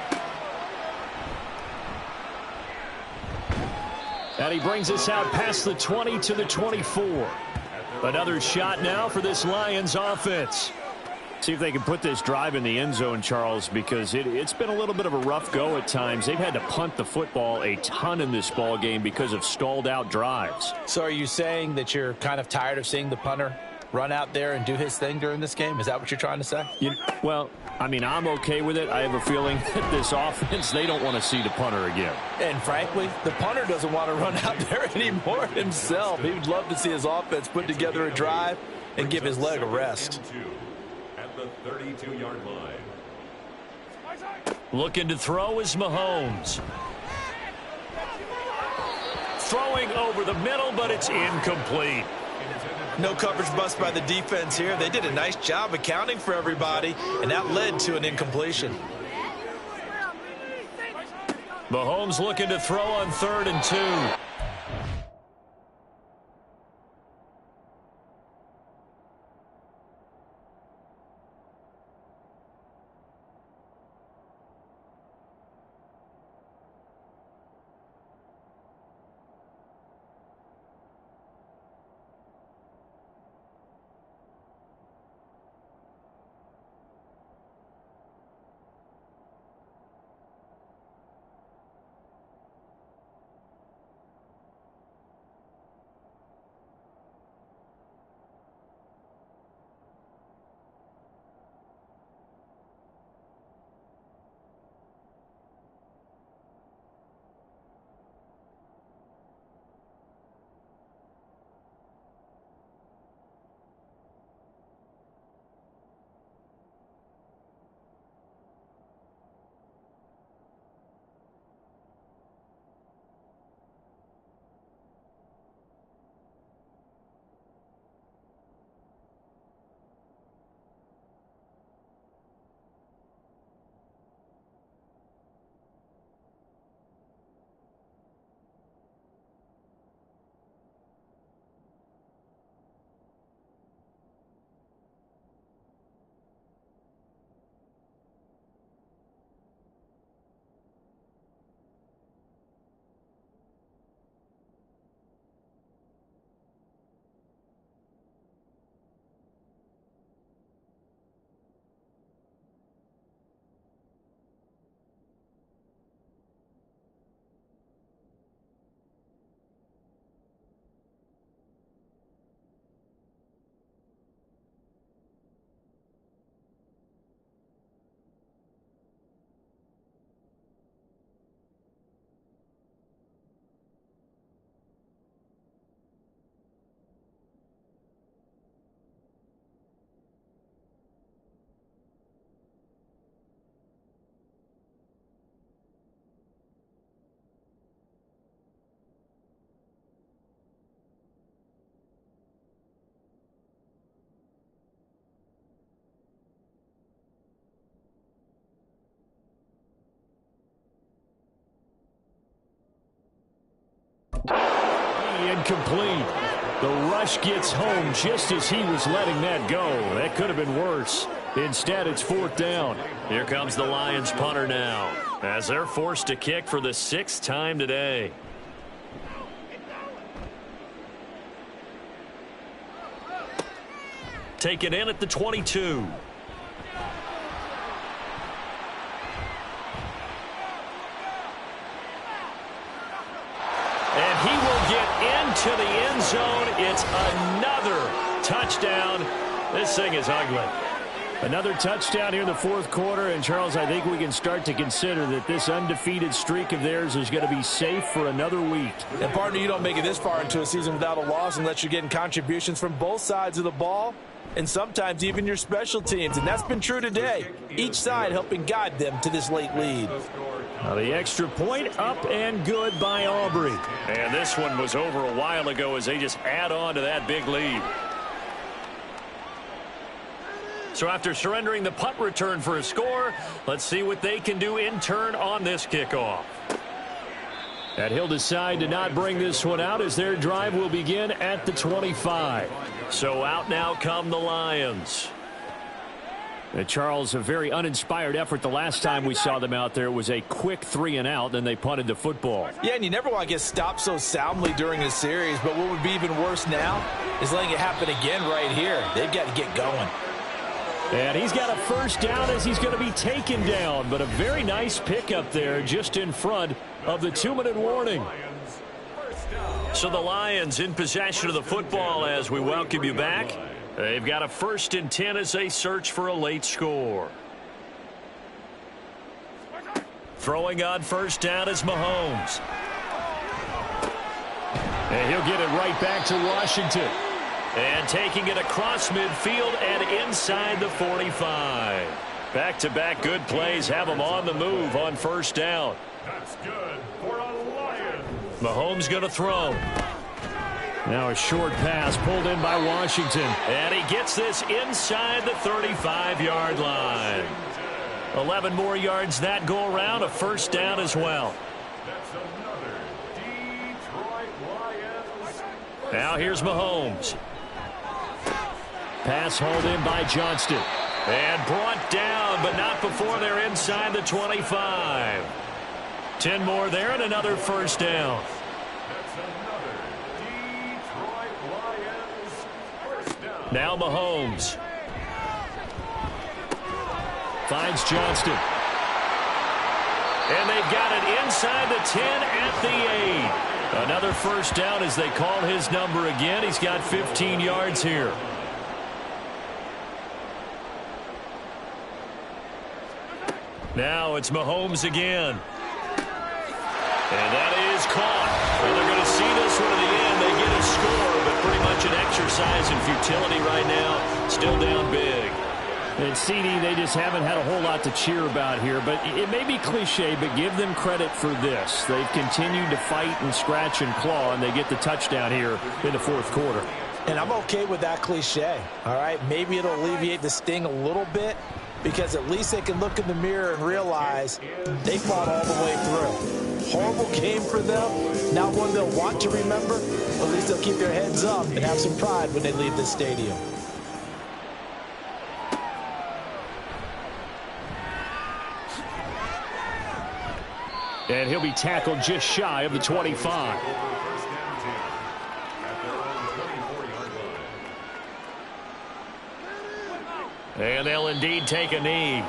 Speaker 7: And he brings us out past the 20 to the 24. Another shot now for this Lions offense. See if they can put this drive in the end zone, Charles, because it's been a little bit of a rough go at times. They've had to punt the football a ton in this ball game because of stalled out drives.
Speaker 5: So are you saying that you're kind of tired of seeing the punter run out there and do his thing during this game? Is that what you're trying to say?
Speaker 7: Well, I mean, I'm okay with it. I have a feeling that this offense, they don't want to see the punter again.
Speaker 5: And frankly, the punter doesn't want to run out there anymore himself. He would love to see his offense put together a drive and give his leg a rest.
Speaker 4: At the 32-yard line.
Speaker 2: Looking to throw is Mahomes. Throwing over the middle, but it's incomplete.
Speaker 3: No coverage bust by the defense here. They did a nice job accounting for everybody, and that led to an incompletion.
Speaker 2: Mahomes looking to throw on 3rd and 2.
Speaker 7: incomplete. The rush gets home just as he was letting that go. That could have been worse. Instead, it's 4th down.
Speaker 2: Here comes the Lions punter now, as they're forced to kick for the 6th time today. Taken in at the 22. And he will get into the end zone. It's another touchdown. This thing is ugly.
Speaker 7: Another touchdown here in the 4th quarter. And, Charles, I think we can start to consider that this undefeated streak of theirs is going to be safe for another week.
Speaker 5: And, partner, you don't make it this far into a season without a loss unless you're getting contributions from both sides of the ball and sometimes even your special teams. And that's been true today. Each side helping guide them to this late lead.
Speaker 7: Now the extra point up and good by Aubrey.
Speaker 2: And this one was over a while ago as they just add on to that big lead. So after surrendering the punt return for a score, let's see what they can do in turn on this kickoff.
Speaker 7: And he'll decide to not bring this one out as their drive will begin at the 25.
Speaker 2: So out now come the Lions.
Speaker 7: Charles, a very uninspired effort the last time we saw them out there. It was a quick 3-and-out, then they punted the football.
Speaker 5: Yeah, and you never want to get stopped so soundly during the series, but what would be even worse now is letting it happen again right here. They've got to get going.
Speaker 7: And he's got a first down as he's going to be taken down, but a very nice pickup there just in front of the 2-minute warning.
Speaker 2: So the Lions in possession of the football as we welcome you back. They've got a 1st and 10 as they search for a late score. Throwing on first down is Mahomes.
Speaker 7: And he'll get it right back to Washington.
Speaker 2: And taking it across midfield and inside the 45. Back-to-back good plays have them on the move on first down.
Speaker 4: That's good for a Lion.
Speaker 2: Mahomes going to throw.
Speaker 7: Now a short pass pulled in by Washington.
Speaker 2: And he gets this inside the 35-yard line. 11 more yards that go around, a first down as well.
Speaker 4: That's another Detroit Lions.
Speaker 2: Now here's Mahomes.
Speaker 7: Pass hauled in by Johnston.
Speaker 2: And brought down, but not before they're inside the 25. 10 more there and another first down.
Speaker 4: That's another Detroit Lions first down.
Speaker 2: Now Mahomes.
Speaker 7: Finds Johnston.
Speaker 2: And they've got it inside the 10 at the 8. Another first down as they call his number again. He's got 15 yards here. Now it's Mahomes again. And that is caught. And they're going to see this one to the end. They get a score, but pretty much an exercise in futility right now. Still down big.
Speaker 7: And CD, they just haven't had a whole lot to cheer about here. But it may be cliche, but give them credit for this. They've continued to fight and scratch and claw, and they get the touchdown here in the 4th quarter.
Speaker 5: And I'm okay with that cliche. All right, maybe it'll alleviate the sting a little bit, because at least they can look in the mirror and realize they fought all the way through. Horrible game for them, not one they'll want to remember, but at least they'll keep their heads up and have some pride when they leave the stadium.
Speaker 7: And he'll be tackled just shy of the 25.
Speaker 2: And they'll indeed take a knee.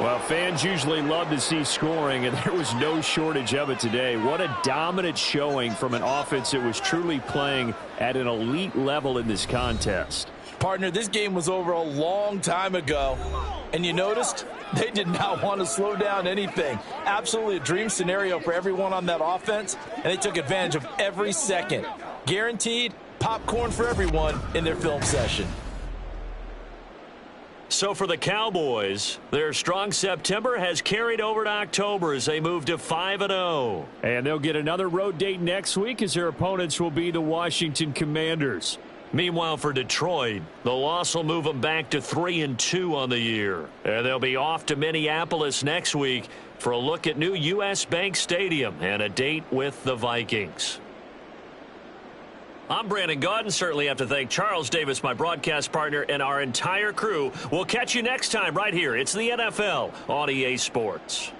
Speaker 7: Well, fans usually love to see scoring, and there was no shortage of it today. What a dominant showing from an offense that was truly playing at an elite level in this contest.
Speaker 5: Partner, this game was over a long time ago, and you noticed they did not want to slow down anything. Absolutely a dream scenario for everyone on that offense, and they took advantage of every second. Guaranteed popcorn for everyone in their film session.
Speaker 2: So for the Cowboys, their strong September has carried over to October as they move to 5-0.
Speaker 7: And they'll get another road date next week as their opponents will be the Washington Commanders.
Speaker 2: Meanwhile, for Detroit, the loss will move them back to 3-2 on the year. And they'll be off to Minneapolis next week for a look at new U.S. Bank Stadium and a date with the Vikings. I'm Brandon Gaudin. Certainly have to thank Charles Davis, my broadcast partner, and our entire crew. We'll catch you next time right here. It's the NFL on EA Sports.